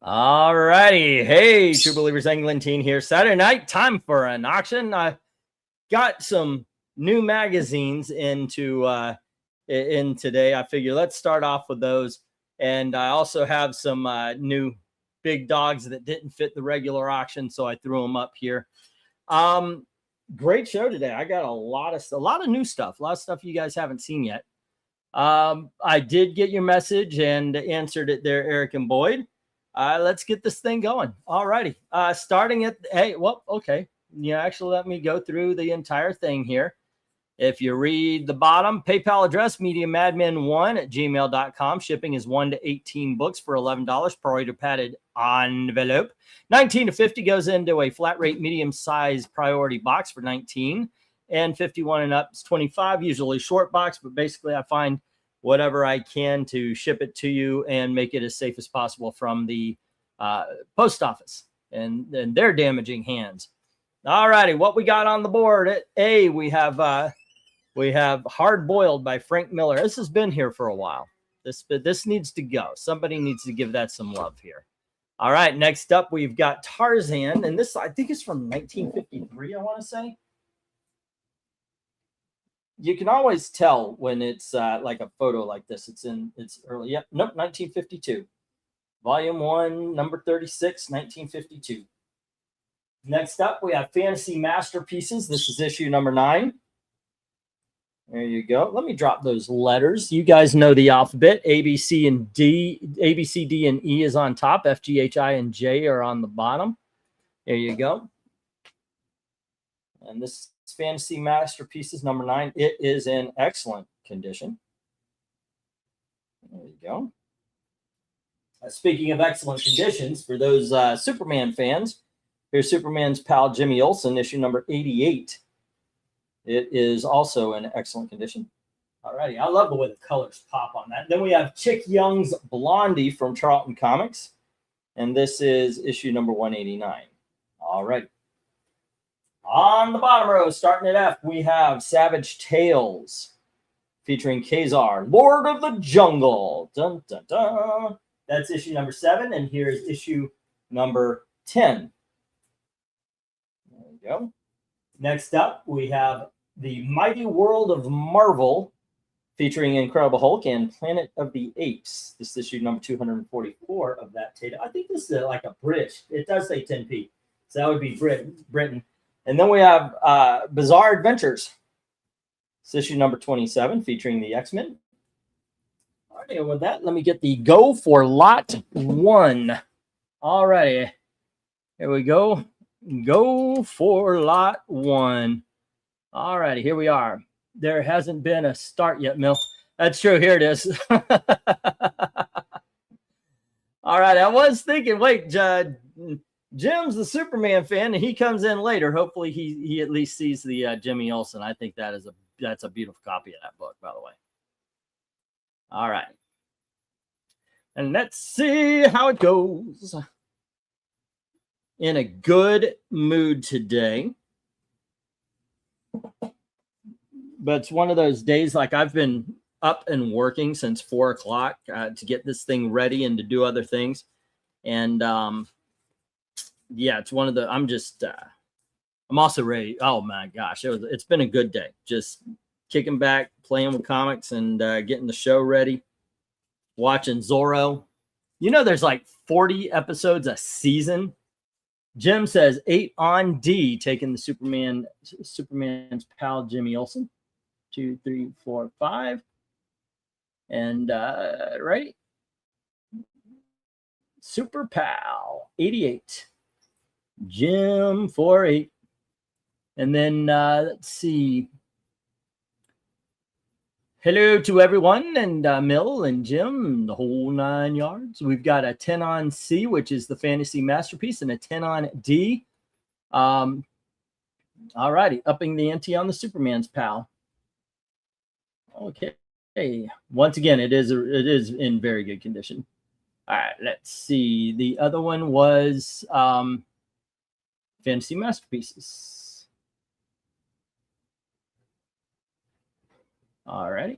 All righty. Hey, True Believers Eglantine here. Saturday night, time for an auction. I got some new magazines in today. I figure let's start off with those. And I also have some new big dogs that didn't fit the regular auction, so I threw them up here. Great show today. I got a lot of new stuff, a lot of stuff you guys haven't seen yet. I did get your message and answered it there, Eric and Boyd. Let's get this thing going. All righty. Starting at, okay. Actually let me go through the entire thing here. If you read the bottom, PayPal address, MediaMadmen1@gmail.com. Shipping is 1 to 18 books for $11 per order padded envelope. 19 to 50 goes into a flat rate medium size priority box for 19, and 51 and up is 25, usually short box, but basically I find whatever I can to ship it to you and make it as safe as possible from the post office and their damaging hands. All righty, what we got on the board at A, we have Hard Boiled by Frank Miller. This has been here for a while. This needs to go. Somebody needs to give that some love here. All right, next up we've got Tarzan, and this I think is from 1953, I want to say. You can always tell when it's like a photo like this. It's early. Yep. Nope. 1952. Volume 1, number 36, 1952. Next up, we have Fantasy Masterpieces. This is issue number 9. There you go. Let me drop those letters. You guys know the alphabet. A, B, C, and D. A, B, C, D, and E is on top. F, G, H, I, and J are on the bottom. There you go. And this Fantasy Masterpieces number 9. It is in excellent condition. There you go. Speaking of excellent conditions, for those Superman fans, here's Superman's pal Jimmy Olsen, issue number 88. It is also in excellent condition. All righty. I love the way the colors pop on that. Then we have Chick Young's Blondie from Charlton Comics. And this is issue number 189. All right. On the bottom row, starting at F, we have Savage Tales featuring Kazar, Lord of the Jungle. Dun, dun, dun. That's issue number 7, and here's issue number 10. There we go. Next up, we have The Mighty World of Marvel featuring Incredible Hulk and Planet of the Apes. This is issue number 244 of that title. I think this is like a British. It does say 10p, so that would be Britain. And then we have Bizarre Adventures. It's issue number 27 featuring the X-Men. All right, and with that, let me get the go for lot 1. All righty. Here we go. Go for lot 1. All righty, here we are. There hasn't been a start yet, Mill. That's true. Here it is. All right, I was thinking, wait, Jim's the Superman fan, and he comes in later. Hopefully, he at least sees the Jimmy Olsen. I think that's a beautiful copy of that book, by the way. All right, and let's see how it goes. In a good mood today, but it's one of those days like I've been up and working since 4 o'clock to get this thing ready and to do other things, and yeah, it's one of the, I'm also ready. Oh my gosh. It's been a good day. Just kicking back, playing with comics and getting the show ready, watching Zorro. There's like 40 episodes a season. Jim says 8 on D, taking the Superman's pal, Jimmy Olsen. 2, 3, 4, 5. And right. Super pal, 88. Jim 48. And then let's see. Hello to everyone, and Mill and Jim, the whole 9 yards. We've got a 10 on C, which is the Fantasy Masterpiece, and a 10 on D. All righty, upping the ante on the Superman's pal. Okay. Hey, once again, it is in very good condition. All right, let's see. The other one was Fantasy Masterpieces. All righty.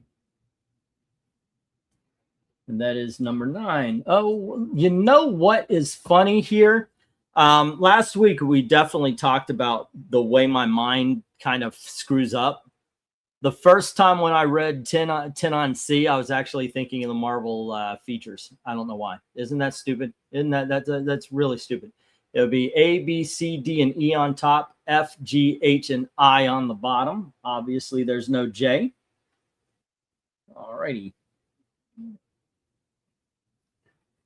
And that is number 9. Oh, you know what is funny here? Last week, we definitely talked about the way my mind kind of screws up. The first time when I read 10 on C, I was actually thinking of the Marvel features. I don't know why. Isn't that stupid? Isn't that's really stupid? It would be A, B, C, D, and E on top, F, G, H, and I on the bottom. Obviously, there's no J. All righty.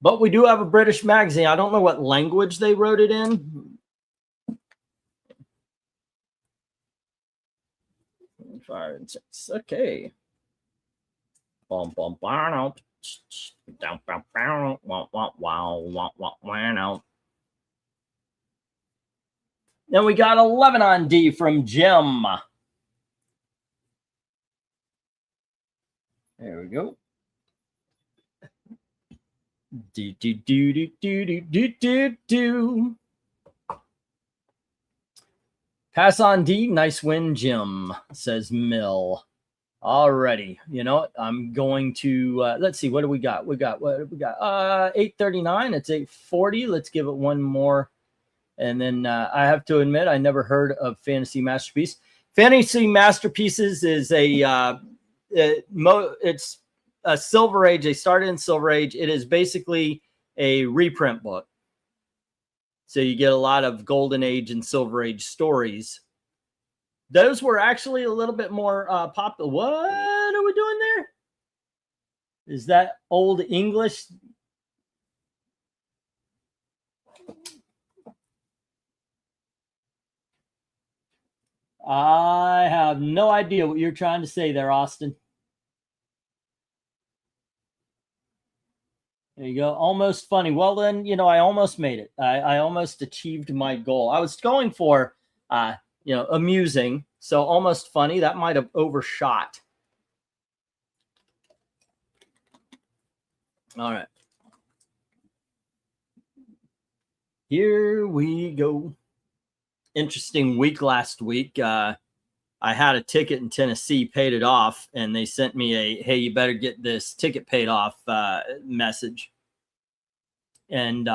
But we do have a British magazine. I don't know what language they wrote it in. 5 and 6. Okay. Bum bum out. Down wow wow wow wow. Then we got 11 on D from Jim. There we go. Do. Pass on D. Nice win, Jim, says Mill. Alrighty. You know what? I'm going to, let's see. What do we got? What do we got? 839. It's 840. Let's give it one more. And then I have to admit, I never heard of Fantasy Masterpiece. Fantasy Masterpieces is it's a Silver Age. They started in Silver Age. It is basically a reprint book. So you get a lot of Golden Age and Silver Age stories. Those were actually a little bit more popular. What are we doing there? Is that Old English? I have no idea what you're trying to say there, Austin. There you go. Almost funny. Well, then, you know, I almost made it. I almost achieved my goal. I was going for, amusing. So almost funny. That might have overshot. All right. Here we go. Interesting week last week. I had a ticket in Tennessee, paid it off, and they sent me a, hey, you better get this ticket paid off message. And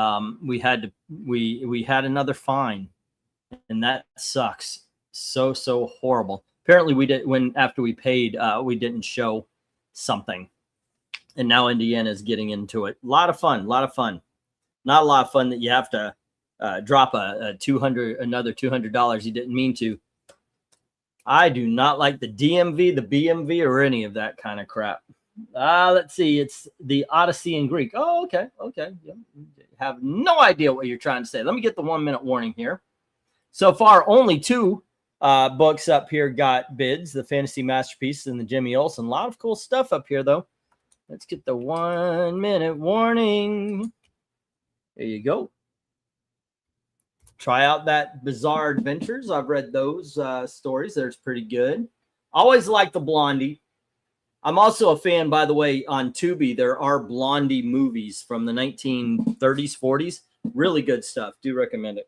we had another fine, and that sucks. So horrible. Apparently after we paid, we didn't show something. And now Indiana's getting into it. A lot of fun. Not a lot of fun that you have to drop another $200 you didn't mean to. I do not like the DMV, the BMV, or any of that kind of crap. Let's see. It's the Odyssey in Greek. Oh, okay. Yeah. Have no idea what you're trying to say. Let me get the 1 minute warning here. So far, only 2 books up here got bids, the Fantasy Masterpiece and the Jimmy Olsen. A lot of cool stuff up here, though. Let's get the 1 minute warning. There you go. Try out that Bizarre Adventures. I've read those stories. They're pretty good. Always like the Blondie. I'm also a fan, by the way, on Tubi. There are Blondie movies from the 1930s, 40s. Really good stuff. Do recommend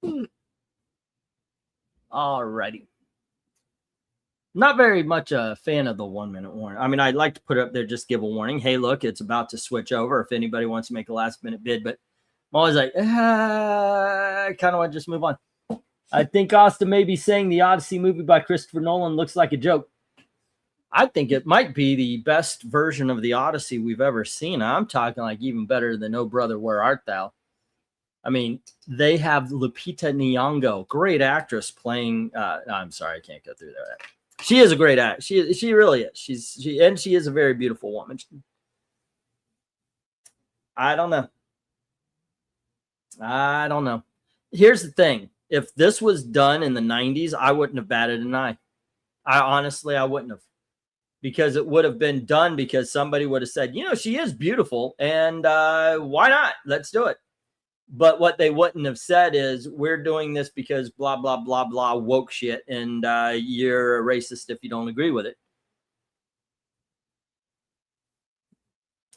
it. All righty. Not very much a fan of the 1 minute warning. I mean, I'd like to put it up there, just give a warning. Hey, look, it's about to switch over if anybody wants to make a last minute bid. But I'm always like, I kind of want to just move on. I think Austin may be saying the Odyssey movie by Christopher Nolan looks like a joke. I think it might be the best version of the Odyssey we've ever seen. I'm talking like even better than Oh Brother, Where Art Thou? I mean, they have Lupita Nyong'o, great actress, playing. I'm sorry, I can't go through that. She is a great actress. She really is. She is a very beautiful woman. I don't know. Here's the thing. If this was done in the 90s, I wouldn't have batted an eye. I wouldn't have. Because it would have been done because somebody would have said, she is beautiful, and why not? Let's do it. But what they wouldn't have said is, we're doing this because blah, blah, blah, blah, woke shit, and you're a racist if you don't agree with it.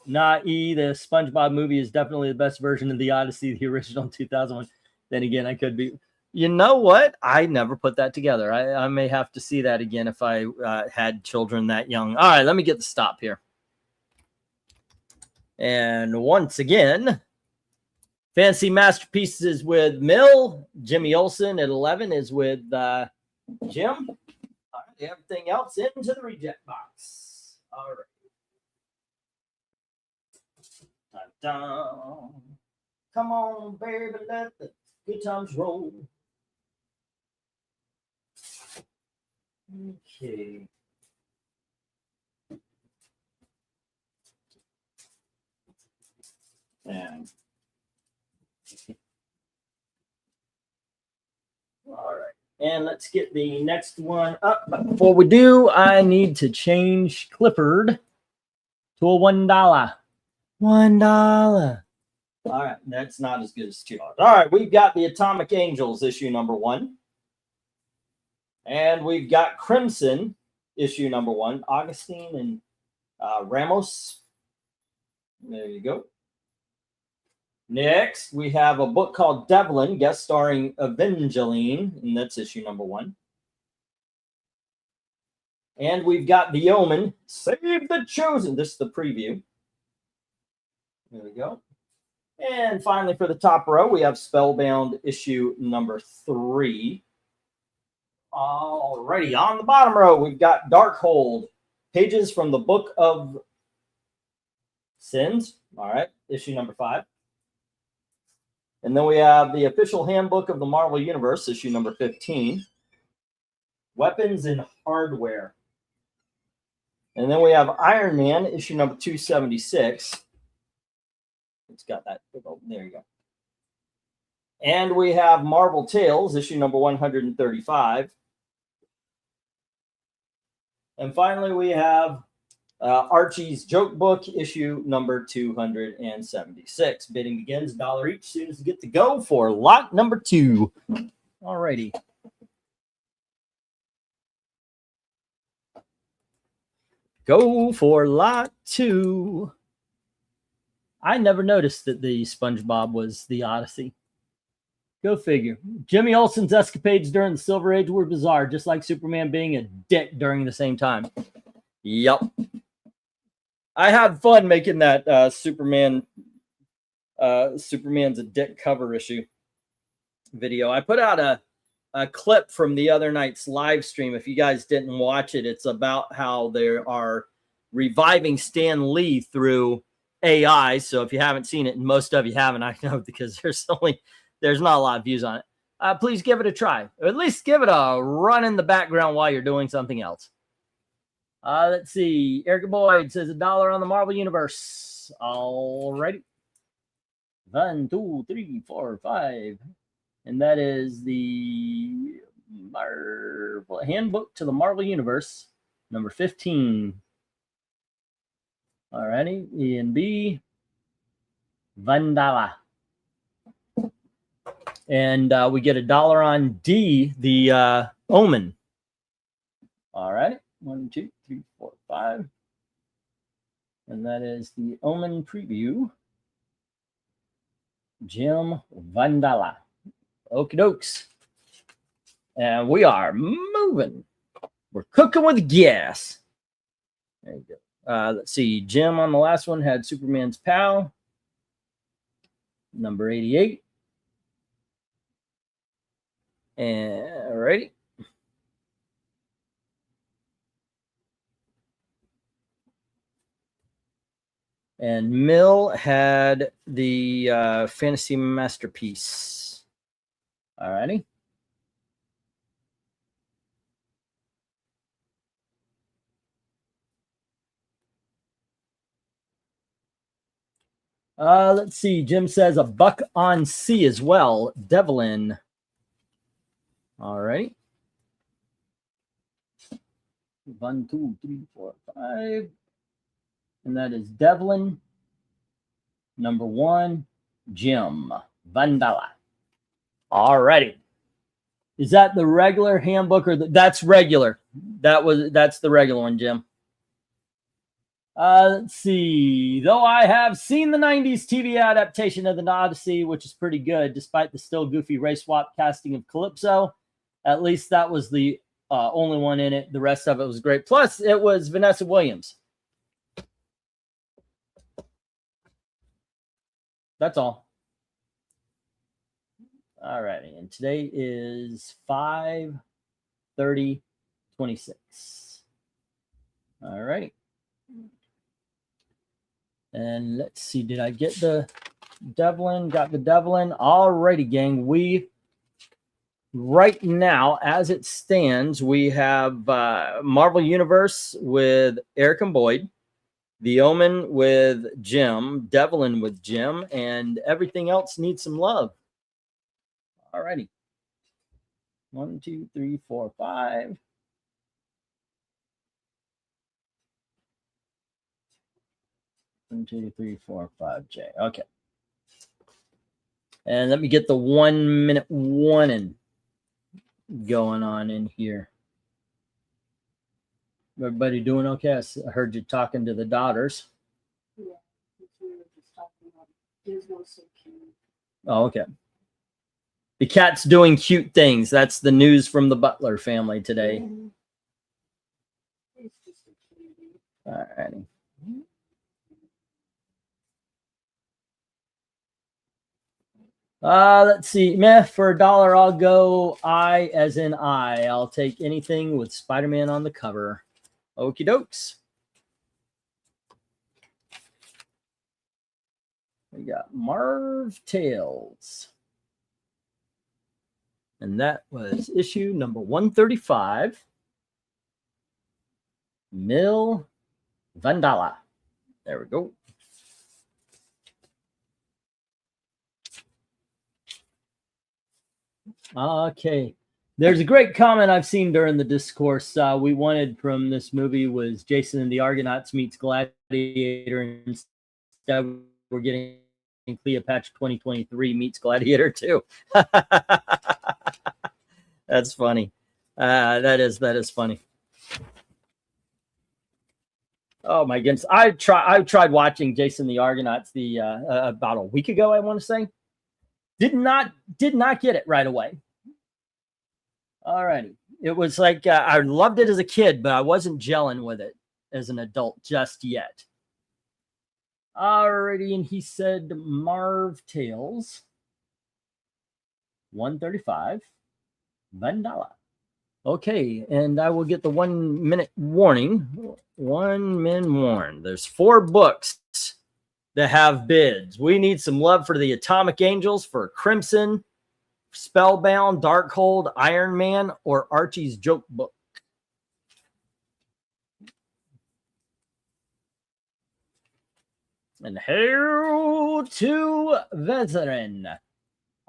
The SpongeBob movie is definitely the best version of the Odyssey, the original 2001. Then again, I could be. You know what? I never put that together. I may have to see that again if I had children that young. All right, let me get the stop here. And once again, Fantasy Masterpieces with Mill. Jimmy Olsen at 11 is with Jim. All right, everything else into the reject box. All right. Dun-dun. Come on, baby, let the good times roll. Okay. And all right. And let's get the next one up. But before we do, I need to change Clifford to a $1. $1. All right, that's not as good as $2. All right, we've got the Atomic Angels issue number 1. And we've got Crimson issue number 1, Augustine and Ramos. There you go. Next, we have a book called Devlin, guest starring Evangeline, and that's issue number 1. And we've got The Omen, Save the Chosen. This is the preview. There we go. And finally, for the top row, we have Spellbound issue number 3. Alrighty, on the bottom row, we've got Darkhold, pages from the Book of Sins. All right, issue number 5. And then we have the official handbook of the Marvel Universe, issue number 15. Weapons and Hardware. And then we have Iron Man, issue number 276. It's got that. There you go. And we have Marvel Tales, issue number 135. And finally, we have Archie's Joke Book, issue number 276. Bidding begins, $1 each. Soon as you get to go for lot number 2. All righty. Go for lot 2. I never noticed that the SpongeBob was the Odyssey. Go figure. Jimmy Olsen's escapades during the Silver Age were bizarre, just like Superman being a dick during the same time. Yep. I had fun making that Superman's a dick cover issue video. I put out a clip from the other night's live stream. If you guys didn't watch it, it's about how they are reviving Stan Lee through AI. So if you haven't seen it, and most of you haven't, I know, because there's not a lot of views on it. Please give it a try, or at least give it a run in the background while you're doing something else. Let's see. Eric Boyd says $1 on the Marvel Universe. All righty. 1, 2, 3, 4, 5. And that is the Marvel Handbook to the Marvel Universe, number 15. All righty. E and B. $1. And we get $1 on D, the Omen. All right. 1, 2, 3, 4, 5. And that is the Omen preview. Jim $1. Okie dokes. And we are moving. We're cooking with gas. There you go. Let's see. Jim on the last one had Superman's pal, number 88. And alrighty. And Mill had the Fantasy Masterpiece. Alrighty. Let's see. Jim says a buck on C as well. Devlin. Alrighty. 1, 2, 3, 4, 5. And that is Devlin. Number 1, Jim $1. Alrighty. Is that the regular handbook or that's regular? That's the regular one, Jim. Let's see. Though I have seen the 90s TV adaptation of the Odyssey, which is pretty good, despite the still goofy race swap casting of Calypso. At least that was the only one in it. The rest of it was great. Plus, it was Vanessa Williams. That's all. All righty. And today is 5/30/26. All righty. And let's see. Did I get the Devlin? Got the Devlin. All righty, gang. We right now, as it stands, we have Marvel Universe with Eric and Boyd, The Omen with Jim, Devlin with Jim, and everything else needs some love. All righty. 1, 2, 3, 4, 5. One, 2, 3, 4, 5, J. Okay. And let me get the 1-minute warning going on in here. Everybody doing okay? I heard you talking to the daughters. Yeah, we were just talking about Gizmo's so cute. Oh, okay. The cat's doing cute things. That's the news from the Butler family today. Mm-hmm. It's just a cutie. All righty. Let's see. Meh, for $1, I'll go I as in I. I'll take anything with Spider-Man on the cover. Okie dokes. We got Marv Tales. And that was issue number 135. Mil Vandala. There we go. Okay. There's a great comment I've seen during the discourse we wanted from this movie was Jason and the Argonauts meets Gladiator. Instead, we're getting Cleopatra 2023 meets Gladiator 2. That's funny. That is funny. Oh my goodness. I tried watching Jason the Argonauts about a week ago, I want to say. Did not get it right away. All righty. It was like I loved it as a kid, but I wasn't gelling with it as an adult just yet. Alrighty, and he said Marv Tales 135 Vandala. Okay, and I will get the 1-minute warning. 1 min warn. There's 4 books that have bids. We need some love for the Atomic Angels, for Crimson, Spellbound, Darkhold, Iron Man, or Archie's Joke Book. And hail to Veteran.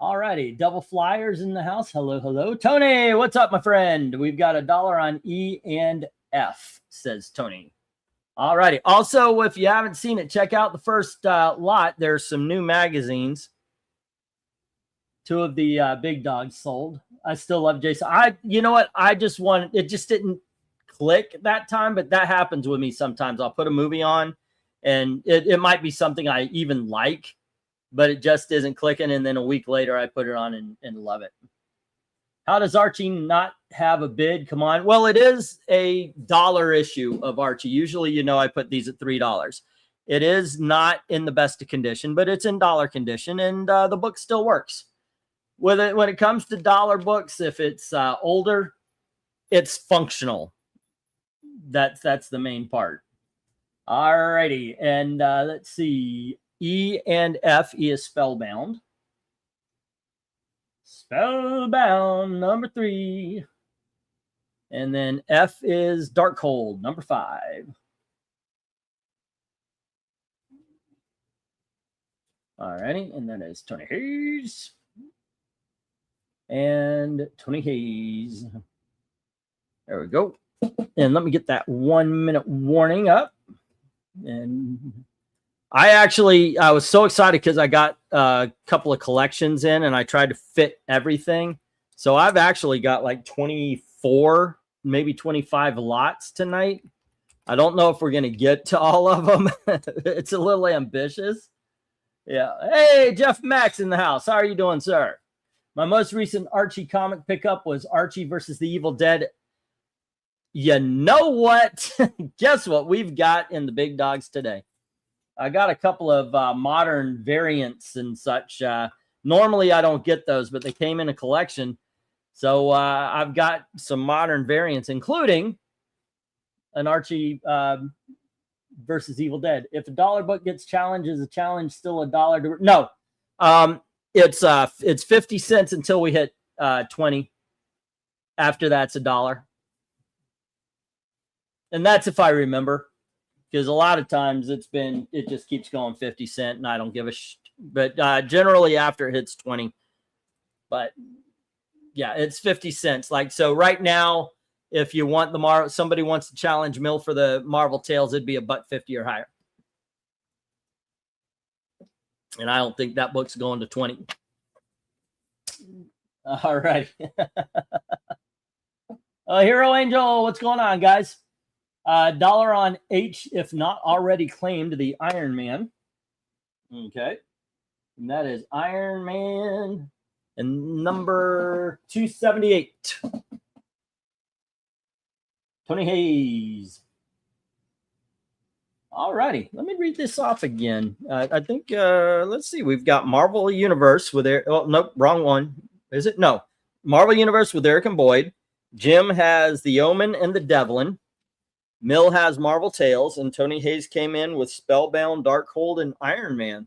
Alrighty, double flyers in the house. Hello, hello. Tony, what's up, my friend? We've got $1 on E and F, says Tony. Alrighty. Also, if you haven't seen it, check out the first lot. There's some new magazines. 2 of the big dogs sold. I still love Jason. You know what? I just wanted, it just didn't click that time, but that happens with me sometimes. I'll put a movie on and it might be something I even like, but it just isn't clicking. And then a week later, I put it on and love it. How does Archie not have a bid? Come on. Well, it is a $1 issue of Archie. Usually, you know, I put these at $3. It is not in the best of condition, but it's in dollar condition, and the book still works. When it comes to dollar books, if it's older, it's functional. That's the main part. All righty, and let's see. E and F. E is Spellbound. Spellbound, number 3. And then F is Darkhold, number 5. All righty, and that is Tony Hayes. And Tony Hayes. There we go. And let me get that 1-minute warning up. And I was so excited because I got a couple of collections in and I tried to fit everything. So I've actually got like 24, maybe 25 lots tonight. I don't know if we're going to get to all of them. It's a little ambitious. Yeah. Hey, Jeff Max in the house. How are you doing, sir? My most recent Archie comic pickup was Archie versus the Evil Dead. You know what? Guess what we've got in the big dogs today? I got a couple of modern variants and such. Normally, I don't get those, but they came in a collection. So I've got some modern variants, including an Archie versus Evil Dead. If a dollar book gets challenged, is a challenge still $1? No, it's 50 cents until we hit 20. After that's $1, and that's if I remember, because a lot of times it just keeps going 50 cents, and I don't give a but generally after it hits 20. But yeah, it's 50 cents. Like, so right now, if you want somebody wants to challenge Mill for the Marvel Tales, it'd be $1.50 or higher. And I don't think that book's going to 20. All right. Hero Angel, what's going on, guys? $1 on H, if not already claimed, the Iron Man. Okay. And that is Iron Man and number 278. Tony Hayes. All righty. Let me read this off again. I think, let's see. We've got Marvel Universe with Eric. Oh, nope, wrong one. Is it? No. Marvel Universe with Eric and Boyd. Jim has The Omen and The Devlin. Mill has Marvel Tales. And Tony Hayes came in with Spellbound, Darkhold, and Iron Man.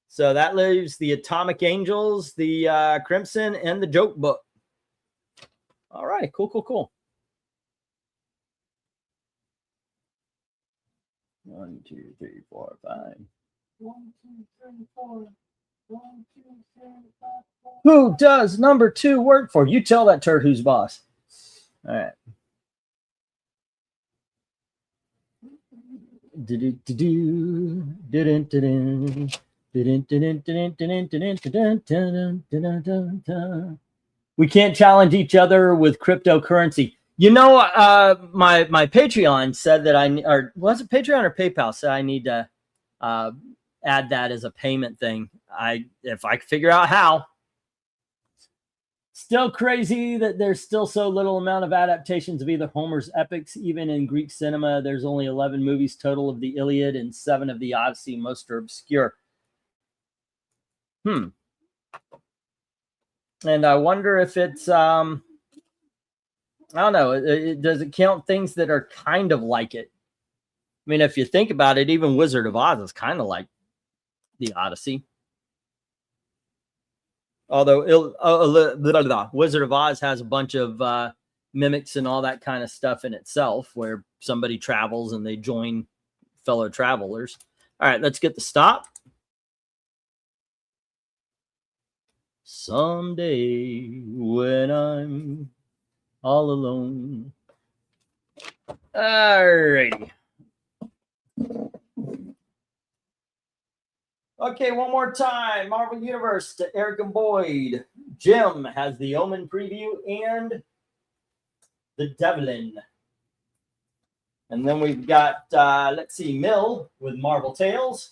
So that leaves the Atomic Angels, the Crimson, and the Joke Book. All right. Cool, cool, cool. 1, 2, 3, 4, 5. 1, 2, 3, 4. 1, 2, 3, 5, 4. Who does number 2 work for? You tell that turd who's boss. All right. We can't challenge each other with cryptocurrency. You know, my Patreon said that or was it Patreon or PayPal said I need to add that as a payment thing. If I figure out how. Still crazy that there's still so little amount of adaptations of either Homer's epics. Even in Greek cinema, there's only 11 movies total of the Iliad and 7 of the Odyssey. Most are obscure. And I wonder if it's, I don't know, does it count things that are kind of like it? I mean, if you think about it, even Wizard of Oz is kind of like the Odyssey. Although Wizard of Oz has a bunch of mimics and all that kind of stuff in itself, where somebody travels and they join fellow travelers. All right, let's get the stop. Someday when I'm all alone. All righty. Okay, one more time. Marvel Universe to Eric and Boyd. Jim has the Omen preview and the Devlin. And then we've got, let's see, Mill with Marvel Tales.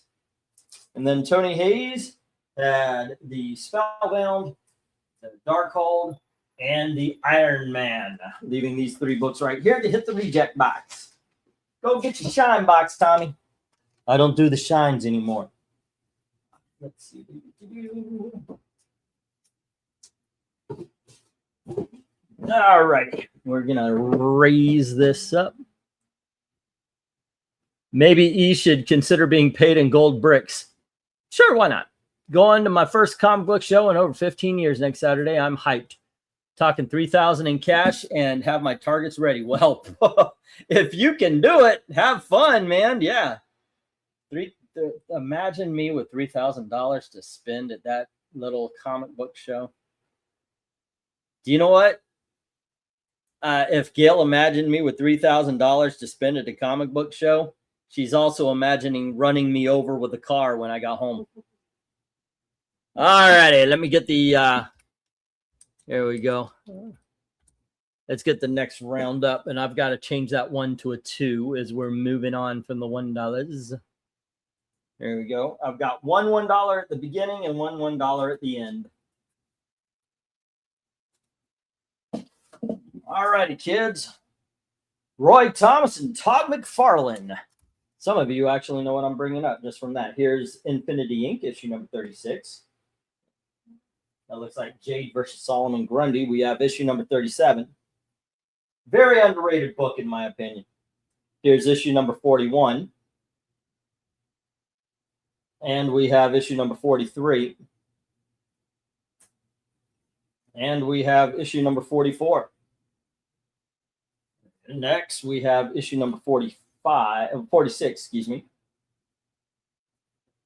And then Tony Hayes had the Spellbound, the Darkhold, and the Iron Man. Leaving these 3 books right here to hit the reject box. Go get your shine box, Tommy. I don't do the shines anymore. Let's see. All right. We're going to raise this up. Maybe E should consider being paid in gold bricks. Sure, why not? Going to my first comic book show in over 15 years next Saturday. I'm hyped. Talking $3,000 in cash and have my targets ready. Well, if you can do it, have fun, man. Yeah. Imagine me with $3,000 to spend at that little comic book show. Do you know what? If Gail imagined me with $3,000 to spend at a comic book show, she's also imagining running me over with a car when I got home. All righty, let me get the, here we go. Let's get the next round up, and I've got to change that 1 to a 2 as we're moving on from the $1. There we go. I've got one $1 at the beginning and one $1 at the end. All righty, kids. Roy Thomas and Todd McFarlane. Some of you actually know what I'm bringing up just from that. Here's Infinity Inc., issue number 36. That looks like Jade versus Solomon Grundy. We have issue number 37. Very underrated book, in my opinion. Here's issue number 41. And we have issue number 43. And we have issue number 44. Next, we have issue number 46, excuse me.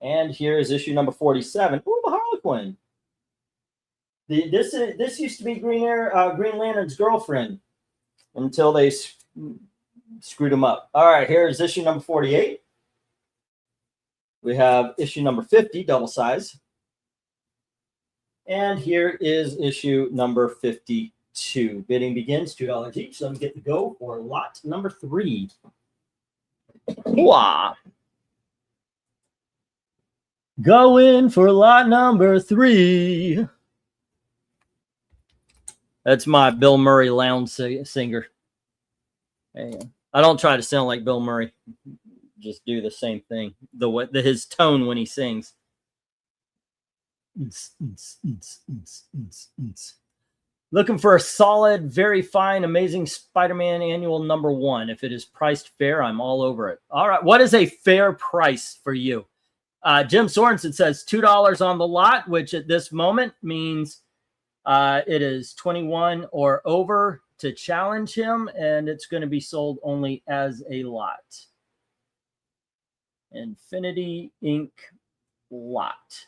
And here's issue number 47. Ooh, the Harlequin. This used to be Green Lantern's girlfriend until they screwed him up. All right, here's issue number 48. We have issue number 50, double size. And here is issue number 52. Bidding begins, $2 each. Let me get to go for lot number 3. Wow. Go in for lot number 3. That's my Bill Murray lounge singer. I don't try to sound like Bill Murray. Just do the same thing. His tone when he sings. Looking for a solid, very fine, amazing Spider-Man annual number 1. If it is priced fair, I'm all over it. All right. What is a fair price for you? Jim Sorensen says $2 on the lot, which at this moment means it is 21 or over to challenge him, and it's going to be sold only as a lot. Infinity Inc. lot.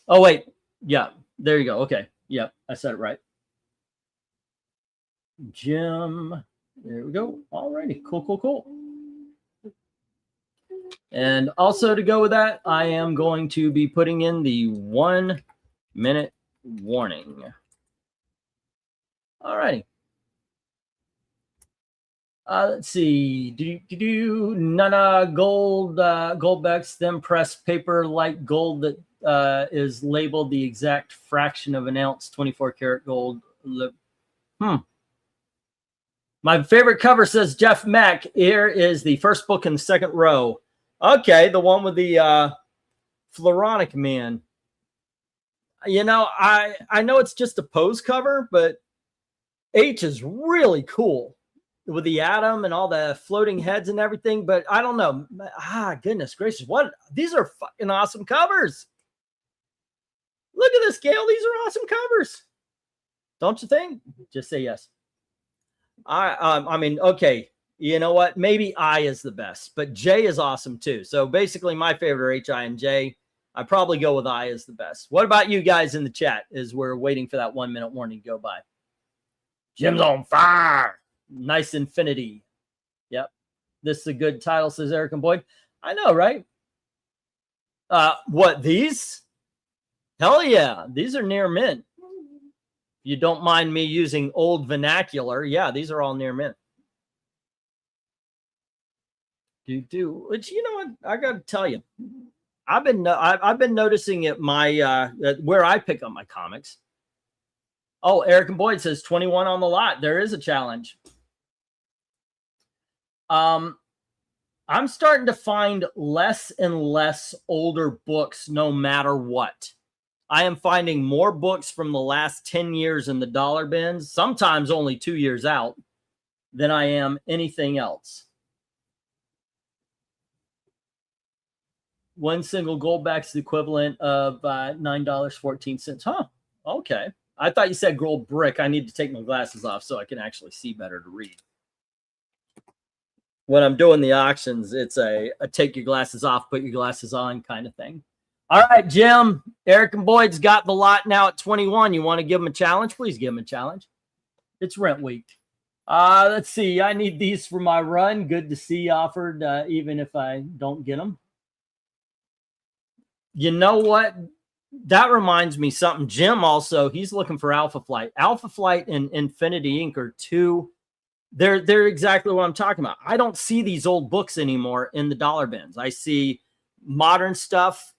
Oh, wait. Yeah, there you go. Okay. Yep, I said it right. Jim. There we go. All righty. Cool. And also to go with that, I am going to be putting in the 1-minute warning. All righty. Let's see. Nana gold, Goldbeck's then pressed paper like gold that is labeled the exact fraction of an ounce, 24 karat gold. My favorite cover says Jeff Mack. Here is the first book in the second row. Okay, the one with the Floronic Man. You know, I know it's just a pose cover, but H is really cool with the atom and all the floating heads and everything. But I don't know. Goodness gracious. These are fucking awesome covers. Look at this, Gail. These are awesome covers. Don't you think? Just say yes. I mean, okay. You know what? Maybe I is the best, but J is awesome too. So basically my favorite are H, I, and J. I probably go with I as the best. What about you guys in the chat as we're waiting for that 1-minute warning to go by? Jim's on fire. Nice Infinity. Yep. This is a good title, says Eric and Boyd. I know, right? What, these? Hell yeah. These are near mint. You don't mind me using old vernacular. Yeah, these are all near mint. Which, you know what? I got to tell you. I've been noticing it where I pick up my comics. Oh, Eric and Boyd says 21 on the lot. There is a challenge. I'm starting to find less and less older books no matter what. I am finding more books from the last 10 years in the dollar bins, sometimes only 2 years out, than I am anything else. One single goldback is the equivalent of $9.14. Huh. Okay. I thought you said gold brick. I need to take my glasses off so I can actually see better to read. When I'm doing the auctions, it's a take your glasses off, put your glasses on kind of thing. All right, Jim. Eric and Boyd's got the lot now at 21. You want to give them a challenge? Please give them a challenge. It's rent week. Let's see. I need these for my run. Good to see offered, even if I don't get them. You know what, that reminds me something. Jim also, he's looking for Alpha Flight. Alpha Flight and Infinity Inc. are two. They're exactly what I'm talking about. I don't see these old books anymore in the dollar bins. I see modern stuff.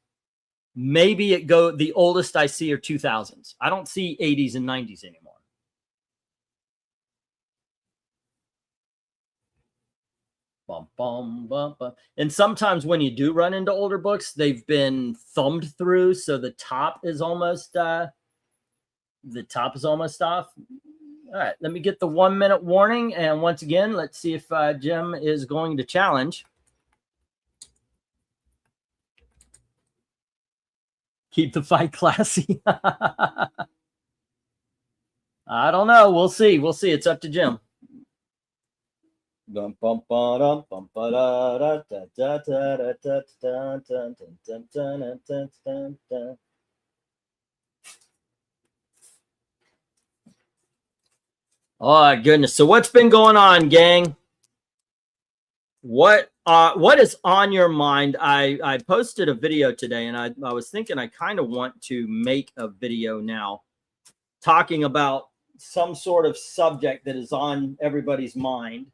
Maybe the oldest I see are 2000s. I don't see 80s and 90s anymore. Bum, bum, bum, bum. And sometimes when you do run into older books, they've been thumbed through, so the top is almost off. All right, let me get the 1 minute warning, and once again, let's see if Jim is going to challenge. Keep the fight classy. I don't know. We'll see. It's up to Jim. Oh goodness. So what's been going on, gang? What is on your mind? I posted a video today, and I was thinking I kind of want to make a video now talking about some sort of subject that is on everybody's mind.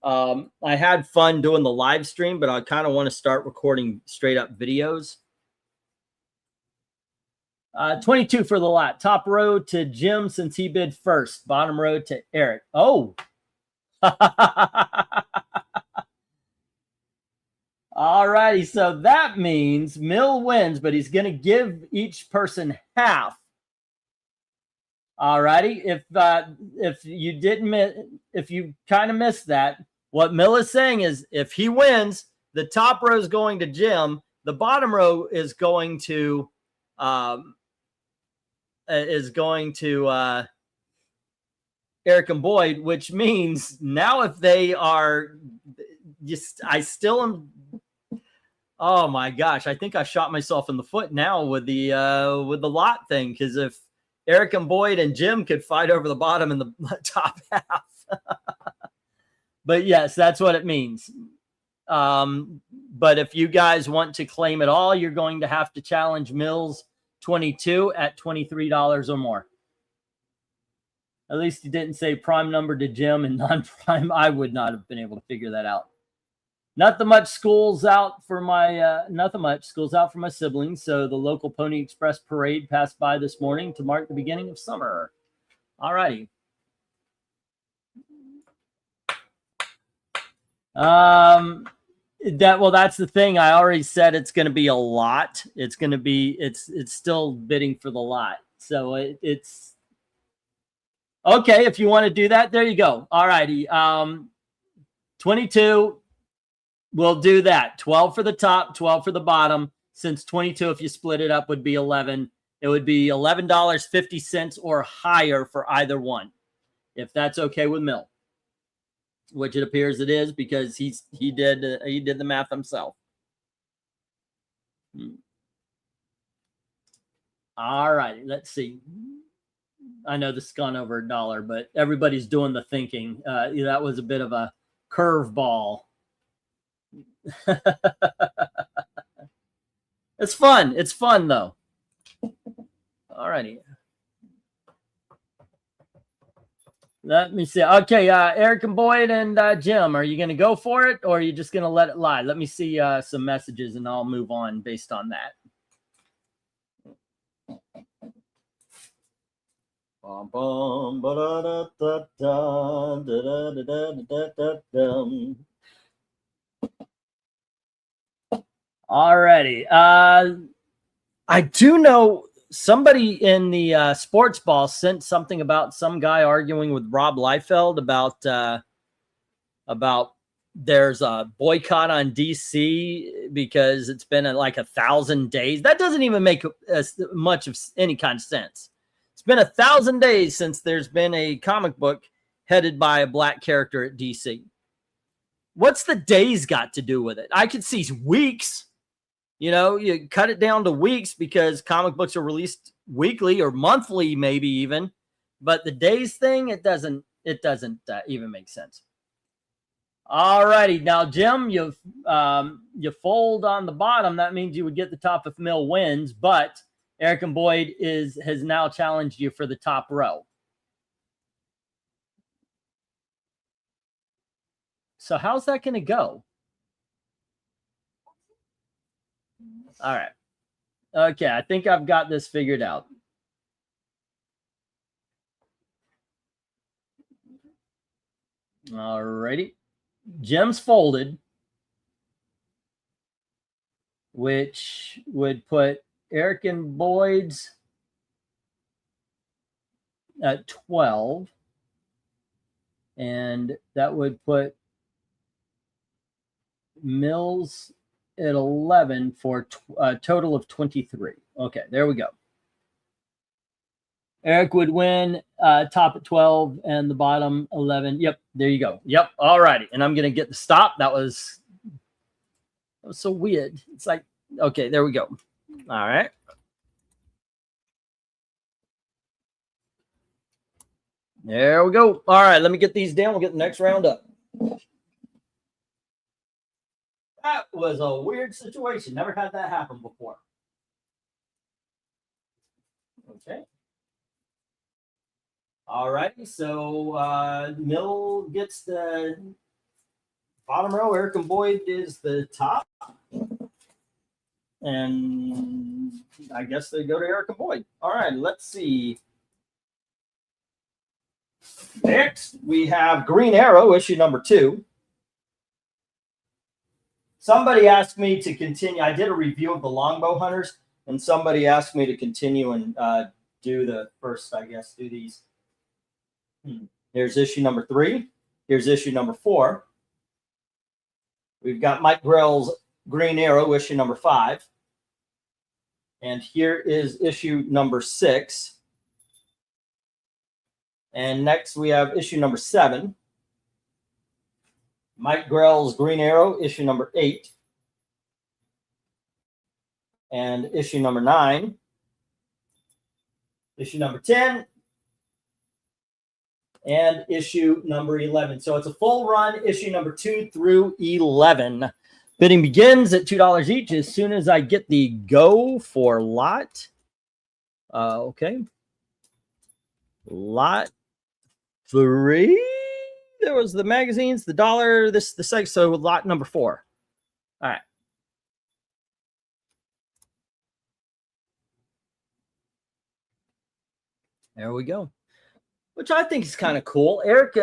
I had fun doing the live stream, but I kind of want to start recording straight up videos. 22 for the lot. Top row to Jim since he bid first. Bottom row to Eric. Oh. All righty. So that means Mill wins, but he's going to give each person half. All righty. If you kind of missed that, what Mill is saying is if he wins, the top row is going to Jim. The bottom row is going to Eric and Boyd, which means now if they are I still am. Oh my gosh, I think I shot myself in the foot now with the lot thing, because if Eric and Boyd and Jim could fight over the bottom and the top half. But yes, that's what it means. But if you guys want to claim it all, you're going to have to challenge Mills 22 at $23 or more. At least you didn't say prime number to Jim and non-prime. I would not have been able to figure that out. Nothing much. School's out for my siblings. So the local Pony Express parade passed by this morning to mark the beginning of summer. All righty. That's the thing. I already said it's going to be a lot. It's still bidding for the lot. So it's okay. If you want to do that, there you go. All righty. 22. We'll do that. 12 for the top, 12 for the bottom. Since 22, if you split it up, would be 11. It would be $11.50 or higher for either one, if that's okay with Mill, which it appears it is because he did the math himself. All right, let's see. I know this has gone over $1, but everybody's doing the thinking. That was a bit of a curveball. It's fun. It's fun though. All righty. Let me see. Okay, Eric and Boyd and Jim, are you going to go for it, or are you just going to let it lie? Let me see some messages, and I'll move on based on that. All righty. I do know somebody in the sports ball sent something about some guy arguing with Rob Liefeld about there's a boycott on DC because it's been like 1,000 days. That doesn't even make much of any kind of sense. It's been 1,000 days since there's been a comic book headed by a black character at DC. What's the days got to do with it? I could see weeks. You cut it down to weeks because comic books are released weekly or monthly, maybe even. But the days thing, it doesn't even make sense. All righty. Now, Jim, you fold on the bottom. That means you would get the top if Mill wins. But Eric and Boyd has now challenged you for the top row. So how's that going to go? All right. Okay, I think I've got this figured out. All righty. Jim's folded, which would put Eric and Boyd's at 12. And that would put Mills at 11 for a total of 23. Okay, there we go. Eric would win top at 12 and the bottom 11. Yep, there you go. Yep, all righty. And I'm going to get the stop. That was so weird. It's like, okay, there we go. All right. There we go. All right, let me get these down. We'll get the next round up. That was a weird situation. Never had that happen before. Okay. All righty. So Mill gets the bottom row. Eric and Boyd is the top. And I guess they go to Eric and Boyd. All right, let's see. Next, we have Green Arrow, issue number 2. Somebody asked me to continue. I did a review of the Longbow Hunters, and somebody asked me to continue and do the first, I guess, do these. Here's issue number 3. Here's issue number 4. We've got Mike Grell's Green Arrow, issue number 5. And here is issue number 6. And next we have issue number 7. Mike Grell's Green Arrow, issue number 8. And issue number 9. Issue number 10. And issue number 11. So it's a full run, issue number 2 through 11. Bidding begins at $2 each as soon as I get the go for lot. Okay. Lot 3. There was the magazines, the dollar, the site. So lot number 4. All right. There we go. Which I think is kind of cool. Eric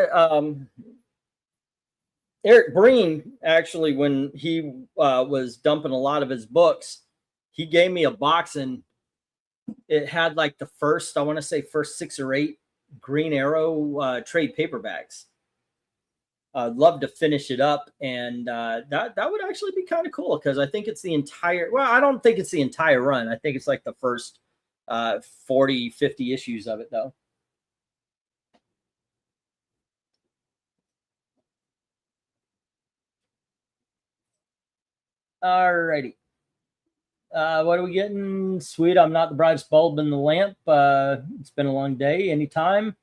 Breen, actually, when he was dumping a lot of his books, he gave me a box and it had like the first 6 or 8 Green Arrow trade paperbacks. I'd love to finish it up, and that would actually be kind of cool because I think it's the entire. Well, I don't think it's the entire run. I think it's like the first 40, 50 issues of it, though. All righty. What are we getting? Sweet, I'm not the brightest bulb in the lamp. It's been a long day. Anytime.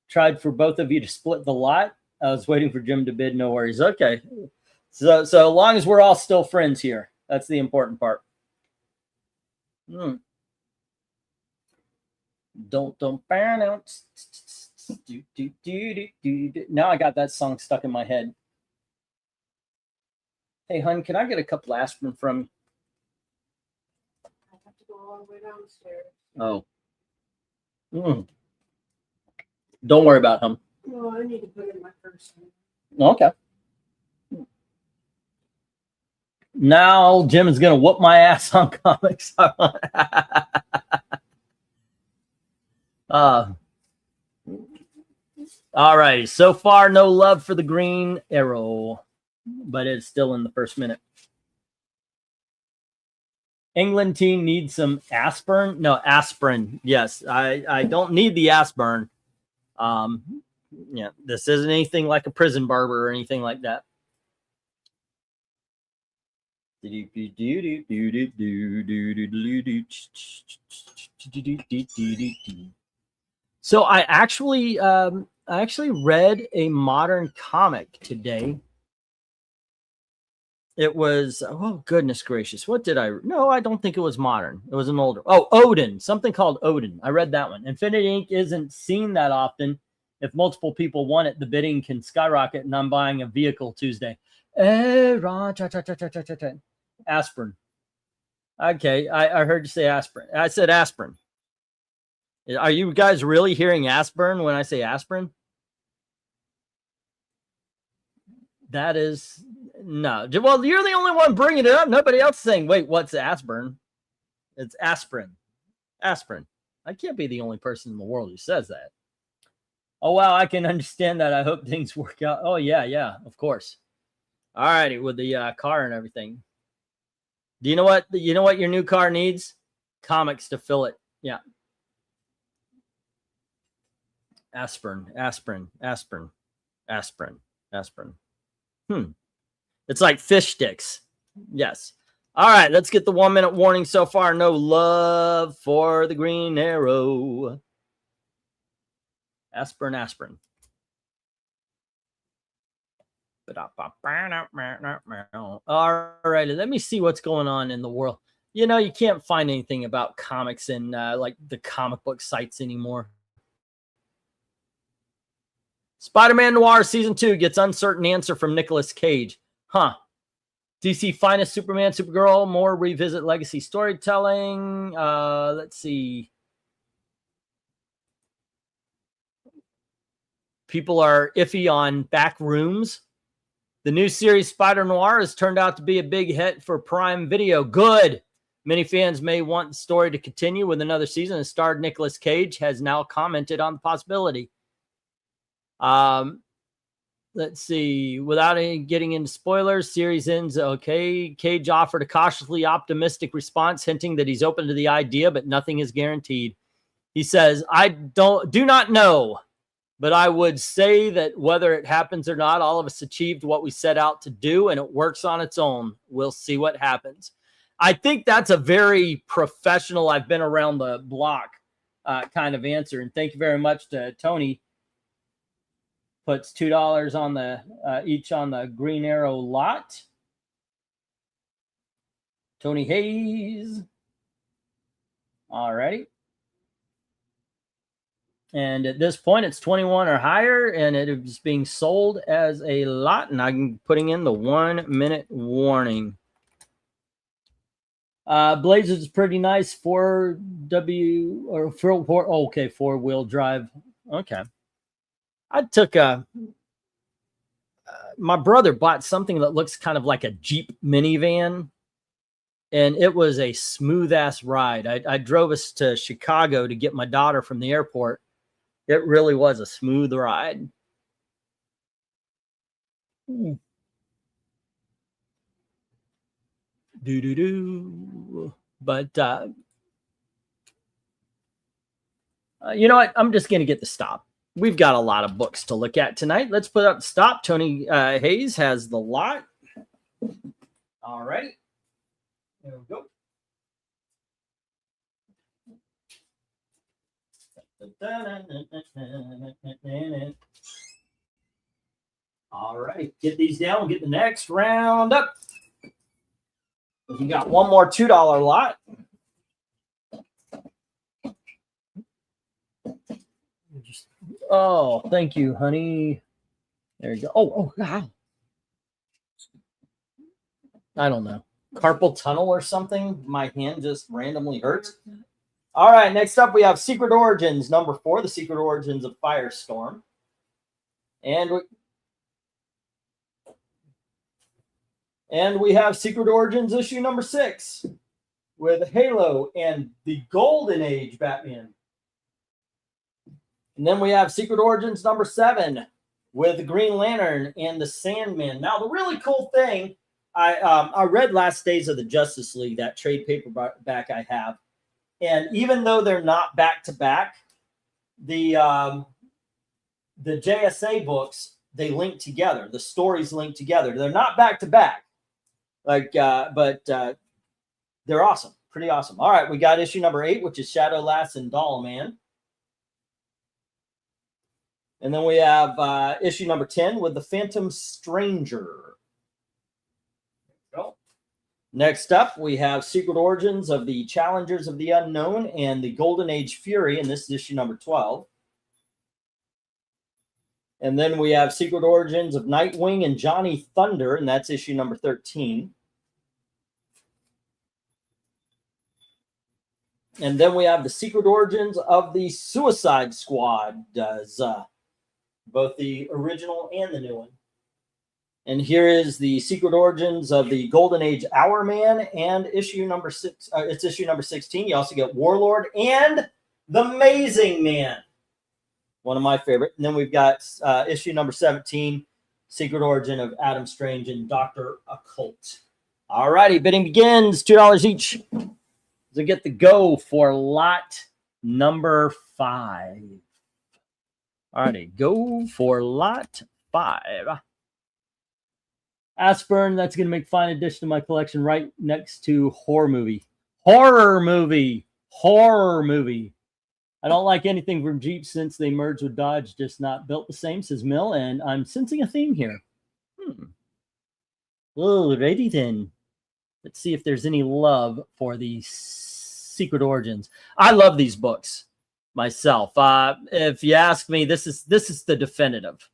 Tried for both of you to split the lot. I was waiting for Jim to bid. No worries. Okay. So as long as we're all still friends here, that's the important part. Don't burn out. Now I got that song stuck in my head. Hey, hun, can I get a couple aspirin from you? I have to go all the way downstairs. Oh. Don't worry about him. No, I need to put it in my purse. Okay. Now Jim is going to whoop my ass on comics. All right. So far, no love for the Green Arrow, but it's still in the first minute. England team needs some aspirin. No, aspirin. Yes, I don't need the aspirin. Yeah, this isn't anything like a prison barber or anything like that. So I actually read a modern comic today. It was, oh, goodness gracious. What did I? No, I don't think it was modern. It was an older. Oh, Odin. Something called Odin. I read that one. Infinity Ink isn't seen that often. If multiple people want it, the bidding can skyrocket, and I'm buying a vehicle Tuesday. Aspirin. Okay, I heard you say aspirin. I said aspirin. Are you guys really hearing aspirin when I say aspirin? That is no. Well, you're the only one bringing it up. Nobody else saying, "Wait, what's aspirin?" It's aspirin. Aspirin. I can't be the only person in the world who says that. Oh wow, I can understand that. I hope things work out. Oh yeah, of course. All righty, with the car and everything. Do you know what? You know what your new car needs? Comics to fill it. Yeah. Aspirin. It's like fish sticks. Yes. All right, let's get the 1 minute warning so far. No love for the green arrow. Aspirin. All right, let me see what's going on in the world. You know, you can't find anything about comics in like the comic book sites anymore. Spider-Man Noir Season 2 gets uncertain answer from Nicolas Cage. Huh. DC finest Superman, Supergirl, more revisit legacy storytelling. Let's see. People are iffy on back rooms. The new series Spider Noir has turned out to be a big hit for Prime Video. Good. Many fans may want the story to continue with another season. And starred Nicolas Cage has now commented on the possibility. Let's see. Without getting into spoilers, series ends okay. Cage offered a cautiously optimistic response, hinting that he's open to the idea, but nothing is guaranteed. He says, "I do not know, but I would say that whether it happens or not, all of us achieved what we set out to do, and it works on its own. We'll see what happens." I think that's a very professional, I've been around the block kind of answer. And thank you very much to Tony. Puts $2 on the each on the Green Arrow lot. Tony Hayes. All righty. And at this point, it's 21 or higher, and it is being sold as a lot. And I'm putting in the 1 minute warning. Blazers is pretty nice. 4W or 4. Okay, 4-wheel drive. Okay. I took my brother bought something that looks kind of like a Jeep minivan, and it was a smooth ass ride. I drove us to Chicago to get my daughter from the airport. It really was a smooth ride. But you know what? I'm just going to get the stop. We've got a lot of books to look at tonight. Let's put up the stop. Tony Hayes has the lot. All righty. There we go. All right. Get these down. We'll get the next round up. We got one more $2 lot. Oh, thank you, honey. There you go. Oh, wow. I don't know. Carpal tunnel or something. My hand just randomly hurts. All right, next up we have Secret Origins, number 4, The Secret Origins of Firestorm. And we have Secret Origins issue number 6 with Halo and the Golden Age Batman. And then we have Secret Origins number 7 with the Green Lantern and the Sandman. Now, the really cool thing, I read Last Days of the Justice League, that trade paperback I have. And even though they're not back-to-back, the JSA books, they link together. The stories link together. They're not back-to-back. But they're awesome. Pretty awesome. All right, we got issue number 8, which is Shadow Lass and Doll Man. And then we have issue number 10 with the Phantom Stranger. Next up, we have Secret Origins of the Challengers of the Unknown and the Golden Age Fury, and this is issue number 12. And then we have Secret Origins of Nightwing and Johnny Thunder, and that's issue number 13. And then we have the Secret Origins of the Suicide Squad, both the original and the new one. And here is the Secret Origins of the Golden Age Hour Man and issue number 6. It's issue number 16. You also get Warlord and the Amazing Man, one of my favorite. And then we've got issue number 17, Secret Origin of Adam Strange and Dr. Occult. All righty, bidding begins. $2 each. So get the go for lot number 5. All righty, go for lot 5. Aspirin, that's going to make a fine addition to my collection right next to horror movie. Horror movie. Horror movie. I don't like anything from Jeep since they merged with Dodge. Just not built the same, says Mill, and I'm sensing a theme here. Alrighty then. Let's see if there's any love for the Secret Origins. I love these books myself. If you ask me, this is the definitive.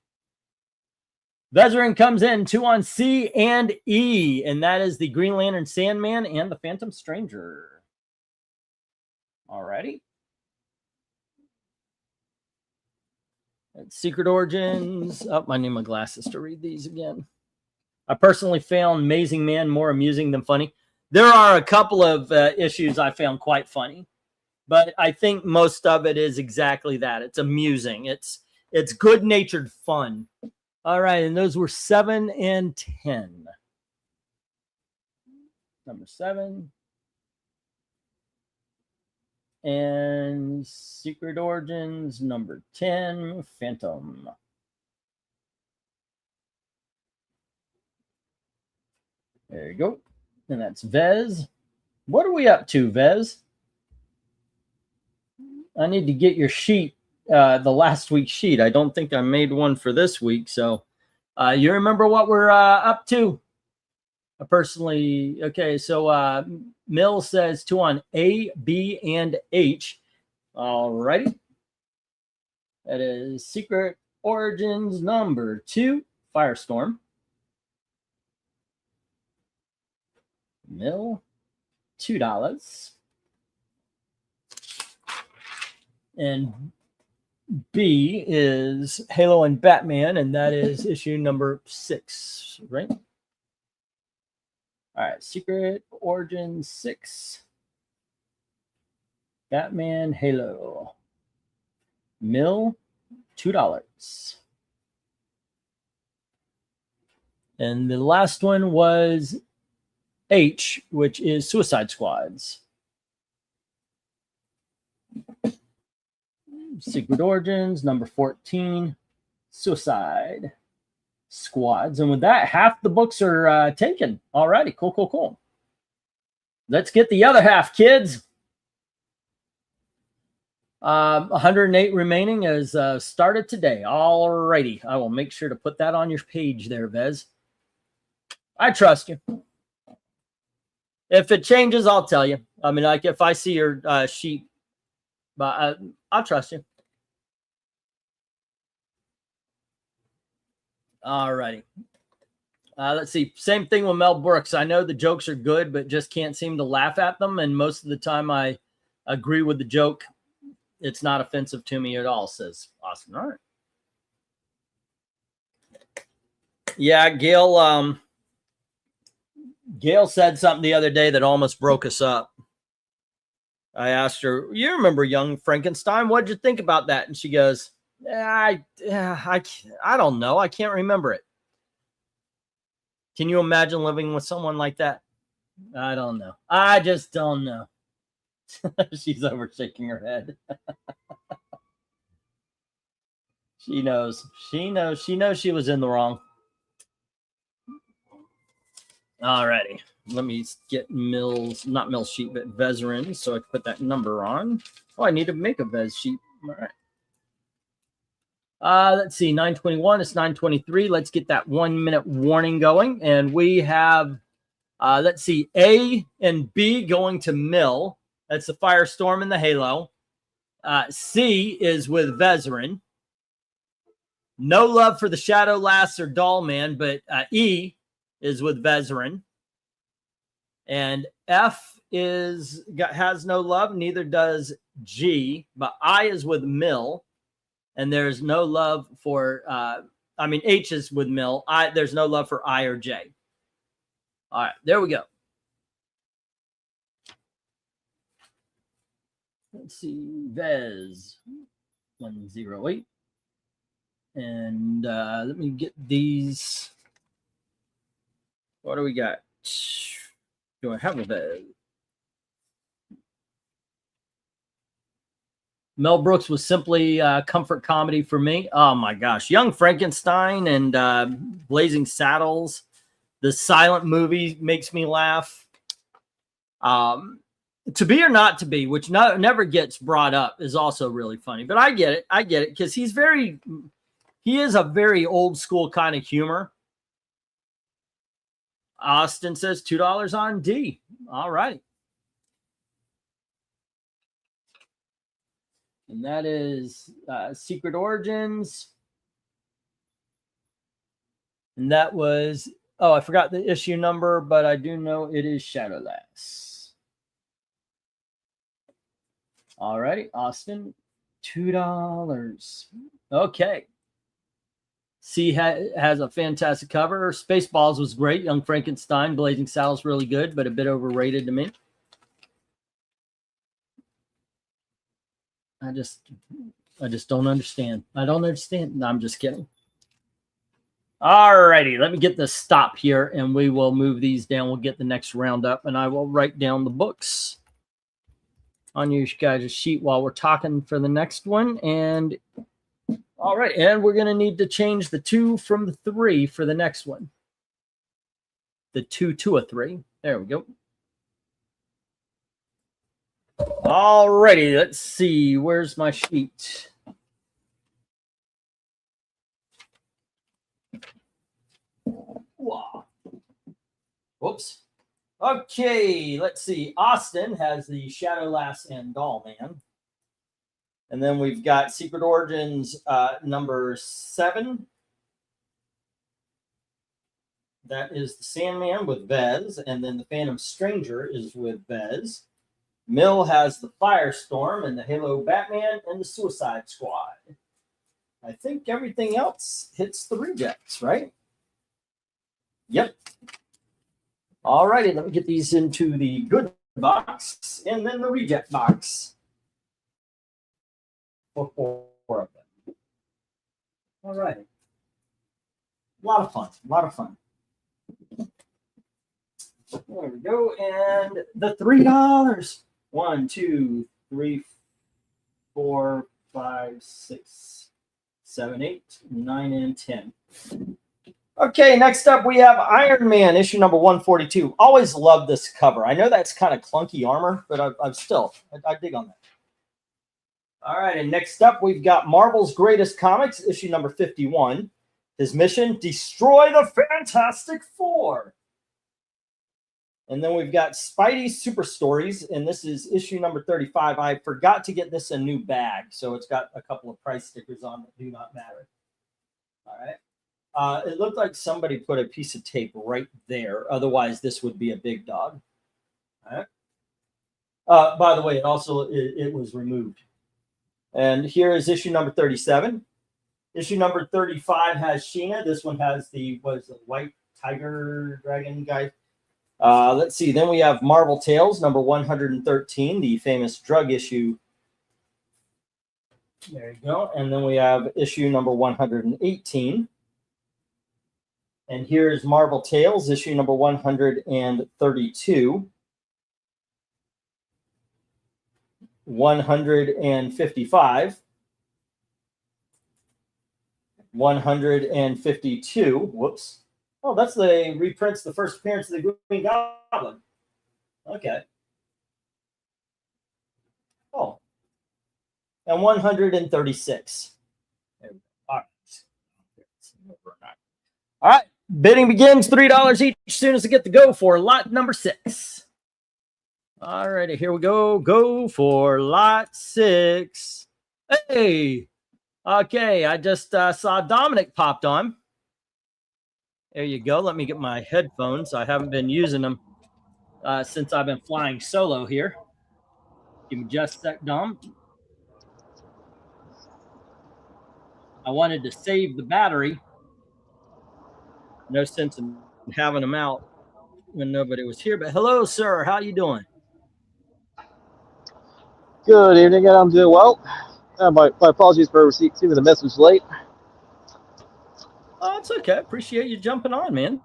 Veteran comes in 2 on C and E, and that is the Green Lantern Sandman and the Phantom Stranger. Alrighty. Secret Origins. Oh, I need my glasses to read these again. I personally found Amazing Man more amusing than funny. There are a couple of issues I found quite funny, but I think most of it is exactly that. It's amusing. It's good-natured fun. All right, and those were 7 and 10. Number 7. And Secret Origins, number 10, Phantom. There you go. And that's Vez. What are we up to, Vez? I need to get your sheet. The last week's sheet. I don't think I made one for this week. So you remember what we're up to? Personally, okay, so Mill says 2 on A, B, and H. All righty. That is Secret Origins number 2, Firestorm. Mill, $2. And B is Halo and Batman, and that is issue number 6, right? All right, Secret Origins 6. Batman, Halo. Mill, $2. And the last one was H, which is Suicide Squads. Secret Origins, number 14, Suicide Squads. And with that, half the books are taken. All righty, cool. Let's get the other half, kids. 108 remaining as started today. All righty. I will make sure to put that on your page there, Vez. I trust you. If it changes, I'll tell you. I mean, like if I see your sheet, but I'll trust you. All righty. Let's see. Same thing with Mel Brooks. I know the jokes are good, but just can't seem to laugh at them. And most of the time I agree with the joke. It's not offensive to me at all, says Austin. All right. Yeah, Gail said something the other day that almost broke us up. I asked her, you remember Young Frankenstein? What'd you think about that? And she goes, I don't know. I can't remember it. Can you imagine living with someone like that? I don't know. I just don't know. She's over shaking her head. She knows. She knows she was in the wrong. Alrighty. Let me get not Mill's sheet, but Vezerin, so I can put that number on. Oh, I need to make a Vez sheet. All right. Let's see, 9:21. It's 9:23. Let's get that 1 minute warning going. And we have Let's see. A and B going to Mill. That's the Firestorm and the Halo. C is with Vezerin. No love for the Shadow Lass or Doll Man, but E is with Vezerin. And F has no love, neither does G, but I is with Mill. And there's no love for, H is with Mill. There's no love for I or J. All right, there we go. Let's see, Vez 108. And let me get these. What do we got? Do I have a Vez? Mel Brooks was simply comfort comedy for me. Oh my gosh. Young Frankenstein and Blazing Saddles. The silent movie makes me laugh. To Be or Not to Be, which never gets brought up, is also really funny. But I get it because he is a very old school kind of humor. Austin says $2 on D. All right. And that is Secret Origins. And that was, I forgot the issue number, but I do know it is Shadow Lass. All right, Austin, $2. Okay. C has a fantastic cover. Spaceballs was great. Young Frankenstein, Blazing Saddles, really good, but a bit overrated to me. I just don't understand. I don't understand. No, I'm just kidding. All righty, let me get this stop here, and we will move these down. We'll get the next round up, and I will write down the books on you guys' sheet while we're talking for the next one. And all right, and we're going to need to change the 2 from the 3 for the next one. The 2 to a 3. There we go. All righty, let's see. Where's my sheet? Wow. Whoops. Okay, let's see. Austin has the Shadow Lass and Doll Man. And then we've got Secret Origins number 7. That is the Sandman with Vez. And then the Phantom Stranger is with Vez. Mill has the Firestorm and the Halo Batman and the Suicide Squad. I think everything else hits the rejects, right? Yep. All righty, let me get these into the good box and then the reject box. For 4 of them. All right. A lot of fun. There we go. And the $3. 1, 2, 3, 4, 5, 6, 7, 8, 9, and 10. Okay, next up we have Iron Man, issue number 142. Always love this cover. I know that's kind of clunky armor, but I dig on that. All right, and next up we've got Marvel's Greatest Comics, issue number 51. His mission, destroy the Fantastic Four. And then we've got Spidey Super Stories, and this is issue number 35. I forgot to get this a new bag, so it's got a couple of price stickers on that do not matter. All right. It looked like somebody put a piece of tape right there. Otherwise, this would be a big dog. All right. By the way, it was removed. And here is issue number 37. Issue number 35 has Sheena. This one has the white tiger dragon guy. Let's see. Then we have Marvel Tales, number 113, the famous drug issue. There you go. And then we have issue number 118. And here's Marvel Tales, issue number 132. 155. 152. Whoops. Oh, that's the reprints, the first appearance of the Green Goblin. Okay. Oh. And 136. All right. All right. Bidding begins, $3 each as soon as I get to go for lot number 6. All righty, here we go. Go for lot 6. Hey, okay, I just saw Dominic popped on. There you go. Let me get my headphones. I haven't been using them since I've been flying solo here. Give me just a sec, Dom. I wanted to save the battery. No sense in having them out when nobody was here. But hello, sir. How you doing? Good evening, and I'm doing well. My apologies for receiving the message late. Oh, it's okay. Appreciate you jumping on, man.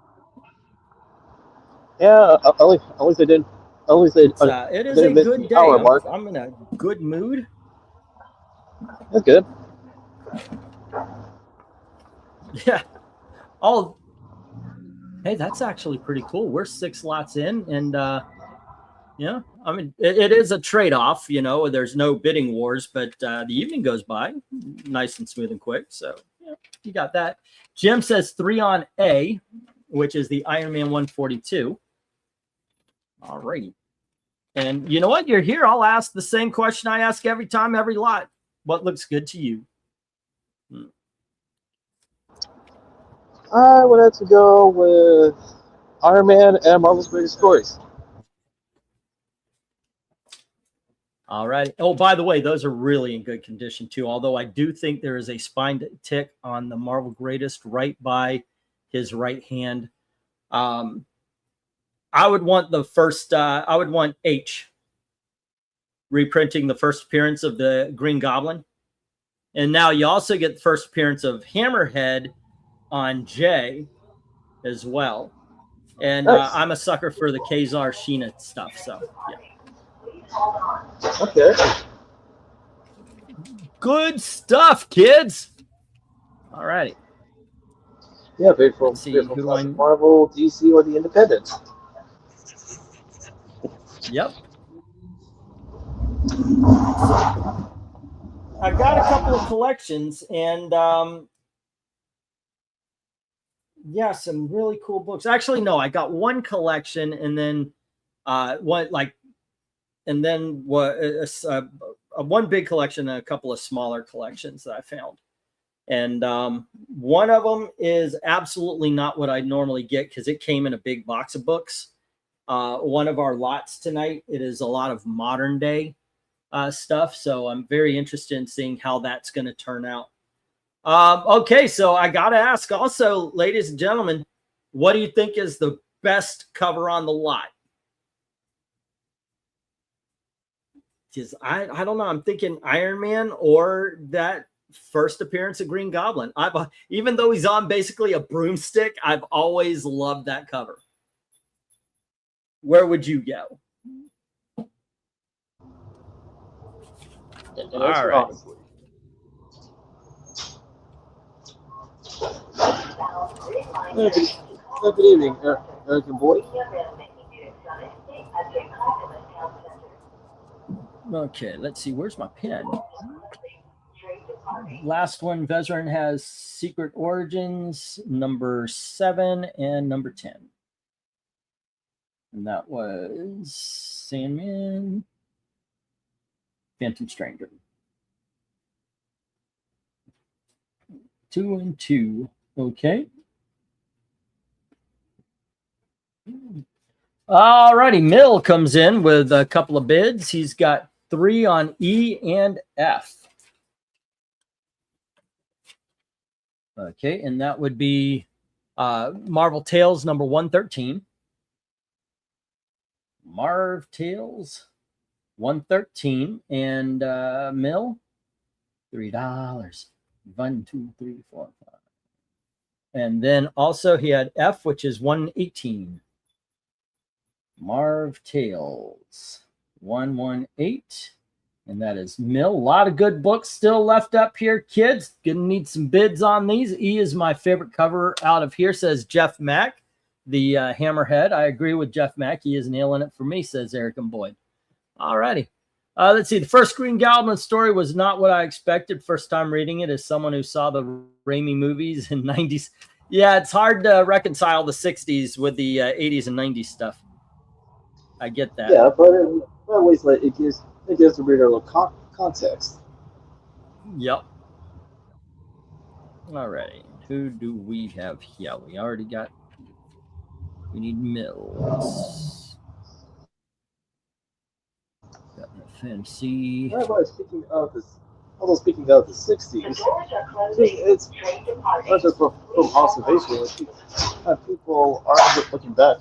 Yeah, at least I did. At least It is a didn't miss good the day. hour mark. I'm in a good mood. That's good. Yeah. Oh, hey, that's actually pretty cool. We're 6 lots in, and yeah, I mean, it is a trade-off. There's no bidding wars, but the evening goes by nice and smooth and quick. So yeah, you got that. Jim says 3 on A, which is the Ironman 142. All righty. And you know what? You're here. I'll ask the same question I ask every time, every lot. What looks good to you? I wanted to go with Iron Man and Marvel's Greatest Stories. All right. Oh, by the way, those are really in good condition too. Although I do think there is a spine tick on the Marvel Greatest right by his right hand. I would want the first. I would want H reprinting the first appearance of the Green Goblin, and now you also get the first appearance of Hammerhead on J as well. And Nice. I'm a sucker for the Kazar Sheena stuff. So yeah. Okay. Good stuff, kids. All righty. Yeah, faithful Marvel, DC, or the Independent. Yep. I got a couple of collections, and yeah, some really cool books. Actually, no, I got one collection, and then one big collection and a couple of smaller collections that I found. And one of them is absolutely not what I normally get because it came in a big box of books. One of our lots tonight, it is a lot of modern day stuff. So I'm very interested in seeing how that's going to turn out. Okay, so I got to ask also, ladies and gentlemen, what do you think is the best cover on the lot? Because I don't know. I'm thinking Iron Man or that first appearance of Green Goblin. Even though he's on basically a broomstick, I've always loved that cover. Where would you go? All right. Good evening, American boy. Okay, let's see. Where's my pen? Last one, Veteran has Secret Origins, number 7 and number 10. And that was Sandman, Phantom Stranger. 2 and 2. Okay. All righty. Mill comes in with a couple of bids. He's got 3 on E and F. Okay, and that would be Marvel Tales number 113. Marv Tales 113 and Mill $3. 1, 2, 3, 4, 5. And then also he had F, which is 118. Marv Tales 118. And that is Mill. A lot of good books still left up here, kids. Gonna need some bids on these. E is my favorite cover out of here, says Jeff Mack, the Hammerhead. I agree with Jeff Mack. He is nailing it for me, says Eric and Boyd. All righty. Let's see. The first Green Goblin story was not what I expected. First time reading it as someone who saw the Raimi movies in 90s. Yeah, it's hard to reconcile the 60s with the 80s and 90s stuff. I get that. Yeah, but at least like it gives the reader a little context. Yep. All right. Who do we have here? We already got. We need Mills. Got the fancy. However, speaking of this, although speaking of the '60s, it's not just from observation. People are looking back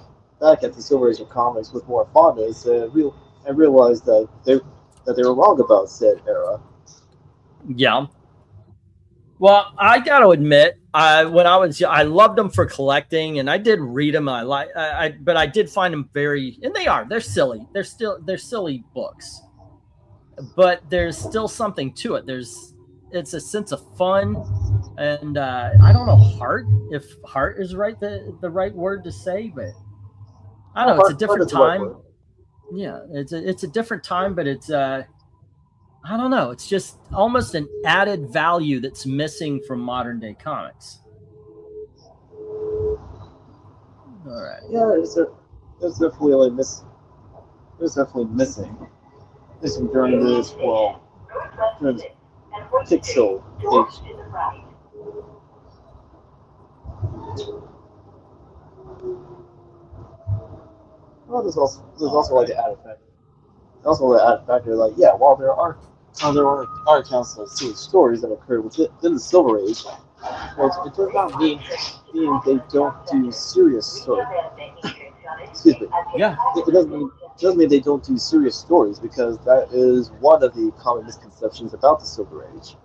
at the Silver Age of comics with more fondness and realize that they were wrong about said era. Yeah. Well, I got to admit, when I loved them for collecting, and I did read them. But I did find them they're silly. They're silly books, but there's still something to it. It's a sense of fun, and I don't know heart if heart is the right word to say, but I don't know. It's a different time. Yeah, it's a different time, but it's I don't know. It's just almost an added value that's missing from modern day comics. All right. Yeah, there's definitely like there's definitely missing during this pixel age. Well, there's also like the added factor. Also the added factor, like while there are accounts of stories that occurred within the Silver Age, well, it does not mean they don't do serious stories. Excuse me. Yeah. It doesn't mean they don't do serious stories, because that is one of the common misconceptions about the Silver Age.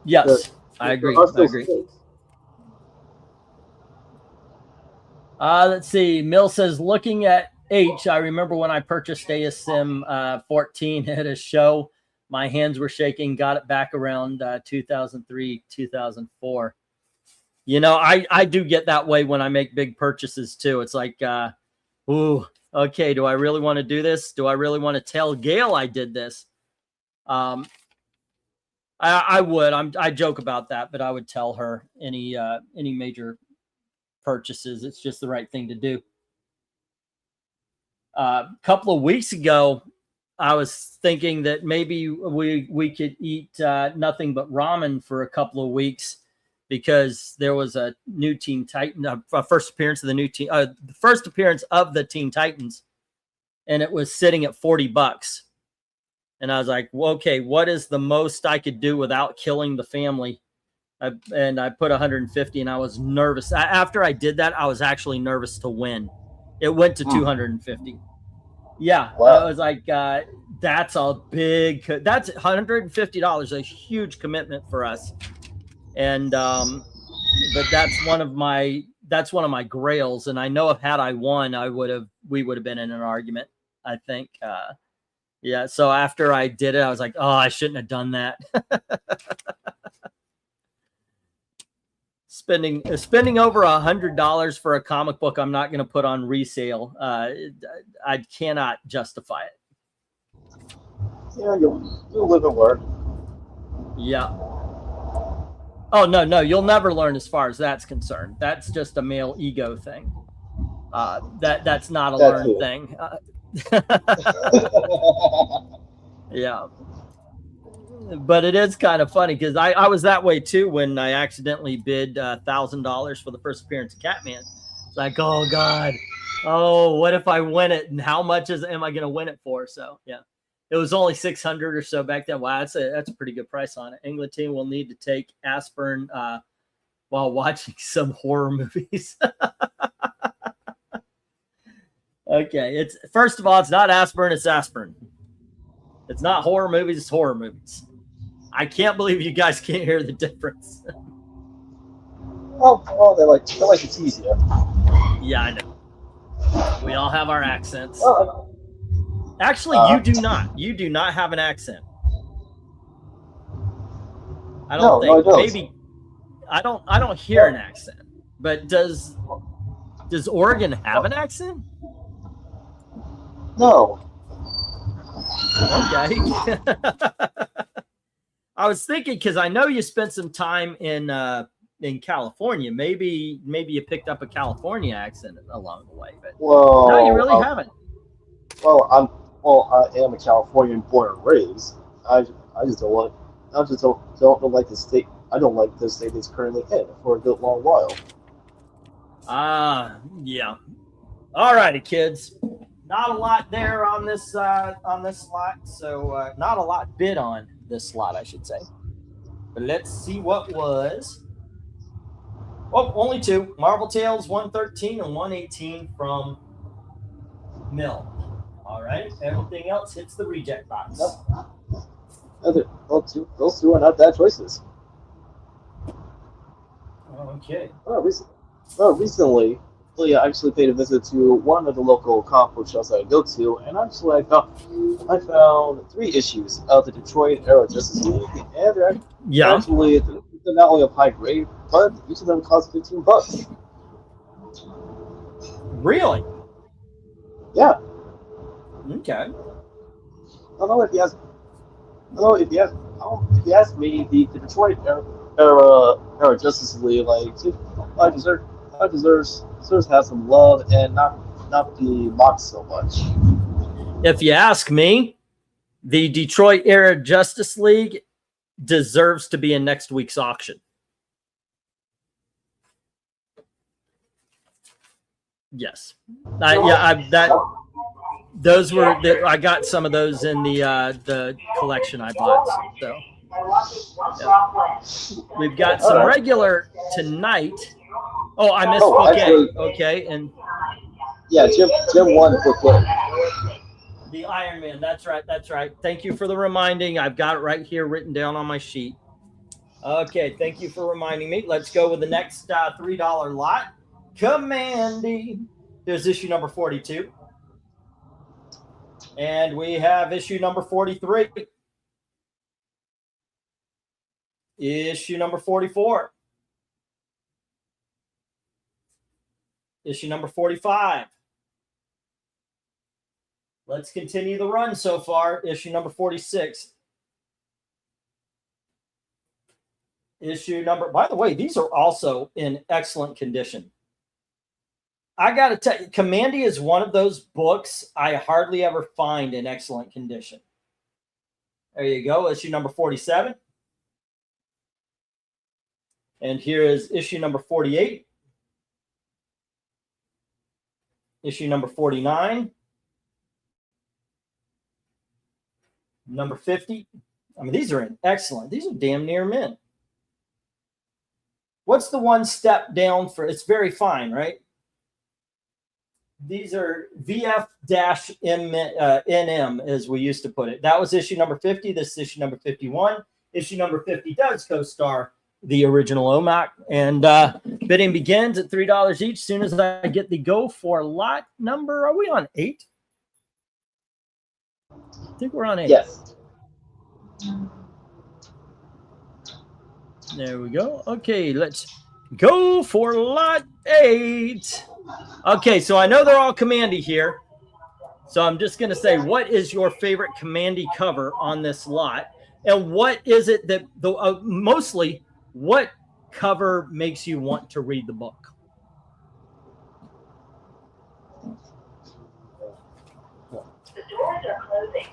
Yes, I agree. Let's see. Mill says, looking at H, I remember when I purchased ASM 14 at a show, my hands were shaking, got it back around 2003, 2004. You know, I do get that way when I make big purchases too. It's like, ooh, okay, do I really want to do this? Do I really want to tell Gail I did this? I would. I joke about that, but I would tell her any major purchases. It's just the right thing to do. A couple of weeks ago, I was thinking that maybe we could eat nothing but ramen for a couple of weeks, because there was a new Teen Titan, first appearance of the Teen Titans, and it was sitting at $40. And I was like, well, okay, what is the most I could do without killing the family? And I put 150, and I was nervous. After I did that, I was actually nervous to win. It went to 250. Yeah, wow. I was like, that's $150, a huge commitment for us. And but that's one of my grails. And I know if had I won, we would have been in an argument, I think. Yeah. So after I did it, I was like, oh, I shouldn't have done that. Spending over $100 for a comic book I'm not going to put on resale, I cannot justify it. Yeah, you'll live and learn. Yeah. Oh no, you'll never learn as far as that's concerned. That's just a male ego thing. That's not a learned thing. Yeah. But it is kind of funny, because I was that way too when I accidentally bid $1,000 for the first appearance of Catman. It's like, oh God, what if I win it, and how much am I going to win it for? So yeah, it was only 600 or so back then. Wow, that's a pretty good price on it. England team will need to take aspirin while watching some horror movies. Okay, first of all, it's not aspirin, it's aspirin. It's not horror movies, it's horror movies. I can't believe you guys can't hear the difference. Oh, they like to tease you. Yeah, I know. We all have our accents. Well, actually, you do not. You do not have an accent. I don't think. No, I don't. Maybe I don't hear an accent. But does Oregon have an accent? No. Okay. I was thinking, because I know you spent some time in in California. Maybe you picked up a California accent along the way, but Well, no, you really haven't. I am a Californian born and raised. I just don't want. I just don't like the state. I don't like the state it's currently in for a good long while. Yeah. All righty, kids. Not a lot there on this slot, so not a lot bid on this slot, I should say. But let's see what was. Oh, only two. Marvel Tales 113 and 118 from Mill. All right. Everything else hits the reject box. Yep. Those two are not bad choices. Okay. Recently, I actually paid a visit to one of the local comic book shops I go to, and actually I found 3 issues of the Detroit era Justice League, and they're actually they're not only of high grade, but each of them cost $15. Really? Yeah. Okay. I don't know if you ask me, the Detroit era Justice League deserves to have some love and not be mocked so much. If you ask me, the Detroit era Justice League deserves to be in next week's auction. Yes. Those were I got some of those in the collection I bought. So yeah. We've got some regular tonight. Oh, I missed book A. Okay, and yeah, Jim won book A. The Iron Man. That's right. Thank you for the reminding. I've got it right here written down on my sheet. Okay, thank you for reminding me. Let's go with the next $3 lot. Commandy. There's issue number 42. And we have issue number 43. Issue number 44. Issue number 45. Let's continue the run so far. Issue number 46. Issue number, by the way, these are also in excellent condition. I got to tell you, Commandy is one of those books I hardly ever find in excellent condition. There you go, issue number 47. And here is issue number 48. Issue number 49. Number 50. I mean, these are in excellent. These are damn near mint. What's the one step down for? It's very fine, right? These are VF-NM, as we used to put it. That was issue number 50. This is issue number 51. Issue number 50 does co-star the original OMAC. And bidding begins at $3 each. As soon as I get the go for lot number, are we on 8? I think we're on 8. Yes. There we go. Okay, let's go for lot 8. Okay, so I know they're all Commandy here. So I'm just going to say, what is your favorite Commandy cover on this lot? And what is it that, mostly, what cover makes you want to read the book?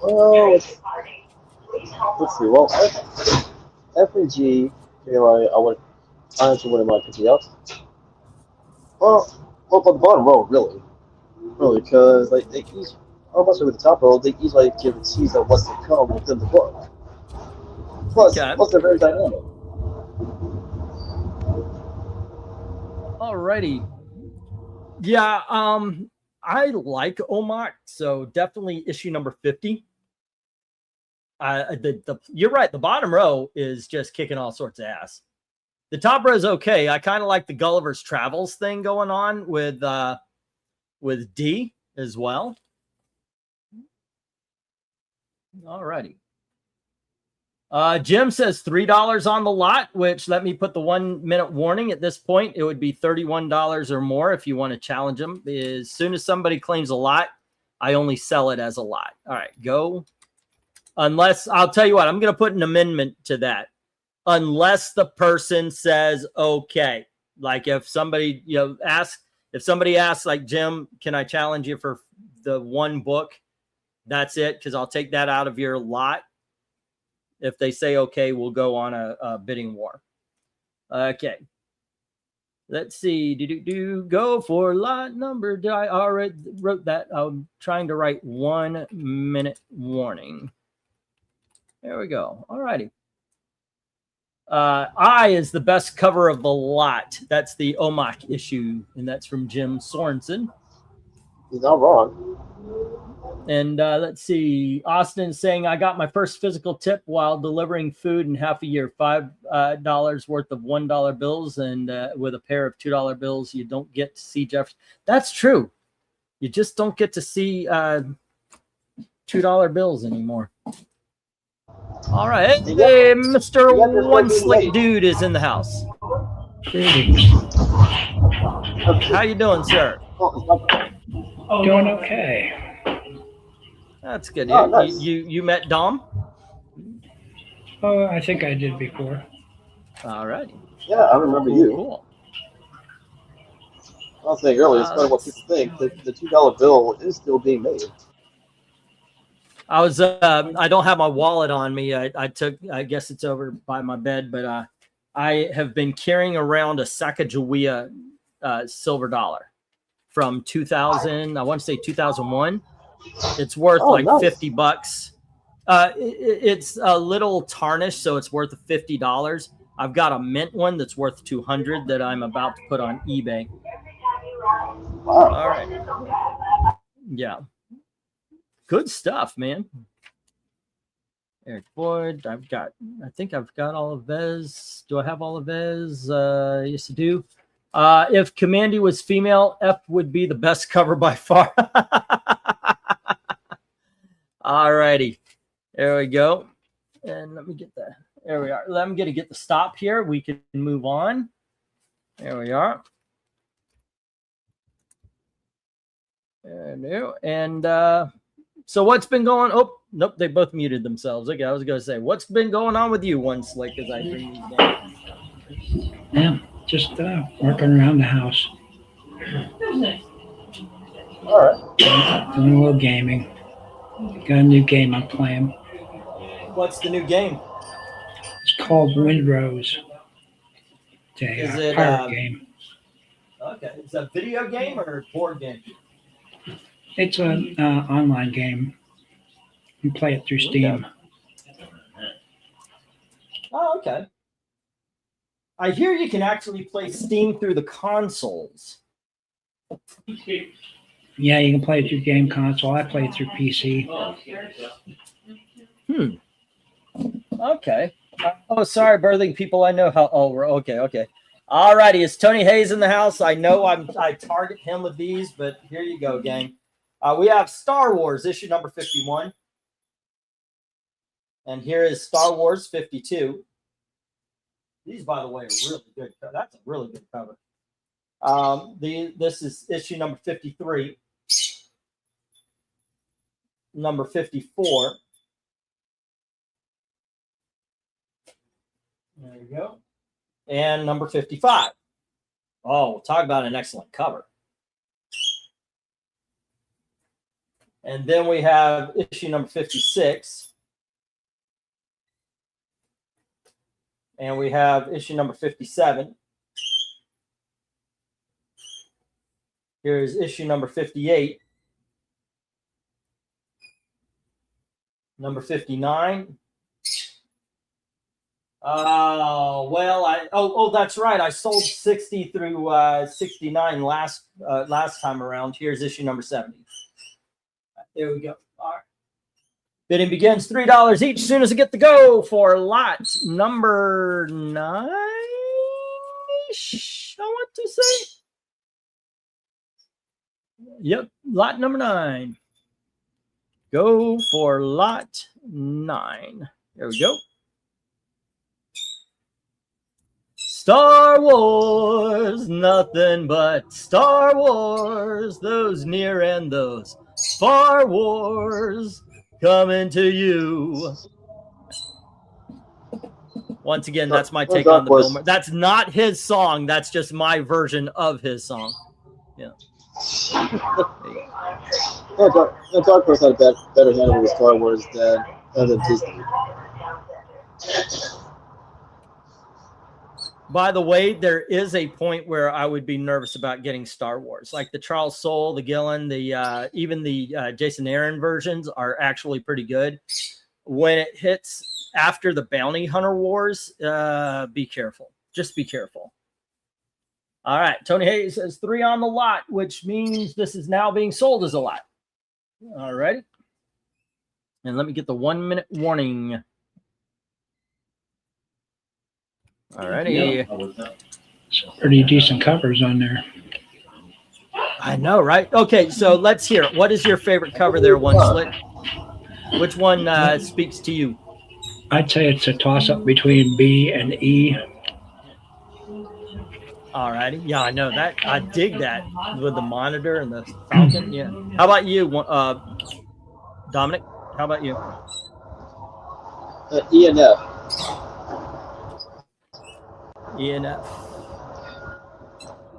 Well, let's see. Well, F and G, I actually wouldn't mind picking up. Well, the bottom row, really, because like they each, almost with the top row, they each like give a tease of what's to come within the book. Plus they're very dynamic. Alrighty. Yeah, I like OMAC, so definitely issue number 50. You're right. The bottom row is just kicking all sorts of ass. The top row is okay. I kind of like the Gulliver's Travels thing going on with D as well. Alrighty. Jim says $3 on the lot, which, let me put the 1 minute warning at this point. It would be $31 or more if you want to challenge them. As soon as somebody claims a lot, I only sell it as a lot. All right, go. Unless, I'll tell you what, I'm going to put an amendment to that. unless the person says okay. Like if somebody, if somebody asks like, Jim, can I challenge you for the one book? That's it, because I'll take that out of your lot. If they say okay, we'll go on a bidding war. Okay. Let's see. Go for lot number. I already wrote that. I'm trying to write 1 minute warning. There we go. All righty. I is the best cover of the lot. That's the OMAC issue, and that's from Jim Sorensen. He's not wrong. And let's see. Austin is saying, I got my first physical tip while delivering food in half a year. $5 worth of $1 bills, and with a pair of $2 bills, you don't get to see Jefferson. That's true. You just don't get to see $2 bills anymore. All right. Hey, Mr. One Slick Dude is in the house. How you doing, sir? Doing okay. That's good. Oh, nice. You met Dom? Oh, I think I did before. All right. Yeah, I remember you. Cool. I was saying earlier, it's funny what people think. The $2 bill is still being made. I was I don't have my wallet on me. I guess it's over by my bed, but I have been carrying around a Sacagawea silver dollar from 2000. I want to say 2001. It's worth like nice. $50. It's a little tarnished, so it's worth $50. I've got a mint one that's worth $200 that I'm about to put on eBay. Wow. All right. Yeah. Good stuff, man. Eric Boyd. I think I've got all of Vez. Do I have all of Vez? Yes, I do. If Commandy was female, F would be the best cover by far. All righty. There we go. And let me get that. There we are. I'm going to get the stop here. We can move on. There we are. And so what's been going? Oh, nope. They both muted themselves. Okay, I was going to say, what's been going on with you, One Slick, as I bring these down? Yeah, just working around the house. All right. Doing a little gaming. Got a new game I'm playing. What's the new game? It's called Windrose. It's Is a it, pirate game. Okay. Is it a video game or a board game? It's an online game. You can play it through Steam. Okay. Oh, okay. I hear you can actually play Steam through the consoles. Yeah, you can play it through game console. I play it through PC. Okay. Oh, sorry, birthing people. I know how. Oh, we're okay. All righty. Is Tony Hayes in the house? I know I target him with these, but here you go, gang. We have Star Wars issue number 51. And here is Star Wars 52. These, by the way, are really good. That's a really good cover. This is issue number 53. Number 54. There you go. And number 55. Oh, talk about an excellent cover. And then we have issue number 56. And we have issue number 57. Here's issue number 58. Number 59. Well, that's right. I sold 60 through 69 last time around. Here's issue number 70. There we go. All right. Bidding begins $3 each. Soon as I get the go for lot number 9. I want to say. Yep, lot number 9. Go for lot 9. There we go. Star Wars, nothing but Star Wars. Those near and those far wars coming to you. Once again, that's my Well, take Dark on the Horse. Bill Murray. That's not his song. That's just my version of his song. Yeah. Dark Horse had a better handle with Star Wars than Disney. By the way, there is a point where I would be nervous about getting Star Wars, like the Charles Soule, the Gillen, the even the Jason Aaron versions are actually pretty good. When it hits after the Bounty Hunter Wars, be careful. Just be careful. All right, Tony Hayes says 3 on the lot, which means this is now being sold as a lot. All righty, and let me get the 1 minute warning. All righty. Some pretty decent covers on there. I know, right? Okay, so let's hear it. What is your favorite cover there, One Slick? Which one speaks to you? I'd say it's a toss-up between B and E. All righty. Yeah, I know that. I dig that with the monitor and the Falcon. Yeah. How about you, Dominic? How about you? E and F. E and F.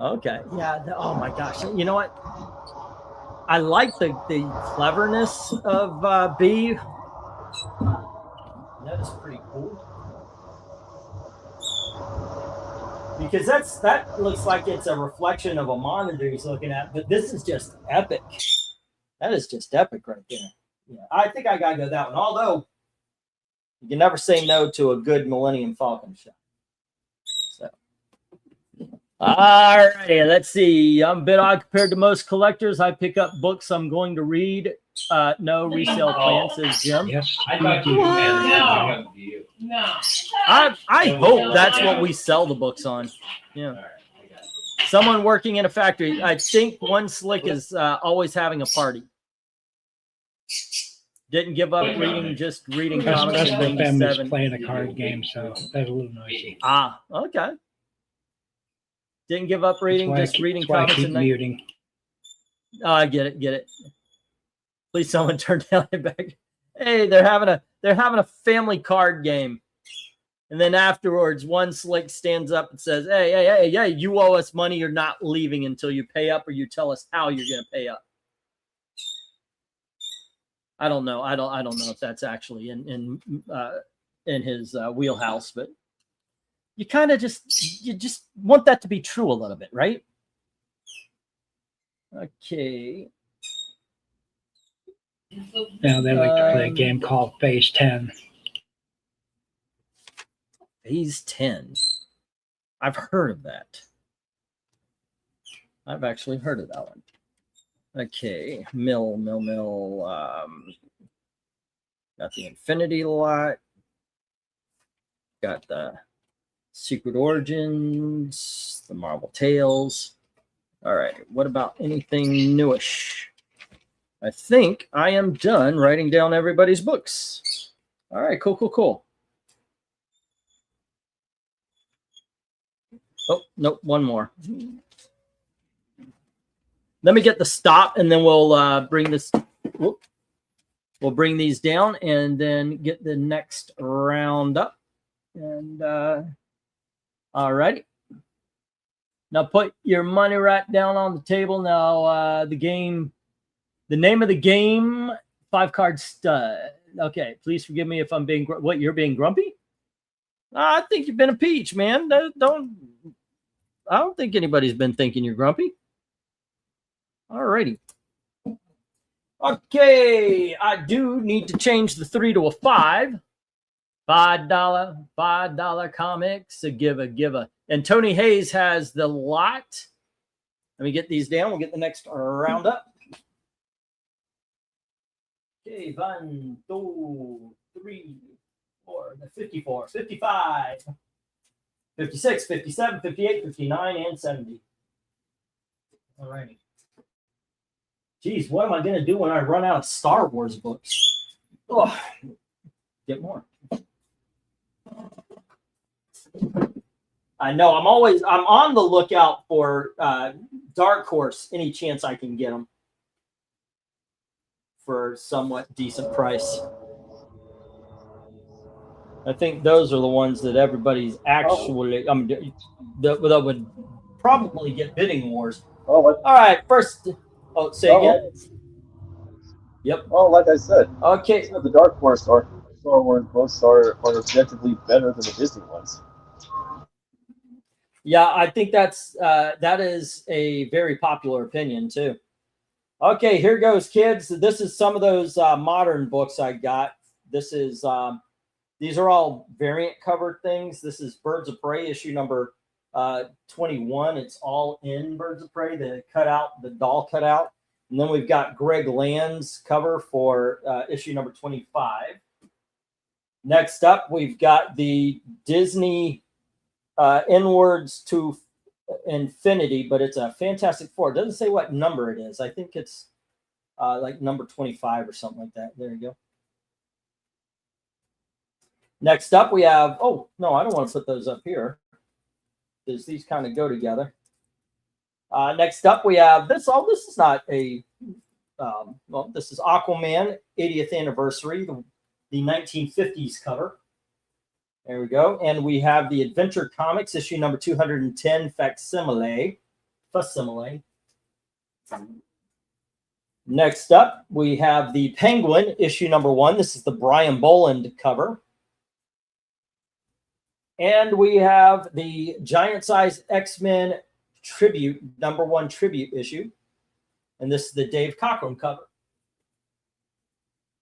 Okay. Yeah. Oh my gosh. You know what? I like the cleverness of B. That is pretty cool. Because that looks like it's a reflection of a monitor he's looking at, but this is just epic. That is just epic right there. Yeah, I think I gotta go that one. Although you can never say no to a good Millennium Falcon shot. So, all righty, let's see. I'm a bit odd compared to most collectors. I pick up books I'm going to read. No resale plan, says Jim. Yes. I thought you No. you. No. I hope that's what we sell the books on. Yeah. All right, I got it. Someone working in a factory. I think One Slick is always having a party. Didn't give up reading, just reading comics That's in the family's 97. playing a card game, so that's a little noisy. Ah, okay. Didn't give up reading, just reading That's why I comics keep in muting. Oh, I get it. Please, someone turn down the back. Hey, they're having a family card game, and then afterwards, One Slick stands up and says, "Hey, you owe us money. You're not leaving until you pay up, or you tell us how you're going to pay up." I don't know. I don't know if that's actually in his wheelhouse, but you kind of just want that to be true a little bit, right? Okay. Now they like to play a game called Phase 10. Phase 10. I've heard of that. I've actually heard of that one. Okay, mill. Got the Infinity lot. Got the Secret Origins, the Marvel Tales. All right, what about anything newish? I think I am done writing down everybody's books. All right, cool. Oh, nope, one more. Let me get the stop, and then we'll bring this. Whoop, we'll bring these down, and then get the next round up. And all righty. Now put your money right down on the table. Now the name of the game, 5-card stud. Okay, please forgive me if I'm being what you're being grumpy. I think you've been a peach, man. I don't think anybody's been thinking you're grumpy. Alrighty. Okay, I do need to change the 3 to a 5. $5 comics. A give a. And Tony Hayes has the lot. Let me get these down. We'll get the next round up. Okay, 1, 2, 3, 4, 54, 55, 56, 57, 58, 59, and 70. All righty. Geez, what am I going to do when I run out of Star Wars books? Oh, get more. I know. I'm on the lookout for Dark Horse any chance I can get them for somewhat decent price. I think those are the ones that everybody's actually. That would probably get bidding wars. Oh, like, All right, first. Oh, say again. Yep. well, like I said, Okay. the Dark Horse Star Wars books are objectively better than the Disney ones. Yeah, I think that is a very popular opinion too. Okay, here goes, kids. This is some of those modern books I got. This is these are all variant cover things. This is Birds of Prey issue number 21. It's all in Birds of Prey, the doll cutout. And then we've got Greg Land's cover for issue number 25. Next up, we've got the Disney Inwards to Infinity, but it's a Fantastic Four. It doesn't say what number it is. I think it's like number 25 or something like that. There you go. Next up, we have, oh, no, I don't want to put those up here because these kind of go together. Next up, we have this. Oh, this is not a, well, this is Aquaman 80th anniversary, the 1950s cover. There we go. And we have the Adventure Comics issue number 210 facsimile. Next up, we have the Penguin issue number 1. This is the Brian Boland cover. And we have the Giant Size X-Men Tribute, number 1 tribute issue. And this is the Dave Cockrum cover.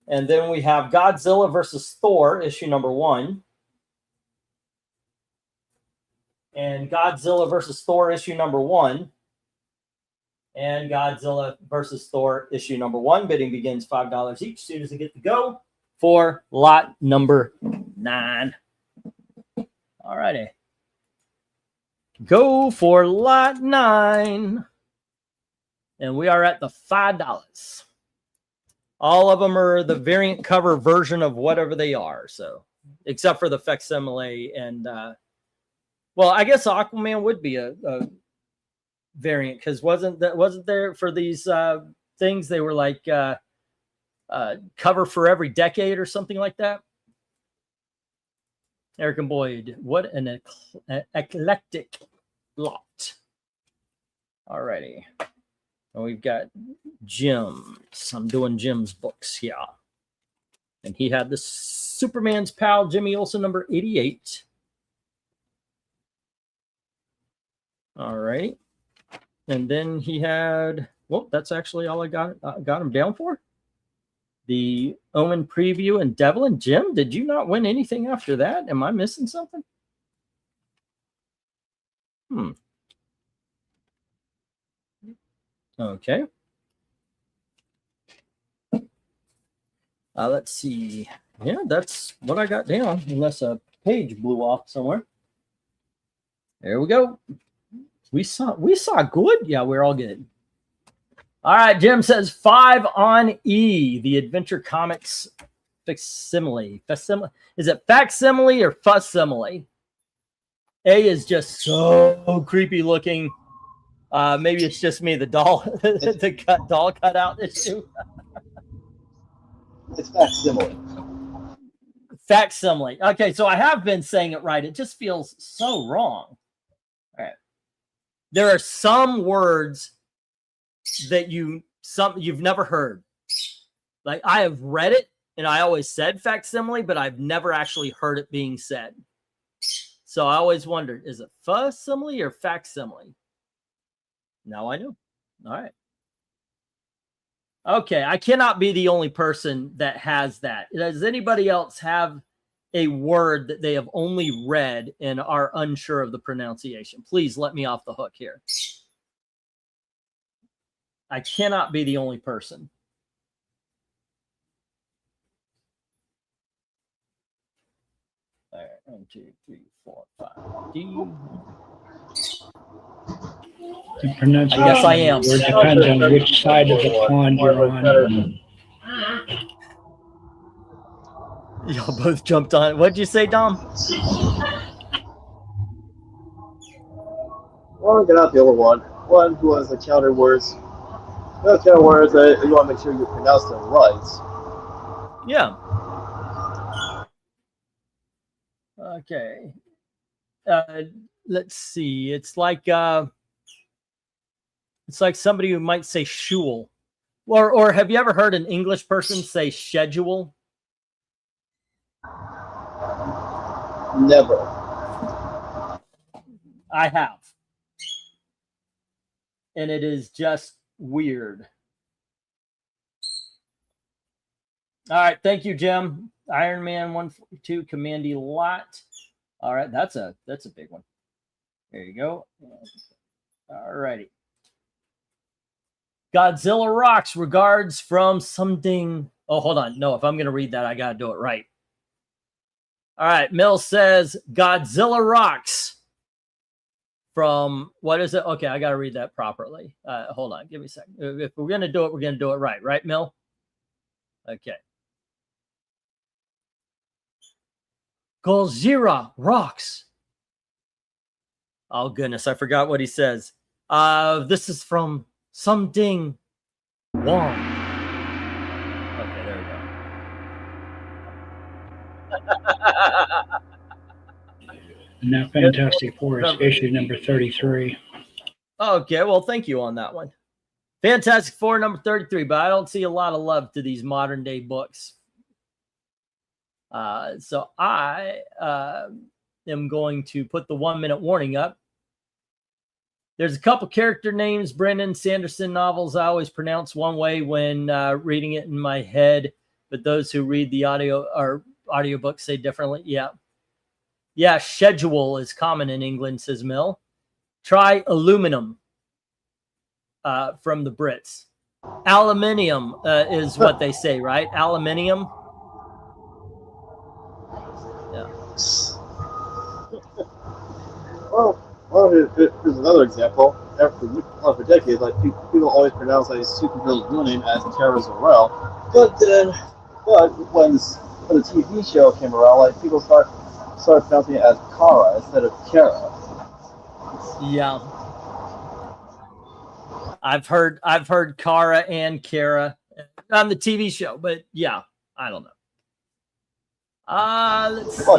And then we have Godzilla versus Thor issue number 1. And Godzilla versus Thor issue number 1. And Godzilla versus Thor issue number 1. Bidding begins $5 each. As soon as they get to go for lot number 9. All righty. Go for lot 9. And we are at the $5. All of them are the variant cover version of whatever they are. So, except for the facsimile and, well, I guess Aquaman would be a variant because wasn't there for these things? They were like cover for every decade or something like that. Eric and Boyd, what an eclectic lot. All righty. And we've got Jim's. I'm doing Jim's books here. And he had the Superman's pal, Jimmy Olsen, number 88. All right. And then he had, well, that's actually all I got him down for. The Omen preview and Devlin. Jim, did you not win anything after that? Am I missing something? Okay. Let's see. Yeah, that's what I got down, unless a page blew off somewhere. There we go. We saw good. Yeah, we're all good. All right, Jim says 5 on E, the Adventure Comics facsimile. Is it facsimile or facsimile? A is just so creepy looking. Maybe it's just me, the doll, doll cut out issue. It's facsimile. Facsimile. Okay, so I have been saying it right. It just feels so wrong. All right. There are some words that you've never heard. Like I have read it and I always said facsimile, but I've never actually heard it being said. So I always wondered, is it facsimile or facsimile? Now I know. All right. Okay, I cannot be the only person that has that. Does anybody else have a word that they have only read and are unsure of the pronunciation? Please let me off the hook here. I cannot be the only person. All right, 1, 2, 3, 4, 5. D. The pronunciation. I guess I am. It depends on which side of the pond you're on. Y'all both jumped on it. What'd you say, Dom? Well, get out the other one. One who has the counter words. The counter words that you want to make sure you pronounce them right. Yeah. Okay. Let's see. It's like somebody who might say shul. Or have you ever heard an English person say schedule? Never. I have. And it is just weird. All right. Thank you, Jim. Iron Man 142, Commandy Lot. All right. That's a big one. There you go. All righty. Godzilla Rocks. Regards from something. Oh, hold on. No, if I'm going to read that, I got to do it right. All right. Mill says Godzilla Rocks. From what is it? Okay, I got to read that properly. Hold on. Give me a second. If we're going to do it, we're going to do it right. Right, Mill? Okay. Godzilla Rocks. Oh, goodness. I forgot what he says. This is from something Wong. Okay, there we go. And now Fantastic Four is issue number 33. Okay, well, thank you on that one. Fantastic Four number 33, but I don't see a lot of love to these modern day books. So I am going to put the 1 minute warning up. There's a couple character names, Brendan Sanderson novels I always pronounce one way when reading it in my head, but those who read the audiobook say differently. Yeah, schedule is common in England, says Mill. Try aluminum from the Brits. Aluminium is what they say, right? Aluminium. Yeah. Well, here's another example. For decades, like people always pronounce like superhero's real name as Kara Zor-El, but when the TV show came around, like people started pronouncing it as Kara instead of Kara. Yeah. I've heard Kara and Kara on the TV show, but yeah, I don't know. Let's see. Well,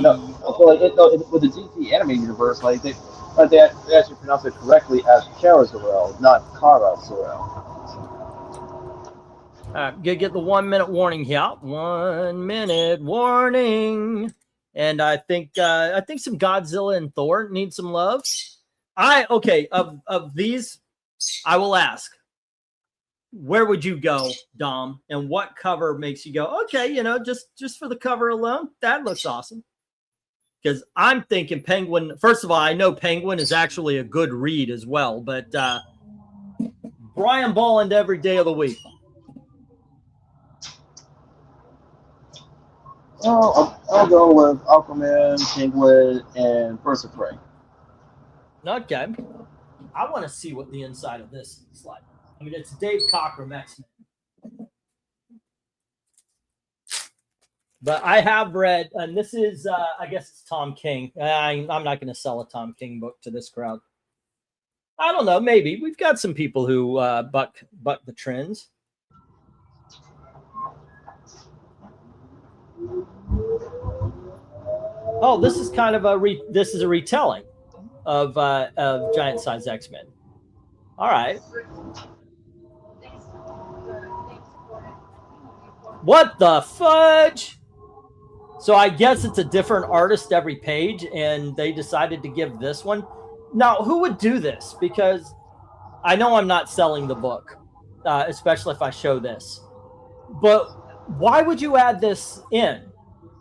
with the DC anime universe, like they actually pronounce it correctly as Kara Zor-El, not Kara Zor-El. Get the 1 minute warning here. 1 minute warning. And I think some Godzilla and Thor need some love. Of these, I will ask, where would you go, Dom? And what cover makes you go, okay, just for the cover alone, that looks awesome. Because I'm thinking Penguin. First of all, I know Penguin is actually a good read as well, but Brian Bolland every day of the week. I'll go with Aquaman, Penguin, and Birds of Prey. Okay. I want to see what the inside of this is like. I mean, it's Dave Cockrum, X-Men. But I have read, and this is, I guess it's Tom King. I'm not going to sell a Tom King book to this crowd. I don't know. Maybe. We've got some people who buck the trends. Oh, this is kind of a retelling of Giant Size X-Men. All right. What the fudge? So I guess it's a different artist every page, and they decided to give this one. Now, who would do this? Because I know I'm not selling the book, especially if I show this. But why would you add this in?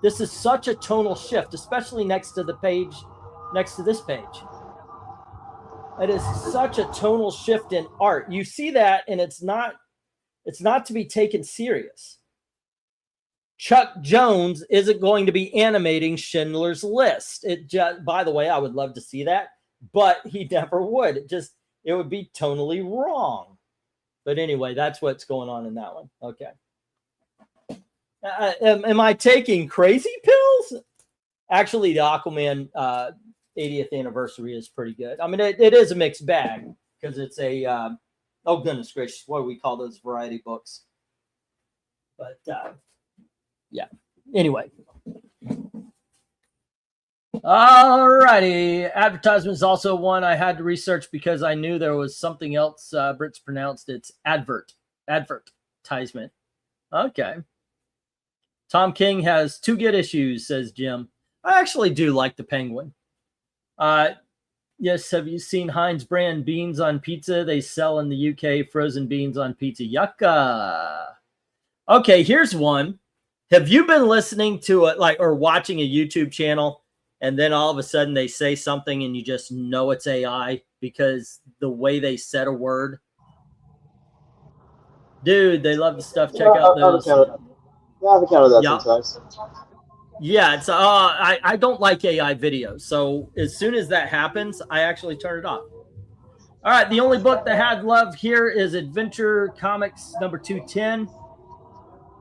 This is such a tonal shift, especially next to this page. It is such a tonal shift in art. You see that, and it's not to be taken serious. Chuck Jones isn't going to be animating Schindler's List. By the way, I would love to see that, but he never would. It would be tonally wrong. But anyway, that's what's going on in that one. Okay. Am I taking crazy pills? Actually, the Aquaman 80th anniversary is pretty good. I mean, it is a mixed bag because it's a, oh goodness gracious, what do we call those variety books? But yeah. Anyway. All righty. Advertisement is also one I had to research because I knew there was something else Brits pronounced. It's advertisement. Okay. Tom King has 2 good issues, says Jim. I actually do like the Penguin. Yes, have you seen Heinz brand beans on pizza? They sell in the UK frozen beans on pizza. Yucca. Okay, here's one. Have you been listening to it, like, or watching a YouTube channel, and then all of a sudden they say something and you just know it's AI because the way they said a word? Dude, they love the stuff. Check out those. I've encountered that Yeah. sometimes. Yeah, it's I don't like AI videos. So as soon as that happens, I actually turn it off. All right, the only book that had love here is Adventure Comics number 210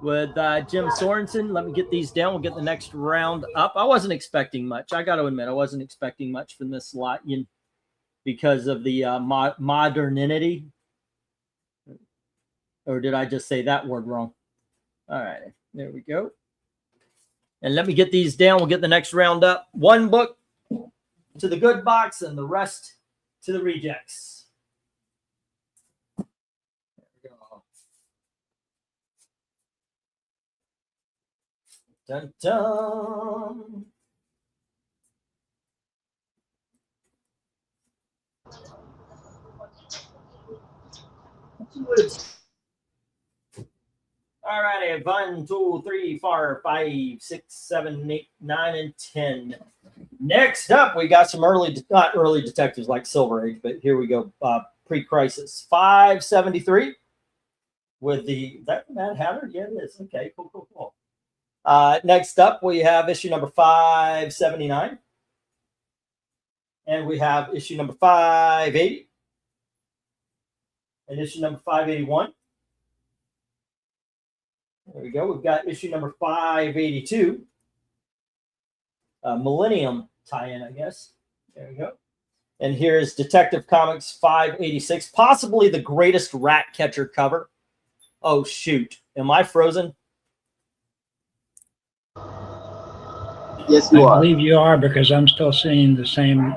with Jim Sorensen. Let me get these down. We'll get the next round up. I wasn't expecting much. I got to admit, I wasn't expecting much from this lot because of the modernity. Or did I just say that word wrong? All right, there we go. And let me get these down. We'll get the next round up. 1 book to the good box and the rest to the rejects. There we go. Dun, dun. All righty, 1, 2, 3, 4, 5, 6, 7, 8, 9, and 10. Next up, we got some not early detectives like Silver Age, but here we go. Pre-crisis 573 with that Mad Hatter. Yeah, it is. Okay, cool. Next up, we have issue number 579, and we have issue number 580, and issue number 581. There we go. We've got issue number 582. Millennium tie-in, I guess. There we go. And here's Detective Comics 586, possibly the greatest rat catcher cover. Oh, shoot. Am I frozen? Yes, you are. I believe you are because I'm still seeing the same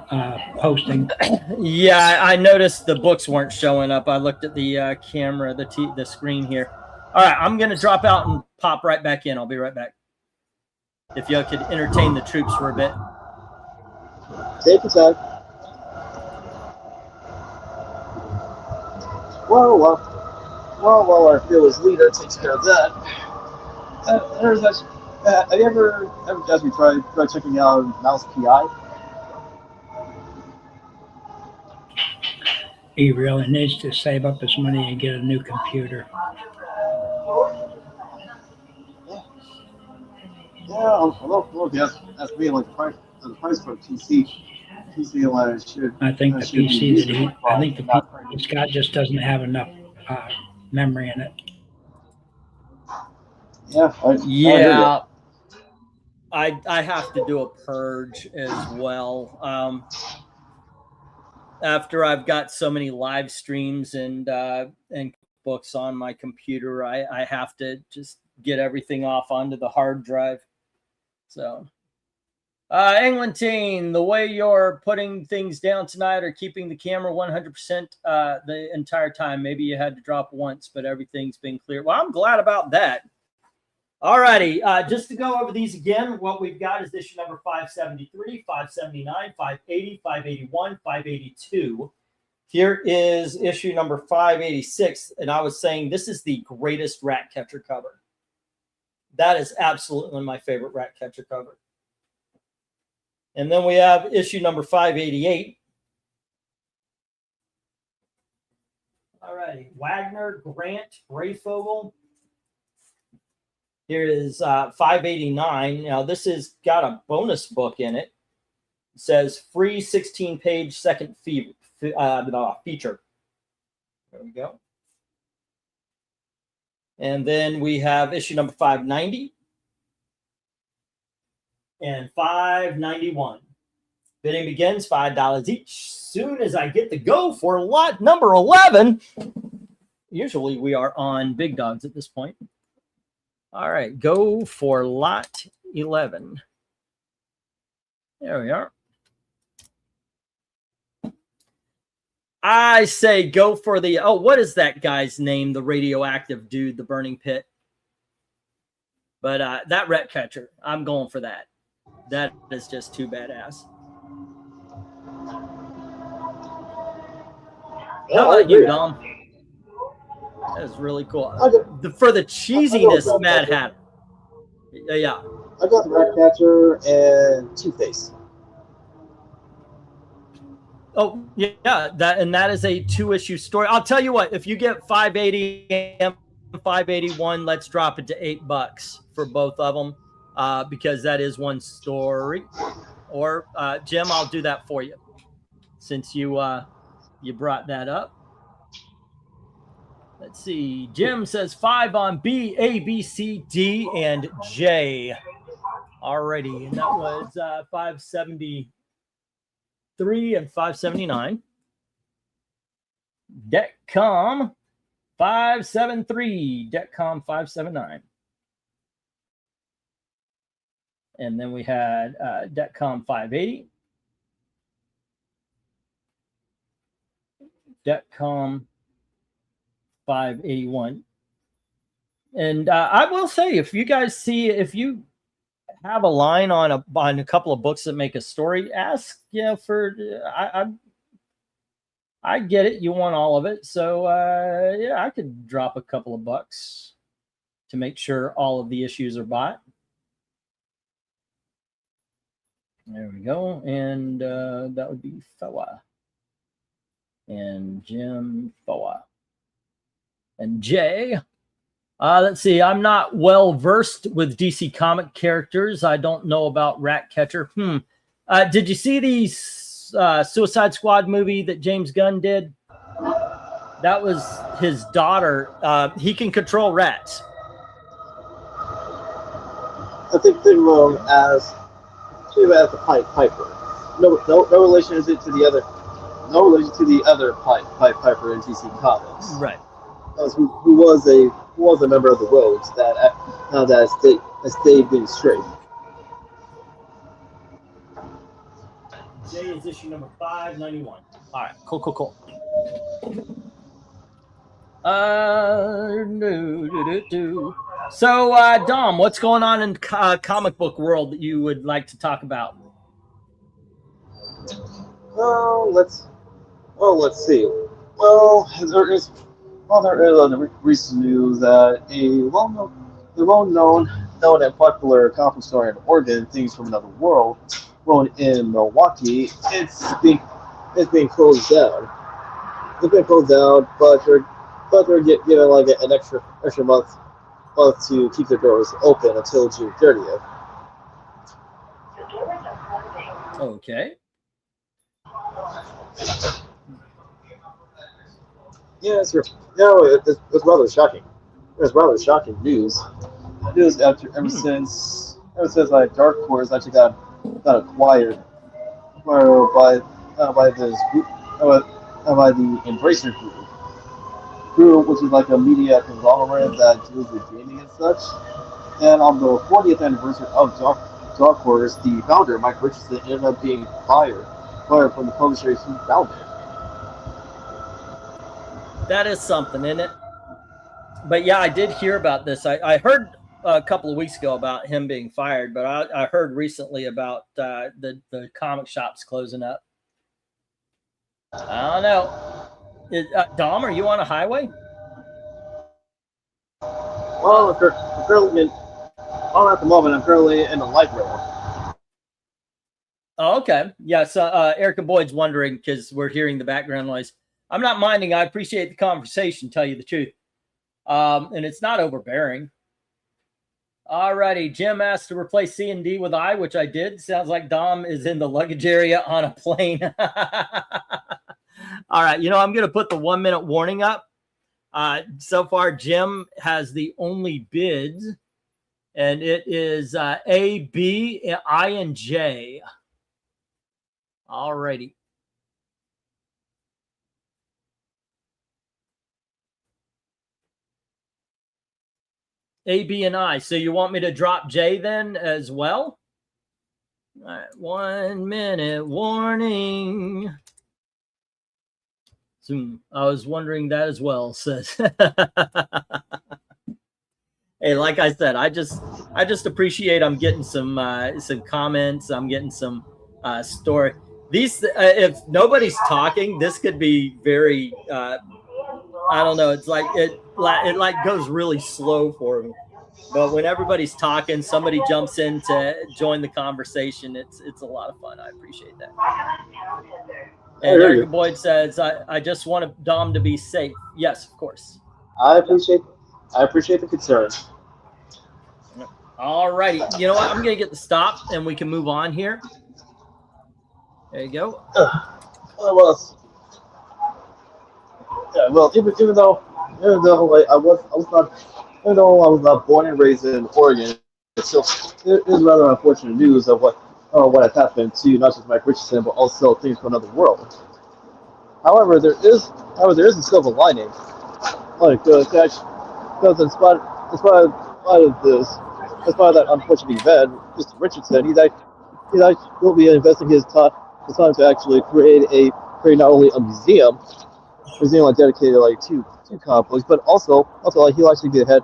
posting. Yeah, I noticed the books weren't showing up. I looked at the camera, the screen here. All right, I'm going to drop out and pop right back in. I'll be right back. If y'all could entertain the troops for a bit. Take your time. While our fearless leader takes care of that, have you ever guys tried checking out Mouse PI? He really needs to save up his money and get a new computer. Yeah, although that's me like the price for a PC should. I think the should be PC that reasonably I think the priced, PC he's got just doesn't have enough memory in it. Yeah, Yeah, I have to do a purge as well. After I've got so many live streams and books on my computer, I have to just get everything off onto the hard drive. So, Englantine, the way you're putting things down tonight or keeping the camera 100% the entire time. Maybe you had to drop once, but everything's been clear. Well, I'm glad about that. All righty, just to go over these again, what we've got is issue number 573, 579, 580, 581, 582. Here is issue number 586, and I was saying this is the greatest rat catcher cover. That is absolutely my favorite rat catcher cover. And then we have issue number 588. All righty, Wagner, Grant, Brayfogle. Here is 589. Now, this has got a bonus book in it. It says free 16-page second feature. There we go. And then we have issue number 590 and 591. Bidding begins, $5 each. Soon as I get to go for lot number 11. Usually we are on big dogs at this point. All right, go for lot 11. There we are. I say go for the, oh, what is that guy's name? The radioactive dude, the burning pit. But that ret catcher, I'm going for that. That is just too badass. How about you, Dom? That is really cool. For the cheesiness, Mad Hatter. Yeah. I got the Ratcatcher and Two-Face. Oh, yeah. That is a 2-issue story. I'll tell you what, if you get 580 and 581, let's drop it to $8 for both of them, because that is one story. Or Jim, I'll do that for you since you brought that up. Let's see. Jim says 5 on B, A, B, C, D, and J. Alrighty, and that was 573 and 579. Detcom 573, Detcom 579. And then we had Detcom 580. Detcom 581. And I will say, if you guys see, if you have a line on a couple of books that make a story, ask, for, I get it. You want all of it. So yeah, I could drop a couple of bucks to make sure all of the issues are bought. There we go. And that would be Foa. And Jim Foa. And Jay. Let's see. I'm not well versed with DC comic characters. I don't know about Ratcatcher. Did you see the Suicide Squad movie that James Gunn did? That was his daughter. He can control rats. I think they wrote as the Piper. No relation is it to the other. No relation to the other Piper in DC Comics. Right. Who was a member of the Rogues that has stayed being straight. J is issue number 591. All right, cool. So, Dom, what's going on in comic book world that you would like to talk about? Let's see. Well, there is recent news that a well-known and popular comic store in Oregon, Things from Another World, known in Milwaukee, it's being closed down. It's been closed down, but they're given like an extra month to keep their doors open until June 30th. Okay. Yeah, it's rather shocking. It's rather shocking news. Ever since like Dark Horse actually got acquired by this group, by the Embracer group, which is like a media conglomerate that deals with gaming and such. And on the 40th anniversary of Dark Horse, the founder Mike Richardson ended up being fired from the publisher he founded. That is something, isn't it? But yeah, I did hear about this. I heard a couple of weeks ago about him being fired, but I heard recently about the comic shops closing up. I don't know. Dom, are you on a highway? Well, at the moment, I'm currently in the light rail. Oh, okay. Yeah, so Erica Boyd's wondering because we're hearing the background noise. I'm not minding. I appreciate the conversation, tell you the truth. And it's not overbearing. All righty. Jim asked to replace C and D with I, which I did. Sounds like Dom is in the luggage area on a plane. All right. I'm going to put the 1 minute warning up. So far, Jim has the only bids, and it is A, B, I, and J. All righty. A, B, and I. So you want me to drop J then as well? All right, 1 minute warning. Zoom. I was wondering that as well. Says, hey, like I said, I just appreciate I'm getting some comments. I'm getting some story. These if nobody's talking, this could be very I don't know. It's like it like goes really slow for me. But when everybody's talking, somebody jumps in to join the conversation. It's a lot of fun. I appreciate that. And Erica Boyd says, I just want Dom to be safe. Yes, of course. I appreciate the concern. All righty. You know what? I'm going to get the stop and we can move on here. There you go. Well, even though like, I was not born and raised in Oregon, so it is rather unfortunate news of what has happened to not just Mike Richardson but also things from another world. However, there is a silver lining. Like because in spite of that unfortunate event, Mr. Richardson, he's will be investing his time to actually create not only a museum like dedicated like to comic books, but also like he'll actually be head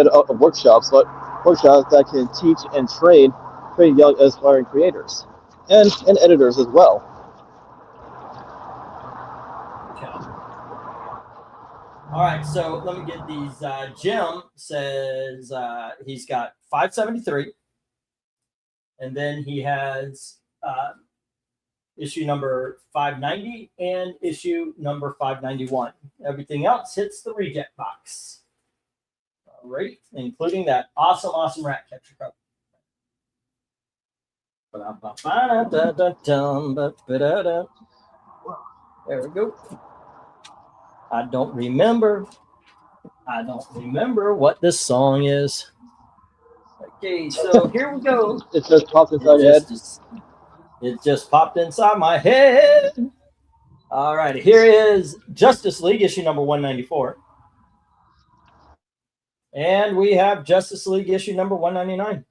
of workshops that can teach and train young aspiring creators and editors as well. All right, so let me get these. Jim says he's got 573, and then he has issue number 590 and issue number 591. Everything else hits the reject box. All right, including that awesome rat catcher cover. There we go. I don't remember what this song is. Okay, so here we go. It just popped inside your head. It just popped inside my head. All right, here is Justice League issue number 194. And we have Justice League issue number 199.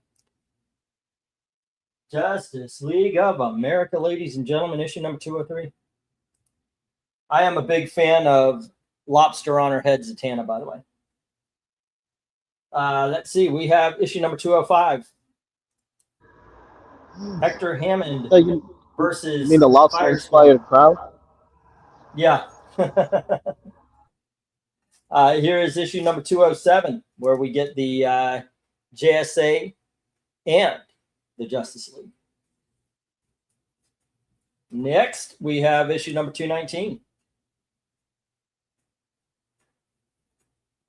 Justice League of America, ladies and gentlemen, issue number 203. I am a big fan of Lobster on Her Head Zatanna, by the way. Let's see. We have issue number 205. Hector Hammond versus. You mean the Lobster inspired crowd? Yeah. Here is issue number 207, where we get the JSA and the Justice League. Next, we have issue number 219.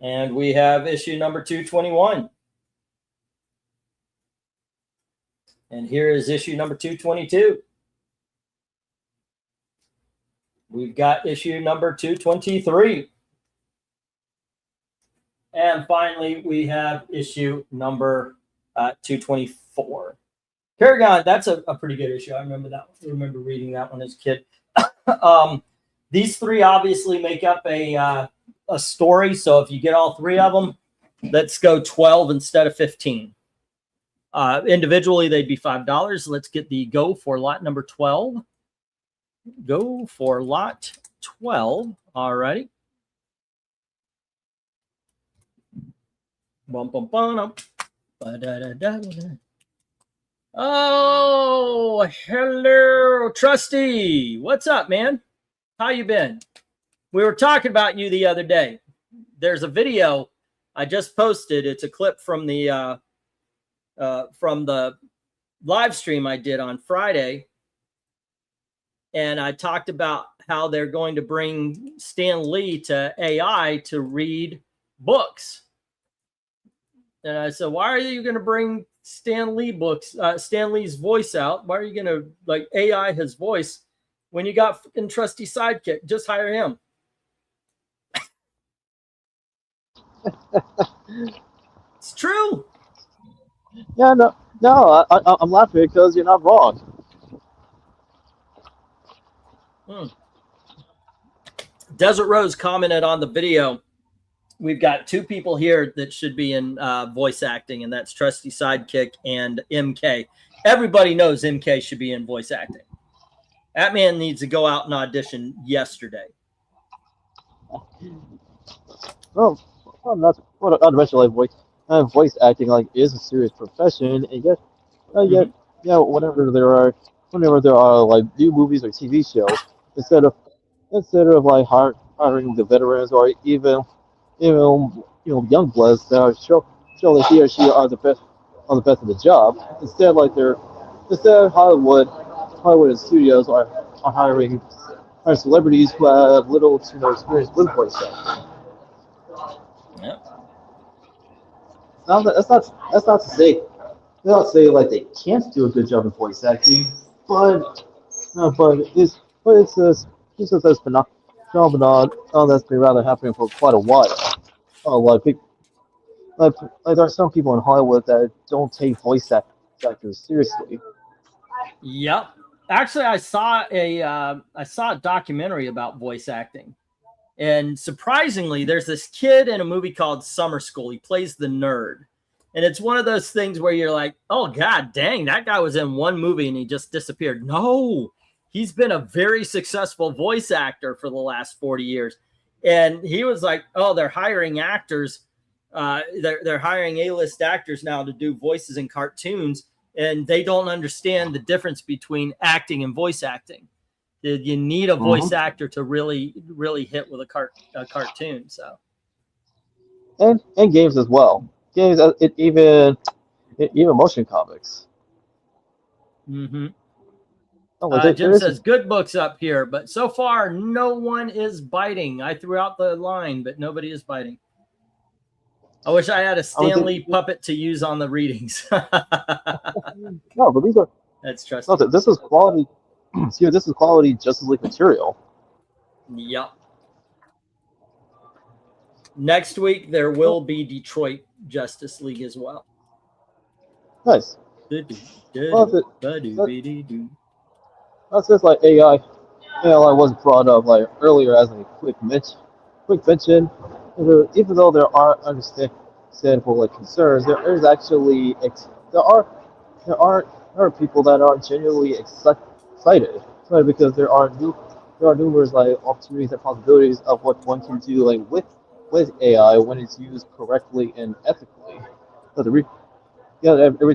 And we have issue number 221. And here is issue number 222. We've got issue number 223. And finally, we have issue number 224. Paragon, that's a pretty good issue. I remember that one. I remember reading that one as a kid. These three obviously make up a story. So if you get all three of them, let's go 12 instead of 15. Individually, they'd be $5. Let's get the go for lot number 12. Go for lot 12. All righty. Bum, bum, bum, oh, hello, Trusty. What's up, man? How you been? We were talking about you the other day. There's a video I just posted. It's a clip from the live stream I did on Friday. And I talked about how they're going to bring Stan Lee to AI to read books. And I said, why are you going to bring Stan Lee's voice out? Why are you going to like AI his voice when you got fucking trusty sidekick? Just hire him. It's true. Yeah, no, I'm laughing because you're not wrong. Desert Rose commented on the video we've got two people here that should be in voice acting, and that's Trusty Sidekick and MK. Everybody knows MK should be in voice acting. That man needs to go out and audition yesterday. Well, not to mention like voice acting like is a serious profession, and yet whenever there are like new movies or TV shows, instead of like hiring the veterans or even young bloods that are show that he or she are the best at the job, instead Hollywood and studios are hiring celebrities who have little to no experience with voice acting. Yeah. Now that's not to say like they can't do a good job in voice acting, but it's just this phenomenon that's been rather happening for quite a while. Like, like there are some people in Hollywood that don't take actors seriously. Yep. Actually, I saw a documentary about voice acting, and surprisingly, there's this kid in a movie called Summer School. He plays the nerd, and it's one of those things where you're like, "Oh God, dang, that guy was in one movie and he just disappeared." No, he's been a very successful voice actor for the last 40 years, and he was like, "Oh, they're hiring actors. They're hiring A-list actors now to do voices in cartoons." And they don't understand the difference between acting and voice acting. You need a voice actor to really hit with a cartoon. So, and games as well. Games, even motion comics. Oh, like Jim says, good books up here, but so far no one is biting. I threw out the line, but nobody is biting. I wish I had a Stan Lee puppet to use on the readings. No, but these are That's trusty. no, this is quality. This is quality Justice League material. Yep. Next week there will be Detroit Justice League as well. Nice. That's just like AI. AI was brought up like earlier as a quick mention. Even though there are understandable like concerns, there is actually there are people that are genuinely excited, right? Because there are numerous like opportunities and possibilities of what one can do like with AI when it's used correctly and ethically. But every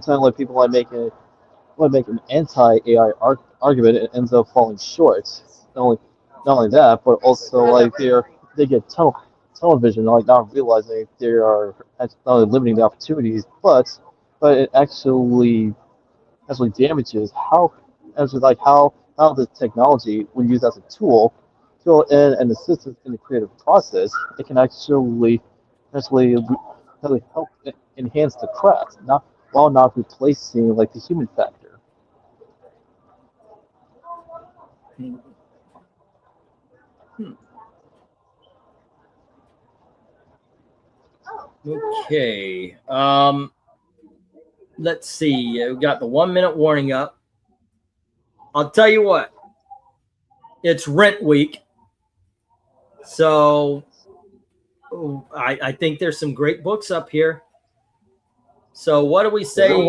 time like people make an anti-AI argument, it ends up falling short. Not only that, but also like they get tunnel vision, like not realizing they are not only limiting the opportunities, but it actually damages how the technology, when used as a tool and assistance in the creative process, it can actually really help enhance the craft, while not replacing like the human factor. Okay. Let's see. We got the 1 minute warning up. I'll tell you what. It's rent week. So I think there's some great books up here. So what do we say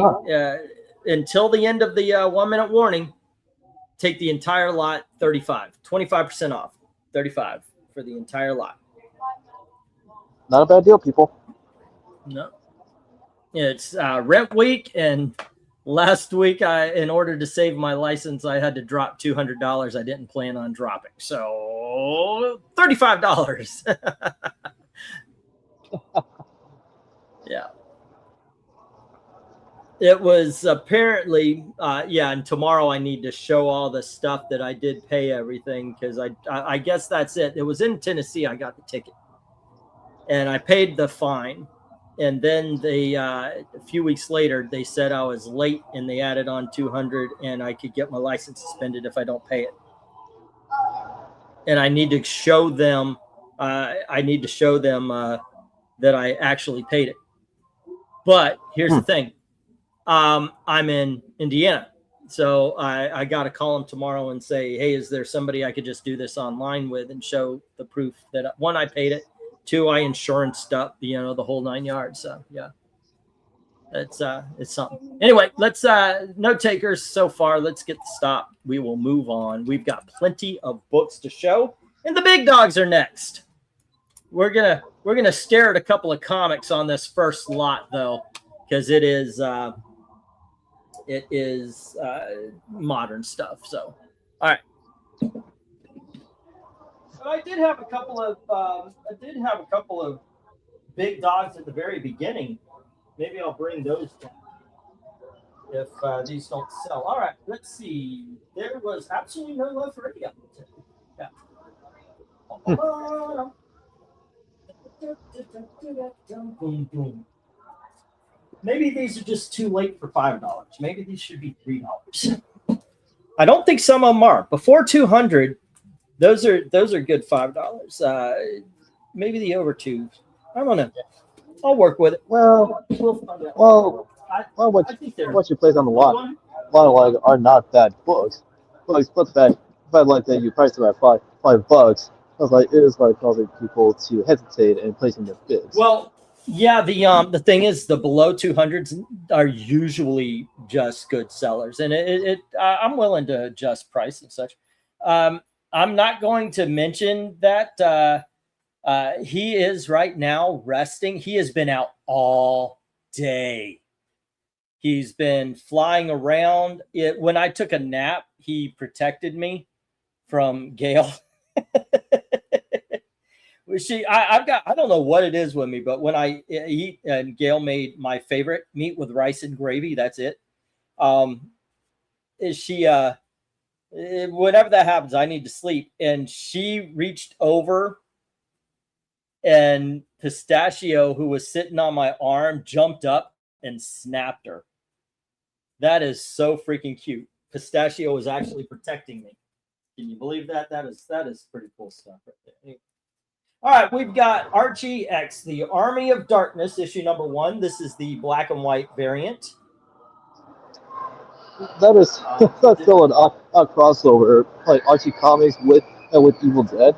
until the end of the 1 minute warning? Take the entire lot, 25% off, 35 for the entire lot. Not a bad deal, people. No, it's rent week, and last week in order to save my license, I had to drop $200. I didn't plan on dropping, so $35. Yeah. It was apparently, and tomorrow I need to show all the stuff that I did pay everything, because I guess that's it. It was in Tennessee. I got the ticket, and I paid the fine. And then a few weeks later, they said I was late, and they added on $200, and I could get my license suspended if I don't pay it. And I need to show them. That I actually paid it. But here's the thing. I'm in Indiana, so I got to call them tomorrow and say, hey, is there somebody I could just do this online with and show the proof that, one, I paid it, 2, I insuranced up, the whole 9 yards. So yeah, it's something. Anyway, let's no takers so far. Let's get the stop. We will move on. We've got plenty of books to show, and the big dogs are next. We're gonna stare at a couple of comics on this first lot though, because it is modern stuff. So, all right. So I did have a couple of big dogs at the very beginning. Maybe I'll bring those down if these don't sell. All right, let's see. There was absolutely no love for any of them. Yeah. Boom, boom. Maybe these are just too late for $5. Maybe these should be $3. I don't think some of them are. Before 200, those are good $5. Maybe the over 2. I don't know. I'll work with it. Well, what you place on the lot, a lot of like are not bad books. But the fact like that you priced them at $5. I was like, it is like causing people to hesitate in placing their bids. Well, yeah, the thing is, the below 200s are usually just good sellers, and I'm willing to adjust price and such. I'm not going to mention that he is right now resting. He has been out all day. He's been flying around. When I took a nap, he protected me from Gail. I don't know what it is with me, but when I eat, and Gail made my favorite meat with rice and gravy, that's it. Whenever that happens, I need to sleep. And she reached over, and Pistachio, who was sitting on my arm, jumped up and snapped her. That is so freaking cute. Pistachio was actually protecting me. Can you believe that? That is pretty cool stuff right there. Anyway. All right, we've got Archie X, the Army of Darkness, issue number 1. This is the black and white variant. That's still a crossover, like Archie Comics with Evil Dead.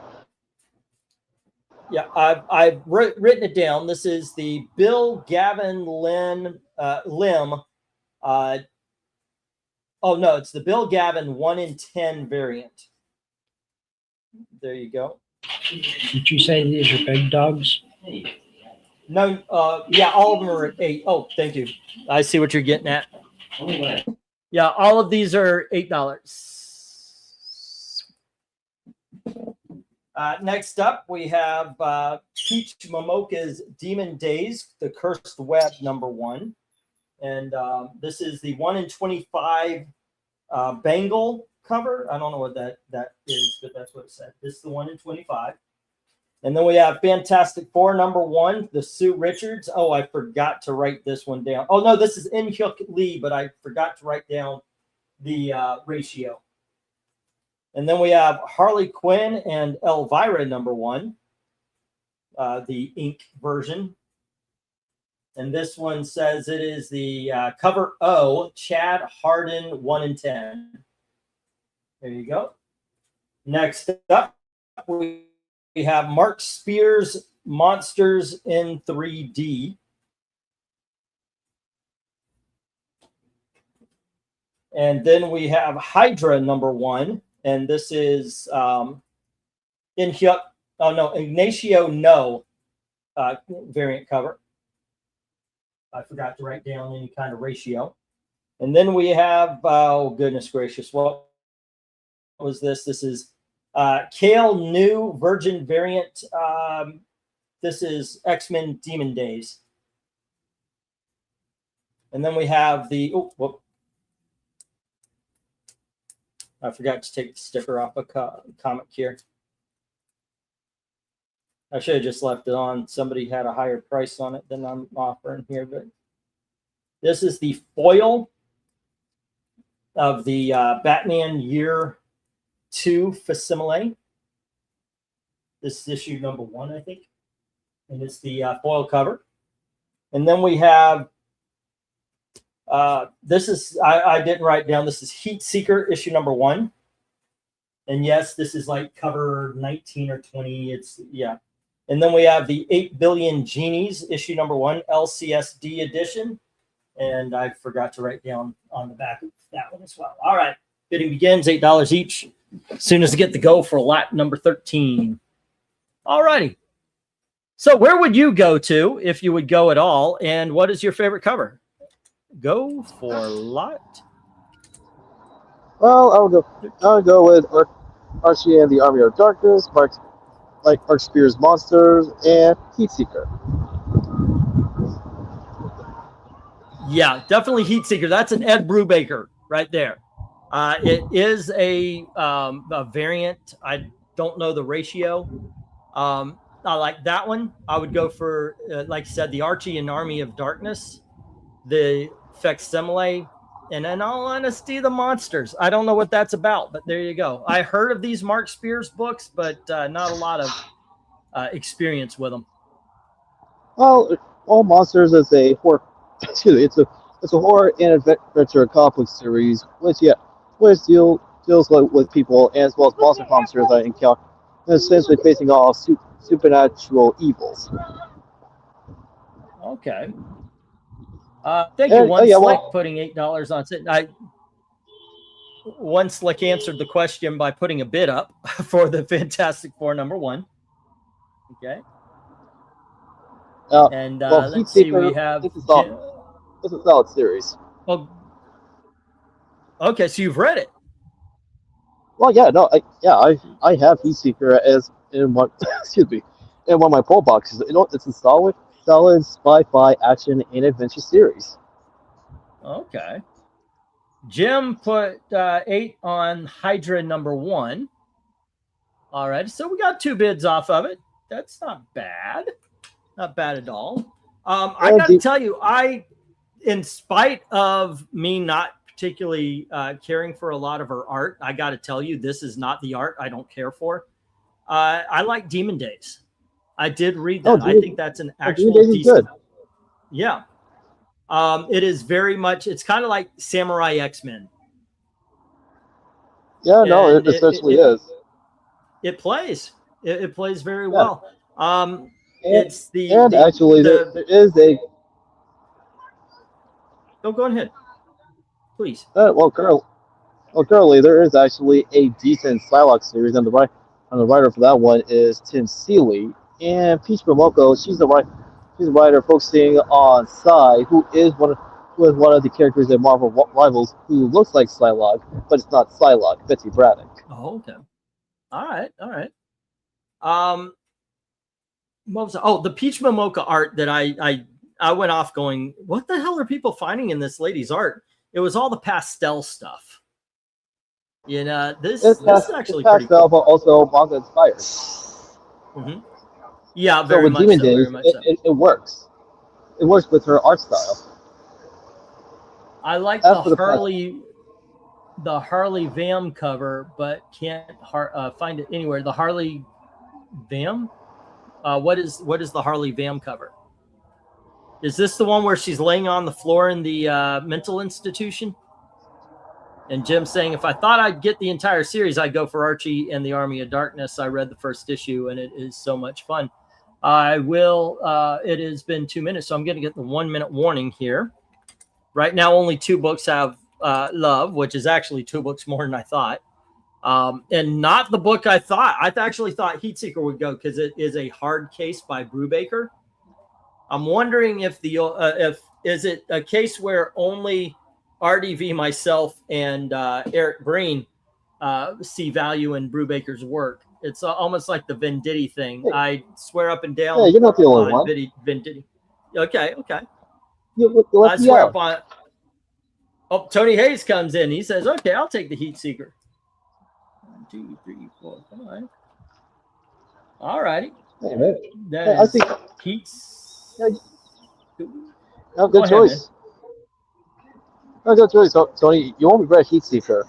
Yeah, I've written it down. This is the Bill Gavin Lim. It's the Bill Gavin 1 in 10 variant. There you go. Did you say these are big dogs? No, yeah, all of them are at 8. Oh, thank you. I see what you're getting at. Yeah, all of these are $8. Next up, we have Peach Momoka's Demon Days, the Cursed Web number 1. And this is the 1 in 25 Bengal cover. I don't know what that is, but that's what it said. This is the 1 in 25. And then we have Fantastic Four number 1, the Sue Richards. Oh, I forgot to write this one down. Oh, no, this is In-Hyuk Lee, but I forgot to write down the ratio. And then we have Harley Quinn and Elvira number 1, the ink version. And this one says it is the cover O, Chad Harden 1 in 10. There you go. Next up, we have Mark Spears Monsters in 3D. And then we have Hydra number 1. And this is Ignacio No variant cover. I forgot to write down any kind of ratio. And then we have, oh, goodness gracious, what was this? This is Kale New Virgin variant. This is X-Men Demon Days. And then we have the, I forgot to take the sticker off a comic here. I should have just left it on. Somebody had a higher price on it than I'm offering here, but this is the foil of the Batman Year 2 facsimile. This is issue number 1, I think. And it's the foil cover. And then we have, this is, I didn't write down, this is Heat Seeker issue number 1. And yes, this is like cover 19 or 20. It's, yeah. And then we have the 8 Billion Genies, issue number 1, LCSD edition. And I forgot to write down on the back of that one as well. All right. Bidding begins, $8 each. As soon as I get the go for lot number 13. All righty. So where would you go to if you would go at all? And what is your favorite cover? Go for lot. Well, I would go with Archie and the Army of Darkness, Mark Spears Monsters, and Heatseeker. Yeah, definitely Heatseeker. That's an Ed Brubaker right there. It is a variant. I don't know the ratio. I like that one. I would go for, like I said, the Archie and Army of Darkness, the facsimile, and in all honesty, the monsters. I don't know what that's about, but there you go. I heard of these Mark Spears books, but not a lot of experience with them. Well, All Monsters is a horror. Excuse me, it's a horror and adventure comic book series, which deals with people as well as monster monsters that encounter, essentially facing off supernatural evils. Okay. Thank you, One yeah, Slick, well, putting $8 on it. One Slick answered the question by putting a bid up for the Fantastic Four #1. Okay. And well, let's see, we have. It's a solid series. Oh, okay. So you've read it. Well, yeah, no, I have Heatseeker as in one. Excuse me, in one of my pull boxes. It's a solid sci-fi action and adventure series. Okay. Jim put 8 on Hydra #1. All right. So we got 2 bids off of it. That's not bad. Not bad at all. I got to tell you, in spite of me not particularly caring for a lot of her art, I got to tell you, this is not the art I don't care for. I like Demon Days. I did read that. I think that's an actual decent. Good. Yeah. It is very much, it's kind of like Samurai X-Men. Yeah, no, it essentially is. It plays. It plays very well. It's actually there is a. Oh, go ahead, please. Currently there is actually a decent Psylocke series, and the writer for that one is Tim Seeley, and Peach Momoko. She's the writer focusing on Psy, who is one of the characters in Marvel Rivals who looks like Psylocke, but it's not Psylocke. Betsy Braddock. Oh, okay. All right. What was it? Oh, the Peach Momoko art that I went off going, what the hell are people finding in this lady's art? It was all the pastel stuff. You know, this is actually pretty cool. But also manga inspired. Mm-hmm. Yeah, very much Demon so. Days, Very much so. It works. It works with her art style. I like the Harley Vam cover, but can't find it anywhere. The Harley Vam? What is the Harley Vam cover? Is this the one where she's laying on the floor in the mental institution? And Jim's saying, if I thought I'd get the entire series, I'd go for Archie and the Army of Darkness. I read the first issue, and it is so much fun. I will. It has been 2 minutes, so I'm going to get the 1 minute warning here. Right now, only 2 books have love, which is actually 2 books more than I thought. And not the book I thought. I actually thought Heatseeker would go because it is a hard case by Brubaker. I'm wondering if is it a case where only RDV, myself, and Eric Breen see value in Brubaker's work. It's almost like the Venditti thing. Hey. I swear up and down. Yeah, you're not the only one. Venditti. Okay. I swear up on. Oh, Tony Hayes comes in. He says, "Okay, I'll take the Heatseeker." 1, 2, 3, 4, 5. All righty. Hey, man. I think Heats. Good choice. Good choice, Tony. You won't regret Heatseeker.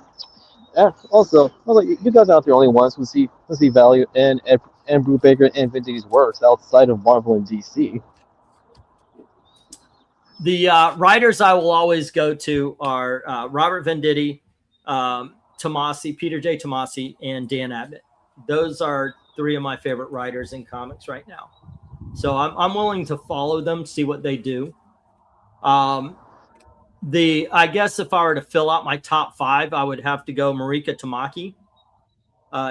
And also, you guys are not the only ones who see value in Brubaker and Vinditti's works outside of Marvel and DC. The writers I will always go to are Robert Venditti, Tomasi, Peter J. Tomasi, and Dan Abbott. Those are three of my favorite writers in comics right now. So I'm willing to follow them, see what they do. I guess if I were to fill out my top 5, I would have to go Marika Tamaki.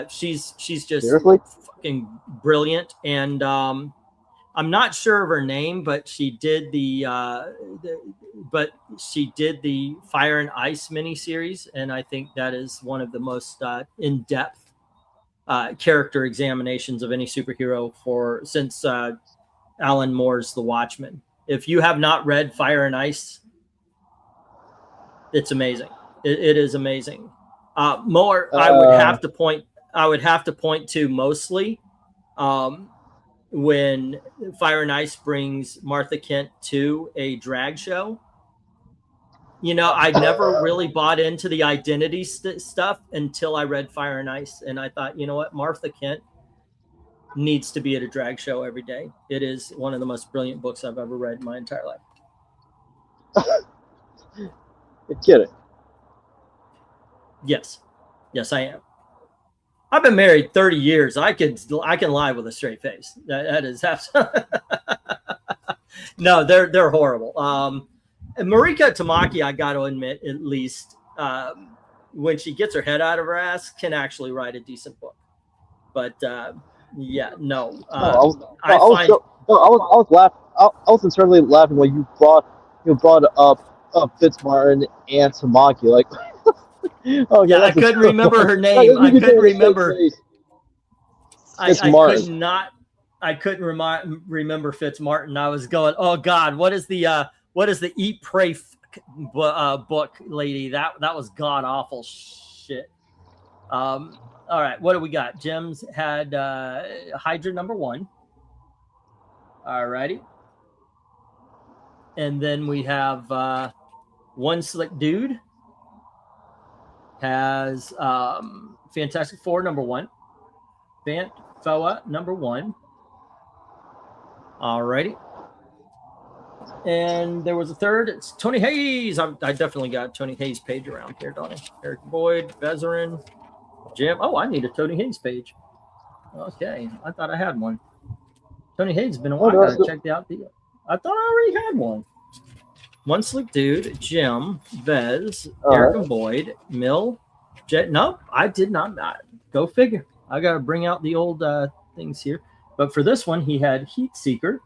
She's just Seriously? fucking brilliant, and I'm not sure of her name, but she did the Fire and Ice miniseries, and I think that is one of the most in-depth character examinations of any superhero since Alan Moore's The Watchmen. If you have not read Fire and Ice, it's amazing. It is amazing. More, I would have to point to mostly when Fire and Ice brings Martha Kent to a drag show. You know, I never really bought into the identity stuff until I read Fire and Ice, and I thought, you know what, Martha Kent needs to be at a drag show every day. It is one of the most brilliant books I've ever read in my entire life. You're kidding. Yes, I am. I've been married 30 years. I can lie with a straight face. That is absolutely no. They're horrible. And Marika Tamaki, I got to admit, at least when she gets her head out of her ass, can actually write a decent book. But yeah, no. I was laughing. I was internally laughing when you brought up Fitzmartin and Tamaki. Like, oh yeah, I couldn't remember her name. I couldn't remember. I couldn't remember Fitzmartin. I was going, oh God, what is the Eat Pray book, lady? That was god awful shit. All right, what do we got? Jim's had Hydra #1. All righty, and then we have One Slick Dude has Fantastic Four #1, Fant Foa #1. All righty. And there was a third. It's Tony Hayes. I definitely got Tony Hayes page around here, don't I? Eric Boyd, Bezerin, Jim. Oh, I need a Tony Hayes page. Okay, I thought I had one. Tony Hayes has been a while. I gotta check out the. I thought I already had one. One Slick Dude, Jim, Vez, Eric and Boyd, Mill, Jet. No, I did not. Go figure. I gotta bring out the old things here. But for this one, he had Heat Seeker.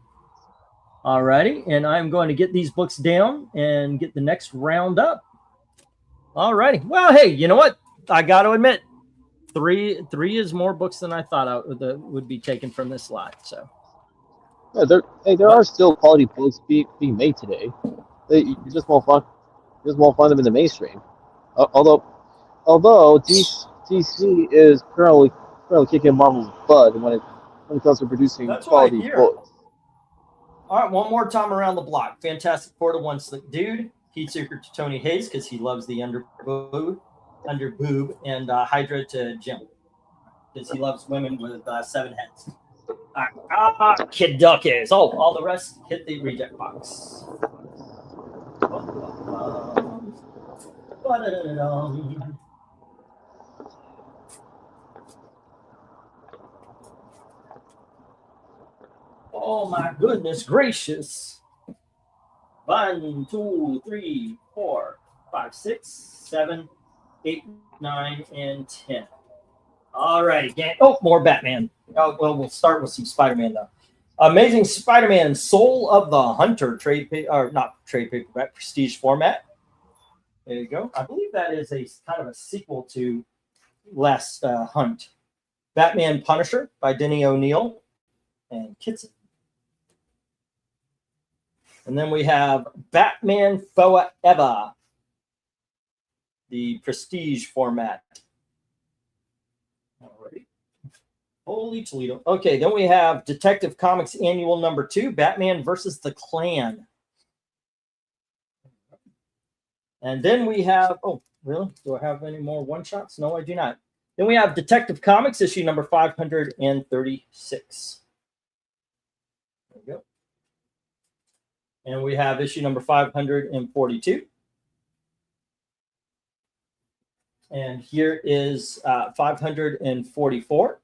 Alrighty, and I'm going to get these books down and get the next round up. Alrighty. Well, hey, you know what? I got to admit, three is more books than I thought would be taken from this lot. So, yeah, there are still quality books being made today. You just won't find them in the mainstream. Although DC is currently kicking Marvel's butt when it comes to producing quality books. All right, one more time around the block. Fantastic Four to One Slick Dude, Heat Seeker to Tony Hayes because he loves the under boob, and Hydra to Jim because he loves women with 7 heads. Kid Duckies. Oh, all the rest hit the reject box. Oh my goodness gracious. 1, 2, 3, 4, 5, 6, 7, 8, 9, and 10. All right, gang. Oh, more Batman. Oh, well, we'll start with some Spider-Man though. Amazing Spider-Man, Soul of the Hunter not trade paperback, prestige format. There you go. I believe that is a kind of a sequel to Last Hunt. Batman Punisher by Denny O'Neil and Kitson. And then we have Batman Forever, the prestige format. All right. Holy Toledo. Okay, then we have Detective Comics Annual #2, Batman versus the Klan. And then we have, oh, really? Do I have any more one-shots? No, I do not. Then we have Detective Comics issue number 536. There we go. And we have issue number 542. And here is 544.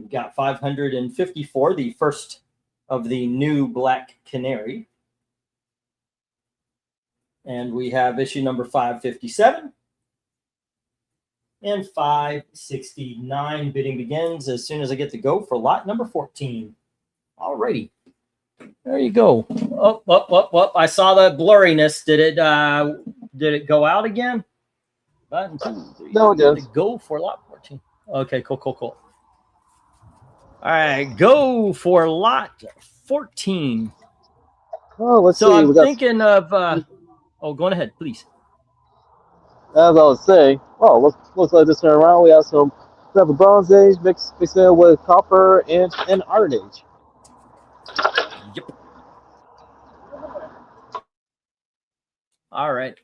We've got 554, the first of the new Black Canary. And we have issue number 557 and 569. Bidding begins as soon as I get to go for lot number 14. Alrighty. There you go. Oh, I saw the blurriness. Did it go out again? 1, 2, 3. No, it didn't. Go for lot 14. Okay, cool. All right, go for lot 14. Oh, let's see. So I'm We got, thinking of. Go on ahead, please. as I was saying, looks like this time around we have a Bronze Age mixed in with Copper and Iron Age. Yep. All right.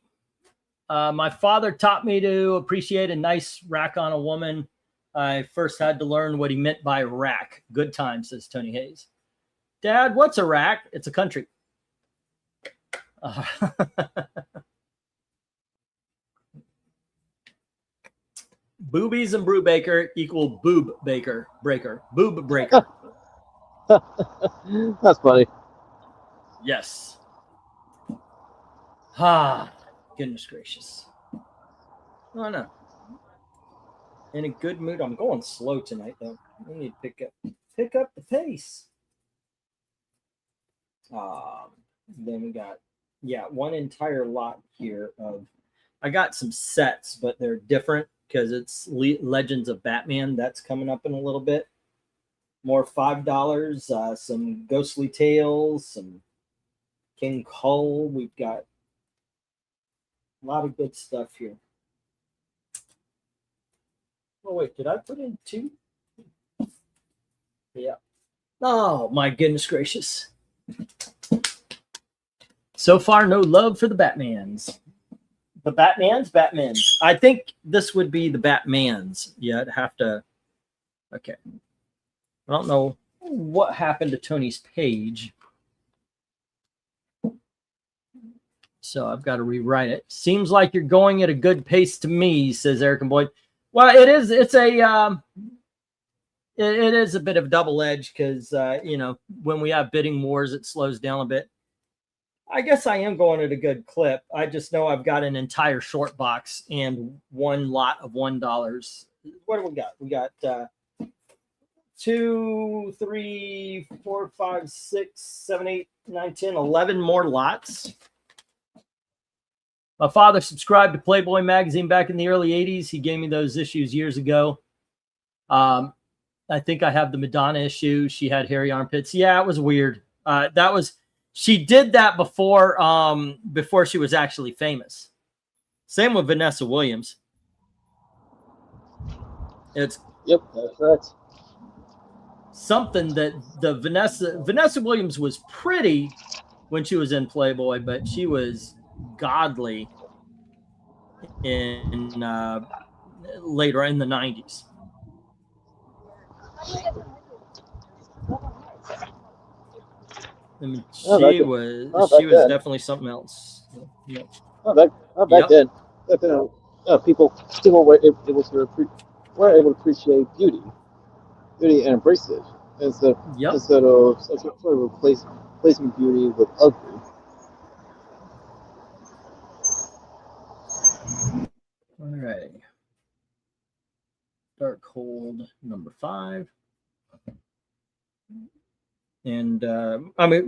My father taught me to appreciate a nice rack on a woman. I first had to learn what he meant by rack. Good time, says Tony Hayes. Dad, what's a rack? It's a country. Boobies and Brubaker equal boob breaker. Boob breaker. That's funny. Yes. Goodness gracious. Oh no. In a good mood. I'm going slow tonight though. I need to pick up the pace. Then we got one entire lot here of I got some sets, but they're different because it's Legends of Batman. That's coming up in a little bit. More $5, some Ghostly Tales, some King Hull. We've got a lot of good stuff here. Oh, wait, did I put in 2? Yeah. Oh, my goodness gracious. So far, no love for the Batmans. The Batmans. I think this would be the Batmans. Yeah, I'd have to. Okay. I don't know what happened to Tony's page. So I've got to rewrite it. Seems like you're going at a good pace to me, says Eric and Boyd. Well, it is. It's a. It is a bit of a double edge because when we have bidding wars, it slows down a bit. I guess I am going at a good clip. I just know I've got an entire short box and one lot of $1. What do we got? We got 2, 3, 4, 5, 6, 7, 8, 9, 10, 11 more lots. My father subscribed to Playboy magazine back in the early 80s. He gave me those issues years ago. I think I have the Madonna issue. She had hairy armpits. Yeah, it was weird. She did that before she was actually famous. Same with Vanessa Williams. It's Yep, that's correct. something that the Vanessa Williams was pretty when she was in Playboy, but she was godly in later in the 90s. I mean, she was definitely something else. Yeah. Back then, people were able to appreciate beauty and embrace it instead of sort of replacing beauty with ugly. All right. Dark Hold number 5. And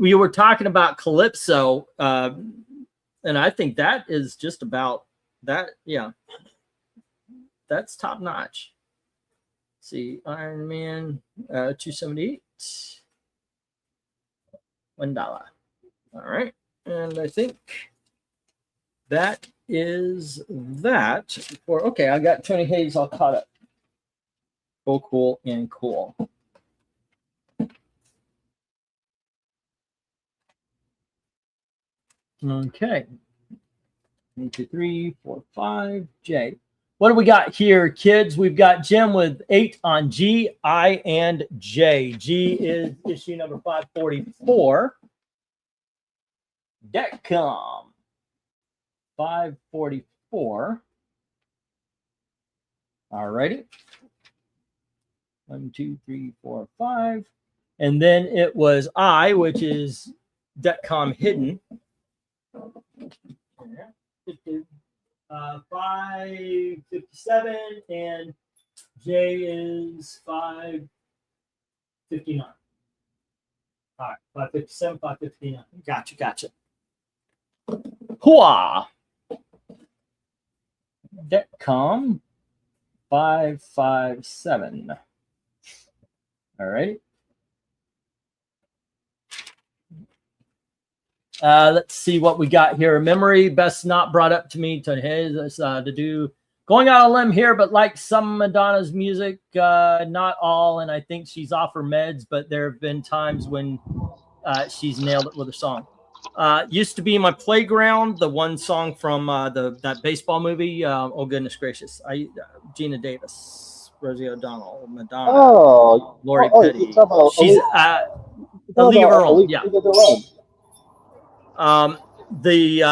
we were talking about Calypso, and I think that is just about that. Yeah, that's top notch. Let's see, Iron Man, $278, $1. All right, and I think that is that. Okay, I got Tony Hayes all caught up. Cool. Okay. 1, 2, 3, 4, 5. J. What do we got here, kids? We've got Jim with 8 on G, I, and J. G is issue number 544. Deckcom 544. All righty. 1, 2, 3, 4, 5. And then it was I, which is Detcom hidden. 557, and J is 559. All right, 557, 559. Gotcha. Hooah! Detcom 557. All right. Let's see what we got here. Memory best not brought up to me to do. Going out on a limb here, but like some Madonna's music, not all. And I think she's off her meds, but there have been times when she's nailed it with a song. Used to be my playground. The one song from that baseball movie. Oh goodness gracious! Gina Davis, Rosie O'Donnell, Madonna, Lori Petty. She's a league of her own. Yeah. The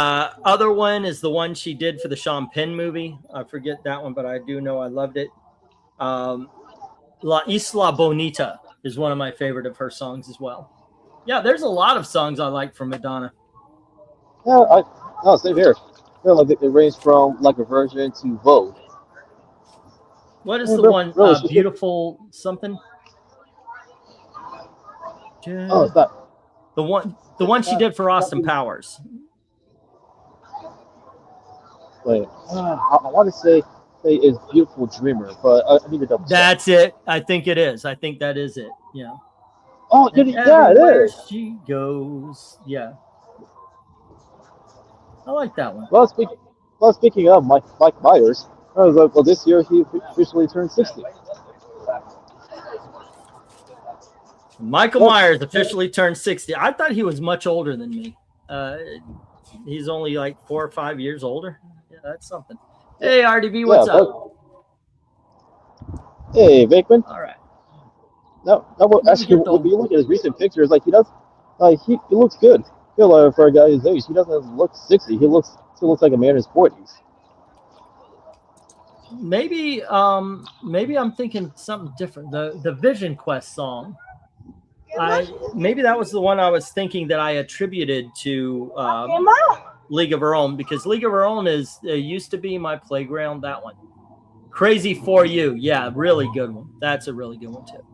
other one is the one she did for the Sean Penn movie. I forget that one, but I do know I loved it. La Isla Bonita is one of my favorite of her songs as well. Yeah, there's a lot of songs I like from Madonna. Yeah, same here. Like it ranged from like a version to Vogue. What is the one? Really, Beautiful something. Oh, it's not the one she did for Austin Powers. Wait, I want to say it's Beautiful Dreamer, but I need to double check. That's it. I think it is. I think that is it. Yeah. Oh, yeah, it is. She goes. Yeah. I like that one. Well, speaking of Mike Myers, I was like, well, this year he officially turned 60. Michael Myers officially turned 60. I thought he was much older than me. He's only like 4 or 5 years older. Yeah, that's something. Hey, RDB, what's up? Hey, Bakeman. All right. No, actually, when you look at his recent pictures, like he looks good. For a guy his age, he doesn't look 60. He still looks like a man in his 40s. Maybe I'm thinking something different. The Vision Quest song. Maybe that was the one I was thinking that I attributed to League of Her Own, because League of Her Own used to be my playground. That one, Crazy for You, yeah, really good one. That's a really good one too.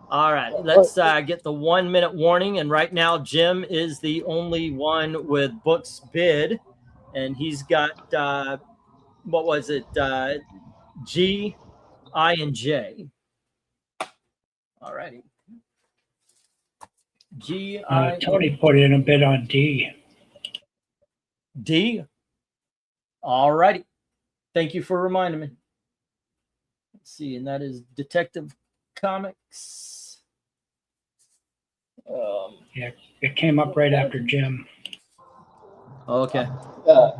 All right, let's get the 1 minute warning. And right now, Jim is the only one with books bid, and he's got what was it? G, I, and J. All righty. G, I. Tony put in a bid on D. D. All righty. Thank you for reminding me. Let's see, and that is Detective Comics. Yeah, it came up right after Jim. Okay.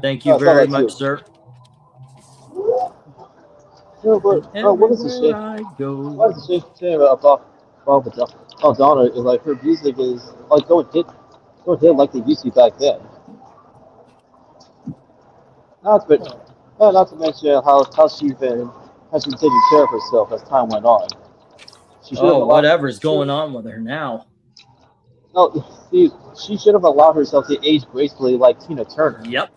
Thank you very much, sir. No, but what is the shame? What is the shame about Donna? Is like her music is like don't hit like they used to back then. Not to mention how she's been taking care of herself as time went on. Whatever's going on with her now. No, she should have allowed herself to age gracefully like Tina Turner. Yep.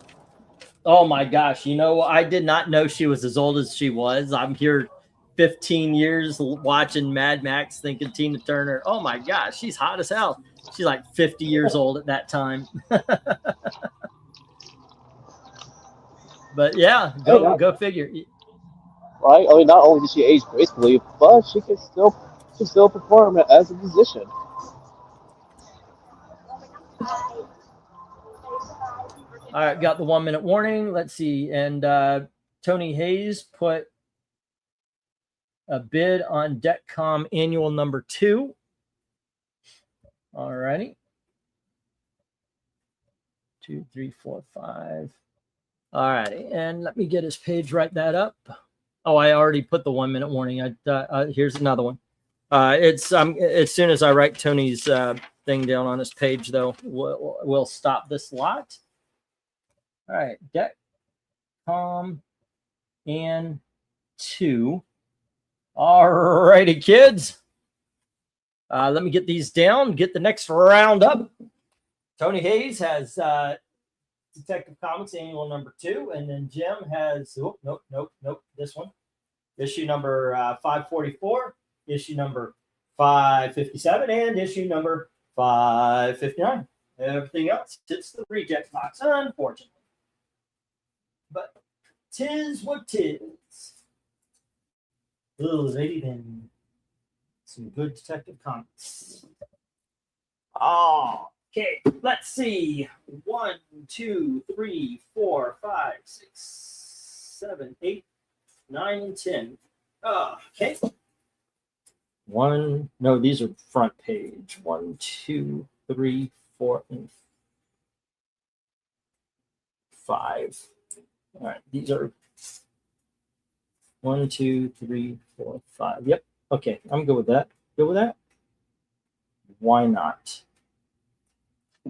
Oh my gosh. I did not know she was as old as she was. I'm here 15 years watching Mad Max thinking Tina Turner. Oh my gosh, she's hot as hell. She's like 50 years old at that time. But yeah, go figure. Right? I mean, not only did she age gracefully, but she can still perform as a musician. All right, got the 1 minute warning. Let's see. And Tony Hayes put a bid on Detcom annual number 2. All righty. 2, 3, 4, 5. All righty. And let me get his page, write that up. Oh, I already put the 1 minute warning. Here's another one. It's as soon as I write Tony's thing down on his page, though, we'll stop this lot. All right, Detcom and 2. All righty, kids. Let me get these down, get the next round up. Tony Hayes has Detective Comics Annual number 2, and then Jim has, nope, this one. Issue number 544, issue number 557, and issue number 559. Everything else hits the reject box, unfortunately. But tis what tis. Alrighty then. Some good Detective Comics. Okay, let's see. 1, 2, 3, 4, 5, 6, 7, 8, 9, and 10. Okay. No, these are front page. 1, 2, 3, 4, and 5. All right, these are 1, 2, 3, 4, 5. Yep. Okay, I'm good with that. Good with that? Why not?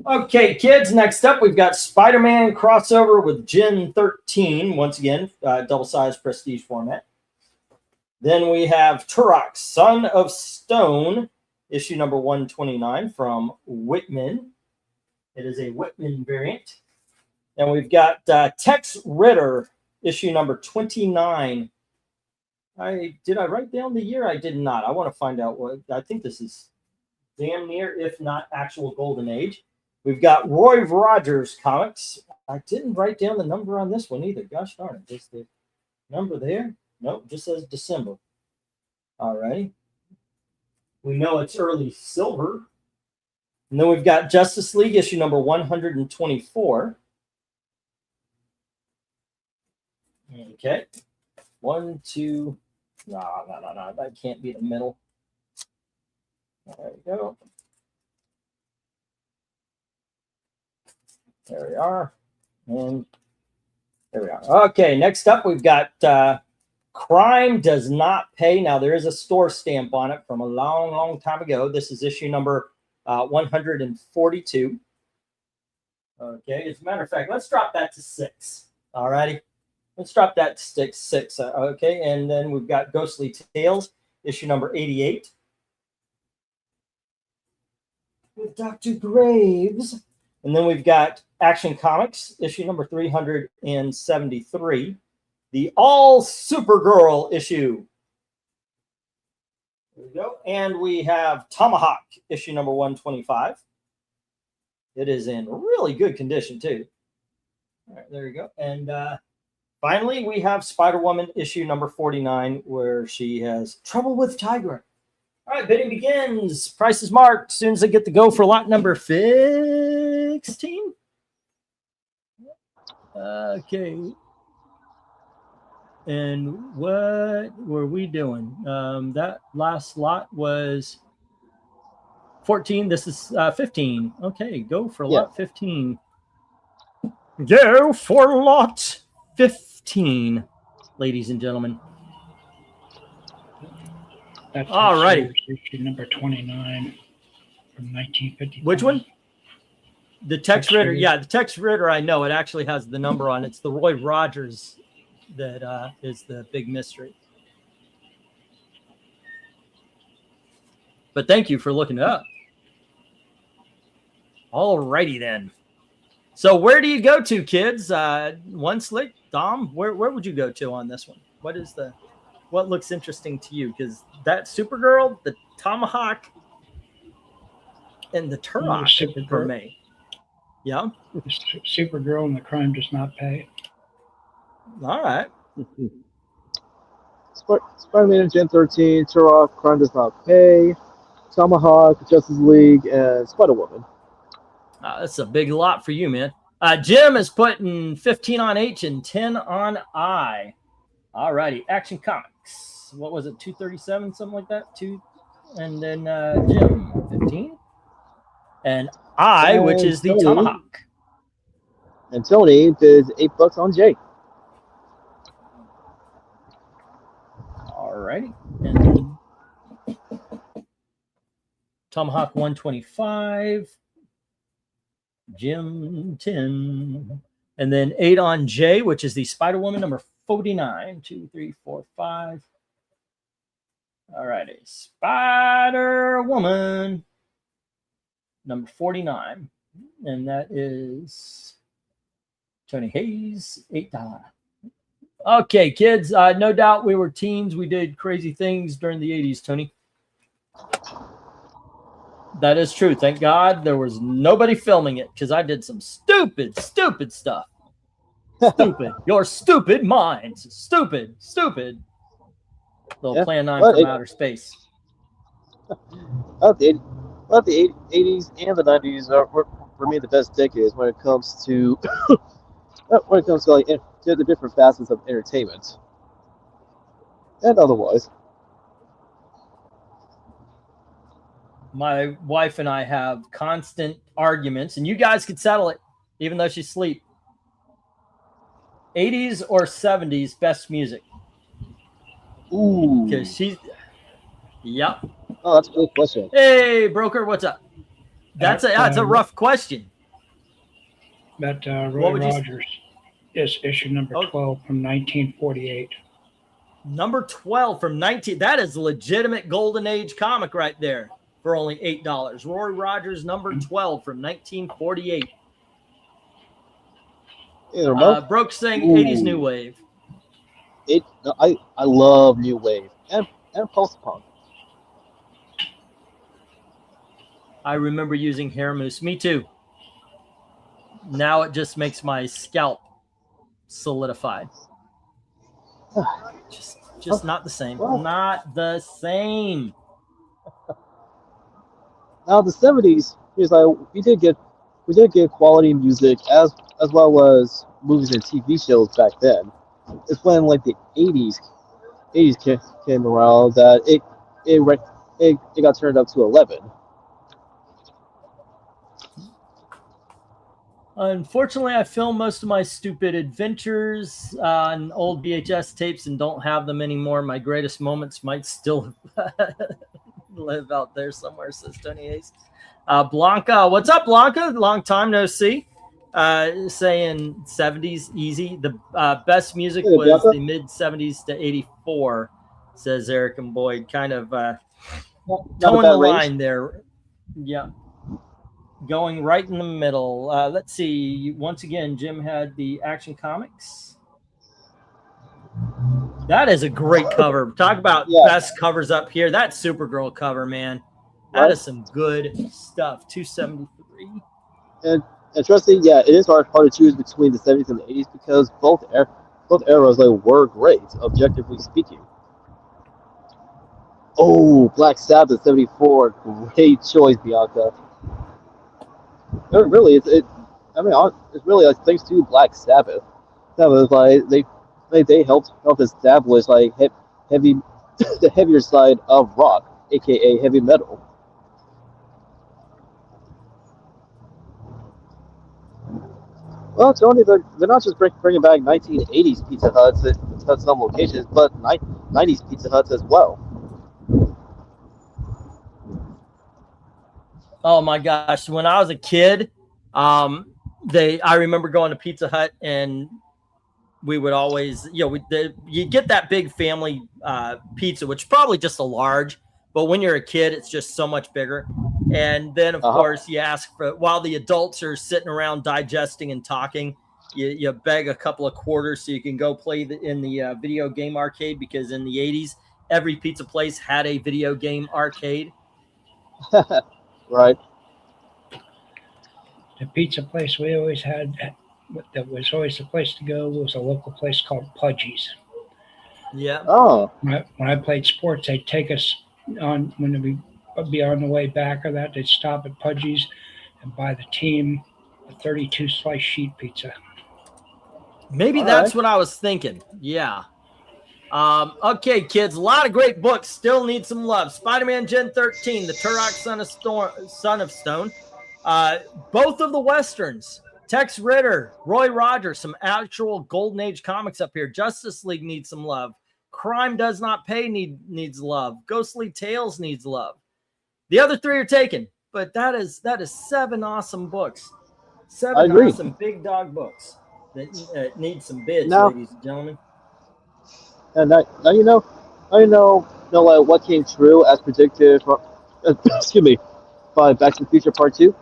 Okay, kids, next up, we've got Spider-Man crossover with Gen 13. Once again, double-sized prestige format. Then we have Turok, Son of Stone, issue number 129 from Whitman. It is a Whitman variant. And we've got Tex Ritter, issue number 29. Did I write down the year? I did not. I want to find out what. I think this is damn near, if not actual golden age. We've got Roy Rogers comics. I didn't write down the number on this one either. Gosh darn it. Is the number there? Nope, just says December. All right. We know it's early silver. And then we've got Justice League issue number 124. Okay. 1, 2. No. That can't be the middle. There we go. There we are. And there we are. Okay, next up we've got Crime Does Not Pay. Now, there is a store stamp on it from a long, long time ago. This is issue number 142. Okay, as a matter of fact, let's drop that to 6. All righty. Let's drop that to 6. Okay, and then we've got Ghostly Tales, issue number 88. With Dr. Graves. And then we've got Action Comics, issue number 373. The All Supergirl issue. There we go. And we have Tomahawk, issue number 125. It is in really good condition, too. All right, there you go. And finally, we have Spider-Woman, issue number 49, where she has trouble with Tigra. All right, bidding begins. Price is marked. As soon as I get to go for lot number 16. Okay. And what were we doing? That last lot was 14. This is 15. Okay, go for lot 15. Go for lot 15, ladies and gentlemen. That's all right. Issue number 29 from 1950. Which one? The Tex Ritter. Yeah, the Tex Ritter, I know. It actually has the number on it. It's the Roy Rogers that is the big mystery. But thank you for looking it up. All righty then. So where do you go to, kids? One Slick, Dom, where would you go to on this one? What looks interesting to you? Because that Supergirl, the Tomahawk, and the Turok for me. Yeah. The Supergirl and the Crime Does Not Pay. All right. Spider-Man Gen 13, Turok, Crime Does Not Pay, Tomahawk, Justice League, and Spider-Woman. That's a big lot for you, man. Jim is putting 15 on H and 10 on I. All righty. Action Comics. What was it? 237, something like that? 2. And then Jim, 15. And I, which is the Tomahawk. And Tony bids $8 on J. All righty. And Tomahawk 125. Jim 10. And then 8 on J, which is the Spider-Woman number 49. 2, 3, 4, 5. All righty. Spider Woman, number 49. And that is Tony Hayes, $8. Okay, kids. No doubt we were teens. We did crazy things during the 80s, Tony. That is true. Thank God there was nobody filming it because I did some stupid stuff. Stupid. Your stupid minds. Stupid. Little Plan 9 from outer space. The 80s and the 90s were for me the best decades when it comes to like the different facets of entertainment and otherwise. My wife and I have constant arguments, and you guys could settle it, even though she's asleep. 80s or 70s best music? Ooh. Because she's, yep. Oh, that's a good question. Hey, broker, what's up? That's a rough question. But Roy Rogers is issue number 12 from 1948. Number 12 from 19. That is a legitimate golden age comic right there for only $8. Roy Rogers, number 12 from 1948. Broke's saying 80s new wave. I love new wave and post-punk. I remember using hair mousse. Me too. Now it just makes my scalp solidified. Just not the same. Not the same. Now the 70s, is like we did get quality music as well as movies and TV shows back then. It's when like the 80s came around that it got turned up to 11. Unfortunately, I filmed most of my stupid adventures on old VHS tapes and don't have them anymore. My greatest moments might still live out there somewhere, says Tony Hayes. Blanca, what's up, Blanca? Long time no see. Saying 70s easy. The best music was the mid 70s to 84, says Eric and Boyd. Kind of towing the line there. Yeah. Going right in the middle. Let's see. Once again, Jim had the Action Comics. That is a great cover. Talk about best covers up here. That Supergirl cover, man. That is some good stuff. 273. And trust me, it is hard to choose between the 70s and the 80s because both eras were great, objectively speaking. Oh, Black Sabbath 74. Great choice, Bianca. Really, it's really thanks to Black Sabbath. That was they helped establish heavy the heavier side of rock, aka heavy metal. Well, Tony, they're not just bringing back 1980s Pizza Huts at some locations, but 90s Pizza Huts as well. Oh my gosh! When I was a kid, I remember going to Pizza Hut, and we would always, you get that big family pizza, which is probably just a large, but when you're a kid, it's just so much bigger. And then, of course, you ask for, while the adults are sitting around digesting and talking, you beg a couple of quarters so you can go play in the video game arcade, because in the 80s, every pizza place had a video game arcade. Right. The pizza place we always had, that was always the place to go, was a local place called Pudgy's. Yeah. Oh. When I played sports, they'd take us on, when we would be on the way back or that, they'd stop at Pudgy's and buy the team a 32 slice sheet pizza. Maybe that's what I was thinking. Yeah. Okay, kids, a lot of great books still need some love. Spider-Man Gen 13, The Turok Son of Stone, both of the Westerns, Tex Ritter, Roy Rogers, some actual Golden Age comics up here. Justice League needs some love. Crime Does Not Pay needs love. Ghostly Tales needs love. The other three are taken, but that is 7 awesome books. 7 awesome big dog books that need some bids, ladies and gentlemen. And now you know know, like what came true as predicted from, excuse me, by Back to the Future Part 2?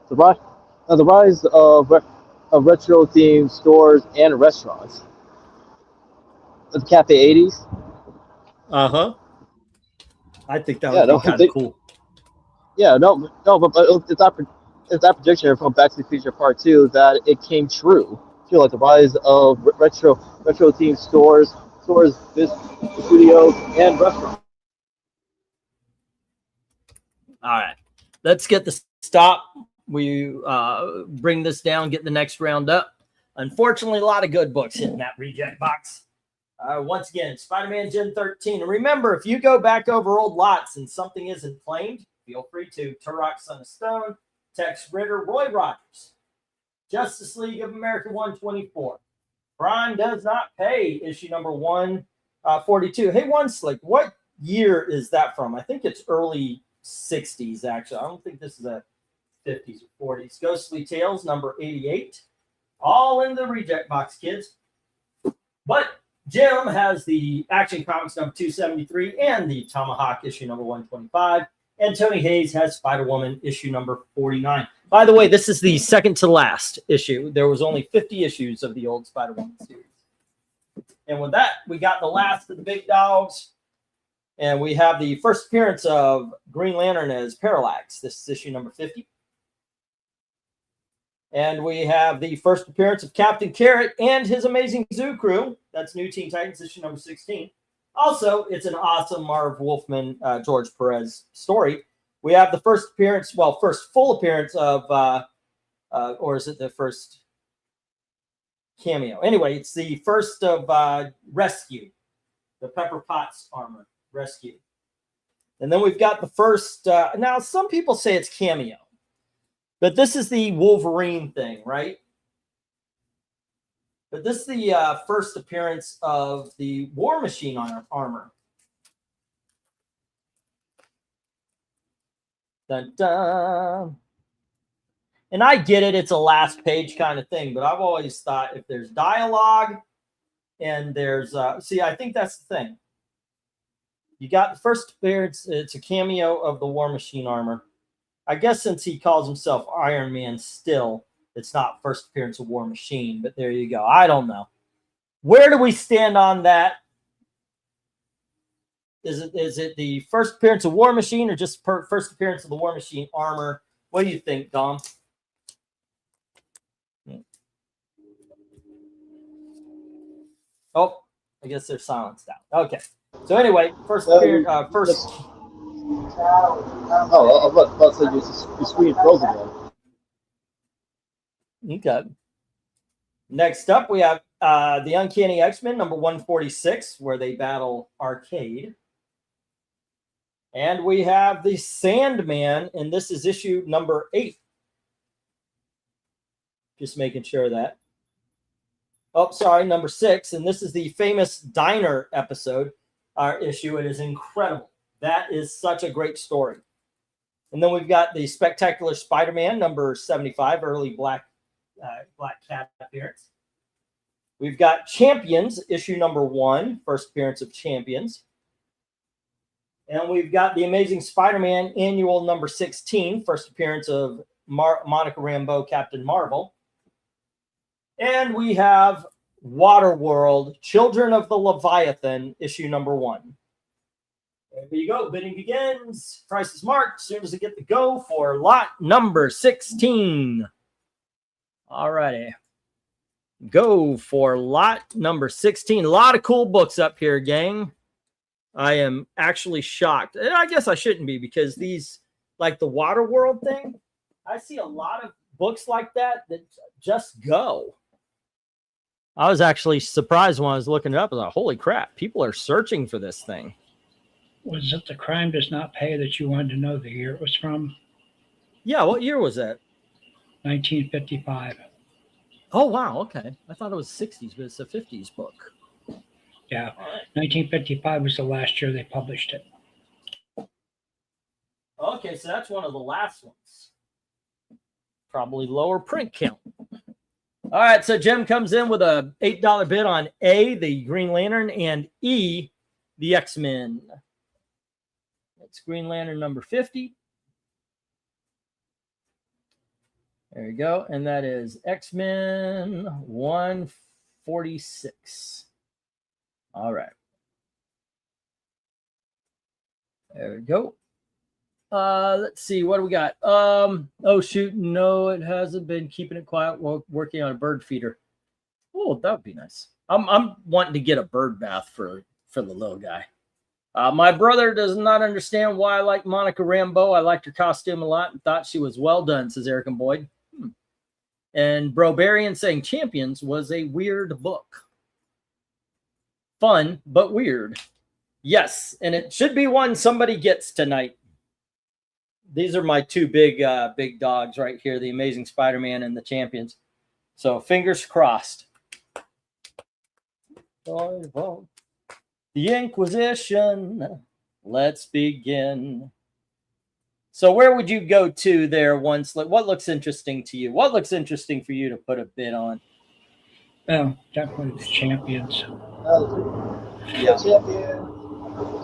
The rise of retro-themed stores and restaurants. The Cafe 80s. Uh-huh. I think that Yeah, would be no, kind of cool. yeah, no, but it's that prediction from Back to the Future Part 2 that it came true. Feel like the rise of retro-themed stores, studios, and restaurants. All right. Let's get the stop. We bring this down, get the next round up. Unfortunately, a lot of good books hitting that reject box. Once again, Spider-Man Gen 13. And remember, if you go back over old lots and something isn't claimed, feel free to Turok Son of Stone, Tex Ritter, Roy Rogers, Justice League of America 124. Prime does not pay, issue number 142. Hey, One Slick, what year is that from? I think it's early 60s, actually. I don't think this is a 50s or 40s. Ghostly Tales, number 88. All in the reject box, kids. But Jim has the Action Comics number 273 and the Tomahawk issue number 125. And Tony Hayes has Spider-Woman issue number 49. By the way, this is the second to last issue. There was only 50 issues of the old Spider-Woman series. And with that, we got the last of the big dogs. And we have the first appearance of Green Lantern as Parallax. This is issue number 50. And we have the first appearance of Captain Carrot and his amazing zoo crew. That's New Teen Titans, issue number 16. Also, it's an awesome Marv Wolfman, George Perez story. We have the first appearance, well, first full appearance of, or is it the first cameo? Anyway, it's the first of Rescue, the Pepper Potts armor, Rescue. And then we've got the first, now some people say it's cameo, but this is the Wolverine thing, right? But this is the first appearance of the War Machine armor. Dun, dun. And I get it, it's a last page kind of thing, but I've always thought if there's dialogue and there's, see, I think that's the thing. You got the first appearance, it's a cameo of the War Machine armor. I guess since he calls himself Iron Man still, it's not first appearance of War Machine, but there you go. I don't know. Where do we stand on that? Is it the first appearance of War Machine or just first appearance of the War Machine armor? What do you think, Dom? Oh, I guess they're silenced out. Okay. So anyway, first appearance, first. Oh, I was about to say your screen froze again. Okay. Next up, we have the Uncanny X-Men, number 146, where they battle Arcade. And we have the Sandman, and this is issue number 8. Just making sure of that. Oh, sorry, number 6. And this is the famous Diner episode, issue. It is incredible. That is such a great story. And then we've got the Spectacular Spider-Man, number 75, early Black Cat appearance. We've got Champions, issue number 1, first appearance of Champions. And we've got the Amazing Spider-Man annual number 16, first appearance of Monica Rambeau, Captain Marvel. And we have Waterworld, Children of the Leviathan, issue number 1. There you go. Bidding begins. Price is marked. As soon as I get the go for lot number 16. All righty. Go for lot number 16. A lot of cool books up here, gang. I am actually shocked. And I guess I shouldn't be because these, like the Waterworld thing, I see a lot of books like that just go. I was actually surprised when I was looking it up. I was like, holy crap, people are searching for this thing. Was it The Crime Does Not Pay that you wanted to know the year it was from? Yeah, what year was that? 1955. Oh, wow, okay. I thought it was 60s, but it's a 50s book. Yeah, 1955 was the last year they published it. Okay, so that's one of the last ones. Probably lower print count. All right, so Jim comes in with a $8 bid on A, the Green Lantern, and E, the X-Men. That's Green Lantern number 50. There you go. And that is X-Men 146. All right. There we go. Let's see. What do we got? Oh, shoot. No, it hasn't been keeping it quiet while working on a bird feeder. Oh, that would be nice. I'm wanting to get a bird bath for the little guy. My brother does not understand why I like Monica Rambeau. I liked her costume a lot and thought she was well done, says Eric and Boyd. And Brobarian saying Champions was a weird book. Fun, but weird. Yes, and it should be one somebody gets tonight. These are my two big dogs right here, the Amazing Spider-Man and the Champions. So fingers crossed. The Inquisition. Let's begin. So where would you go to there once? What looks interesting to you? What looks interesting for you to put a bid on? Well, definitely the Champions. Yeah.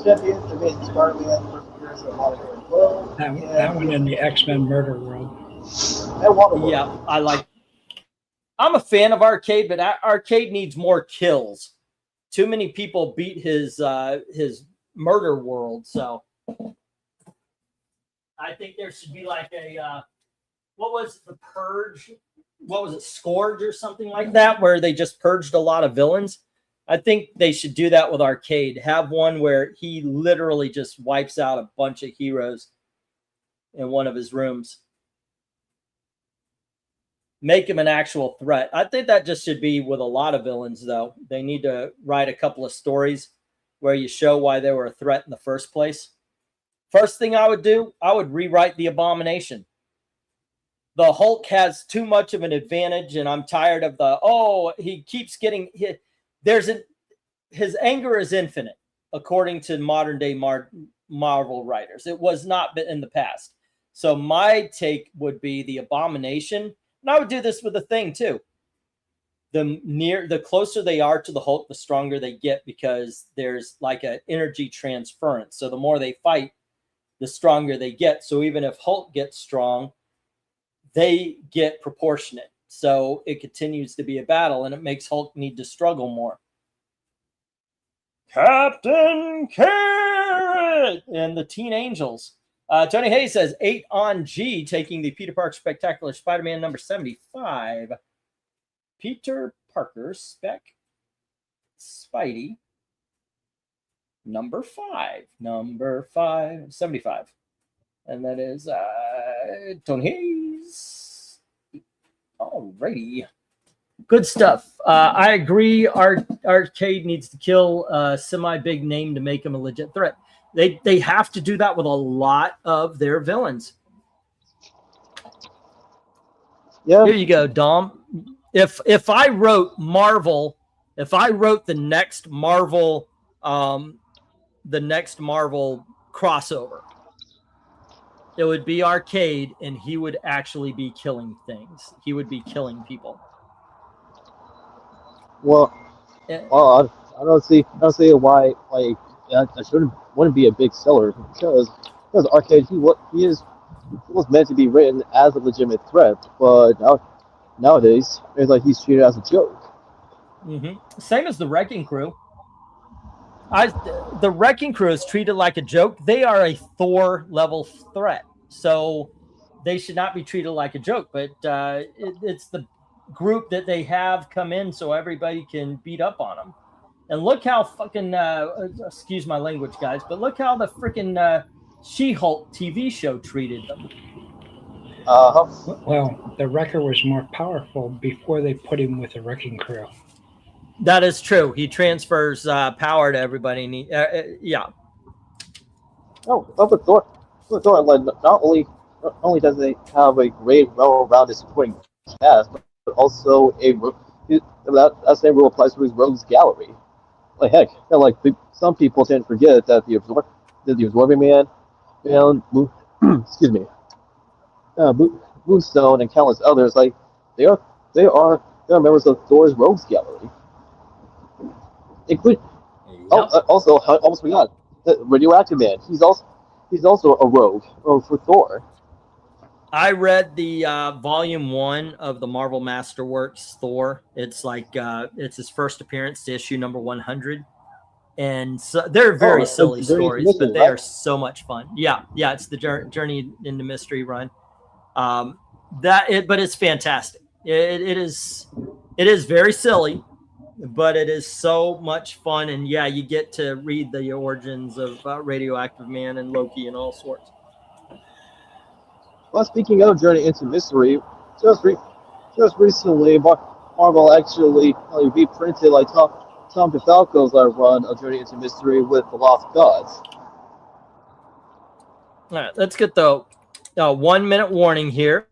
Champion, Amazing Spider-Man, First Appearance of Monica Rambeau. That one in the X-Men Murder World. Yeah, I'm a fan of Arcade, but Arcade needs more kills. Too many people beat his Murder World, so I think there should be like a what was it, the Purge? What was it, Scourge or something like that, where they just purged a lot of villains. I think they should do that with Arcade. Have one where he literally just wipes out a bunch of heroes in one of his rooms. Make him an actual threat. I think that just should be with a lot of villains, though. They need to write a couple of stories where you show why they were a threat in the first place. First thing I would do, I would rewrite the Abomination. The Hulk has too much of an advantage, and I'm tired of he keeps getting hit. His anger is infinite, according to modern day Marvel writers. It was not in the past. So my take would be the Abomination, and I would do this with the Thing too. The closer they are to the Hulk, the stronger they get, because there's like an energy transference. So the more they fight, the stronger they get. So even if Hulk gets strong, they get proportionate. So it continues to be a battle, and it makes Hulk need to struggle more. Captain Carrot and the Teen Angels. Tony Hayes says 8 on G, taking the Peter Parker Spectacular Spider-Man number 75. Peter Parker Spidey number 5. Number 5, 75. And that is Tony Hayes. Alrighty. Good stuff. I agree. Arcade needs to kill a semi-big name to make him a legit threat. They have to do that with a lot of their villains. Yeah. Here you go, Dom. If I wrote Marvel, if I wrote the next Marvel crossover, it would be Arcade, and he would actually be killing things. He would be killing people. Well, I don't see why that wouldn't be a big seller, because Arcade he was meant to be written as a legitimate threat, but nowadays it's like he's treated as a joke. Mm-hmm. Same as the Wrecking Crew. The Wrecking Crew is treated like a joke. They are a Thor level threat, so they should not be treated like a joke. But it's the group that they have come in so everybody can beat up on them. And look how fucking excuse my language, guys, but look how the freaking She-Hulk TV show treated them. Well, the Wrecker was more powerful before they put him with the Wrecking Crew. That is true. He transfers power to everybody. And yeah. But Thor, like, not only does he have a great, well-rounded supporting cast, but also that same rule applies to his rogues gallery. Like heck, some people tend to forget that the Absorbing Man, and excuse me, Moonstone and countless others, like they are members of Thor's rogues gallery. Also, I almost forgot, Radioactive Man. He's he's also a rogue for Thor. I read the volume 1 of the Marvel Masterworks Thor. It's like it's his first appearance to issue number 100. And so they're very silly It's Journey into stories, Mystery, but they right? are so much fun. Yeah, it's the Journey into Mystery run. But it's fantastic. It is very silly, but it is so much fun. And yeah, you get to read the origins of Radioactive Man and Loki and all sorts. Well, speaking of Journey into Mystery, just recently, Marvel actually reprinted like Tom DeFalco's run of Journey into Mystery with the Lost Gods. All right, let's get the 1 minute warning here.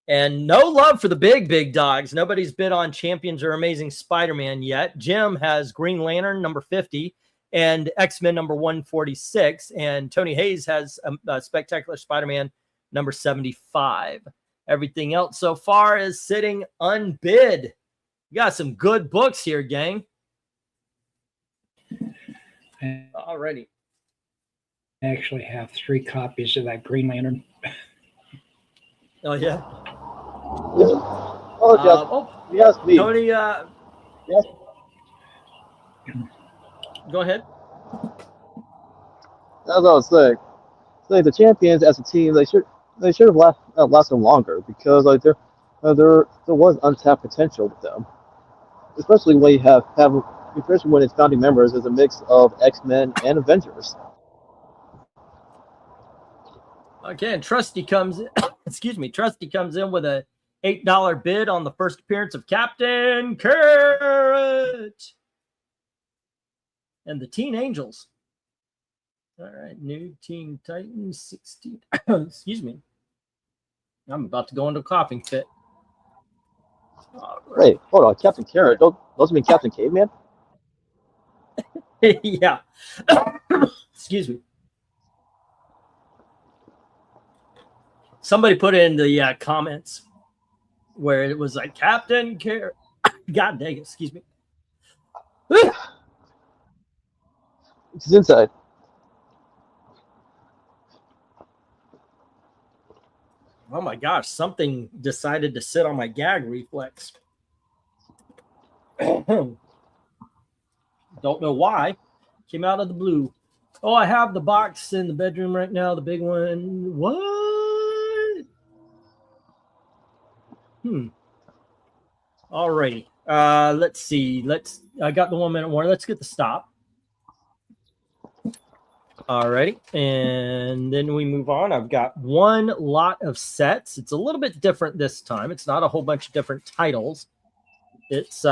And no love for the big dogs. Nobody's bid on Champions or Amazing Spider-Man yet. Jim has Green Lantern number 50 and X-Men number 146. And Tony Hayes has a Spectacular Spider-Man number 75. Everything else so far is sitting unbid. You got some good books here, gang. Alrighty. I actually have 3 copies of that Green Lantern. Oh, yeah. Yes, me. Tony, Yes. go ahead. As I was saying, the Champions as a team, they should have lasted longer because there was untapped potential with them, especially when you especially when its founding members is a mix of X-Men and Avengers. Okay, and Trusty comes Trusty comes in with a $8 bid on the first appearance of Captain Carrot and the Teen Angels. All right, new Teen Titans 16. Excuse me. I'm about to go into a coughing fit. Right. Wait, hold on, Captain Carrot. Those mean Captain Caveman? Yeah. Excuse me. Somebody put in the comments where it was like Captain Carrot. God dang it, excuse me. It's inside. Oh my gosh, something decided to sit on my gag reflex. Don't know why. Came out of the blue. Oh, I have the box in the bedroom right now, the big one. What? Alrighty. Let's see. I got the 1 minute warning. Let's get the stop. Alrighty. And then we move on. I've got one lot of sets. It's a little bit different this time. It's not a whole bunch of different titles. It's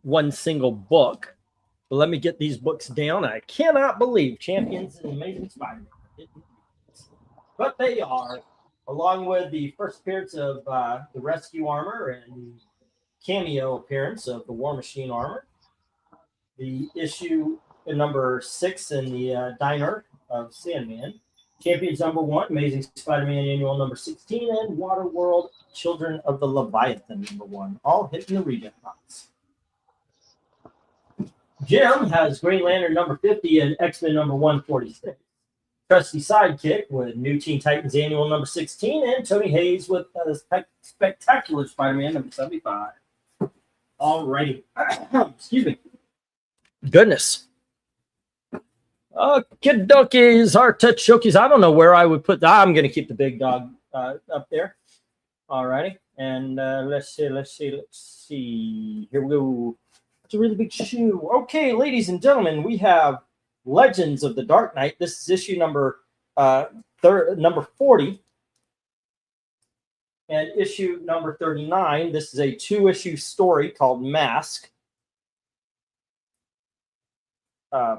one single book. But let me get these books down. I cannot believe Champions and Amazing Spider-Man. But they are, along with the first appearance of the Rescue Armor and the cameo appearance of the War Machine Armor. The issue number 6 in the Diner of Sandman. Champions number 1, Amazing Spider-Man Annual number 16, and Waterworld Children of the Leviathan number 1, all hitting the reject box. Jim has Green Lantern number 50 and X-Men number 146. Trusty Sidekick with New Teen Titans Annual number 16, and Tony Hayes with Spectacular Spider-Man number 75. Alrighty. Excuse me. Goodness. Kidokis, artichokes. I don't know where I would put that. I'm going to keep the big dog up there. Alrighty. And let's see. Here we go. It's a really big shoe. Okay, ladies and gentlemen, we have Legends of the Dark Knight. This is issue number 40. And issue number 39. This is a 2-issue story called Mask.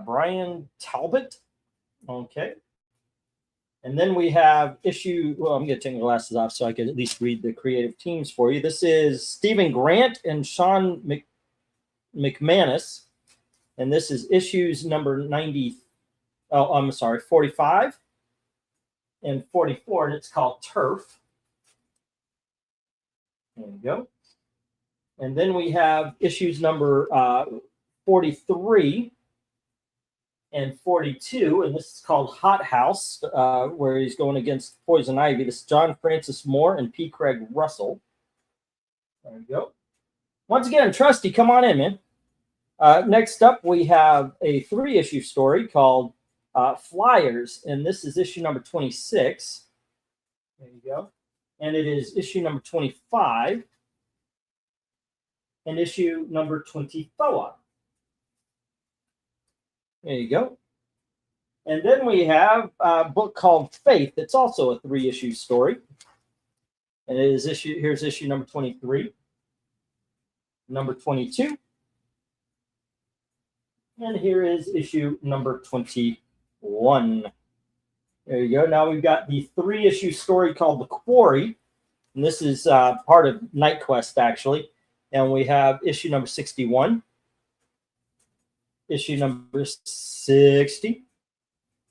Brian Talbot. Okay. And then we have issue, well, I'm going to take my glasses off so I can at least read the creative teams for you. This is Stephen Grant and Sean McManus. And this is issues number 45 and 44, and it's called Turf. There you go. And then we have issues number 43. and 42, and this is called Hot House, where he's going against Poison Ivy. This is John Francis Moore and P. Craig Russell. There we go. Once again, Trusty, come on in, man. Next up, we have a 3-issue story called Flyers, and this is issue number 26. There you go. And it is issue number 25 and issue number 24. There you go. And then we have a book called Faith. It's also a 3-issue story. And it is here's issue number 23, number 22. And here is issue number 21. There you go. Now we've got the 3-issue story called The Quarry. And this is part of Night Quest, actually. And we have issue number 61, issue number 60,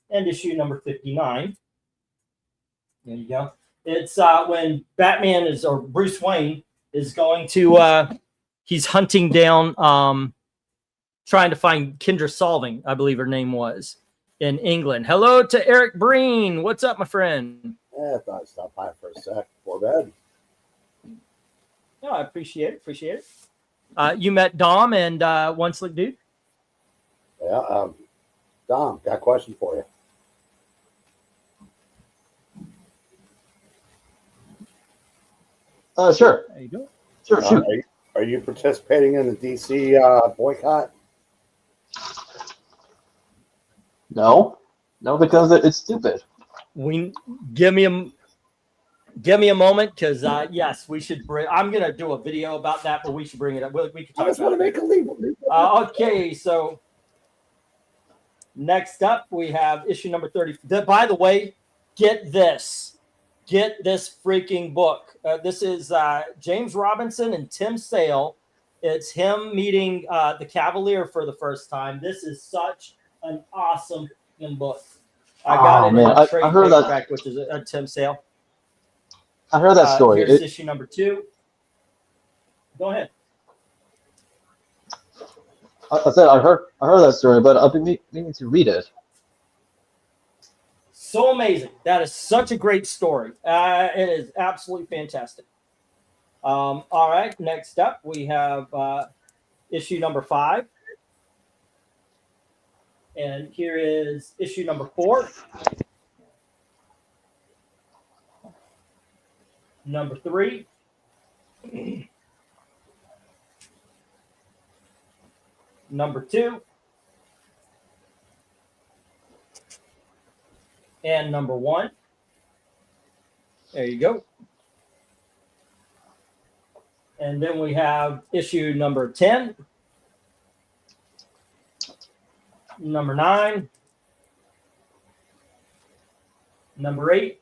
and issue number 59. There you go. It's when Batman or Bruce Wayne is going to, he's hunting down, trying to find Kendra Solving, I believe her name was, in England. Hello to Eric Breen. What's up, my friend? Yeah, I thought I'd stop by for a sec before bed. No, I appreciate it. You met Dom and One Slick Dude? Yeah, Dom, got a question for you. Sure. There you go. Sure, shoot. Are you participating in the DC boycott? No, because it's stupid. Give me a moment, because yes, we should bring. I'm gonna do a video about that, but we should bring it up. We can I talk just want about to it. make a legal. Okay, so next up we have issue number 30. By the way, get this freaking book. This is James Robinson and Tim Sale. It's him meeting the Cavalier for the first time. This is such an awesome book. I got it in a trade I heard that. paperback, which is a Tim Sale. I heard that story. Here's issue number 2. Go ahead. I said I heard that story, but I've been meaning to read it. So amazing. That is such a great story. It is absolutely fantastic. All right. Next up, we have issue number 5. And here is issue number 4. Number 3. Number 2. And number 1. There you go. And then we have issue number 10. Number 9. Number 8.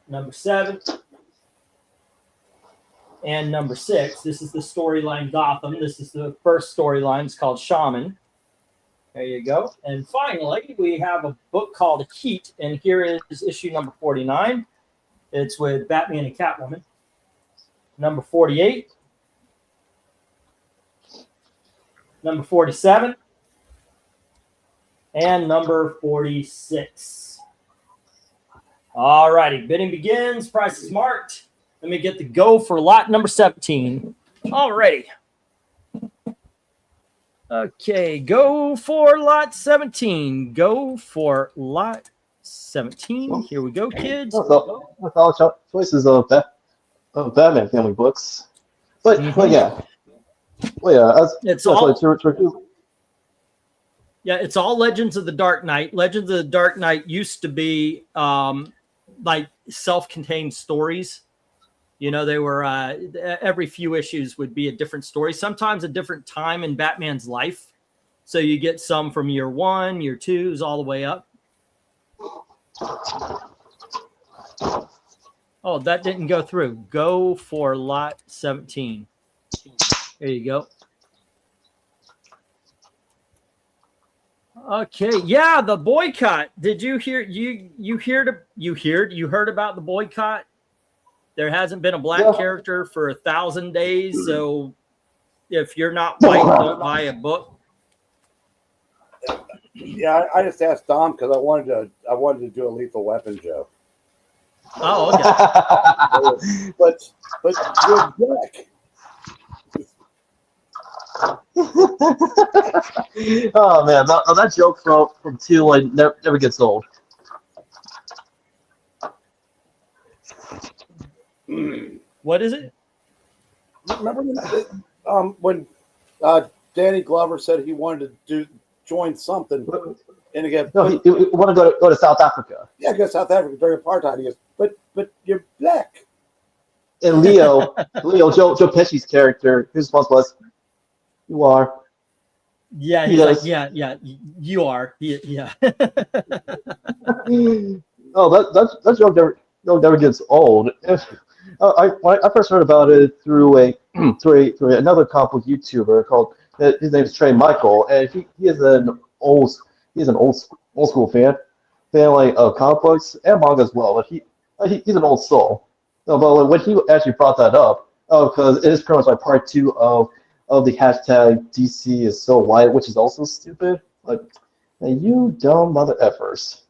Number 7. And number 6. This is the storyline Gotham. This is the first storyline. It's called Shaman. There you go. And finally, we have a book called Heat. And here is issue number 49. It's with Batman and Catwoman. Number 48. Number 47. And number 46. All righty. Bidding begins. Price is marked. Let me get the go for lot number 17. All righty. Okay, go for lot 17. Go for lot 17. Here we go, kids. That's all choices of Batman family books. But yeah. Well, yeah. It's all Legends of the Dark Knight. Legends of the Dark Knight used to be like self-contained stories. You know, they were every few issues would be a different story, sometimes a different time in Batman's life. So you get some from year 1, year 2s, all the way up. Oh, that didn't go through. Go for lot 17. There you go. Okay, yeah, the boycott. Did you hear? You heard about the boycott? There hasn't been a black character for 1,000 days, so if you're not white, don't buy a book. Yeah, I just asked Dom because I wanted to do a Lethal Weapon joke. Oh, okay. But you're black. Oh man, that joke from two like never gets old. What is it? Remember when Danny Glover said he wanted to join something, and again, No, he wanted to go to South Africa. yeah, go to South Africa during apartheid. He goes, but you're black. And Joe Pesci's character, his response was, "You are." Yeah, he's like, yeah, you are. Yeah. Oh, that joke never gets old. When I first heard about it through another comic book YouTuber called, his name is Trey Michael, and he is an old school fan like comic books and manga as well. But he's an old soul. No, but like, when he actually brought that up, because it is pretty much like part two of the hashtag DC is so white, which is also stupid. Like, you dumb mother effers.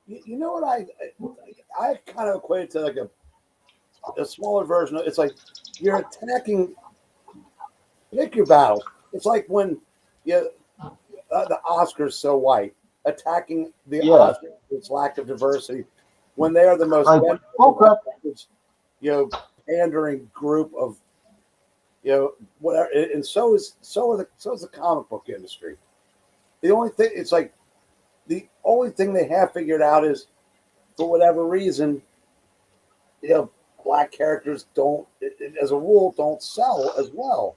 You know what I kind of equate it to like a smaller version of it's like you're attacking. Pick your battle. It's like when the Oscars so white attacking the Oscars, its lack of diversity when they are the most pandering group of whatever, and so is the comic book industry. The only thing they have figured out is, for whatever reason, black characters as a rule, don't sell as well.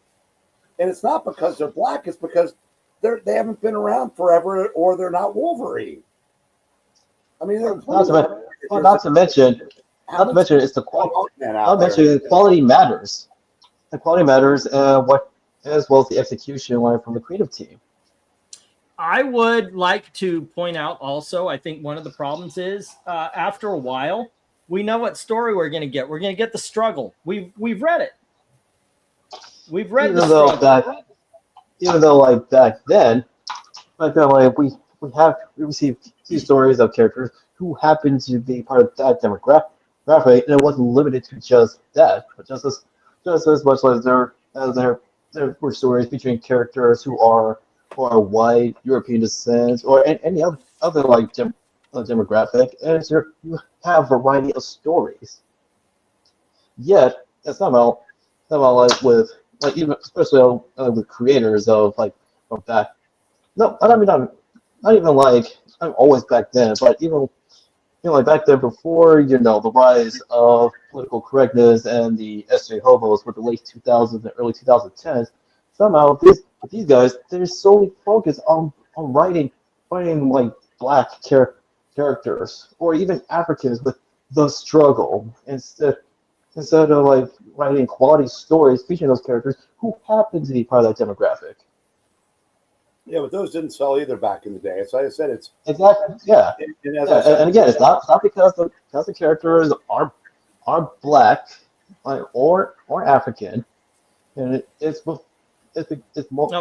And it's not because they're black; it's because they haven't been around forever, or they're not Wolverine. I mean, not to mention, it's the quality. Not to mention, quality matters. The quality matters, as well as the execution from the creative team. I would like to point out also, I think one of the problems is after a while, we know what story we're going to get. We're going to get the struggle. We've read it. We've read the struggle. Even though like back then, like we received these stories of characters who happened to be part of that demographic, and it wasn't limited to just that, but just as much as there were stories featuring characters who are white, European descent, or any other like demographic, and you have a variety of stories. Yet, it's somehow like with like even especially with creators of that. No, I mean not even like always back then, but even like back then before the rise of political correctness and the SJ hobos with the late 2000s and early 2010s. Somehow these guys, they're solely focused on writing like black characters or even Africans with the struggle instead of like writing quality stories featuring those characters who happen to be part of that demographic. Yeah, but those didn't sell either back in the day. So like I said, it's exactly and again, it's not because the characters are black or African, and it's more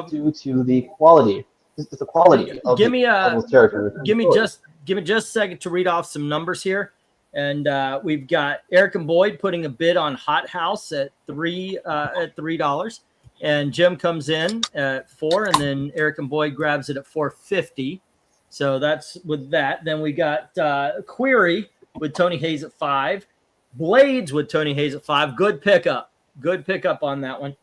due to the quality. It's the quality of those characters. Give me just a second to read off some numbers here, and we've got Eric and Boyd putting a bid on Hot House at $3, and Jim comes in at $4, and then Eric and Boyd grabs it at $4.50. So that's with that. Then we got Query with Tony Hayes at $5, Blades with Tony Hayes at $5. Good pickup on that one.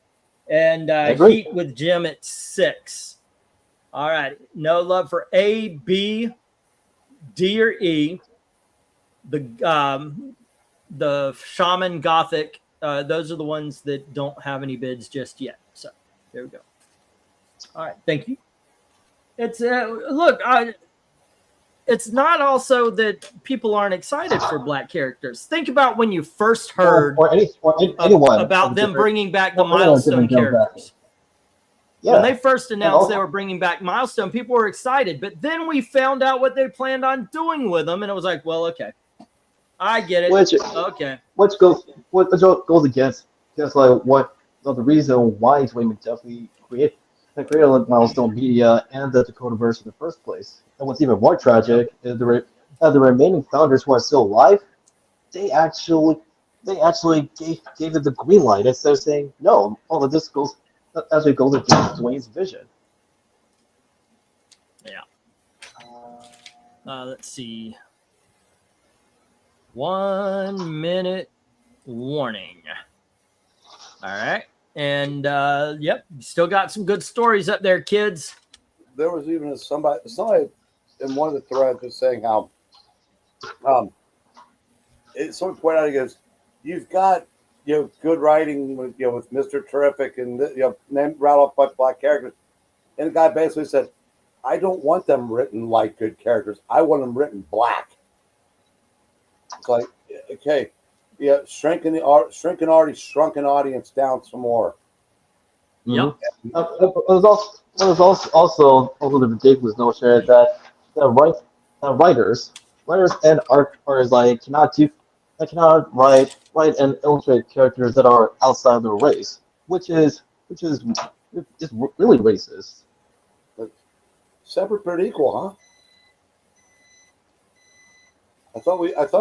And Heat with Jim at $6. All right. No love for A, B, D, or E. The Shaman Gothic. Those are the ones that don't have any bids just yet. So there we go. All right. Thank you. It's look. It's not also that people aren't excited for black characters. Think about when you first heard anyone about them bringing back the Milestone characters. Yeah. When they first announced they were bringing back Milestone, people were excited. But then we found out what they planned on doing with them, and it was like, well, okay, I get it. Which goes against like what the reason why Dwayne McDuffie created like Milestone Media and the Dakotaverse in the first place. And what's even more tragic is the remaining founders who are still alive. They actually gave it the green light instead of saying no. All of this actually goes against Dwayne's vision. Yeah. Let's see. 1 minute warning. All right. And yep, still got some good stories up there, kids. There was even somebody in one of the threads was saying how someone pointed out, he goes, you've got good writing with with Mr. Terrific and name rattle off a bunch of black characters, and the guy basically said, I don't want them written like good characters. I want them written black. It's like, okay, yeah, shrinking an already shrunken audience down some more. Yep. It was also the ridiculous notion that writers and artists like cannot write and illustrate characters that are outside their race, which is really racist. Separate but equal, huh? I thought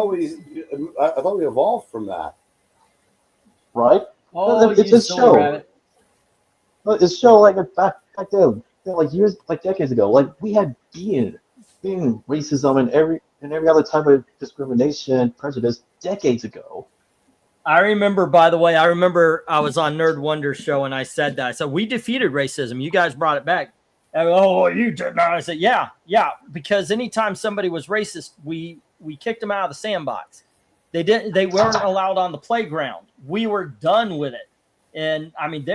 we evolved from that. Right? Oh, It's you a silly show. rabbit. It's show like back then, like decades ago. Like we had being racism and every other type of discrimination, prejudice decades ago. I remember, by the way, I was on Nerd Wonder's show and I said that. I said, we defeated racism. You guys brought it back. And, oh, you did not. I said, yeah, because anytime somebody was racist, we kicked them out of the sandbox. They weren't allowed on the playground. We were done with it. And I mean,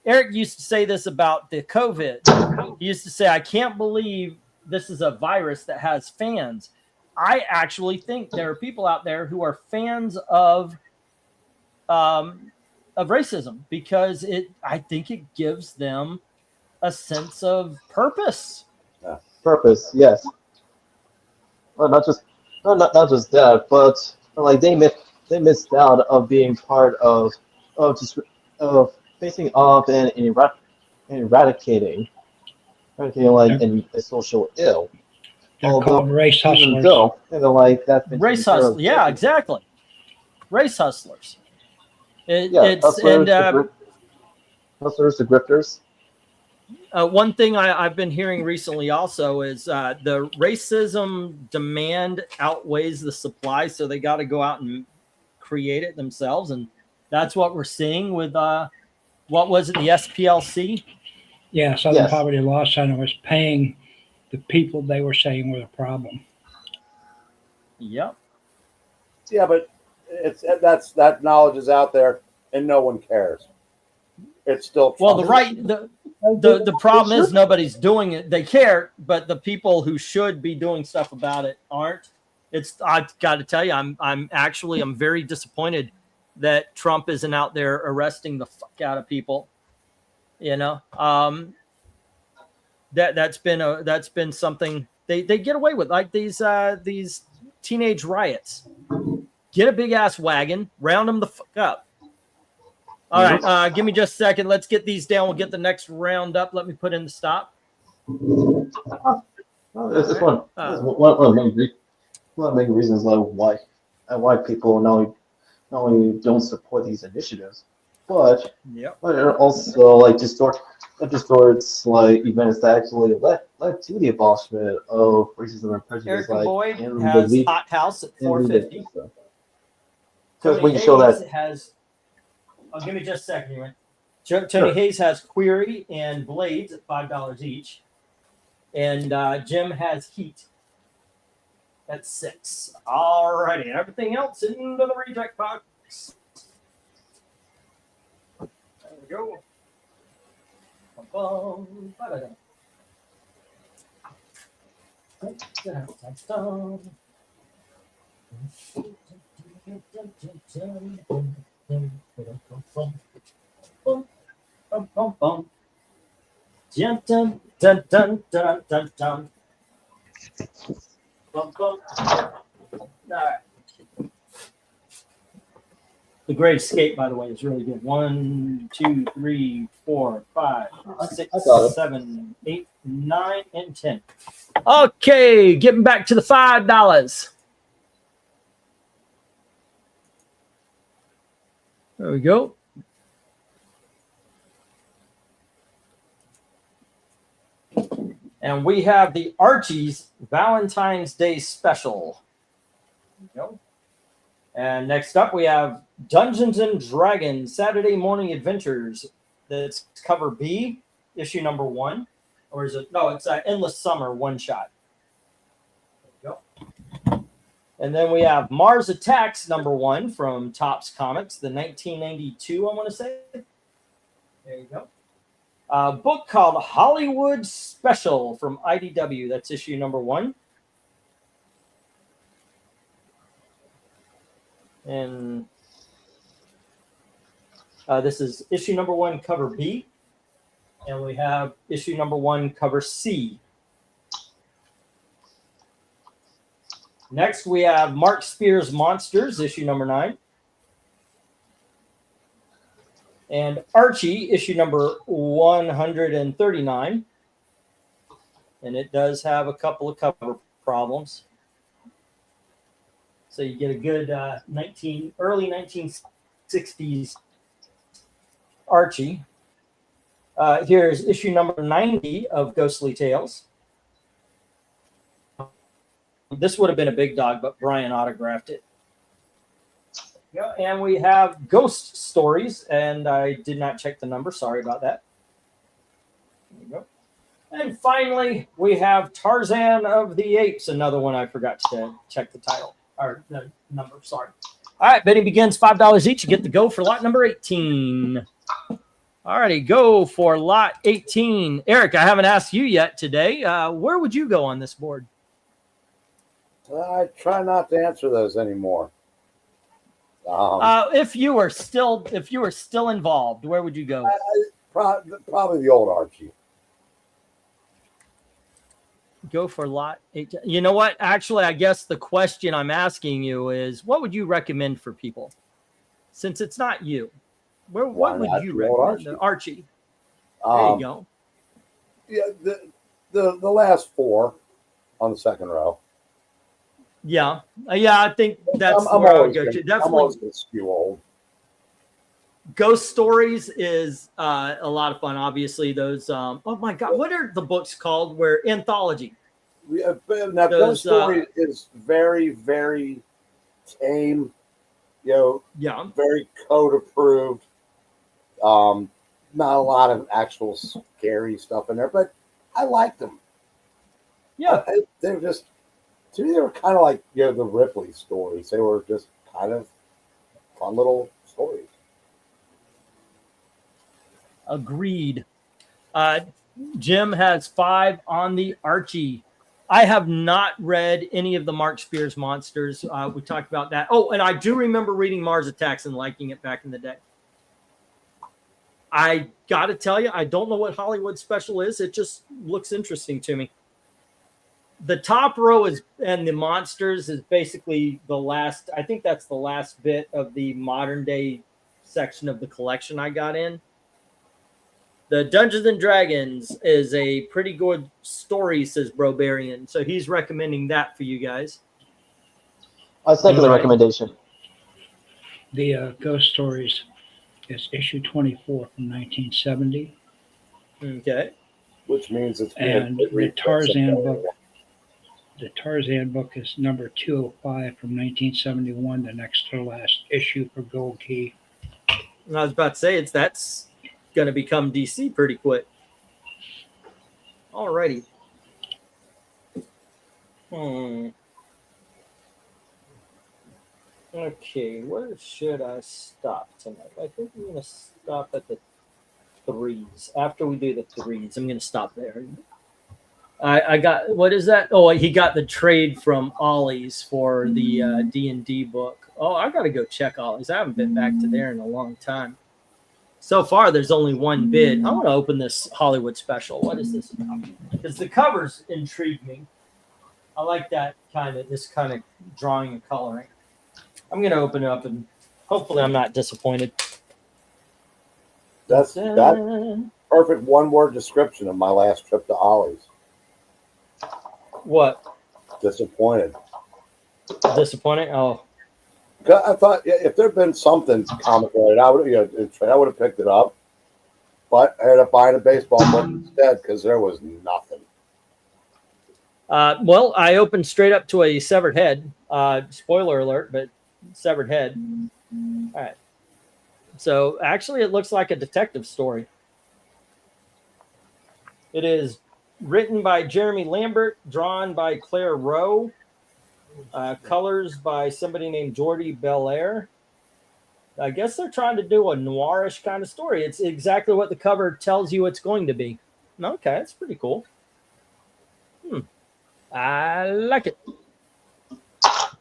Eric used to say this about the COVID. He used to say, I can't believe this is a virus that has fans. I actually think there are people out there who are fans of racism because I think it gives them a sense of purpose. Purpose, yes. Well, not just that, but like they missed out of being part of facing off and eradicating like a social ill. They're called race Even hustlers. though like that's been Race taken care of hustlers. Yeah, exactly. Race hustlers. Hustlers, the grifters. One thing I've been hearing recently also is the racism demand outweighs the supply, so they got to go out and create it themselves, and that's what we're seeing with what was it, the SPLC? Yeah, Southern Yes. Poverty Law Center was paying the people they were saying were the problem. Yep. Yeah, but that knowledge is out there and no one cares. It's still Well, the problem is nobody's doing it. They care, but the people who should be doing stuff about it aren't. I've got to tell you, I'm very disappointed that Trump isn't out there arresting the fuck out of people. That's been something they get away with, like these teenage riots. Get a big ass wagon, round them the fuck up. All right, give me just a second. Let's get these down. We'll get the next round up. Let me put in the stop. It's one of the main reasons why people not only don't support these initiatives, but also like distorts like events that actually led to the abolishment of racism and prejudice. Erica like Boyd in has the Hot House at 450. Because we Tony can show Hayes that. has. Oh, give me just a second, here. Tony Hayes has Query and Blades at $5 each, and Jim has Heat at $6. Alrighty, everything else into the reject box. There we go. All right. The Great Escape, by the way, is really good. 1, 2, 3, 4, 5, 6, I got it. 7, 8, 9, and 10. Okay, getting back to the $5. There we go. And we have the Archie's Valentine's Day Special. There we go. And next up, we have Dungeons and Dragons Saturday Morning Adventures. That's cover B, issue number 1. Or is it? No, it's Endless Summer one shot. There we go. And then we have Mars Attacks number 1 from Topps Comics, the 1992, I want to say. There you go. A book called Hollywood Special from IDW. That's issue number 1. And this is issue number 1, cover B. And we have issue number 1, cover C. Next, we have Mark Spears Monsters, issue number 9. And Archie, issue number 139. And it does have a couple of cover problems. So you get a good early 1960s Archie. Here's issue number 90 of Ghostly Tales. This would have been a big dog, but Brian autographed it. Yeah, and we have Ghost Stories, and I did not check the number. Sorry about that. There you go. And finally, we have Tarzan of the Apes, another one I forgot to check the title. Or the number, sorry. All right, bidding begins $5 each. You get to go for lot number 18. All righty, go for lot 18. Eric, I haven't asked you yet today. Where would you go on this board? I try not to answer those anymore. If you were still involved, where would you go? Probably the old Archie. Go for lot 18. You know what? Actually, I guess the question I'm asking you is, what would you recommend for people? Since it's not you, what would you recommend? Archie. There you go. Yeah, the last 4 on the second row. Yeah, I think that's I'm where I would always go gonna, to. I'm Definitely, always gonna skew old. Ghost Stories is a lot of fun. Obviously, those. Oh my God, what are the books called? Where anthology? Now, Ghost Story is very, very tame. You know, Yeah, very code approved. Not a lot of actual scary stuff in there, but I liked them. yeah. They were just, to me, they were kind of like, the Ripley stories. They were just kind of fun little stories. Agreed. Jim has 5 on the Archie. I have not read any of the Mark Spears Monsters. We talked about that. Oh, and I do remember reading Mars Attacks and liking it back in the day. I got to tell you, I don't know what Hollywood Special is. It just looks interesting to me. The top row and the Monsters is basically the last. I think that's the last bit of the modern day section of the collection I got in. The Dungeons and Dragons is a pretty good story, says Brobarian. So he's recommending that for you guys. I second the recommendation. The Ghost Stories is issue 24 from 1970. Okay. Which means it's And the Tarzan book is number 205 from 1971, the next to last issue for Gold Key. And I was about to say that's going to become DC pretty quick. Alrighty. Okay, where should I stop tonight? I think I'm going to stop at the 3s. After we do the 3s, I'm going to stop there. I got, what is that? Oh, he got the trade from Ollie's for the D&D book. Oh, I got to go check Ollie's. I haven't been back to there in a long time. So far, there's only one bid. I want to open this Hollywood Special. What is this about? Because the covers intrigue me. I like that this kind of drawing and coloring. I'm going to open it up and Hopefully, I'm not disappointed. That's perfect one-word description of my last trip to Ollie's. What? Disappointed. Disappointing? Oh, I thought if there'd been something comic related, I would have picked it up. But I ended up buying a baseball book instead because there was nothing. well, I opened straight up to a severed head. Spoiler alert, but severed head. All right. So actually, it looks like a detective story. It is written by Jeremy Lambert, drawn by Claire Rowe, colors by somebody named Jordi Belair. I guess they're trying to do a noirish kind of story. It's exactly what the cover tells you it's going to be. Okay, that's pretty cool. I like it.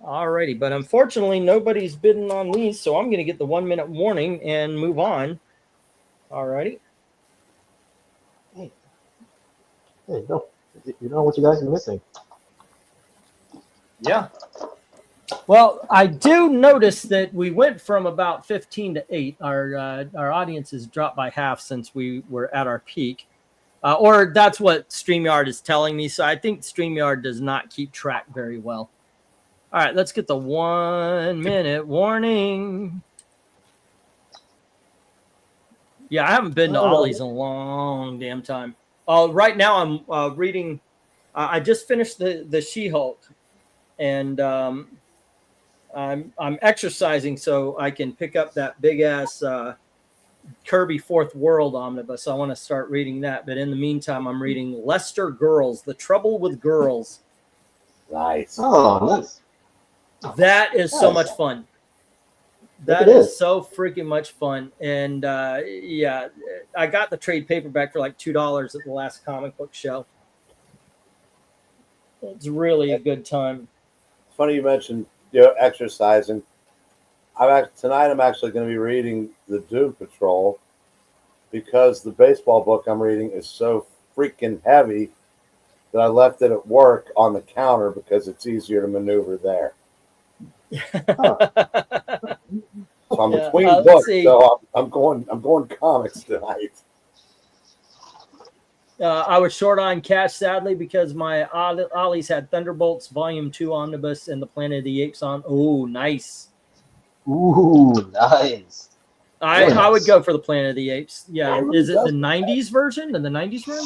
Alrighty, but unfortunately, nobody's bidding on these, so I'm going to get the 1 minute warning and move on. Alrighty. Hey, no, you know what you guys are missing. Yeah. Well, I do notice that we went from about 15 to 8. Our audience has dropped by half since we were at our peak. Or that's what StreamYard is telling me. So I think StreamYard does not keep track very well. All right, let's get the 1 minute warning. Yeah, I haven't been to Ollie's in a long damn time. Right now I'm reading. I just finished the She-Hulk, and I'm exercising so I can pick up that big ass Kirby Fourth World omnibus. I want to start reading that, but in the meantime, I'm reading Lester Girls: The Trouble with Girls. Nice. Oh, nice. That is so much fun. That is so freaking much fun. And yeah, I got the trade paperback for like $2 at the last comic book show. It's really a good time. It's funny you mentioned exercising. Tonight I'm actually going to be reading the Doom Patrol because the baseball book I'm reading is so freaking heavy that I left it at work on the counter because it's easier to maneuver there. So I'm between books, so I'm going comics tonight. I was short on cash, sadly, because my Ollie's had Thunderbolts Volume 2 Omnibus and the Planet of the Apes on. Oh, nice. Ooh, nice. I would go for the Planet of the Apes. Yeah. Is it the 90s version? The 90s run?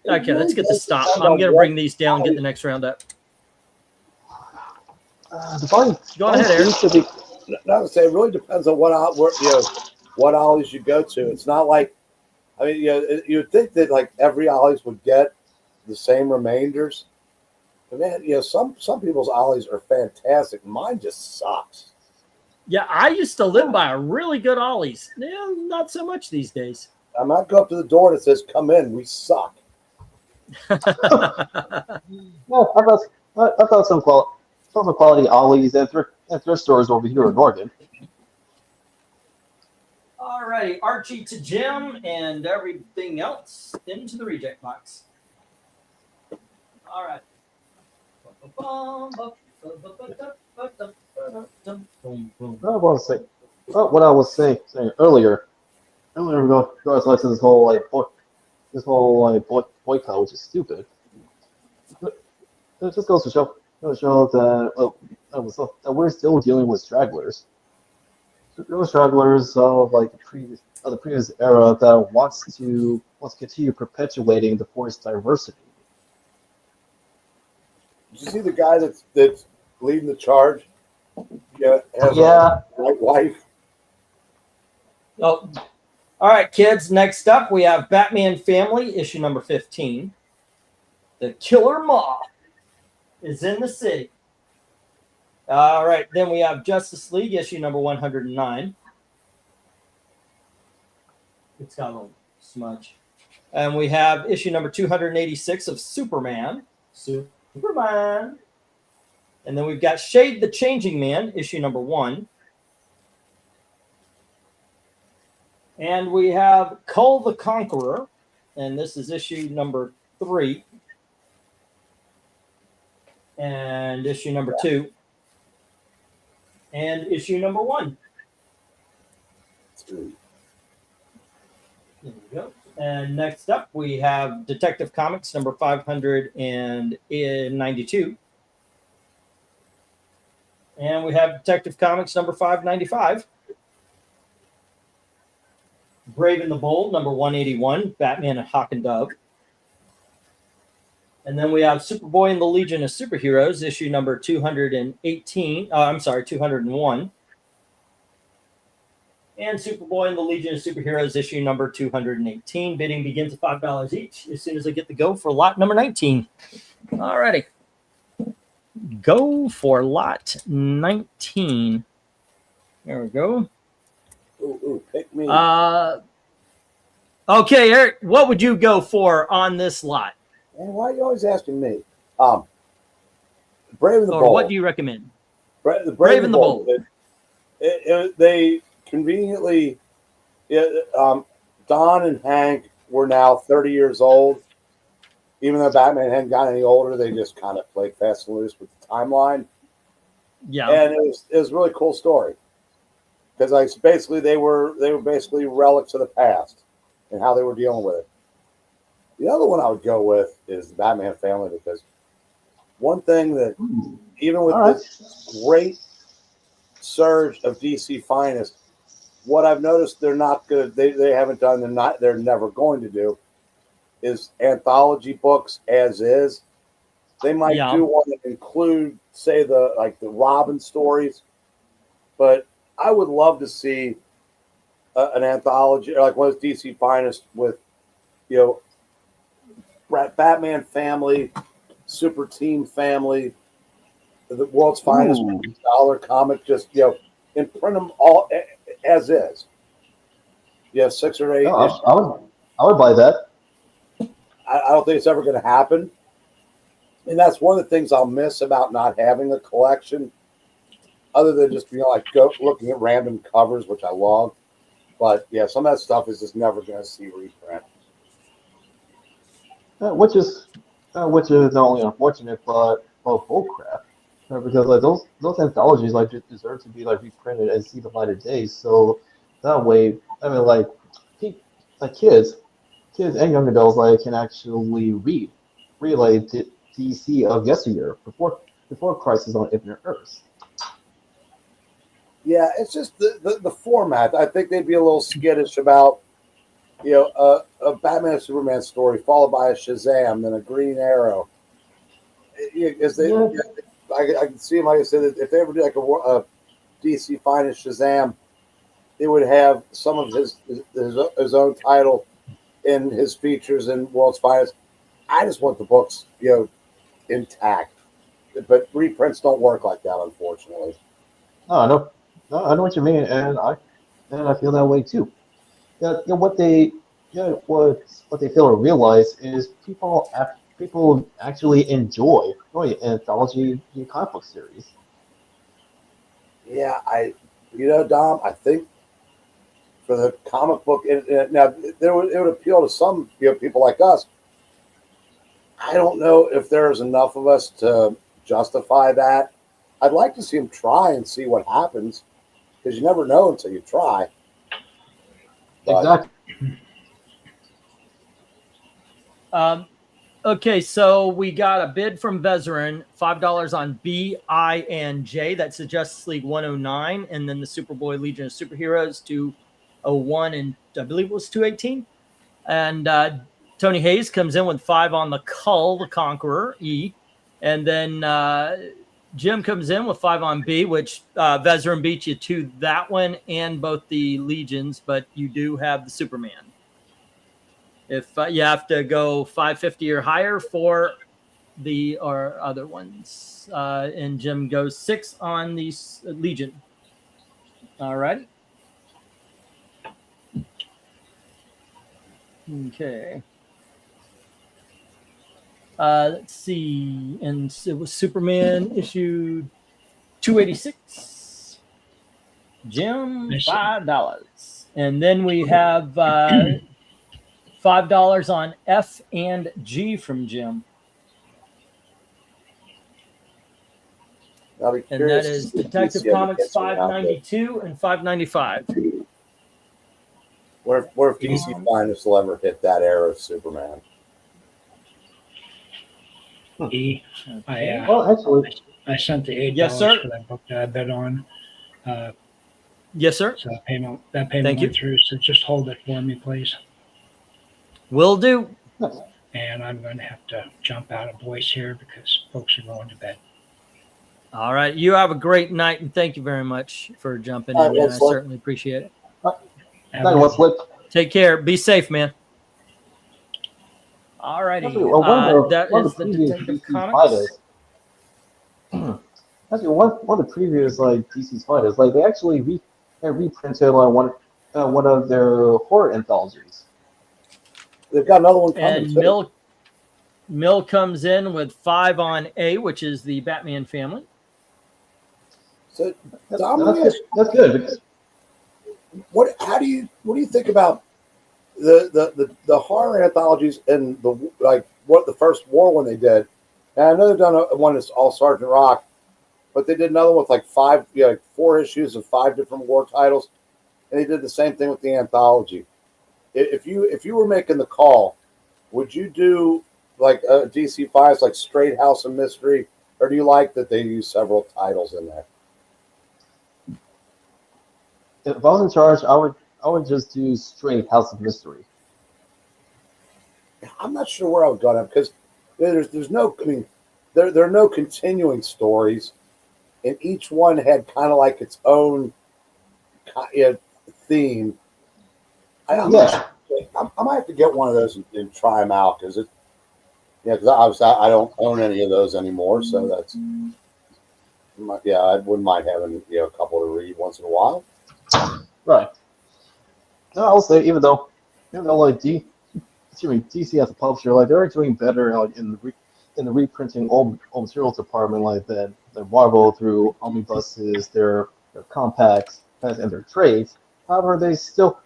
Okay, let's get the stop. I'm going to bring these down and get the next round up. Go ahead, Eric. I would say it really depends on what Ollie's you go to. It's not like, I mean, you'd think that like every Ollie's would get the same remainders. But man, some people's Ollie's are fantastic. Mine just sucks. Yeah, I used to live by a really good Ollie's. Yeah, not so much these days. I might go up to the door that says, "Come in, we suck." No, I thought some quality Ollie's and thrift stores over here in Oregon. All right, Archie to Jim and everything else into the reject box. All right. What I was saying earlier regards to this whole boycott, which is stupid. It just goes to show that we're still dealing with stragglers. Those stragglers of the previous era that wants to continue perpetuating the forced diversity. Did you see the guy that's leading the charge? Has a white wife. Oh, all right, kids. Next up, we have Batman Family, issue number 15. The Killer Moth is in the city. All right, then we have Justice League, issue number 109. It's got a little smudge. And we have issue number 286 of Superman. And then we've got Shade the Changing Man, issue number 1. And we have Kull the Conqueror, and this is issue number 3. And issue number 2. and issue number 1. There we go. And next up, we have Detective Comics number 592. And we have Detective Comics number 595. Brave and the Bold number 181, Batman and Hawk and Dove. And then we have Superboy and the Legion of Superheroes, issue number 218. 201. And Superboy and the Legion of Superheroes, issue number 218. Bidding begins at $5 each as soon as I get the go for lot number 19. Alrighty. Go for lot 19. There we go. Ooh, pick me. Okay, Eric, what would you go for on this lot? Man, why are you always asking me? Brave and the Or Bold. what do you recommend? Brave and the Bold. They conveniently, Don and Hank were now 30 years old. Even though Batman hadn't gotten any older, they just kind of played fast and loose with the timeline. Yeah, and it was a really cool story because they were basically relics of the past and how they were dealing with it. The other one I would go with is the Batman family, because one thing that even with this great surge of DC finest, what I've noticed they're not good. They haven't done. They're never going to do is anthology books as is. They might do one that include, say, the Robin stories, but I would love to see an anthology or like one of DC finest with, Batman family, Super Team family, the world's finest dollar comic. Just and print them all as is. 6 or 8. No, I would buy that. I don't think it's ever going to happen. And that's one of the things I'll miss about not having a collection, other than just looking at random covers, which I love. But some of that stuff is just never going to see reprint. Which is not only unfortunate, but bullcrap. Because those anthologies just deserve to be reprinted and see the light of day. So that way, kids and young adults can actually read DC of yesteryear before Crisis on Infinite Earths. Yeah, it's just the format. I think they'd be a little skittish about a Batman and Superman story followed by a Shazam, then a Green Arrow. I can see them, like I said, if they ever do a DC finest Shazam, they would have some of his own title in his features in World's Finest. I just want the books, intact. But reprints don't work like that, unfortunately. I know what you mean, and I feel that way too. What they fail to realize is people actually enjoy anthology comic book series. Yeah, Dom, I think for the comic book, now it would appeal to some people like us. I don't know if there's enough of us to justify that. I'd like to see them try and see what happens, because you never know until you try. Exactly. Okay, so we got a bid from Vezeran, $5 on B, I, and J. That's the Justice League 109, and then the Superboy Legion of Superheroes 201, and I believe it was 218. And Tony Hayes comes in with 5 on the Cull, the Conqueror, E. And then Jim comes in with 5 on B, which Vezeran beat you to that one and both the Legions, but you do have the Superman. If you have to go 550 or higher for the other ones. And Jim goes 6 on the Legion. All right. Okay. Let's see. And it was Superman issue 286. Jim, $5. And then we have $5 on F and G from Jim. I'll be And that curious is to see if Detective DC ever Comics gets one out there. 592 and 595. What if DC Finest will ever hit that era of Superman? E. Well, actually, I sent the $8 Yes, sir. for that book that I bet on. Yes, sir. So that payment Thank you. went through. So just hold it for me, please. Will do. And I'm going to have to jump out of voice here because folks are going to bed. All right. You have a great night, and thank you very much for jumping All in. right, Man. I Wesley. certainly appreciate it. Have a Thank good you, one. Wesley. Take care. Be safe, man. All righty. Actually, one That of is the the previous Detective DC Comics. fighters. Actually, one of the previous DC's fighters, like they actually reprinted one of their horror anthologies. They've got another one coming And too. Mill comes in with 5 on A, which is the Batman family. So, That's, Dom, that's let me good. ask That's good because what do you think about the horror anthologies and what the first war one they did? And I know they've done one that's all Sergeant Rock, but they did another one with like 4 issues of 5 different war titles, and they did the same thing with the anthology. If you were making the call, would you do like a DC Fives like straight House of Mystery, or do you like that they use several titles in there? if I was in charge, I would just do straight House of Mystery. I'm not sure where I would go now because there's no, I mean, there are no continuing stories, and each one had kind of like its own theme. I might have to get one of those and try them out because because obviously I don't own any of those anymore, so that's I wouldn't mind having a couple to read once in a while. Right. No, I'll say even though like DC as a publisher, like they're doing better like in the reprinting old materials department like than Marvel through omnibuses, their compacts, and their trades. However, there's still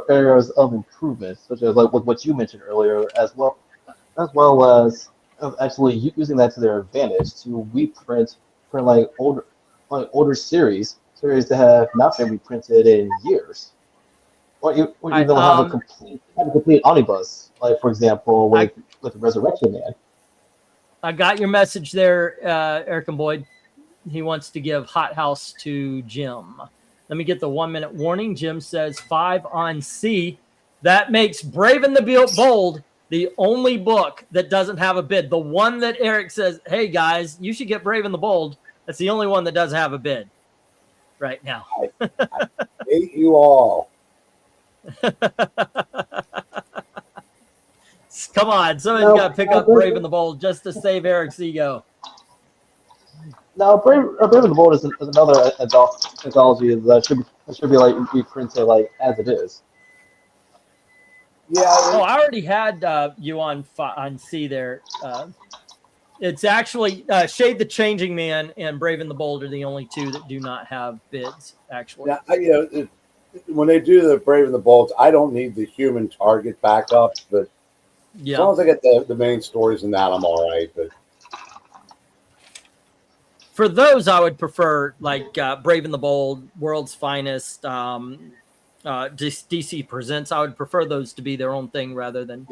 areas of improvement, such as like what you mentioned earlier, as well as actually using that to their advantage to reprint for like older series that have not been reprinted in years. Or even have a complete omnibus, like for example with Resurrection Man. I got your message there, Eric and Boyd. He wants to give Hot House to Jim. Let me get the 1-minute warning. Jim says 5 on C. That makes Brave and the Bold the only book that doesn't have a bid. The one that Eric says, hey guys, you should get Brave and the Bold. That's the only one that doesn't have a bid right now. I hate you all. Come on, somebody's got to pick up Brave and the Bold just to save Eric's ego. Now, Brave and the Bold is another anthology that should be like reprinted like as it is. Yeah. Oh, I already had you on C there. It's actually Shade the Changing Man and Brave and the Bold are the only 2 that do not have bids, actually. Yeah, when they do the Brave and the Bold, I don't need the human target backup, but as long as I get the main stories in that, I'm all right. But for those, I would prefer like Brave and the Bold, World's Finest, DC Presents. I would prefer those to be their own thing rather than.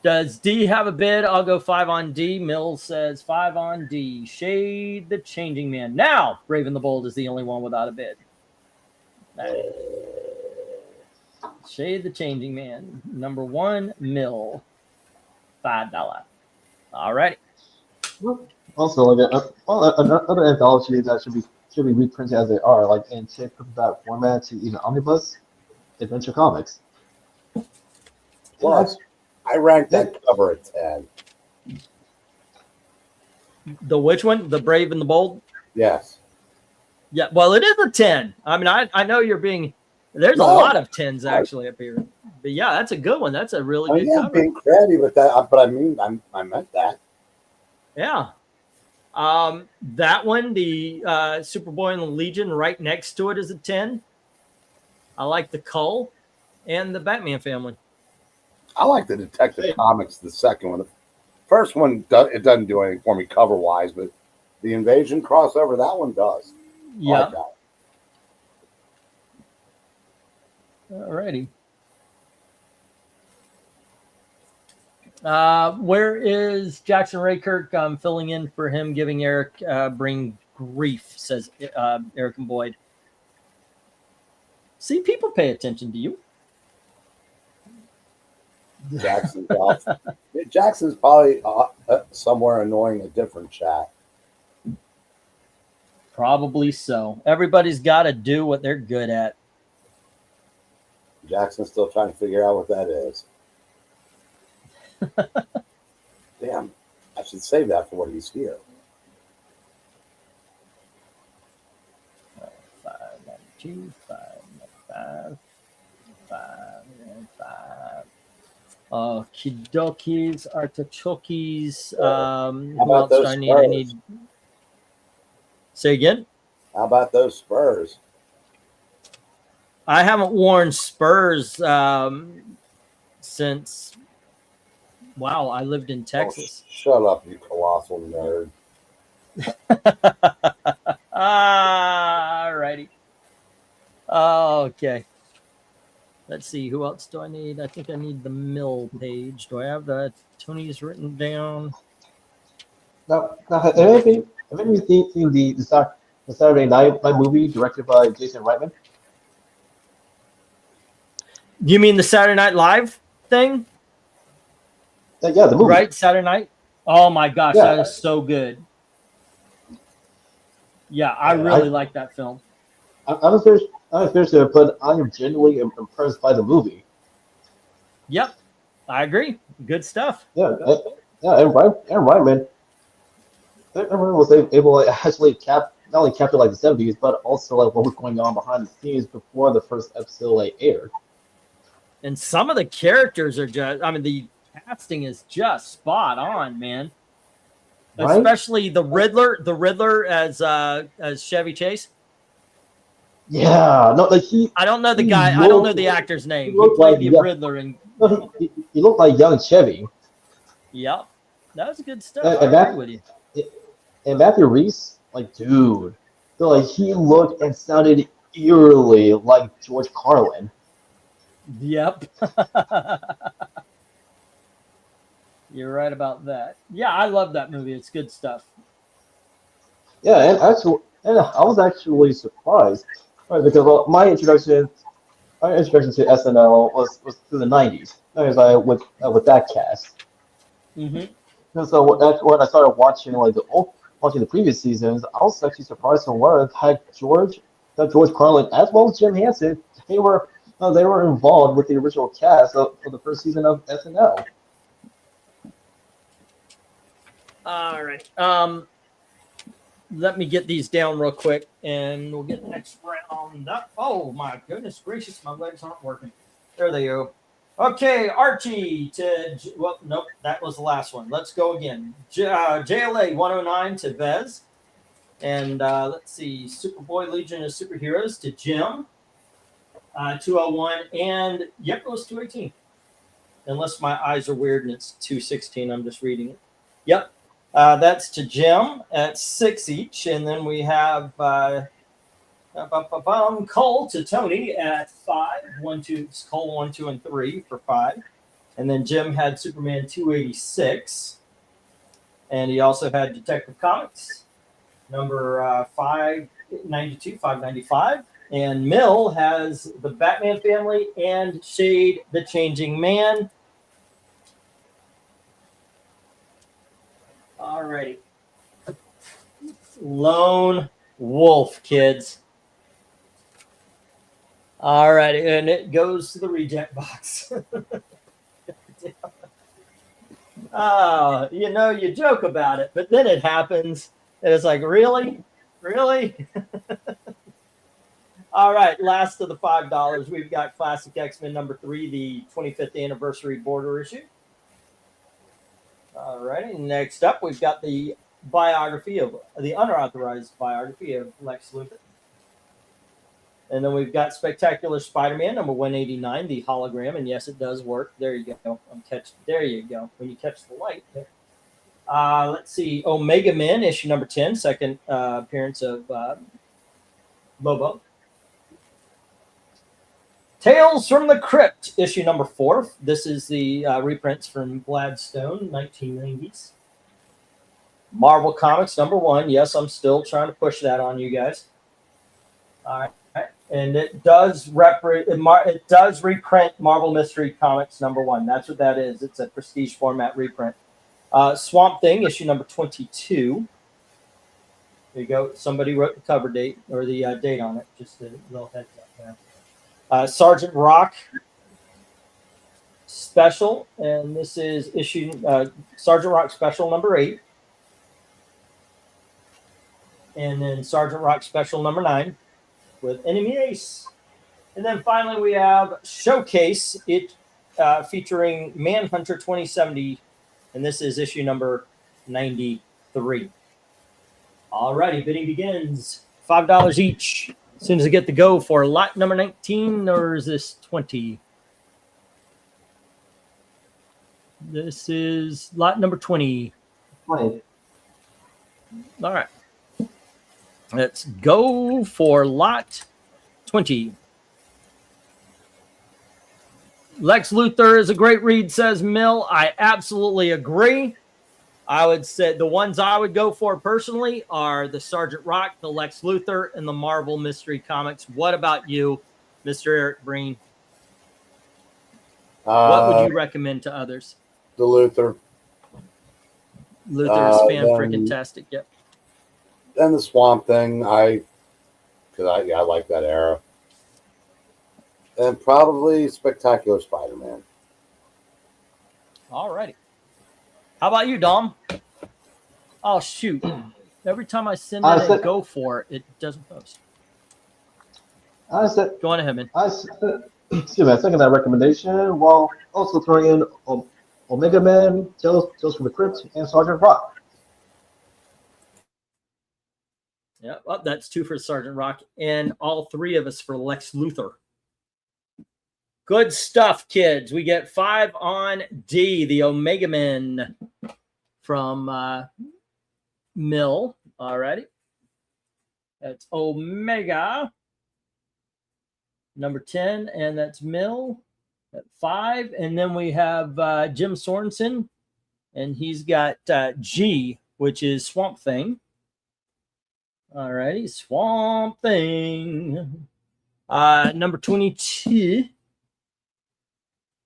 Does D have a bid? I'll go 5 on D. Mills says 5 on D. Shade the Changing Man. Now, Brave and the Bold is the only one without a bid. Shade the Changing Man. Number 1, Mill. $5. All right. Also, like another anthology that should be reprinted as they are, like in paperback format to even omnibus, Adventure Comics. plus, I ranked that cover at 10. The which one? The Brave and the Bold? Yes. Yeah, well, it is a 10. I mean, I know you're being. There's a lot of 10s actually up here, but yeah, that's a good one. That's a really good cover. Being crabby with that, but I mean, I meant that. Yeah. That one, the Superboy and the Legion, right next to it is a 10. I like the Cull and the Batman family. I like the Detective Comics, the second one. The first one, it doesn't do anything for me cover wise, but The Invasion crossover, that one does. I Yeah. like that. Alrighty. Where is Jackson Raykirk? I'm filling in for him, giving Eric bring grief, says Eric and Boyd. See, people pay attention to you. Jackson's off. Jackson's probably somewhere annoying a different chat. Probably so. Everybody's got to do what they're good at. Jackson's still trying to figure out what that is. Damn, I should save that for when he's here. 592, 595, 595. Kidokis, artichokes. Who about else do those I need? I need. Say again. How about those Spurs? I haven't worn Spurs since. Wow, I lived in Texas. Oh, shut up, you colossal nerd. Alrighty. Okay. Let's see. Who else do I need? I think I need the mill page. Do I have the Tony's written down? Now have any seen the Saturday Night movie directed by Jason Reitman? You mean the Saturday Night Live thing? Yeah, the movie. Right, Saturday Night. Oh my gosh, Yeah. that is so good. Yeah, I really like that film. I'm serious, but I am genuinely impressed by the movie. Yep, I agree. Good stuff. Yeah, and Reitman. Everyone was able to actually not only capture like the 70s, but also like what was going on behind the scenes before the first episode like aired. And some of the characters are just—I mean, the casting is just spot on, man. Right? Especially the Riddler as Chevy Chase. Yeah, no, like I don't know the he guy. I don't know looked- the actor's name. he He looked played like the Riddler, and he looked like young Chevy. yep, that was good stuff. And I that- agree with you. And Matthew Reese, like, dude, so, like he looked and sounded eerily like George Carlin. Yep. You're right about that. Yeah, I love that movie. It's good stuff. Yeah, and I was actually surprised, right? Because my introduction to SNL was through the '90s. With that cast. Mm-hmm. And so when I started watching watching the previous seasons, I was actually surprised to learn that George Carlin as well as Jim Henson they were involved with the original cast for the first season of SNL. All right. Let me get these down real quick, and we'll get the next round up. Oh my goodness gracious, my legs aren't working. There they go. Okay, Archie well, nope, that was the last one. Let's go again. JLA 109 to Vez, and let's see, Superboy Legion of Superheroes to Jim, 201, and yep, it was 218. Unless my eyes are weird and it's 216, I'm just reading it. Yep. That's to Jim at 6 each. And then we have Cole to Tony at 5. 1, 2, Cole 1, 2, and 3 for 5. And then Jim had Superman 286. And he also had Detective Comics number 592, 595. And Mill has the Batman family and Shade the Changing Man. Alrighty. Lone Wolf, kids. Alrighty, and it goes to the reject box. Oh, you joke about it, but then it happens, and it's like, really? Really? All right, last of the $5. We've got Classic X-Men number 3, the 25th anniversary border issue. All righty. Next up, we've got the unauthorized biography of Lex Luthor. And then we've got Spectacular Spider-Man number 189, the hologram. And yes, it does work. There you go. There you go. When you catch the light there. Let's see. Omega Men, issue number 10, second appearance of Lobo. Tales from the Crypt, issue number 4. This is the reprints from Gladstone, 1990s. Marvel Comics number 1. Yes, I'm still trying to push that on you guys. All right. And it does it does reprint Marvel Mystery Comics number 1. That's what that is. It's a prestige format reprint. Swamp Thing, issue number 22. There you go. Somebody wrote the cover date or the date on it. Just a little heads up there. Sergeant Rock Special, and this is issue Sergeant Rock Special number 8. And then Sergeant Rock Special number 9 with Enemy Ace. And then finally we have Showcase, it featuring Manhunter 2070, and this is issue number 93. Alrighty, bidding begins. $5 each. As soon as I get the go for lot number 19, or is this 20? This is lot number 20. 20. All right. Let's go for lot 20. Lex Luthor is a great read, says Mill. I absolutely agree. I would say the ones I would go for personally are the Sergeant Rock, the Lex Luthor, and the Marvel Mystery Comics. What about you, Mr. Eric Breen? What would you recommend to others? The Luther. Luther is fan-freaking-tastic. Yep. And the Swamp Thing, because I like that era. And probably Spectacular Spider-Man. All righty. How about you, Dom? Oh, shoot. Every time I send it and go for it, it doesn't post. Go on ahead, man. Excuse me, I second that recommendation while also throwing in Omega Man, Tales from the Crypt, and Sergeant Rock. Yeah, well, that's 2 for Sergeant Rock, and all 3 of us for Lex Luthor. Good stuff, kids. We get 5 on D, the Omega Men from Mill. Alrighty. That's Omega, number 10, and that's Mill at 5. And then we have Jim Sorensen, and he's got G, which is Swamp Thing. Alrighty, Swamp Thing. Number 22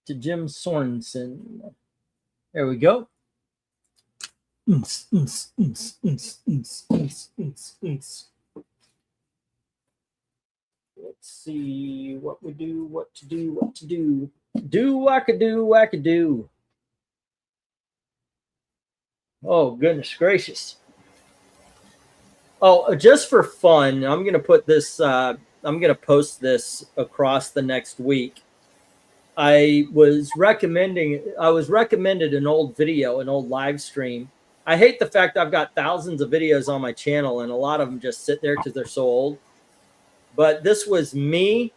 to Jim Sorensen. There we go. Let's see what we do, what to do. Do. Oh, goodness gracious. Oh, just for fun, I'm going to put this, I'm going to post this across the next week. I was recommended an old video, an old live stream. I hate the fact I've got thousands of videos on my channel and a lot of them just sit there because they're so old. But this was me,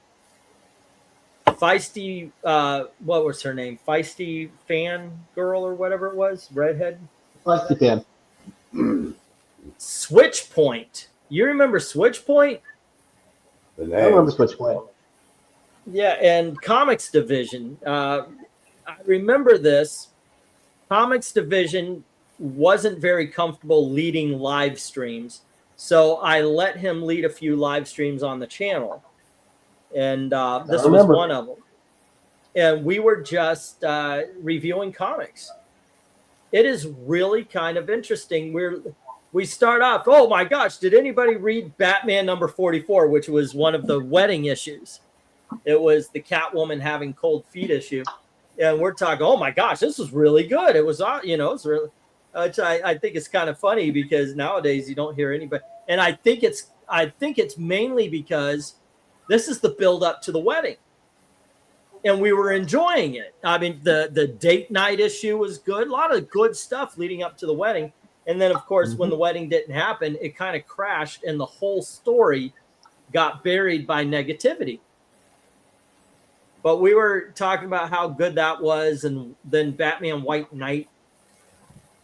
Feisty, what was her name? Feisty Fan Girl or whatever it was, redhead. Feisty Fan. Switch Point. You remember Switch Point? I remember Switch Point. Yeah, and Comics Division. I remember this. Comics Division wasn't very comfortable leading live streams, so I let him lead a few live streams on the channel. And this was one of them. And we were just reviewing comics. It is really kind of interesting. We start off, oh my gosh, did anybody read Batman number 44, which was one of the wedding issues? It was the Catwoman having cold feet issue. And we're talking, oh my gosh, this was really good. It was, it's really, I think it's kind of funny because nowadays you don't hear anybody. And I think it's mainly because this is the build up to the wedding. And we were enjoying it. I mean, the date night issue was good. A lot of good stuff leading up to the wedding. And then, of course, when the wedding didn't happen, it kind of crashed and the whole story got buried by negativity. But we were talking about how good that was. And then Batman White Knight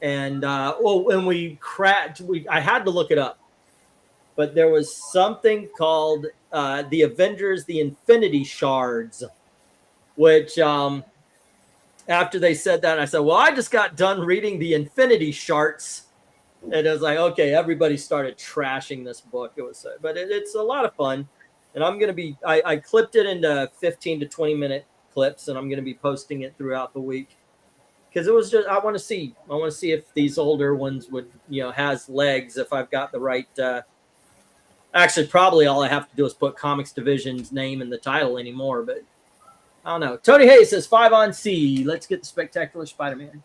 And when we cracked, I had to look it up, but there was something called the Avengers, the Infinity Shards, which after they said that, I said, well, I just got done reading the Infinity Shards. And it was like, okay, everybody started trashing this book. It was, but it's a lot of fun. And I'm going to be, I clipped it into 15 to 20 minute clips, and I'm going to be posting it throughout the week. Because it was just, I want to see if these older ones would, has legs, if I've got the right, actually, probably all I have to do is put Comics Division's name in the title anymore, but I don't know. Tony Hayes says 5 on C. Let's get the Spectacular Spider-Man.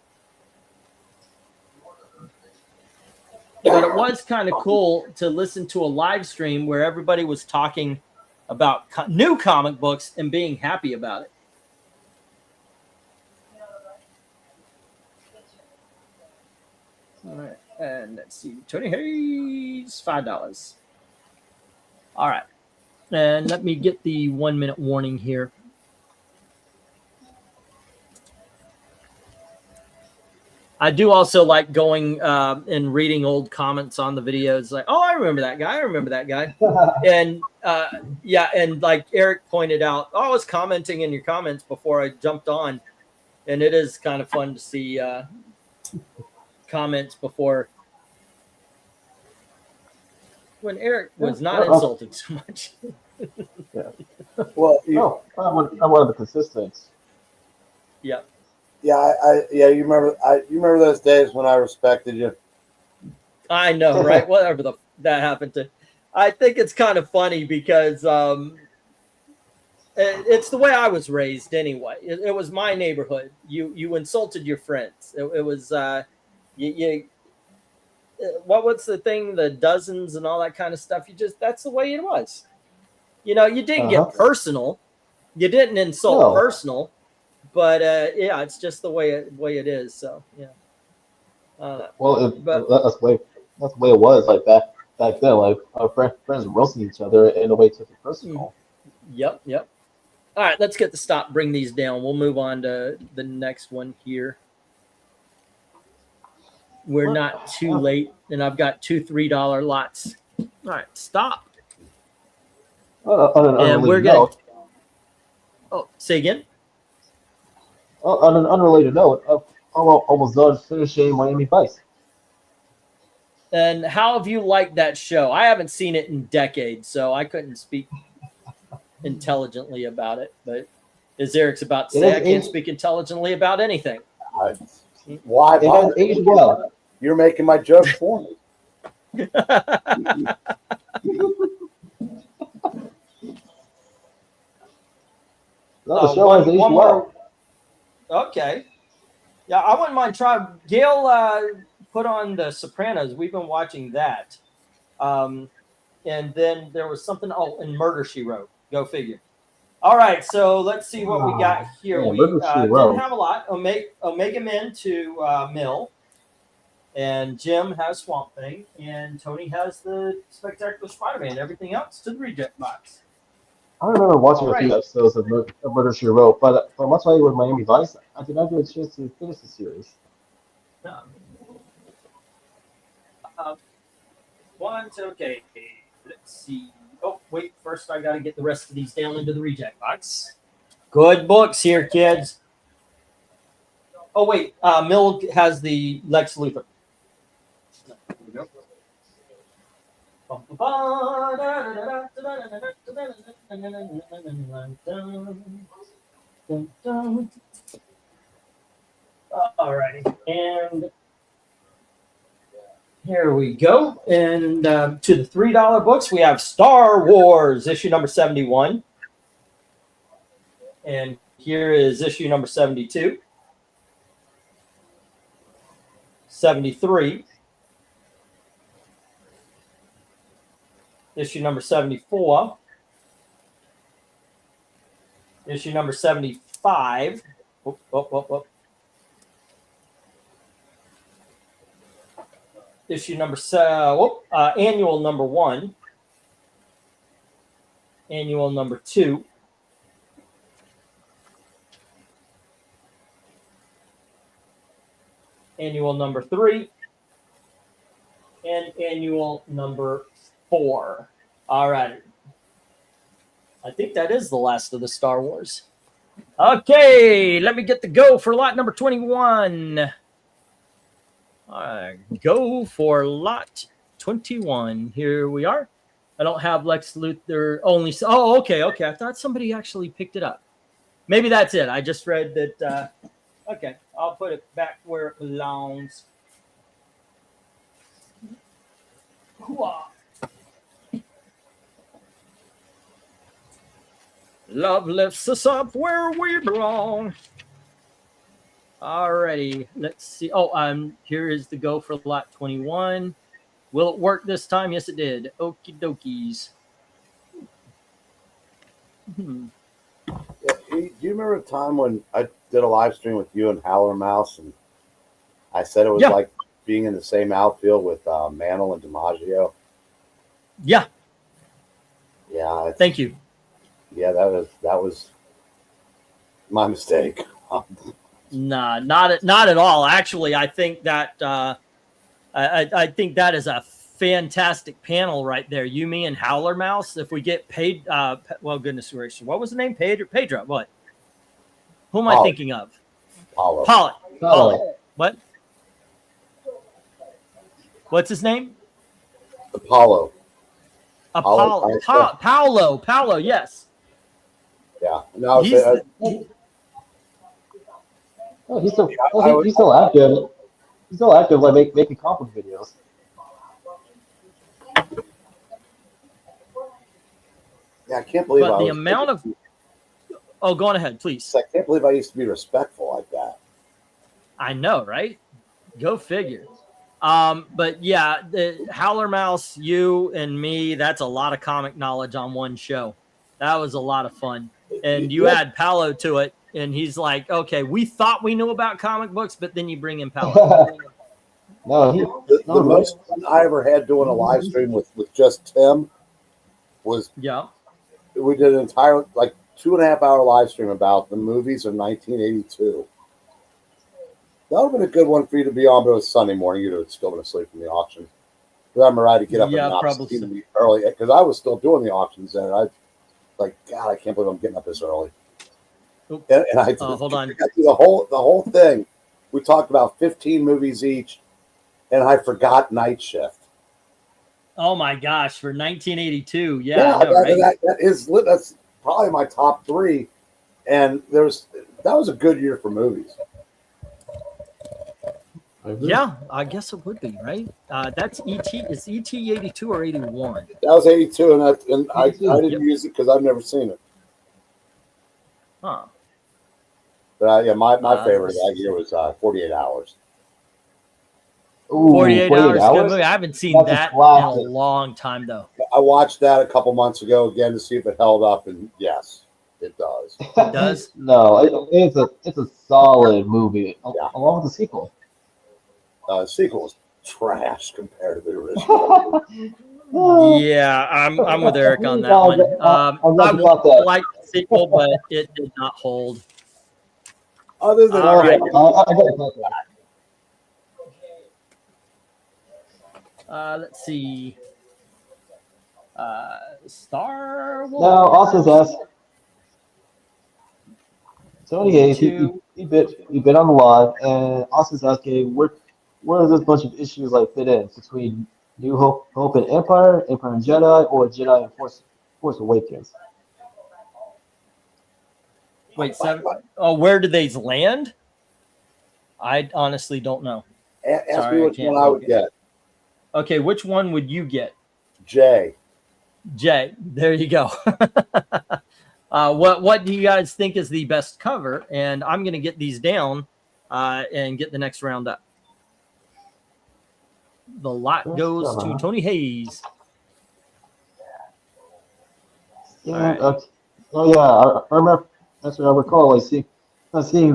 But it was kind of cool to listen to a live stream where everybody was talking about new comic books and being happy about it. All right, and let's see. Tony Hayes, $5. All right, and let me get the 1 minute warning here. I do also like going and reading old comments on the videos. Like, oh, I remember that guy. And and like Eric pointed out, I was commenting in your comments before I jumped on, and it is kind of fun to see comments before when Eric was not insulting so much. Yeah. Well, I'm one of the consistents. Yeah. Yeah, you remember those days when I respected you. I know, right? Whatever that happened to. I think it's kind of funny because it's the way I was raised anyway. It was my neighborhood. You insulted your friends. It was what's the thing? The dozens and all that kind of stuff. That's the way it was. You didn't get personal. You didn't insult personal. But it's just the way it is. So yeah. That's the way it was like back then. Like our friends roasting each other in a way to it personal. Yep. All right, let's get the stop. Bring these down. We'll move on to the next one here. We're not too late, and I've got 2 $3 lots. All right, stop. And we're gonna. Oh, say again. On an unrelated note, I'm almost done finishing Miami Vice. And how have you liked that show? I haven't seen it in decades, so I couldn't speak intelligently about it. But as Eric's about to say, I can't speak intelligently about anything. Why? It has aged well. You're making my joke for me. The show has aged well. Okay. Yeah, I wouldn't mind trying. Gail put on The Sopranos. We've been watching that. And then there was something, and Murder, She Wrote. Go figure. All right, so let's see what we got here. We didn't have a lot. Omega Men to Mill. And Jim has Swamp Thing. And Tony has the Spectacular Spider-Man. Everything else to the reject box. I remember watching a few episodes of Murder, She Wrote, but much like with Miami Vice, I did not get a chance to finish the series. Okay. Let's see. Oh, wait. First, I got to get the rest of these down into the reject box. Good books here, kids. Oh, wait. Mill has the Lex Luthor. Here we go. All righty, and here we go. And to the $3 books, we have Star Wars issue number 71, and here is issue number 72, 73. Issue number 74, issue number 75, issue number annual number 1, annual number 2, annual number 3, and annual number 4. All right. I think that is the last of the Star Wars. Okay, let me get the go for lot number 21. Go for lot 21. Here we are. I don't have Lex Luthor only. Oh, okay. I thought somebody actually picked it up. Maybe that's it. I just read that. Okay, I'll put it back where it belongs. Hoo-ah. Love lifts us up where we belong. Alrighty, let's see. Oh, here is the go for lot 21. Will it work this time? Yes, it did. Okie dokies. Yeah, do you remember a time when I did a live stream with you and Howler Mouse, and I said it was like being in the same outfield with Mantle and DiMaggio? Yeah. Yeah. Thank you. Yeah, that was my mistake. Nah, not at all. Actually, I think that I think that is a fantastic panel right there. You, me, and Howler Mouse. If we get paid, well, goodness gracious, what was the name? Pedro. What? Who am I thinking of? Pollock. What? What's his name? Apollo. Paolo. Yes. Yeah. No, he's still active. He's still active, like making comic videos. Yeah, I can't believe. But the amount of. Oh, go on ahead, please. I can't believe I used to be respectful like that. I know, right? Go figure. But yeah, the Howler Mouse, you and me, that's a lot of comic knowledge on one show. That was a lot of fun. And you add Paolo to it, and he's like, okay, we thought we knew about comic books, but then you bring in Paolo. No, the most fun I ever had doing a live stream with just Tim was we did an entire 2.5 hour live stream about the movies of 1982. That would have been a good one for you to be on, but it was Sunday morning. You'd have still been asleep from the auction. But I'm right to get up and not see me early because I was still doing the auctions then. I God, I can't believe I'm getting up this early. And I hold on. got through the whole thing. We talked about 15 movies each, and I forgot Night Shift. Oh my gosh, for 1982, that's probably my top 3. And that was a good year for movies. Yeah, I guess it would be, right? That's ET. Is ET 82 or 81? That was 82, and I didn't use it because I've never seen it. Huh. But my favorite that year was 48 Hours. Ooh, 48 hours? Good movie. I haven't seen that in a long time, though. I watched that a couple months ago again to see if it held up, and yes, it does. It does? No, it's a solid movie, along with the sequel. The sequel was trash compared to the original. Yeah, I'm with Eric on that one. I like the sequel, but it did not hold. Other than all right. Let's see. Star Wars. Now, Austin's asked. Tony Hayes, he been on the line, and Austin's asking where does this bunch of issues fit in between New Hope and Empire and Jedi, or Jedi and Force Awakens? Wait, 7? Oh, where do they land? I honestly don't know. Ask me which one I would get. Okay, which one would you get? Jay. There you go. What do you guys think is the best cover? And I'm going to get these down and get the next round up. The lot goes to Tony Hayes. Yeah. Right. I remember. That's what I recall. Seeing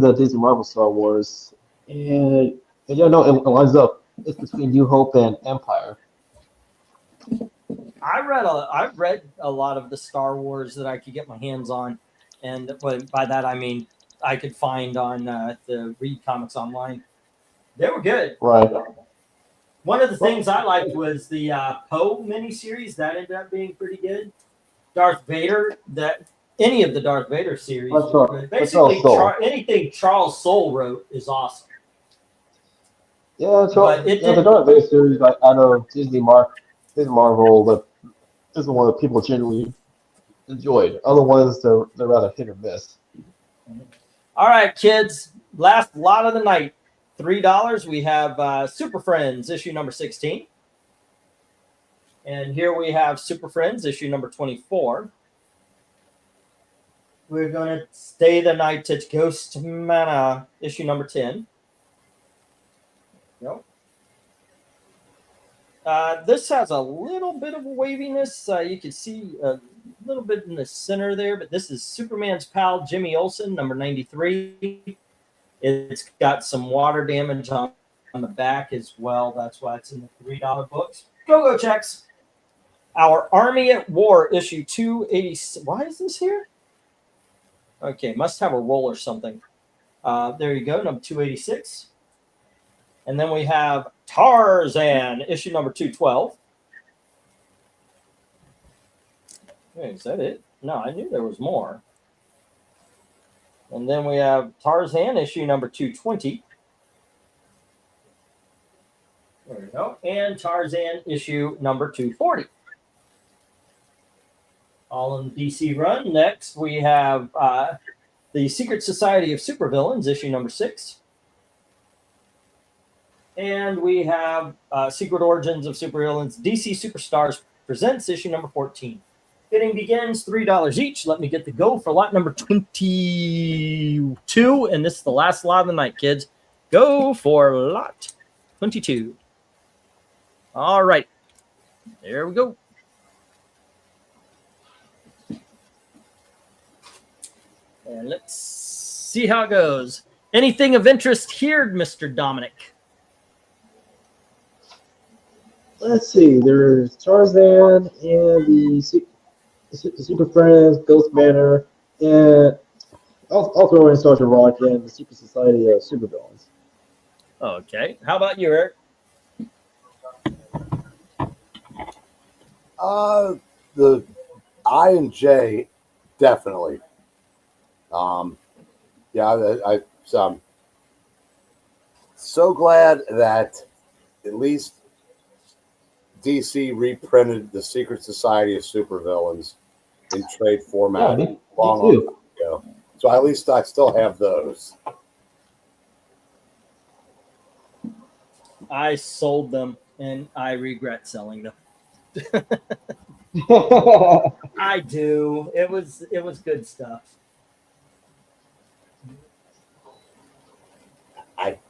the Disney Marvel Star Wars, and it lines up. It's between New Hope and Empire. I've read a lot of the Star Wars that I could get my hands on, and by that I mean I could find on the Read Comics Online. They were good. Right. One of the things I liked was the Poe miniseries. That ended up being pretty good. Darth Vader, any of the Darth Vader series. That's were right. good. That's Basically, Charles Soule. anything Charles Soule wrote is awesome. Yeah, But it the did. Darth Vader series out of Disney Marvel, that is the one that people genuinely enjoyed. Other ones, they're rather hit or miss. All right, kids. Last lot of the night. $3. We have Super Friends issue number 16. And here we have Super Friends issue number 24. We're going to stay the night at Ghost Manor issue number 10. Yep. This has a little bit of a waviness. You can see a little bit in the center there, but this is Superman's pal Jimmy Olsen, number 93. It's got some water damage on the back as well. That's why it's in the $3 books. Go checks. Our Army at War issue 286. Why is this here? Okay, must have a roll or something. There you go, number 286. And then we have Tarzan, issue number 212. Wait, is that it? No, I knew there was more. And then we have Tarzan, issue number 220. There we go. And Tarzan, issue number 240. All in the DC run. Next, we have the Secret Society of Supervillains, issue number 6. And we have Secret Origins of Supervillains, DC Superstars Presents, issue number 14. Bidding begins, $3 each. Let me get the go for lot number 22. And this is the last lot of the night, kids. Go for lot 22. All right. There we go. And let's see how it goes. Anything of interest here, Mr. Dominic? Let's see. There's Tarzan and the Super Friends, Ghost Manor, and I'll throw in Sergeant Rock and the Secret Society of Supervillains. Okay. How about you, Eric? The I and J, definitely. I'm so glad that at least DC reprinted the Secret Society of Supervillains in trade format Yeah, me long too. time ago. So at least I still have those. I sold them, and I regret selling them. I do. It was good stuff.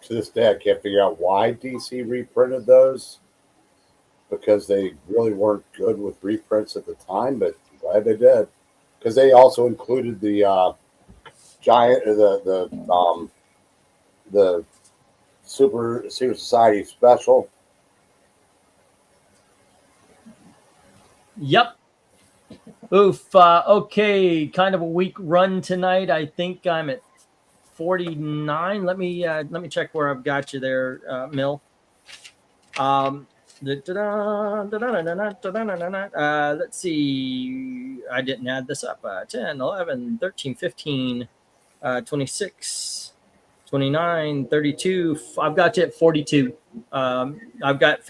To this day, I can't figure out why DC reprinted those, because they really weren't good with reprints at the time, but I'm glad they did, because they also included the the Secret Society special. Yep. Oof. Okay. Kind of a weak run tonight. I think I'm at 49. Let me check where I've got you there, Mill. Let's see. I didn't add this up. 10, 11, 13, 15, 26, 29, 32. I've got you at 42. I've got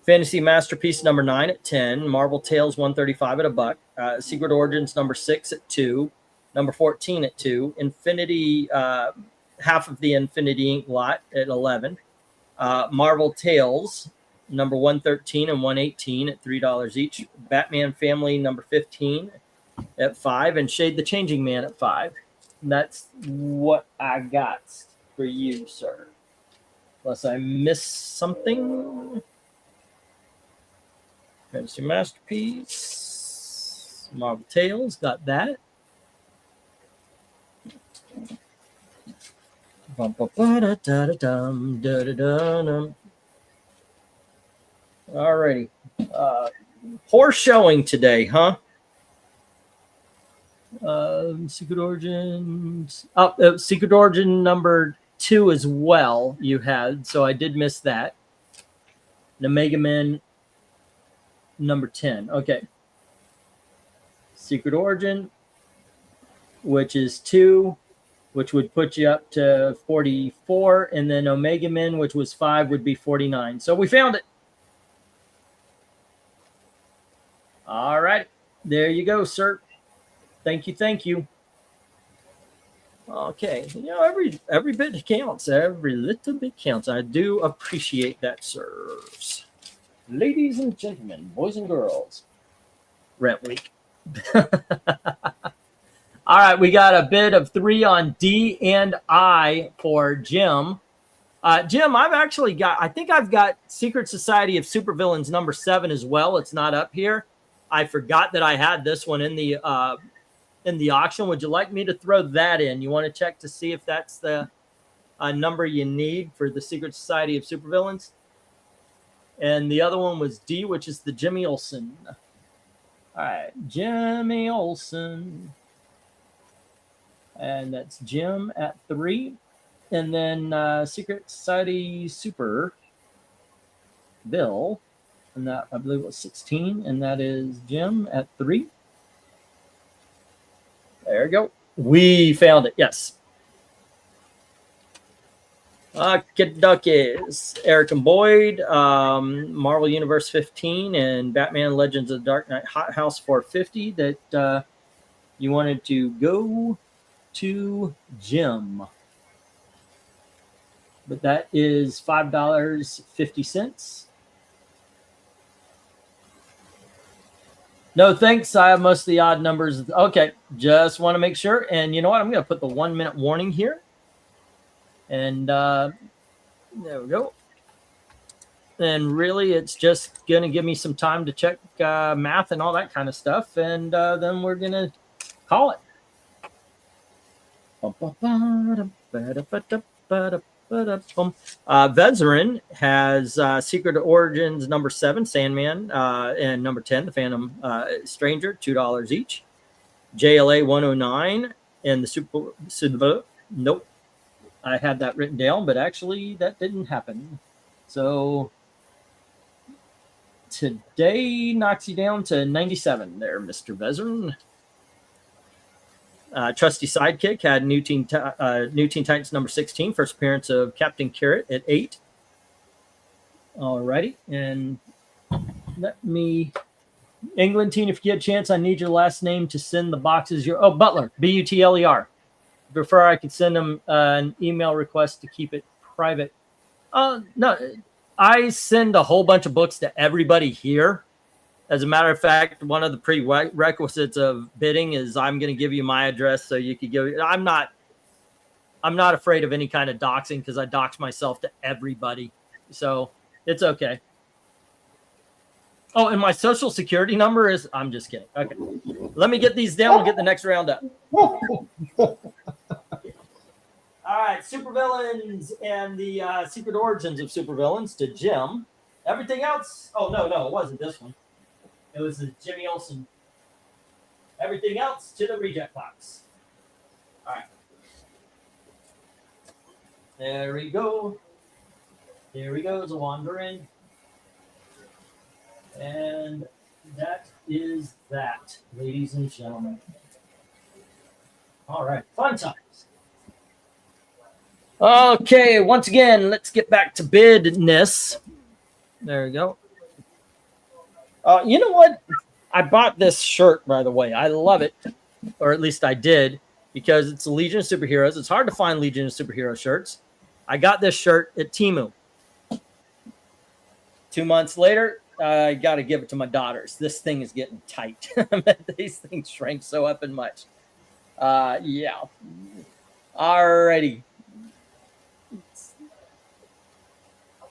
Fantasy Masterpiece number 9 at 10. Marvel Tales 135 at $1. Secret Origins number 6 at 2. Number 14 at 2. Infinity, half of the Infinity Inc. lot at 11. Marvel Tales number 113 and 118 at $3 each. Batman Family number 15 at 5. And Shade the Changing Man at 5. And that's what I got for you, sir. Unless I missed something. Fantasy Masterpiece. Marvel Tales, got that. Alrighty. Poor showing today, huh? Secret Origins. Secret Origin number 2 as well you had, so I did miss that. The Omega Man number 10. Okay. Secret Origin, which is 2, which would put you up to 44, and then Omega Men, which was 5, would be 49. So we found it. All right. There you go, sir. Thank you. Thank you. Okay. You know, every bit counts. Every little bit counts. I do appreciate that, sirs. Ladies and gentlemen, boys and girls. Rent week. All right. We got a bid of 3 on D and I for Jim. Jim, I think I've got Secret Society of Supervillains number 7 as well. It's not up here. I forgot that I had this one in the auction. Would you like me to throw that in? You want to check to see if that's the number you need for the Secret Society of Supervillains? And the other one was D, which is the Jimmy Olsen. All right, Jimmy Olsen. And that's Jim at 3. And then Secret Society Super Bill. And that, I believe, was 16. And that is Jim at 3. There we go. We found it. Yes. Kid Duckies. Eric and Boyd. Marvel Universe 15. And Batman Legends of the Dark Knight Hot House 450 that you wanted to go to Jim. But that is $5.50. No, thanks. I have most of the odd numbers. Okay, just want to make sure. And you know what? I'm going to put the 1-minute warning here. And there we go. And really, it's just going to give me some time to check math and all that kind of stuff. And then we're going to call it. Vezerin has Secret Origins number 7, Sandman, and number 10, the Phantom Stranger, $2 each. JLA 109 and the Super. Nope, I had that written down, but actually that didn't happen. So today knocks you down to 97 there, Mr. Vezerin. Trusty Sidekick had New Teen Titans number 16, first appearance of Captain Carrot at 8. Alrighty, and let me, England team, if you get a chance, I need your last name to send the boxes. Butler, Butler. Before I could send them an email request to keep it private. No, I send a whole bunch of books to everybody here. As a matter of fact, one of the prerequisites of bidding is I'm going to give you my address so you could give. I'm not afraid of any kind of doxing because I dox myself to everybody, so it's okay. Oh, and my social security number is. I'm just kidding. Okay, let me get these down. We'll get the next round up. All right, Supervillains and the Secret Origins of Supervillains to Jim. Everything else. Oh no, it wasn't this one. It was the Jimmy Olsen. Everything else to the reject box. All right. There we go. Here we go, the wandering. And that is that, ladies and gentlemen. All right, fun times. Okay, once again, let's get back to bidness. There we go. You know what? I bought this shirt, by the way. I love it, or at least I did, because it's a Legion of Superheroes. It's hard to find Legion of Superhero shirts. I got this shirt at Temu. 2 months later, I got to give it to my daughters. This thing is getting tight. These things shrank so up and much. Yeah. Alrighty.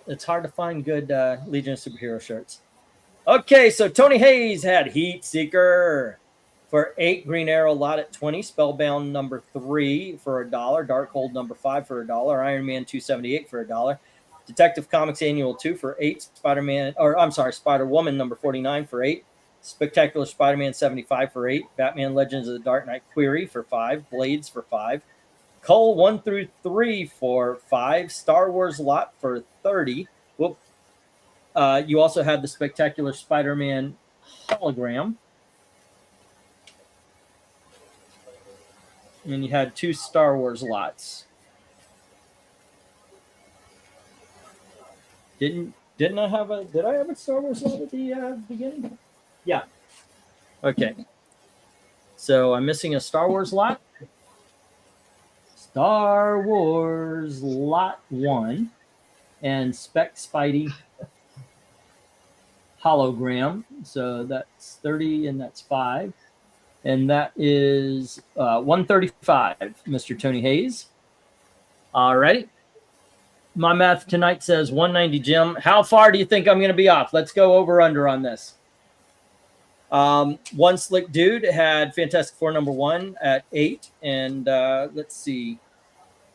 It's hard to find good Legion of Superhero shirts. Okay, so Tony Hayes had Heat Seeker for 8, Green Arrow lot at 20, Spellbound number 3 for $1, Darkhold number 5 for $1, Iron Man 278 for $1, Detective Comics Annual 2 for 8, Spider-Woman number 49 for 8, Spectacular Spider-Man 75 for 8, Batman Legends of the Dark Knight Query for 5, Blades for 5, Cull 1 through 3 for $5. Star Wars lot for $30. Whoop. You also had the Spectacular Spider-Man hologram. And you had 2 Star Wars lots. Did I have a Star Wars lot at the beginning? Yeah. Okay. So I'm missing a Star Wars lot. Star Wars lot 1 and Spec Spidey hologram. So that's 30 and that's 5. And that is 135, Mr. Tony Hayes. All right. My math tonight says 190, Jim. How far do you think I'm going to be off? Let's go over under on this. One Slick Dude had Fantastic Four #1 at 8. And let's see.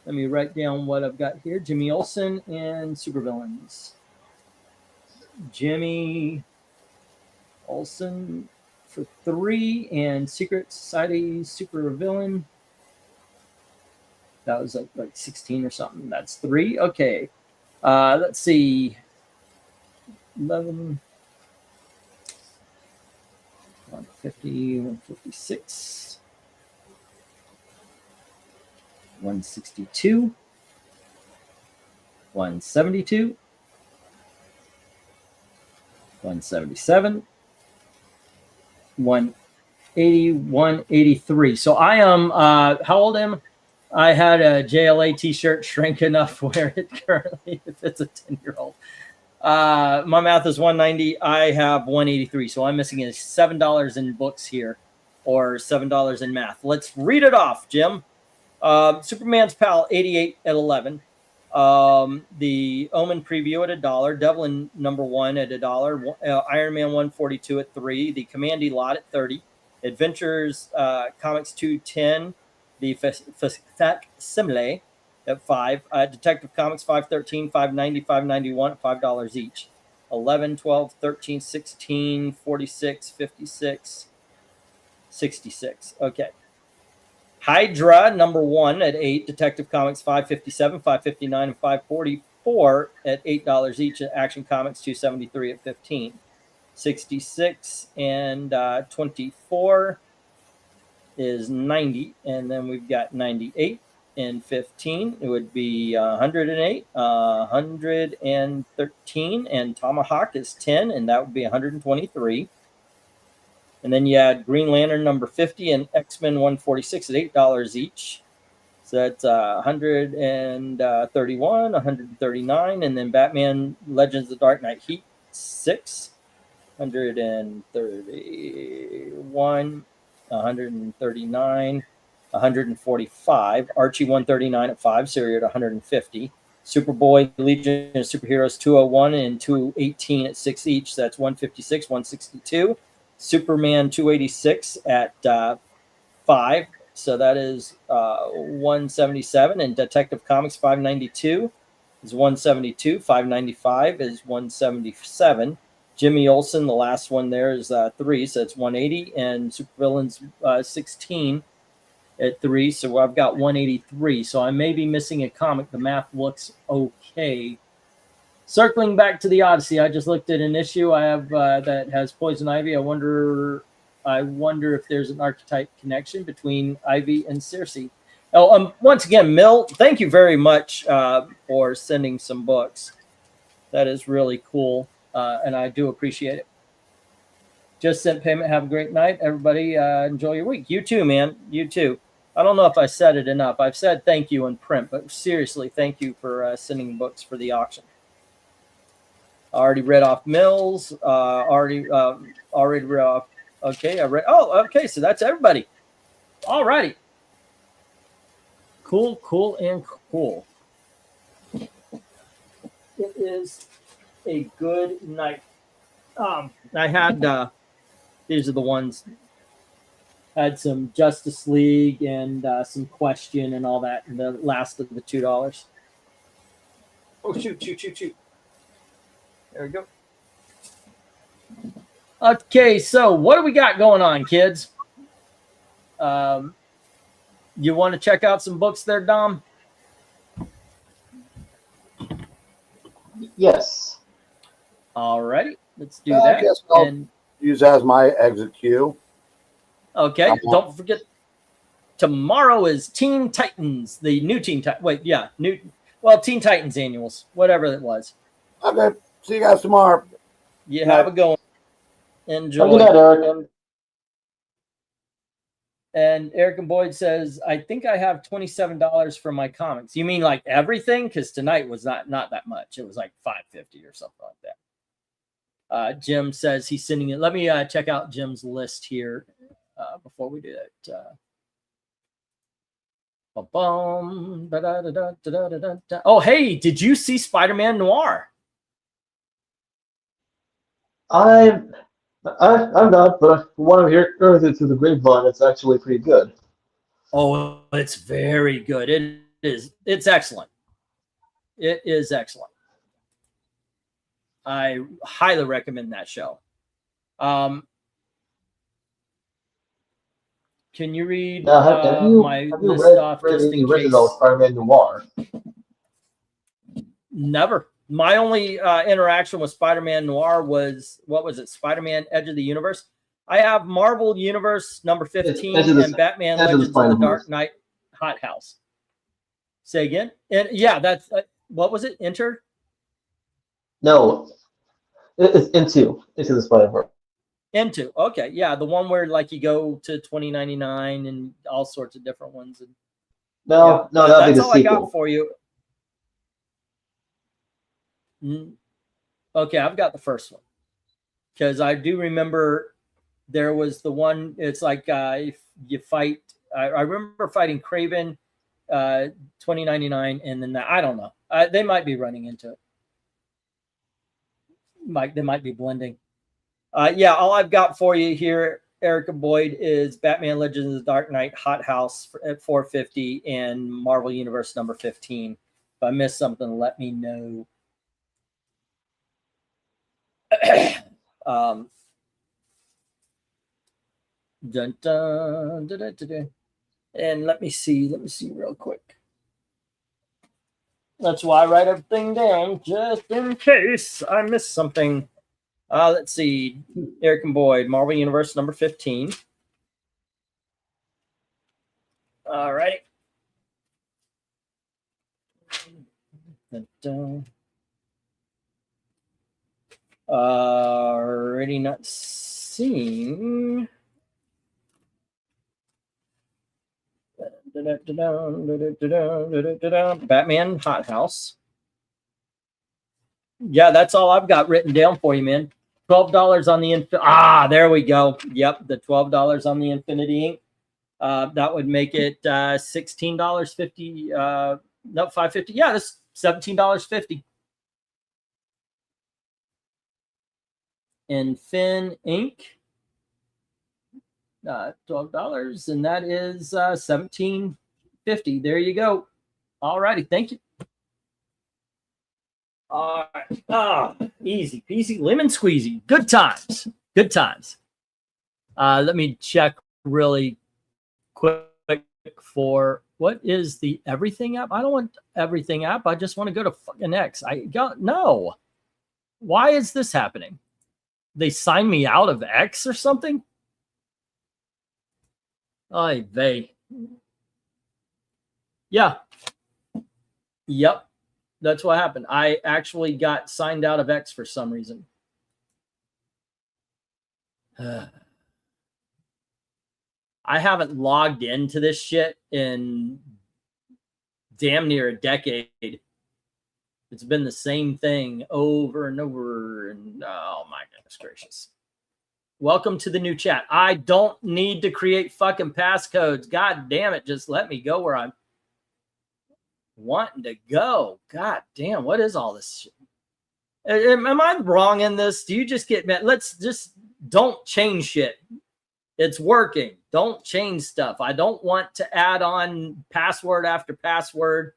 Let me write down what I've got here. Jimmy Olsen and Supervillains. Jimmy Olsen for 3 and Secret Society Supervillain. That was like 16 or something. That's 3. Okay. Let's see. 11. 150, 156. 162. 172. 177. 180, 183. So I am, how old am I? I had a JLA t-shirt shrink enough where it currently fits a 10-year-old. My math is 190. I have 183. So I'm missing is $7 in books here or $7 in math. Let's read it off, Jim. Superman's Pal 88 at 11. The Omen preview at $1. Devlin #1 at $1. Iron Man 142 at 3. The Commandy lot at 30. Adventures Comics 210. The Facsimile at 5. Detective Comics 513, 590, 591 at $5 each. 11, 12, 13, 16, 46, 56, 66. Okay. Hydra #1 at 8. Detective Comics 557, 559, and 544 at $8 each. Action Comics 273 at 15. 66 and 24 is 90, and then we've got 98 and 15. It would be 108, 113, and Tomahawk is 10, and that would be 123. And then you had Green Lantern #50 and X-Men 146 at $8 each. So that's 131, 139, and then Batman Legends of the Dark Knight Heat 6, 131. 139, 145. Archie 139 at 5. Syria at 150. Superboy Legion of Superheroes 201 and 218 at 6 each. So that's 156, 162. Superman 286 at 5. So that is 177. And Detective Comics 592 is 172. 595 is 177. Jimmy Olsen, the last one there is 3, so it's 180, and Supervillains 16 at 3, so I've got 183. So I may be missing a comic. The math looks okay. Circling back to the Odyssey, I just looked at an issue I have that has Poison Ivy. I wonder if there's an archetype connection between Ivy and Circe. Oh, once again, Mill, thank you very much for sending some books. That is really cool. And I do appreciate it. Just sent payment. Have a great night, everybody. Enjoy your week. You too, man. You too. I don't know if I said it enough. I've said thank you in print, but seriously, thank you for sending books for the auction. Already read off Mills. Already read off. Okay, I read. Oh, okay. So that's everybody. All righty. Cool, and cool. It is a good night. I had these are the ones. I had some Justice League and some Question and all that. And the last of the $2. Oh shoot! There we go. Okay, so what do we got going on, kids? You want to check out some books there, Dom? Yes. All righty, let's do I that. guess I'll And use that as my exit cue. okay, don't forget. Tomorrow is Teen Titans, the new Teen Titans. Wait, yeah, Teen Titans annuals, whatever it was. Okay. See you guys tomorrow. You have a go. Enjoy. Good night, Eric. And Eric and Boyd says, I think I have $27 for my comics. You mean like everything? Because tonight was not that much. It was like $5.50 or something like that. Jim says he's sending it. Let me check out Jim's list here before we do that. Oh, hey, did you see Spider-Man Noir? I'm not, but from what I'm hearing through the grapevine, it's actually pretty good. Oh, it's very good. It is. It's excellent. It is excellent. I highly recommend that show. Can you read Have you list off read just the in original case? Spider-Man Noir? Never. My only interaction with Spider-Man Noir was, what was it? Spider-Man Edge of the Universe. I have Marvel Universe number 15 and Batman Legends of the Dark Knight Hot House. Say again? And yeah, that's what was it? Enter? No, it's into the Spider-Verse. Into. Okay, yeah, the one where like you go to 2099 and all sorts of different ones. And No, yeah, that'd be that's the all sequel. I got for you. Okay, I've got the first one because I do remember there was the one. It's like if you fight. I remember fighting Kraven, 2099, and then I don't know. They might be running into it. They might be blending. Yeah, all I've got for you here, Erica Boyd, is Batman Legends of the Dark Knight Hot House at 450 and Marvel Universe number 15. If I missed something, let me know. Dun, dun, dun, dun, dun, dun. And let me see real quick. That's why I write everything down, just in case I miss something. Let's see. Eric and Boyd, Marvel Universe number 15. All right. Dun, dun. Already not seeing. Batman Hot House. Yeah, that's all I've got written down for you, man. $12 on the there we go. Yep, the $12 on the Infinity Ink. That would make it $16.50. No, $5.50. Yeah, that's $17.50. And Fin Ink, $12, and that is $17.50. There you go. All righty, thank you. All right, easy peasy, lemon squeezy. Good times, good times. Let me check really quick for what is the everything app. I don't want everything app. I just want to go to fucking X. No. Why is this happening? They signed me out of X or something? Yeah. Yep. That's what happened. I actually got signed out of X for some reason. I haven't logged into this shit in damn near a decade. It's been the same thing over and over. And oh my goodness gracious. Welcome to the new chat. I don't need to create fucking passcodes. God damn it. Just let me go where I'm wanting to go. God damn. What is all this shit? Am I wrong in this? Do you just get mad? Let's just don't change shit. It's working. Don't change stuff. I don't want to add on password after password.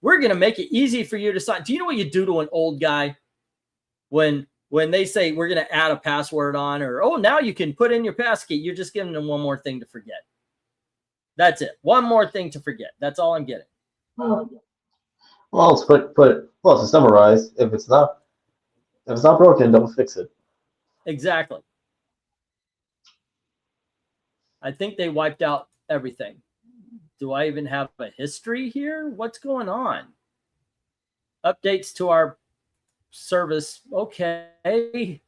We're going to make it easy for you to sign. Do you know what you do to an old guy when they say we're going to add a password on, or, oh, now you can put in your passkey? You're just giving them one more thing to forget. That's it. One more thing to forget. That's all I'm getting. Well, to summarize, if it's not broken, don't fix it. Exactly. I think they wiped out everything. Do I even have a history here? What's going on? Updates to our service. Okay.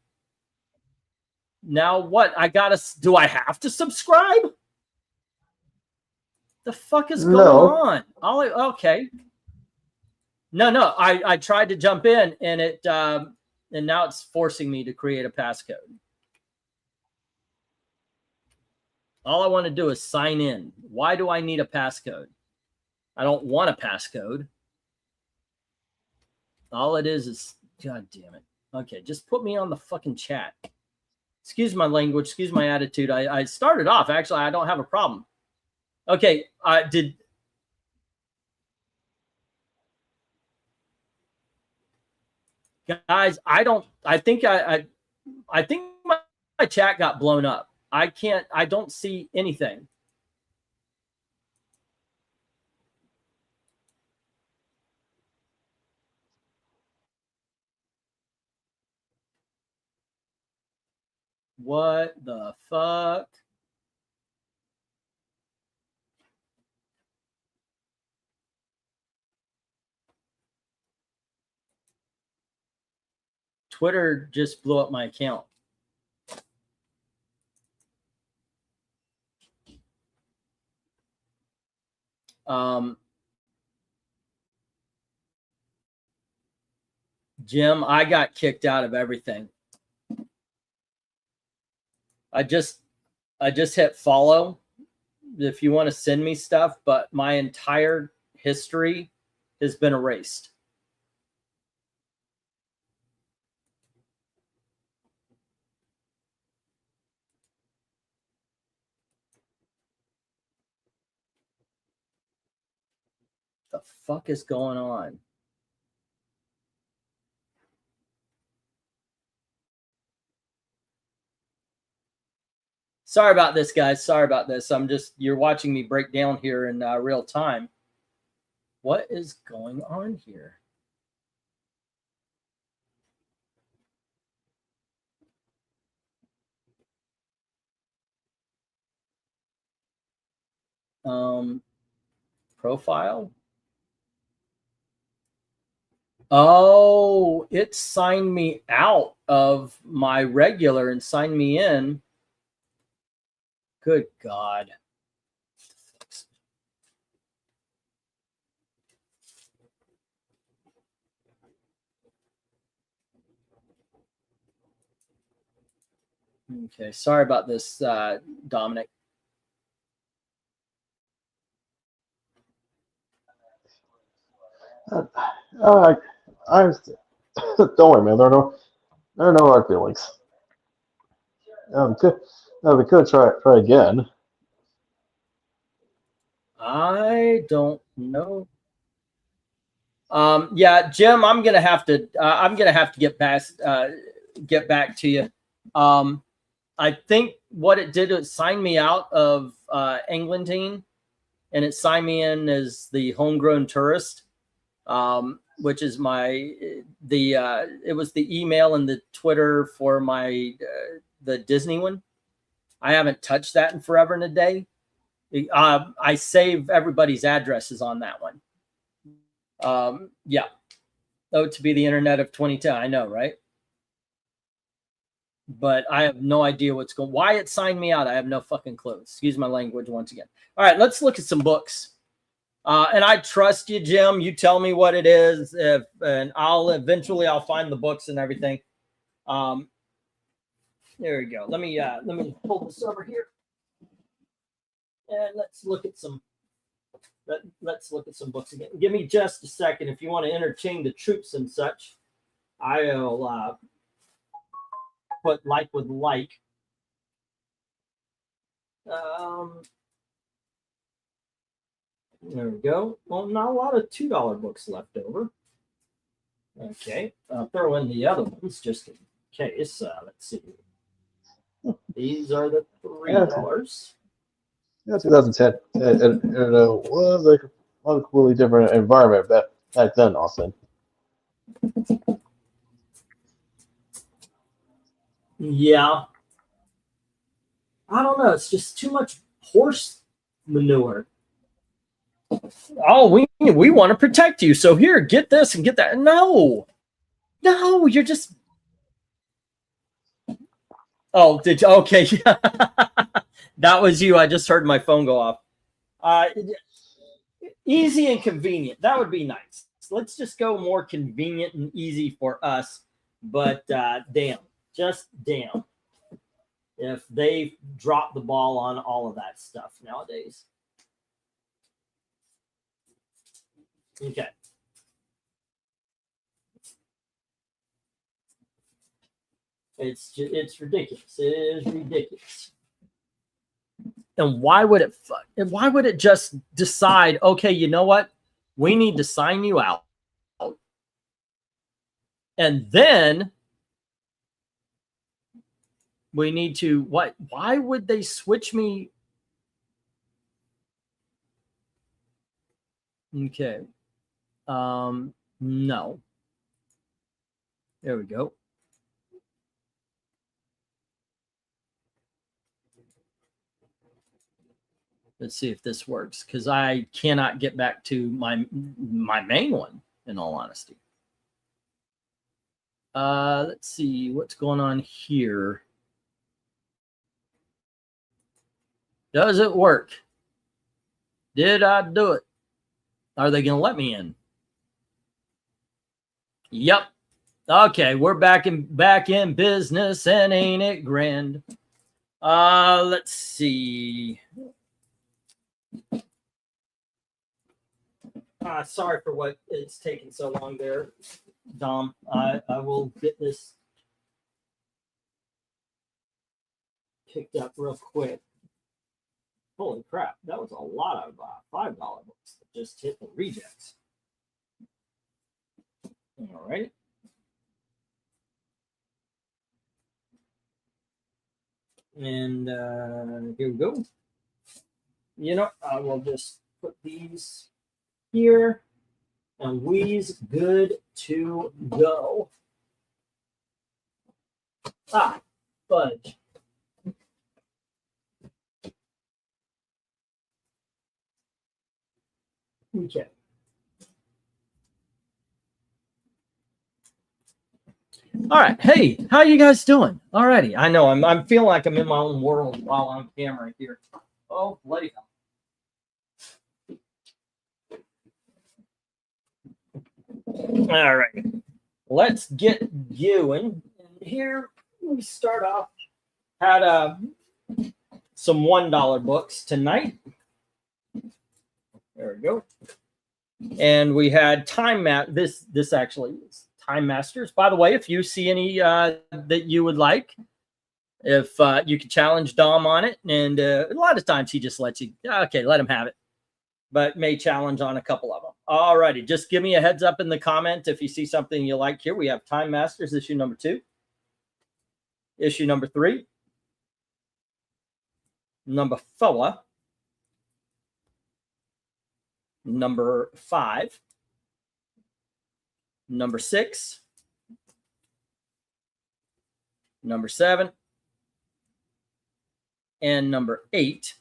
Now what? Do I have to subscribe? The fuck is going on? Okay. No. I tried to jump in and and now it's forcing me to create a passcode. All I want to do is sign in. Why do I need a passcode? I don't want a passcode. All it is God damn it. Okay, just put me on the fucking chat. Excuse my language. Excuse my attitude. I started off. Actually, I don't have a problem. Okay, guys, I think my chat got blown up. I don't see anything. What the fuck? Twitter just blew up my account. Jim, I got kicked out of everything. I just hit follow if you want to send me stuff, but my entire history has been erased. The fuck is going on? Sorry about this, guys. Sorry about this. You're watching me break down here in real time. What is going on here? Profile. Oh, it signed me out of my regular and signed me in. Good God. Okay, sorry about this, Dominic. I don't worry, man. There are no hard feelings. We could try again. I don't know. Yeah, Jim, I'm gonna have to get back to you. I think what it did was sign me out of Englandine, and it signed me in as the homegrown tourist, which is it was the email and the Twitter for my the Disney one. I haven't touched that in forever and a day. I save everybody's addresses on that one. Yeah. Oh, to be the internet of 2010. I know, right? But I have no idea why it signed me out. I have no fucking clue. Excuse my language once again. All right, let's look at some books. And I trust you, Jim. You tell me what it is, and I'll find the books and everything. There we go. Let me pull this over here, and let's look at some books again. Give me just a second. If you want to entertain the troops and such, I'll put like with like. There we go. Well, not a lot of $2 books left over. Okay, I'll throw in the other ones just in case. Let's see. These are the $3. Yeah, 2010, and was like a completely different environment back then, Austin. Yeah. I don't know. It's just too much horse manure. Oh, we want to protect you. So here, get this and get that. No, you're just. Oh, did you? Okay, that was you. I just heard my phone go off. Easy and convenient. That would be nice. Let's just go more convenient and easy for us. But damn, just damn, if they drop the ball on all of that stuff nowadays. Okay. It's ridiculous. It is ridiculous. And why would it just decide, okay, you know what? We need to sign you out. And then we need to what? Why would they switch me? Okay. No. There we go. Let's see if this works, because I cannot get back to my main one, in all honesty. Let's see what's going on here. Does it work? Did I do it? Are they going to let me in? Yep. Okay, we're back in business, and ain't it grand? Let's see. Sorry for what it's taking so long there, Dom. I will get this picked up real quick. Holy crap, that was a lot of $5 books that just hit the rejects. All right. And here we go. You know, I will just put these here, and we's good to go. Fudge. Okay. All right. Hey, how you guys doing? Alrighty. I know I'm feeling like I'm in my own world while on camera here. Oh, bloody hell. All right. Let's get going. Here we start off. Had some $1 books tonight. There we go. And we had this actually is Time Masters. By the way, if you see any that you would like, if you could challenge Dom on it, and a lot of times he just lets you, okay, let him have it, but may challenge on a couple of them. All righty, just give me a heads up in the comment if you see something you like here. We have Time Masters issue number 2, issue number 3, number 4, number 5, number 6, number 7, and number 8.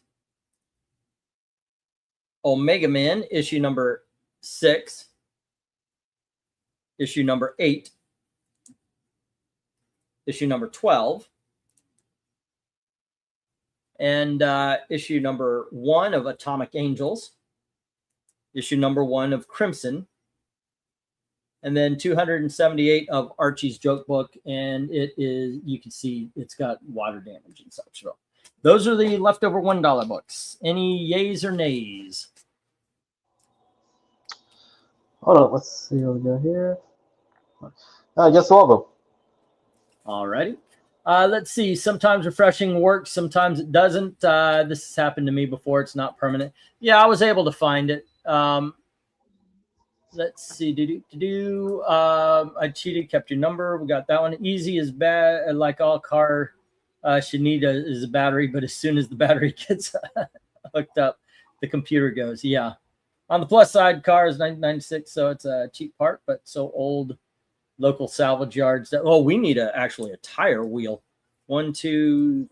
Omega Man, issue number 6, issue number 8, issue number 12, and issue number 1 of Atomic Angels, issue number 1 of Crimson, and then 278 of Archie's Joke Book, and it is, you can see it's got water damage and such. So those are the leftover $1 books. Any yays or nays? Hold on, let's see what we got here. I guess all of them. All righty. Let's see. Sometimes refreshing works, sometimes it doesn't. This has happened to me before. It's not permanent. Yeah, I was able to find it. Let's see. I cheated, kept your number. We got that one. Easy is bad. Like all car should need is a battery, but as soon as the battery gets hooked up, the computer goes. Yeah. On the plus side, car is 1996, so it's a cheap part, but so old. Local salvage yards. We need actually a tire wheel. 1, 2,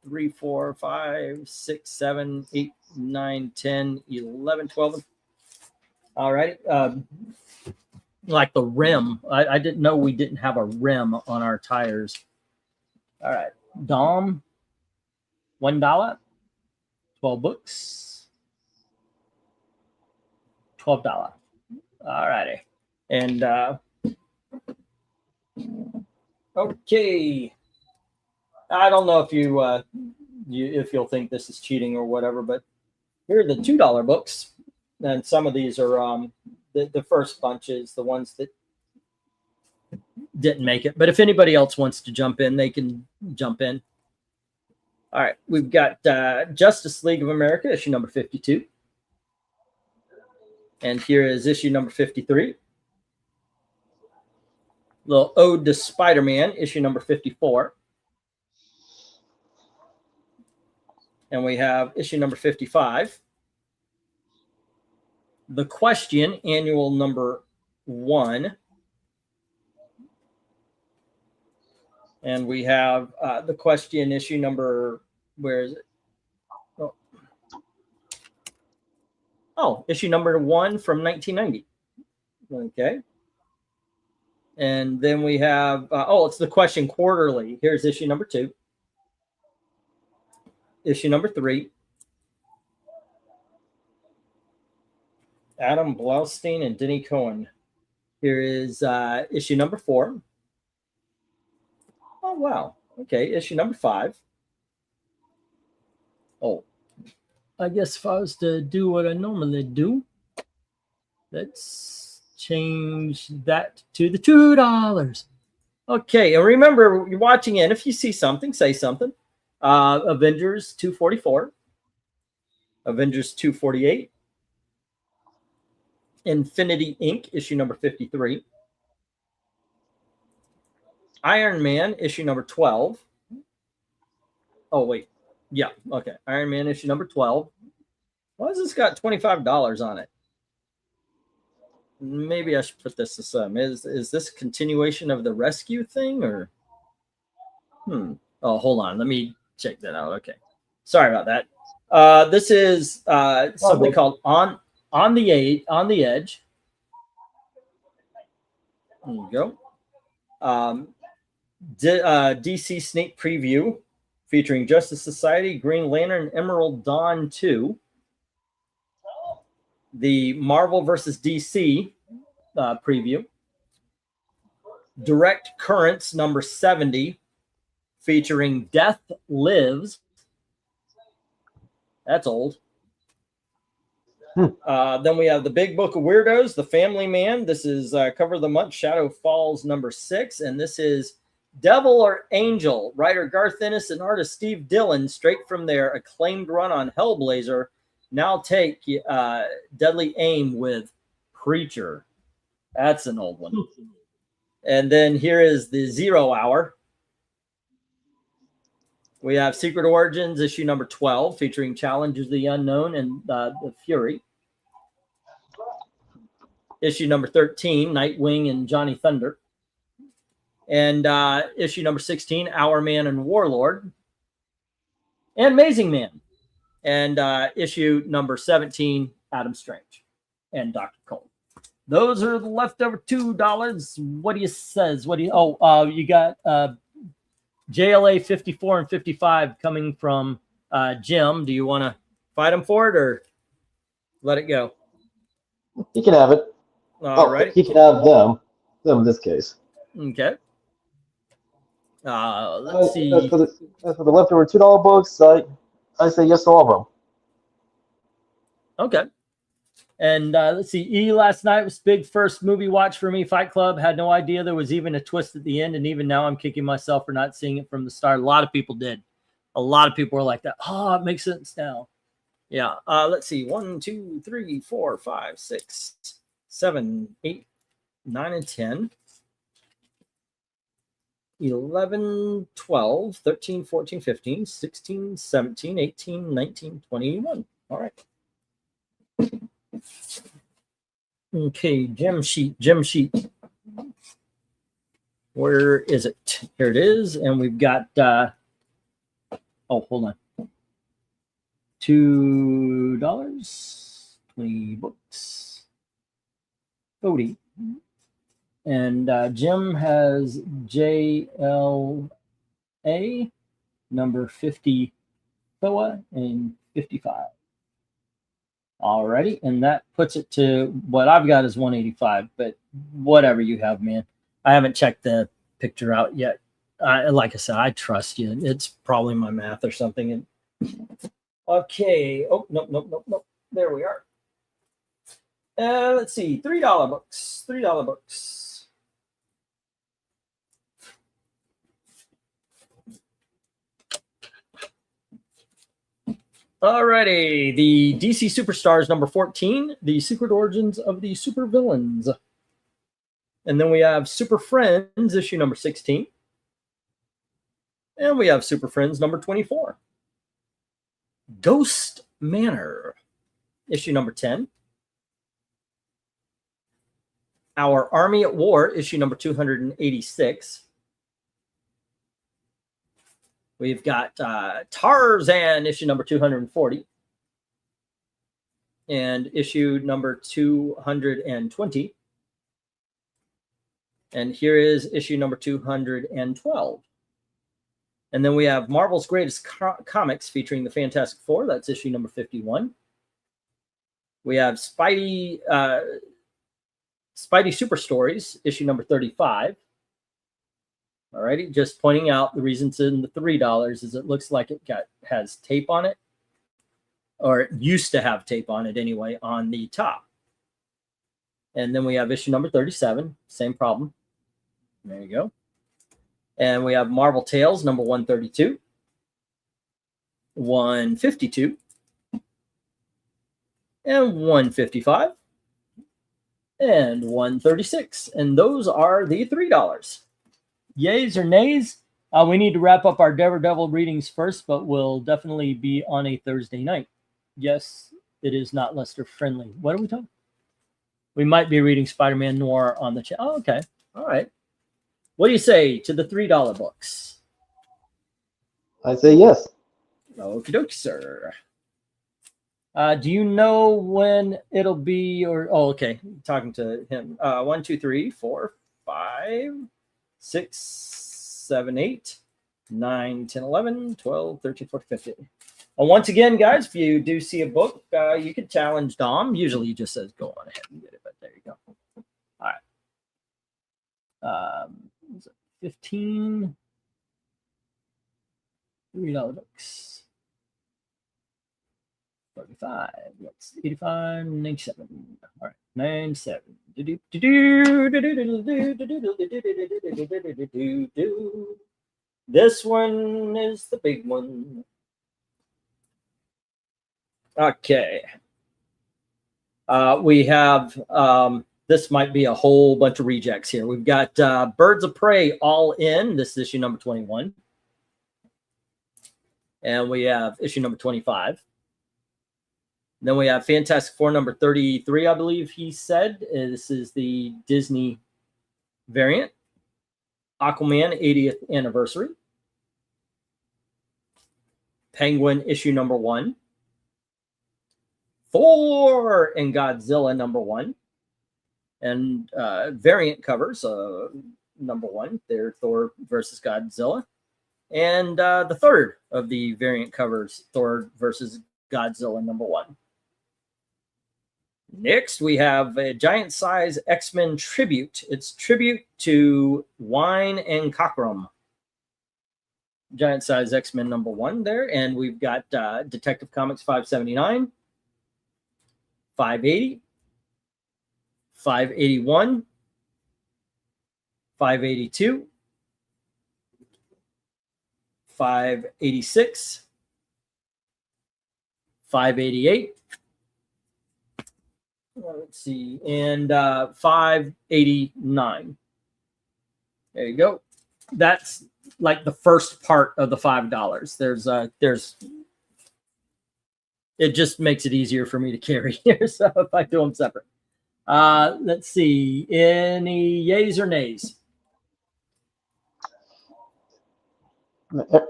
3, 4, 5, 6, 7, 8, 9, 10, 11, 12. All right. Like the rim. I didn't know we didn't have a rim on our tires. All right. Dom, $1. 12 books. $12. All righty. And okay. I don't know if if you'll think this is cheating or whatever, but here are the $2 books, and some of these are the first bunches, the ones that didn't make it. But if anybody else wants to jump in, they can jump in. All right, we've got Justice League of America, issue number 52. And here is issue number 53. Little ode to Spider-Man, issue number 54. And we have issue number 55. The Question, annual number 1. And we have The Question, issue number, where is it? Oh, issue number 1 from 1990. Okay. And then we have, it's The Question Quarterly. Here's issue number 2. Issue number 3. Adam Blaustein and Denny Cohen. Here is issue number 4. Oh, wow. Okay, issue number 5. Oh, I guess if I was to do what I normally do, let's change that to the $2. Okay, and remember, you're watching in. If you see something, say something. Avengers 244. Avengers 248. Infinity Inc., issue number 53. Iron Man, issue number 12. Oh, wait. Yeah, okay. Iron Man, issue number 12. Why has this got $25 on it? Maybe I should put this to some. Is this a continuation of the rescue thing, or? Oh, hold on. Let me check that out. Okay. Sorry about that. This is something called On the Edge. There you go. DC sneak preview featuring Justice Society, Green Lantern, Emerald Dawn 2. The Marvel versus DC preview. Direct Currents number 70 featuring Death Lives. That's old. Then we have the Big Book of Weirdos, The Family Man. This is cover of the month, Shadow Falls number 6. And this is Devil or Angel, writer Garth Ennis and artist Steve Dillon, straight from their acclaimed run on Hellblazer, now take Deadly Aim with Preacher. That's an old one. And then here is the 0 Hour. We have Secret Origins, issue number 12, featuring Challenge of the Unknown and the Fury. Issue number 13, Nightwing and Johnny Thunder. And issue number 16, Our Man and Warlord. And Amazing Man. And issue number 17, Adam Strange and Dr. Cole. Those are the leftover $2. What do you says? What do you? You got JLA 54 and 55 coming from Jim. Do you want to fight him for it or let it go? He can have it. All right. He can have them. Them in this case. Okay. Let's see. As for the leftover $2 books, I say yes to all of them. Okay. And let's see. E last night was big first movie watch for me. Fight Club. Had no idea there was even a twist at the end, and even now I'm kicking myself for not seeing it from the start. A lot of people did. A lot of people were like that. Oh, it makes sense now. Yeah. Let's see. 1, 2, 3, 4, 5, 6, 7, 8, 9, and 10. 11, 12, 13, 14, 15, 16, 17, 18, 19, 21. All right. Okay, gem sheet. Where is it? Here it is. And we've got, oh, hold on. $2, 20 books, 40. And Jim has JLA, number 50, BOA, and 55. Alrighty, and that puts it to what I've got is 185, but whatever you have, man. I haven't checked the picture out yet. Like I said, I trust you. It's probably my math or something. Okay. Oh, nope. There we are. Let's see. $3 books. $3 books. Alrighty, the DC Superstars number 14, the Secret Origins of the Supervillains. And then we have Super Friends, issue number 16. And we have Super Friends number 24. Ghost Manor, issue number 10. Our Army at War, issue number 286. We've got Tarzan, issue number 240. And issue number 220. And here is issue number 212. And then we have Marvel's Greatest Comics featuring the Fantastic Four. That's issue number 51. We have Spidey Super Stories, issue number 35. Alrighty, just pointing out the reason it's in the $3 is it looks like it has tape on it, or it used to have tape on it anyway, on the top. And then we have issue number 37, same problem. There you go. And we have Marvel Tales number 132, 152, and 155, and 136. And those are the $3. Yays or nays? We need to wrap up our Daredevil readings first, but we'll definitely be on a Thursday night. Yes, it is not Lester friendly. What are we talking? We might be reading Spider-Man Noir on the channel. Oh, okay. All right. What do you say to the $3 books? I say yes. Okie dokie, sir. Do you know when it'll be? Or okay, talking to him. 1, 2, 3, 4, 5, 6, 7, 8, 9, 10, 11, 12, 13, 14, 15. Once again, guys, if you do see a book, you can challenge Dom. Usually he just says, go on ahead and get it, but there you go. All right. 15 $3 books. 35. That's 85, 97. All right, 97. This one is the big one. Okay. We have this might be a whole bunch of rejects here. We've got Birds of Prey All In. This is issue number 21. And we have issue number 25. Then we have Fantastic Four number 33, I believe he said. This is the Disney variant. Aquaman 80th anniversary. Penguin issue number 1. Thor and Godzilla number 1. And variant covers, number 1, they're Thor versus Godzilla. And the third of the variant covers, Thor versus Godzilla number 1. Next, we have a giant size X-Men tribute. It's tribute to Wine and Cockrum. Giant size X-Men number 1 there. And we've got Detective Comics 579, 580, 581, 582, 586, 588. Let's see, and 589. There you go. That's like the first part of the $5. There's It just makes it easier for me to carry here. So if I do them separate. Let's see. Any yays or nays?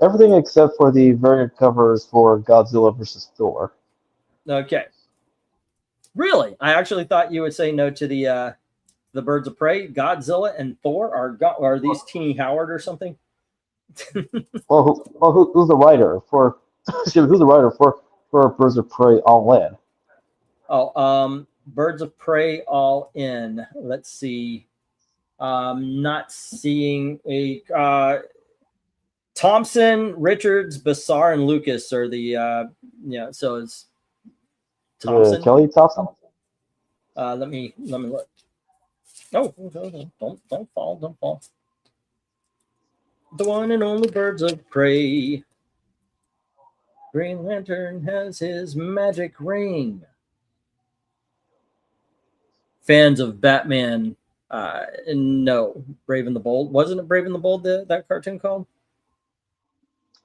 Everything except for the variant covers for Godzilla versus Thor. Okay. Really? I actually thought you would say no to the Birds of Prey. Godzilla and Thor are these Teeny Howard or something? Who's the writer for? Who's the writer for Birds of Prey All In? Oh, Birds of Prey All In. Let's see. Not seeing a Thompson, Richards, Bassar, and Lucas are the So it's Thompson. Kelly Thompson. Let me look. Oh, don't fall. The one and only Birds of Prey. Green Lantern has his magic ring. Fans of Batman, no. Brave and the Bold. Wasn't it Brave and the Bold that cartoon called?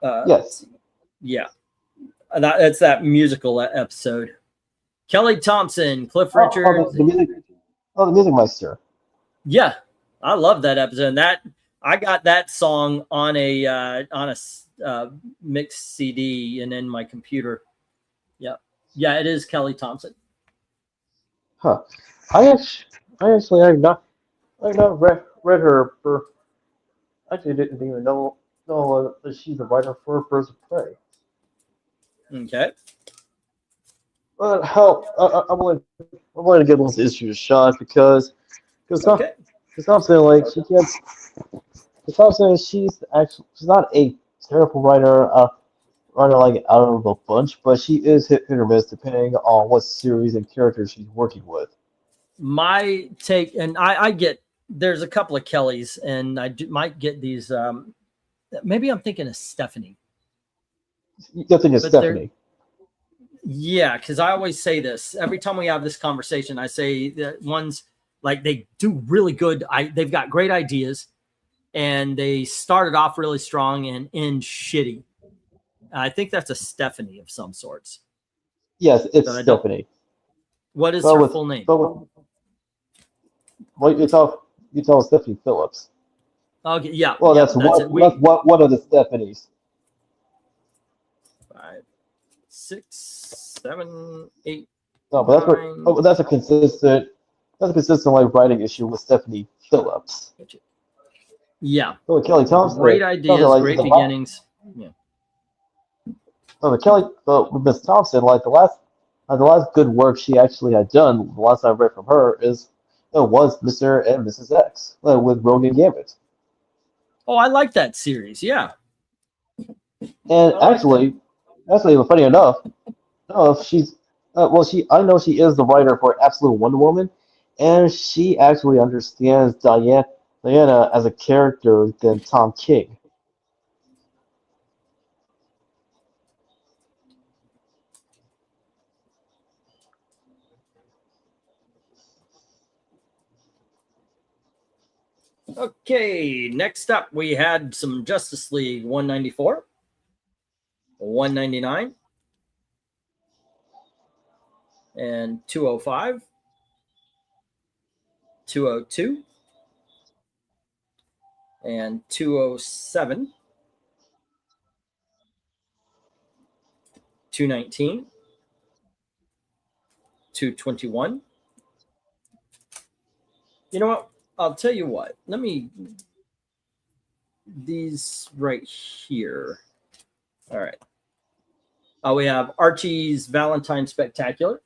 Yes. Yeah. That's that musical episode. Kelly Thompson, Cliff Richards. The Music Meister. Yeah, I love that episode. And that I got that song on a mixed CD and in my computer. Yeah, it is Kelly Thompson. Huh. I actually have not read her for. Actually, didn't even know that she's the writer for Birds of Prey. Okay. But I'm willing to give those issues a shot because Thompson, like, she can't. Thompson, she's not a terrible writer, like out of the bunch, but she is hit or miss depending on what series and characters she's working with. My take, and I get there's a couple of Kellys, and might get these. Maybe I'm thinking of Stephanie. You're thinking of Stephanie. Yeah, because I always say this every time we have this conversation. I say that ones like they do really good. They've got great ideas, and they started off really strong and end shitty. I think that's a Stephanie of some sorts. Yes, it's Stephanie. What is her full name? Well, you tell Stephanie Phillips. Okay, yeah. Well, yeah, that's one of the Stephanies. 5, 6, 7, 8. No, but that's a consistent like writing issue with Stephanie Phillips. Yeah. So Kelly Thompson. Great ideas, like, great beginnings. Yeah. So with Miss Thompson, like the last good work she actually had done, the last I read from her was Mr. and Mrs. X with Rogue and Gambit. Oh, I like that series. Yeah. And actually, funny enough, I know she is the writer for Absolute Wonder Woman, and she actually understands Diana as a character than Tom King. Okay, next up we had some Justice League 194, 199, and 205, 202, and 207, 219, 221. You know what? I'll tell you what. These right here. All right. We have Archie's Valentine Spectacular.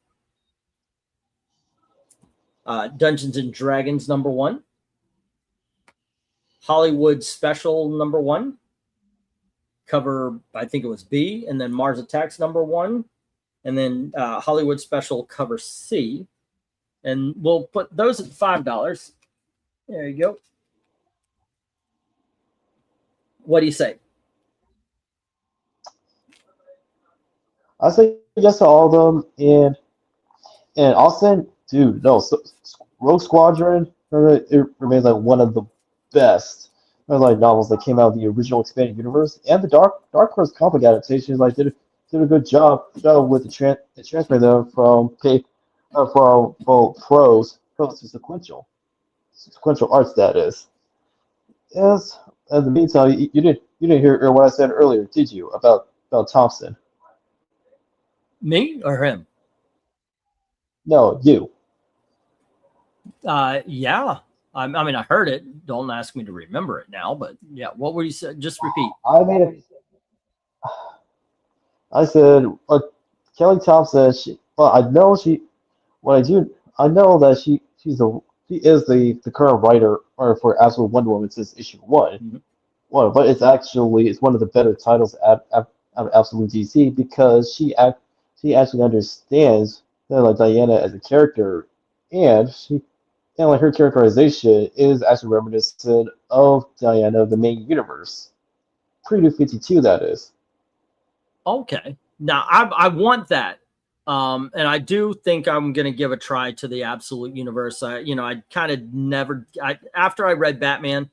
Dungeons and Dragons #1. Hollywood Special #1. Cover, I think it was B. And then Mars Attacks #1. And then Hollywood Special cover C. And we'll put those at $5. There you go. What do you say? I say yes to all of them, and Austin, dude, no, Rogue Squadron, it remains like one of the best novels that came out of the original expanded universe, and the Dark Horse comic adaptations did did a good job with the transferring them from from pros to sequential arts. That is. Yes. In the meantime, you didn't hear what I said earlier, did you? About Thompson? Me or him? No, you. Yeah. I mean, I heard it. Don't ask me to remember it now, but yeah. What were you said? Just repeat. I made a. I said, Kelly Thompson. Well, I know she. What I do, I know that she is the current writer or for Absolute Wonder Woman since issue one. Mhm. Well, but it's one of the better titles out of Absolute DC because she actually understands like Diana as a character, and like her characterization is actually reminiscent of Diana of the main universe, pre-New 52 that is. Okay. Now I want that. And I do think I'm going to give a try to the Absolute Universe. I kind of never, after I read Batman,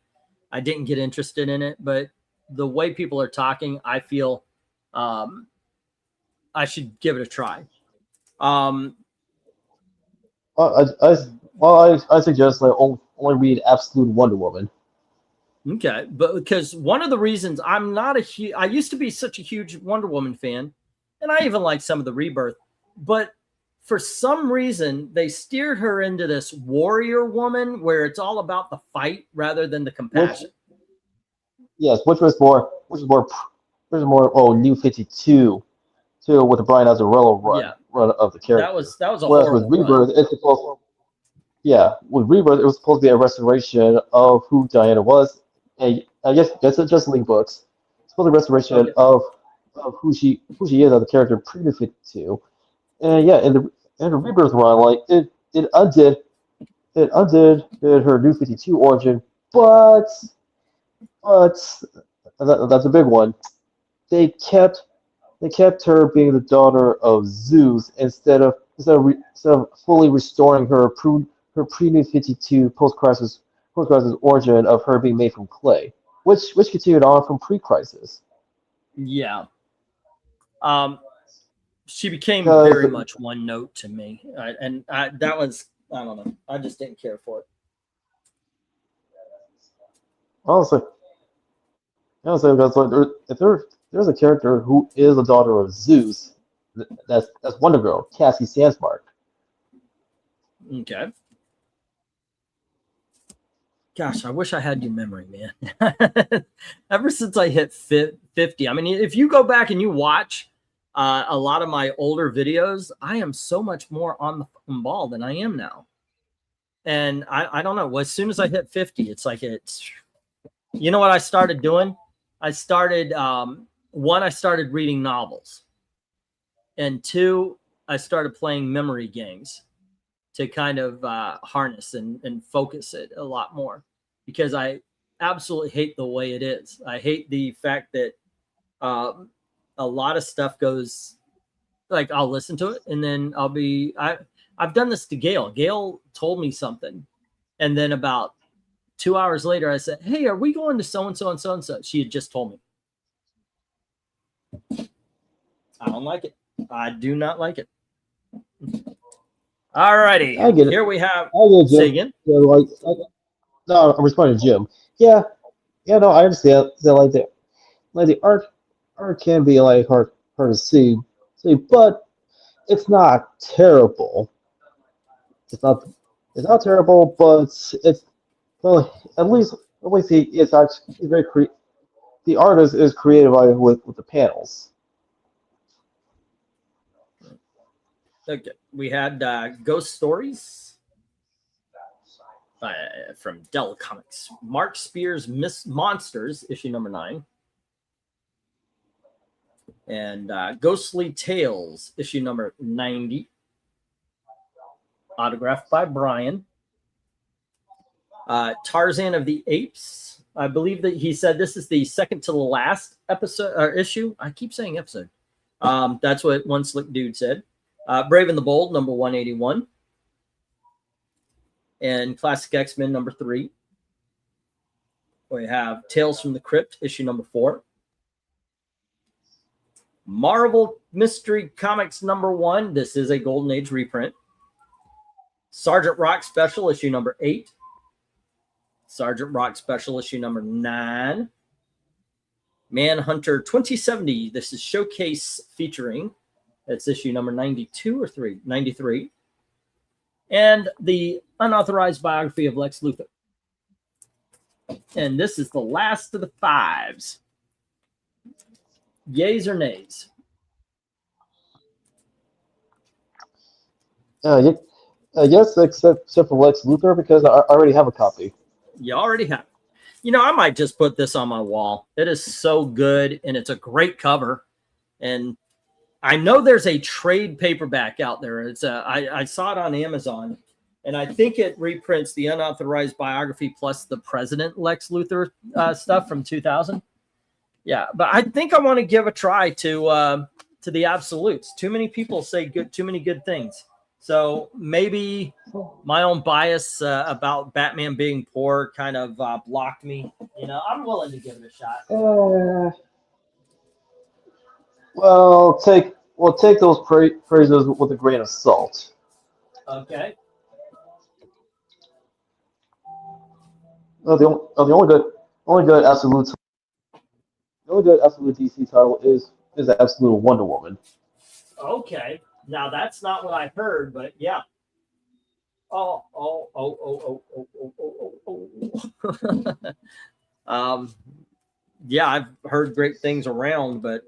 I didn't get interested in it, but the way people are talking, I feel um, I should give it a try. Um, I suggest like only read Absolute Wonder Woman. okay. But because one of the reasons I'm not I used to be such a huge Wonder Woman fan, and I even like some of the Rebirth, but for some reason they steered her into this warrior woman where it's all about the fight rather than the compassion. Yes, which was more New 52 too with the Brian Azzarello Yeah, run of the character. that was a Whereas with horrible run. Rebirth, with Rebirth, it was supposed to be a restoration of who Diana was, and I guess that's just link books. It's supposed to be a restoration Okay. of who she is as a character pre New 52, and yeah, in the Rebirth run, like it undid her New 52 origin, but that's a big one. They kept they kept her being the daughter of Zeus instead of fully restoring her pre-New 52 post-crisis origin of her being made from clay, which continued on from pre-crisis. Yeah. Um, she became Because very much one note to me, that was I don't know. I just didn't care for it. honestly, because like if there's a character who is the daughter of Zeus, that's Wonder Girl, Cassie Sandsmark. Okay. Gosh, I wish I had your memory, man. Ever since I hit 50, I mean, if you go back and you watch a lot of my older videos, I am so much more on the fucking ball than I am now. And I don't know. As soon as I hit 50, it's like you know what I started doing? I started, I started reading novels. And two, I started playing memory games to kind of harness and focus it a lot more because I absolutely hate the way it is. I hate the fact that a lot of stuff goes like I'll listen to it and then I've done this to Gail. Gail told me something. And then about 2 hours later, I said, "Hey, are we going to so-and-so and so-and-so?" She had just told me. I don't like it. I do not like it. All righty. I get it. Here we have, I get it, say Jim. again. Yeah, no, I'm responding to Jim. Yeah, yeah, no, I understand that like the art can be like hard to see, but it's not terrible. It's not it's not terrible, but it's well at least it's actually he's very the artist is creative with the panels. Okay. We had Ghost Stories from Dell Comics. Mark Spears' Monsters, issue number 9. And Ghostly Tales, issue number 90. Autographed by Brian. Tarzan of the Apes. I believe that he said this is the second to the last episode or issue. I keep saying episode. That's what one slick dude said. Brave and the Bold, number 181. And Classic X-Men, number 3. We have Tales from the Crypt, issue number 4. Marvel Mystery Comics #1. This is a Golden Age reprint. Sergeant Rock Special issue #8. Sergeant Rock Special issue #9. Manhunter 2070. This is Showcase featuring. That's issue #92 or 93. And the unauthorized biography of Lex Luthor. And this is the last of the 5s. Yays or nays? Yes, except for Lex Luthor, because I already have a copy. You already have. You know, I might just put this on my wall. It is so good, and it's a great cover. And I know there's a trade paperback out there. It's I saw it on Amazon, and I think it reprints the unauthorized biography plus the President Lex Luthor stuff from 2000. Yeah, but I think I want to give a try to the Absolutes. Too many people say too many good things. So maybe my own bias about Batman being poor kind of blocked me. You know, I'm willing to give it a shot. Well, take those praises with a grain of salt. Okay. No, the only good absolute DC title is the absolute Wonder Woman. Okay. Now that's not what I heard, but yeah. Oh. Yeah, I've heard great things around, but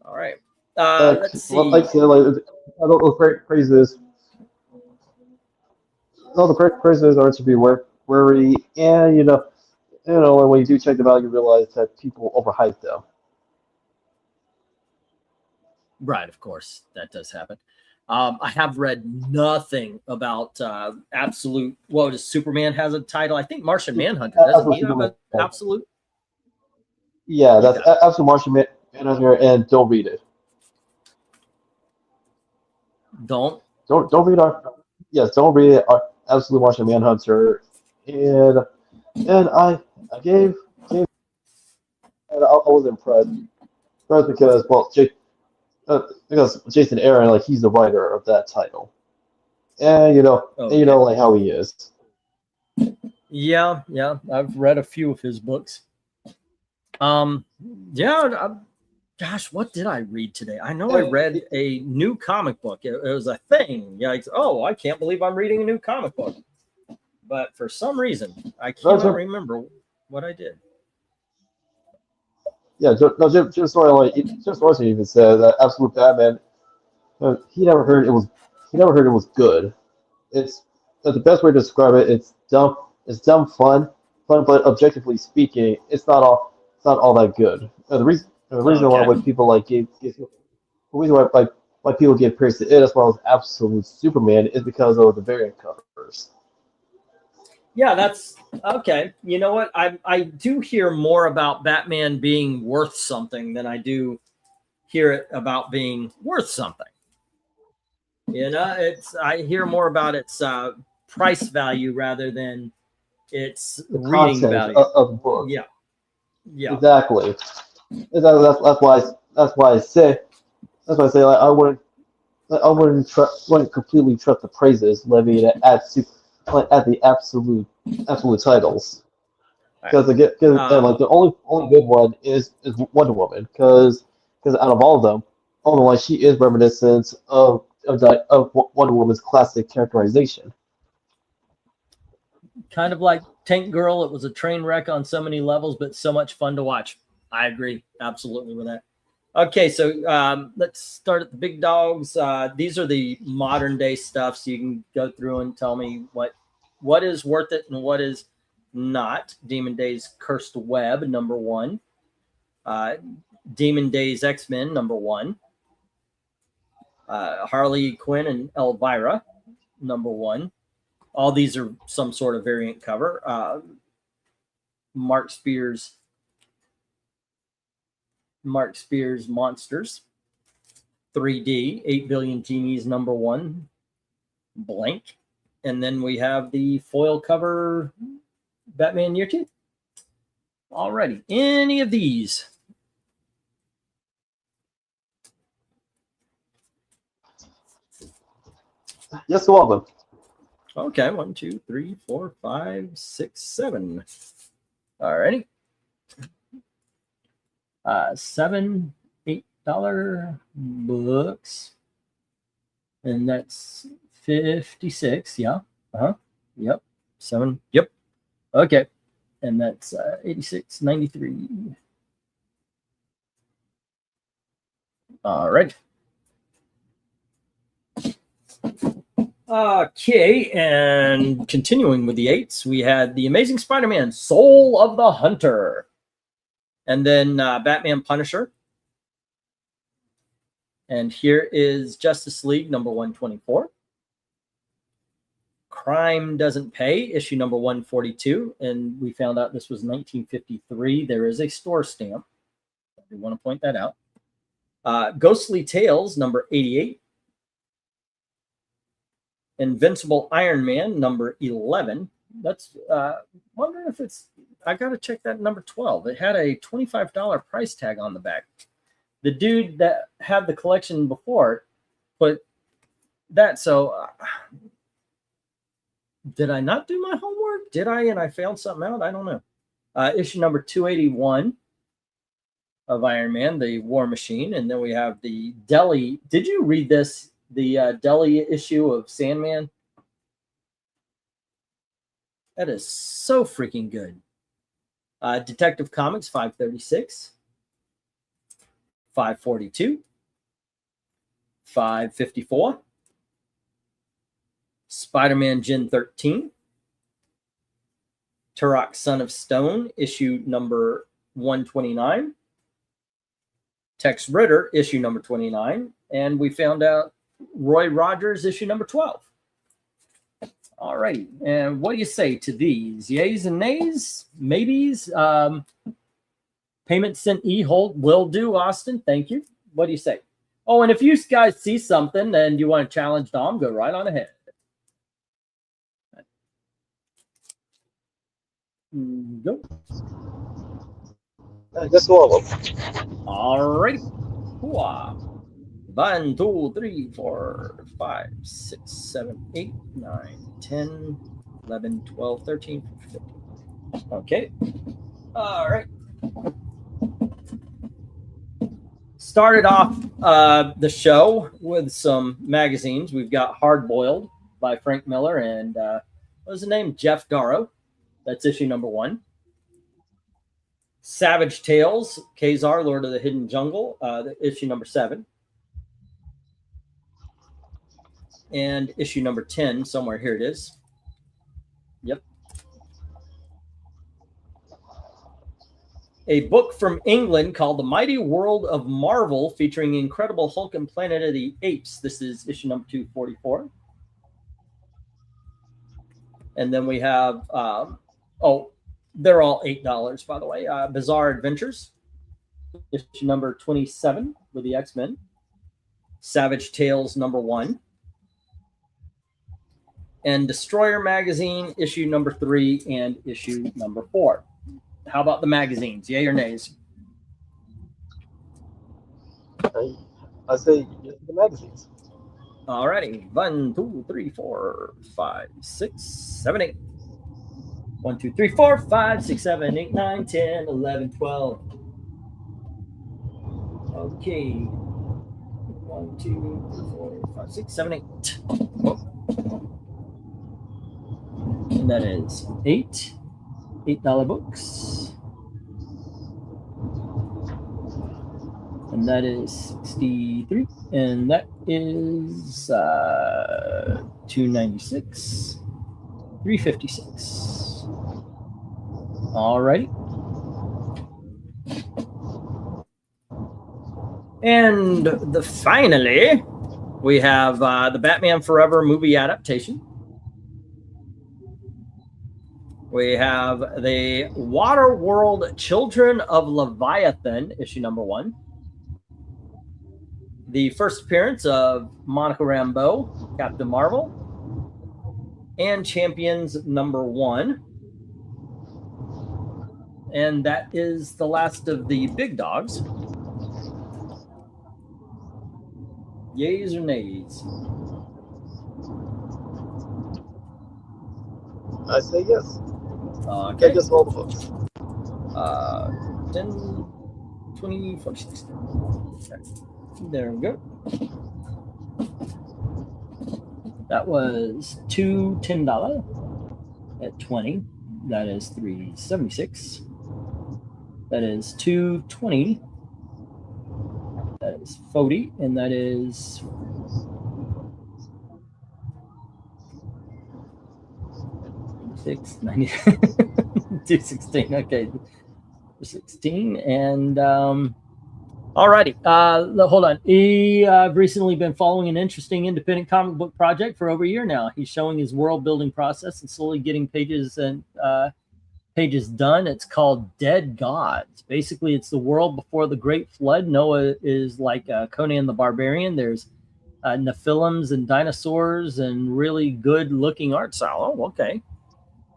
all right. Let's see. Like I said, those praises. No, the praises are to be worried, and when you do check them out, you realize that people overhype them. Right, of course, that does happen. I have read nothing about Absolute. Well, does Superman has a title? I think Martian Manhunter doesn't he have an Absolute? Yeah, that's Absolute Martian Manhunter, and don't read it. Don't read don't read it. Absolute Martian Manhunter, and I was impressed because Jason Aaron, he's the writer of that title, and like how he is. Yeah, I've read a few of his books. Gosh, what did I read today? I know I read a new comic book. It was a thing. Yeah, I can't believe I'm reading a new comic book. But for some reason, I cannot remember what I did. Yeah, Jim Morrison even said that Absolute Batman. He never heard it was good. It's the best way to describe it. It's dumb. It's dumb fun, but objectively speaking, it's not all that good. The reason why people why people give praise to it as well as Absolute Superman is because of the variant covers. Yeah, that's okay. You know what? I do hear more about Batman being worth something than I do hear it about being worth something. I hear more about its price value rather than its The reading content value of the book. Yeah. Exactly. That's why I say I wouldn't completely trust the praises levied at the absolute titles, because the only good one is Wonder Woman, because out of all of them, she is reminiscent of Wonder Woman's classic characterization. Kind of like Tank Girl. It was a train wreck on so many levels, but so much fun to watch. I agree absolutely with that. Okay, so let's start at the big dogs. These are the modern day stuff, so you can go through and tell me what is worth it and what is not. Demon Days Cursed Web, #1. Demon Days X-Men, #1. Harley Quinn and Elvira, #1. All these are some sort of variant cover. Mark Spears Monsters, 3D, 8 Billion Genies, #1, blank. And then we have the foil cover Batman Year 2. Alrighty. Any of these? Yes to all of them. Okay, 1, 2, 3, 4, 5, 6, 7. All righty. $7, $8 books, and that's 56. Yeah. Yep. 7. Yep. Okay, and that's 86.93. All right. Okay, and continuing with the 8s, we had the Amazing Spider-Man, Soul of the Hunter, and then Batman Punisher. And here is Justice League number 124. Crime Doesn't Pay, issue number 142, and we found out this was 1953. There is a store stamp. We want to point that out. Ghostly Tales number 88. Invincible Iron Man number 11. That's wondering if it's, I gotta check that number 12. It had a $25 price tag on the back. The dude that had the collection before put that, so did I not do my homework? Did I, and I failed something out? I don't know. Issue number 281 of Iron Man, the War Machine, and then we have the Deli. Did you read this? The Deli issue of Sandman. That is so freaking good. Detective Comics 536, 542, 554, Spider-Man Gen 13, Turok Son of Stone, issue number 129, Tex Ritter, issue number 29, and we found out Roy Rogers, issue number 12. All right. And what do you say to these? Yays and nays? Maybes? Payment sent e-hold will do, Austin. Thank you. What do you say? Oh, and if you guys see something and you want to challenge Dom, go right on ahead. Go. Yes to all of them. All right. Hooah. 1, 2, 3, 4, 5, 6, 7, 8, 9, 10, 11, 12, 13, 15. Okay. All right. Started off the show with some magazines. We've got Hard Boiled by Frank Miller and what was the name? Jeff Darrow. That's issue number 1. Savage Tales, Kazar, Lord of the Hidden Jungle, issue number 7. And issue number 10, somewhere here it is. Yep. A book from England called The Mighty World of Marvel, featuring Incredible Hulk and Planet of the Apes. This is issue number 244. And then we have, they're all $8, by the way. Bizarre Adventures, issue number 27 with the X-Men. Savage Tales number 1. And Destroyer Magazine, issue number 3 and issue number 4. How about the magazines? Yay or nays? I say yes to the magazines. All righty. 1, 2, 3, 4, 5, 6, 7, 8. 1, 2, 3, 4, 5, 6, 7, 8, 9, 10, 11, 12. Okay. 1, 2, 3, 4, 5, 6, 7, 8. Oh. And that is $8 books. And that is 63. And that is 296. 356. All right. And finally, we have the Batman Forever movie adaptation. We have the Waterworld Children of Leviathan, issue number 1. The first appearance of Monica Rambeau, Captain Marvel. And Champions number 1. And that is the last of the big dogs. Yays or nays? I say yes. Okay. Get just all the books. 10, 20, 40, 60. Okay. There we go. That was two $10 at 20. That is $3.76. That is $2.20. That is 40, and that is 690. 216. Okay, 16 and alrighty. Hold on. I've recently been following an interesting independent comic book project for over a year now. He's showing his world building process and slowly getting pages done. It's called Dead Gods. Basically, it's the world before the Great Flood. Noah is like Conan the Barbarian. There's Nephilims and dinosaurs and really good looking art style. Oh, okay.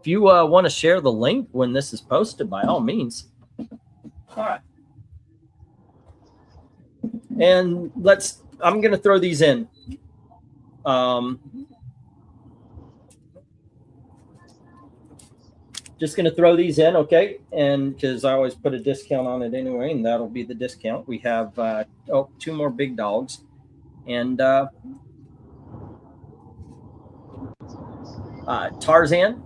If you want to share the link when this is posted, by all means. All right. And I'm going to throw these in. Just going to throw these in, okay? And because I always put a discount on it anyway, and that'll be the discount. We have two more big dogs. And Tarzan.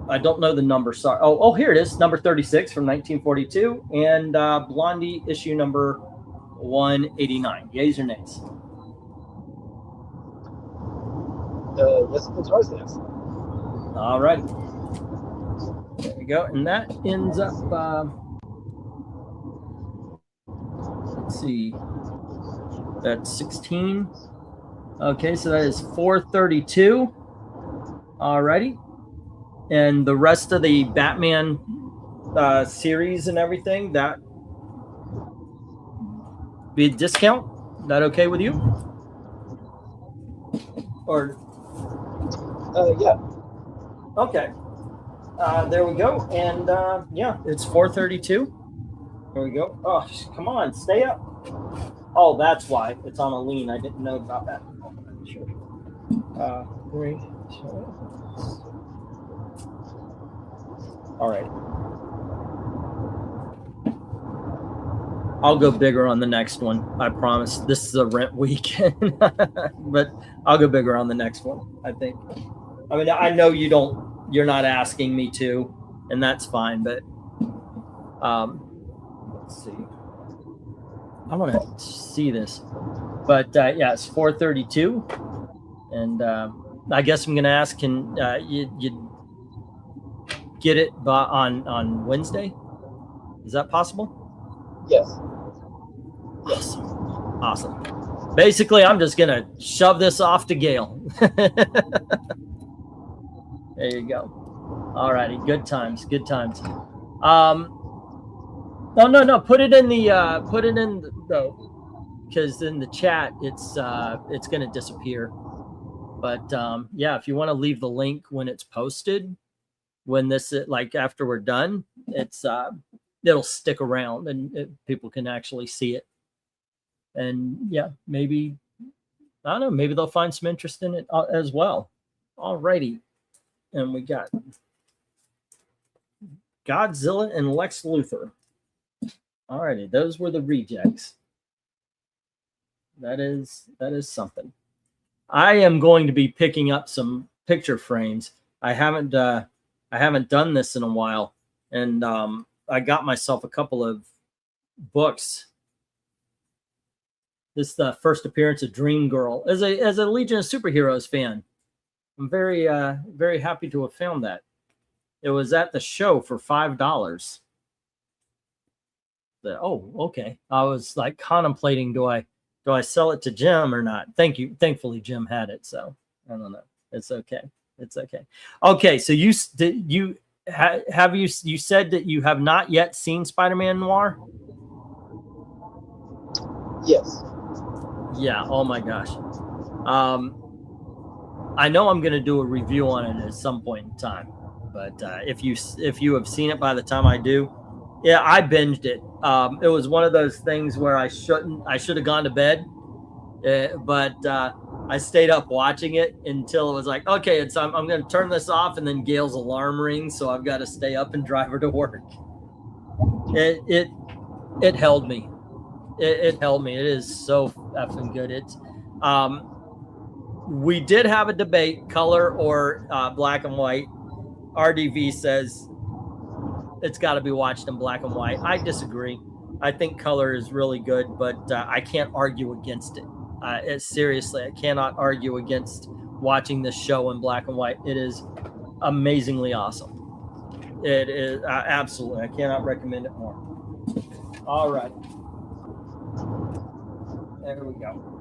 I don't know the number. Sorry. Oh, here it is. Number 36 from 1942. And Blondie issue number 189. Yays or nays? Yes, the Tarzan. All right. There we go. And that ends up, let's see, that's 16. Okay, so that is 432. All righty. And the rest of the Batman series and everything, that be a discount? That okay with you? Or Yeah. okay. There we go. And yeah, it's 432. There we go. Oh, come on, stay up. Oh, that's why it's on a lean. I didn't know about that. Sure. Great. All right. I'll go bigger on the next one. I promise. This is a rent weekend, but I'll go bigger on the next one, I think. I mean, I know you're not asking me to, and that's fine, but let's see. I want to see this. But yeah, it's 432. And I guess I'm going to ask, can you get it on Wednesday? Is that possible? Yes. Awesome. Basically, I'm just going to shove this off to Gail. There you go. All righty. Good times. Good times. No. Put it in because in the chat, it's going to disappear. But yeah, if you want to leave the link when it's posted, when this, like after we're done, it'll stick around and people can actually see it. And yeah, maybe, I don't know, maybe they'll find some interest in it as well. All righty. And we got Godzilla and Lex Luthor. All righty. Those were the rejects. That is something. I am going to be picking up some picture frames. I haven't done this in a while. And I got myself a couple of books. This is the first appearance of Dream Girl. As a Legion of Superheroes fan, I'm very very happy to have found that. It was at the show for $5. Oh, okay. I was like contemplating, do I sell it to Jim or not? Thankfully Jim had it, so I don't know. It's okay. It's okay. Okay, so you said that you have not yet seen Spider-Man Noir? Yes. Yeah. Oh my gosh. I know I'm going to do a review on it at some point in time, but if you have seen it by the time I do, yeah, I binged it. It was one of those things where I should have gone to bed. But I stayed up watching it until it was like, okay, I'm going to turn this off, and then Gail's alarm rings, so I've got to stay up and drive her to work. It held me. It held me. It is so effing good. We did have a debate, color or black and white. RDV says it's got to be watched in black and white. I disagree. I think color is really good, but I can't argue against it. Seriously, I cannot argue against watching this show in black and white. It is amazingly awesome. It is absolutely. I cannot recommend it more. All right. There we go.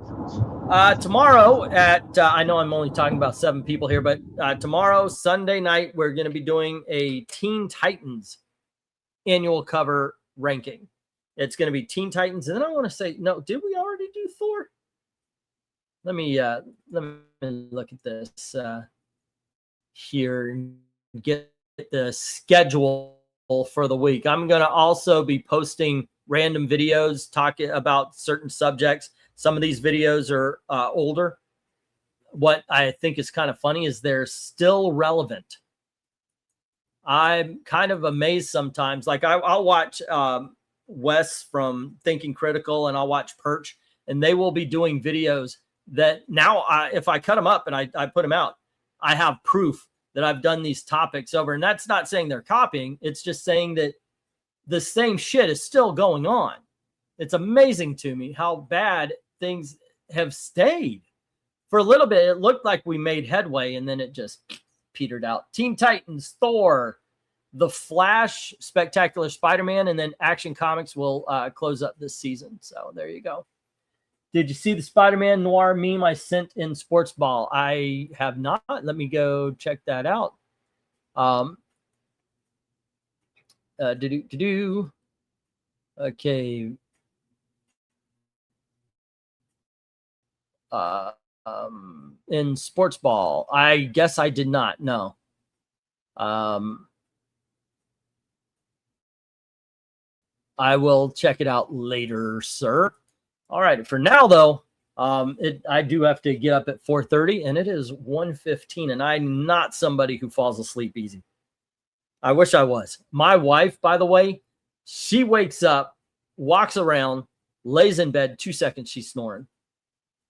Tomorrow at, I know I'm only talking about 7 people here, but tomorrow, Sunday night, we're going to be doing a Teen Titans annual cover ranking. It's going to be Teen Titans. And then I want to say, no, did we already do Thor? Let me look at this here and get the schedule for the week. I'm going to also be posting random videos talking about certain subjects. Some of these videos are older. What I think is kind of funny is they're still relevant. I'm kind of amazed sometimes. Like I'll watch Wes from Thinking Critical, and I'll watch Perch, and they will be doing videos that now if I cut them up and I put them out, I have proof that I've done these topics over. And that's not saying they're copying. It's just saying that the same shit is still going on. It's amazing to me how bad things have stayed. For a little bit, it looked like we made headway, and then it just petered out. Teen Titans, Thor, The Flash, Spectacular Spider-Man, and then Action Comics will close up this season. So there you go. Did you see the Spider-Man Noir meme I sent in Sports Ball? I have not. Let me go check that out. Okay. In Sports Ball, I guess I did not. No. I will check it out later, sir. All right. For now, though, I do have to get up at 4:30, and it is 1:15, and I'm not somebody who falls asleep easy. I wish I was. My wife, by the way, she wakes up, walks around, lays in bed, 2 seconds, she's snoring.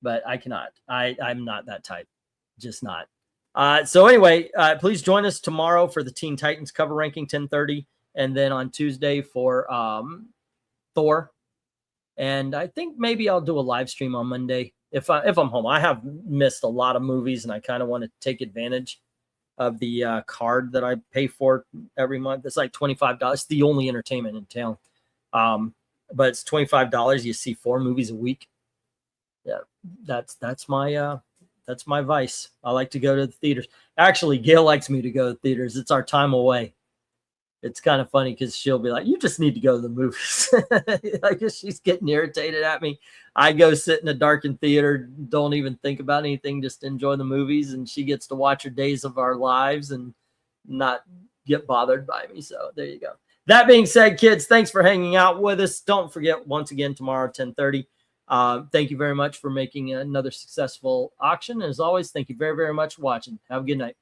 But I cannot. I'm not that type. Just not. So anyway, please join us tomorrow for the Teen Titans cover ranking, 10:30, and then on Tuesday for Thor. And I think maybe I'll do a live stream on Monday if I'm home. I have missed a lot of movies, and I kind of want to take advantage of the card that I pay for every month. It's like $25. It's the only entertainment in town. But it's $25. You see 4 movies a week. Yeah, that's my vice. I like to go to the theaters. Actually, Gail likes me to go to the theaters. It's our time away. It's kind of funny because she'll be like, "You just need to go to the movies." Like she's getting irritated at me. I go sit in a darkened theater, don't even think about anything, just enjoy the movies, and she gets to watch her Days of Our Lives and not get bothered by me. So there you go. That being said, kids, thanks for hanging out with us. Don't forget, once again, tomorrow, 10:30. Thank you very much for making another successful auction. As always, thank you very, very much for watching. Have a good night.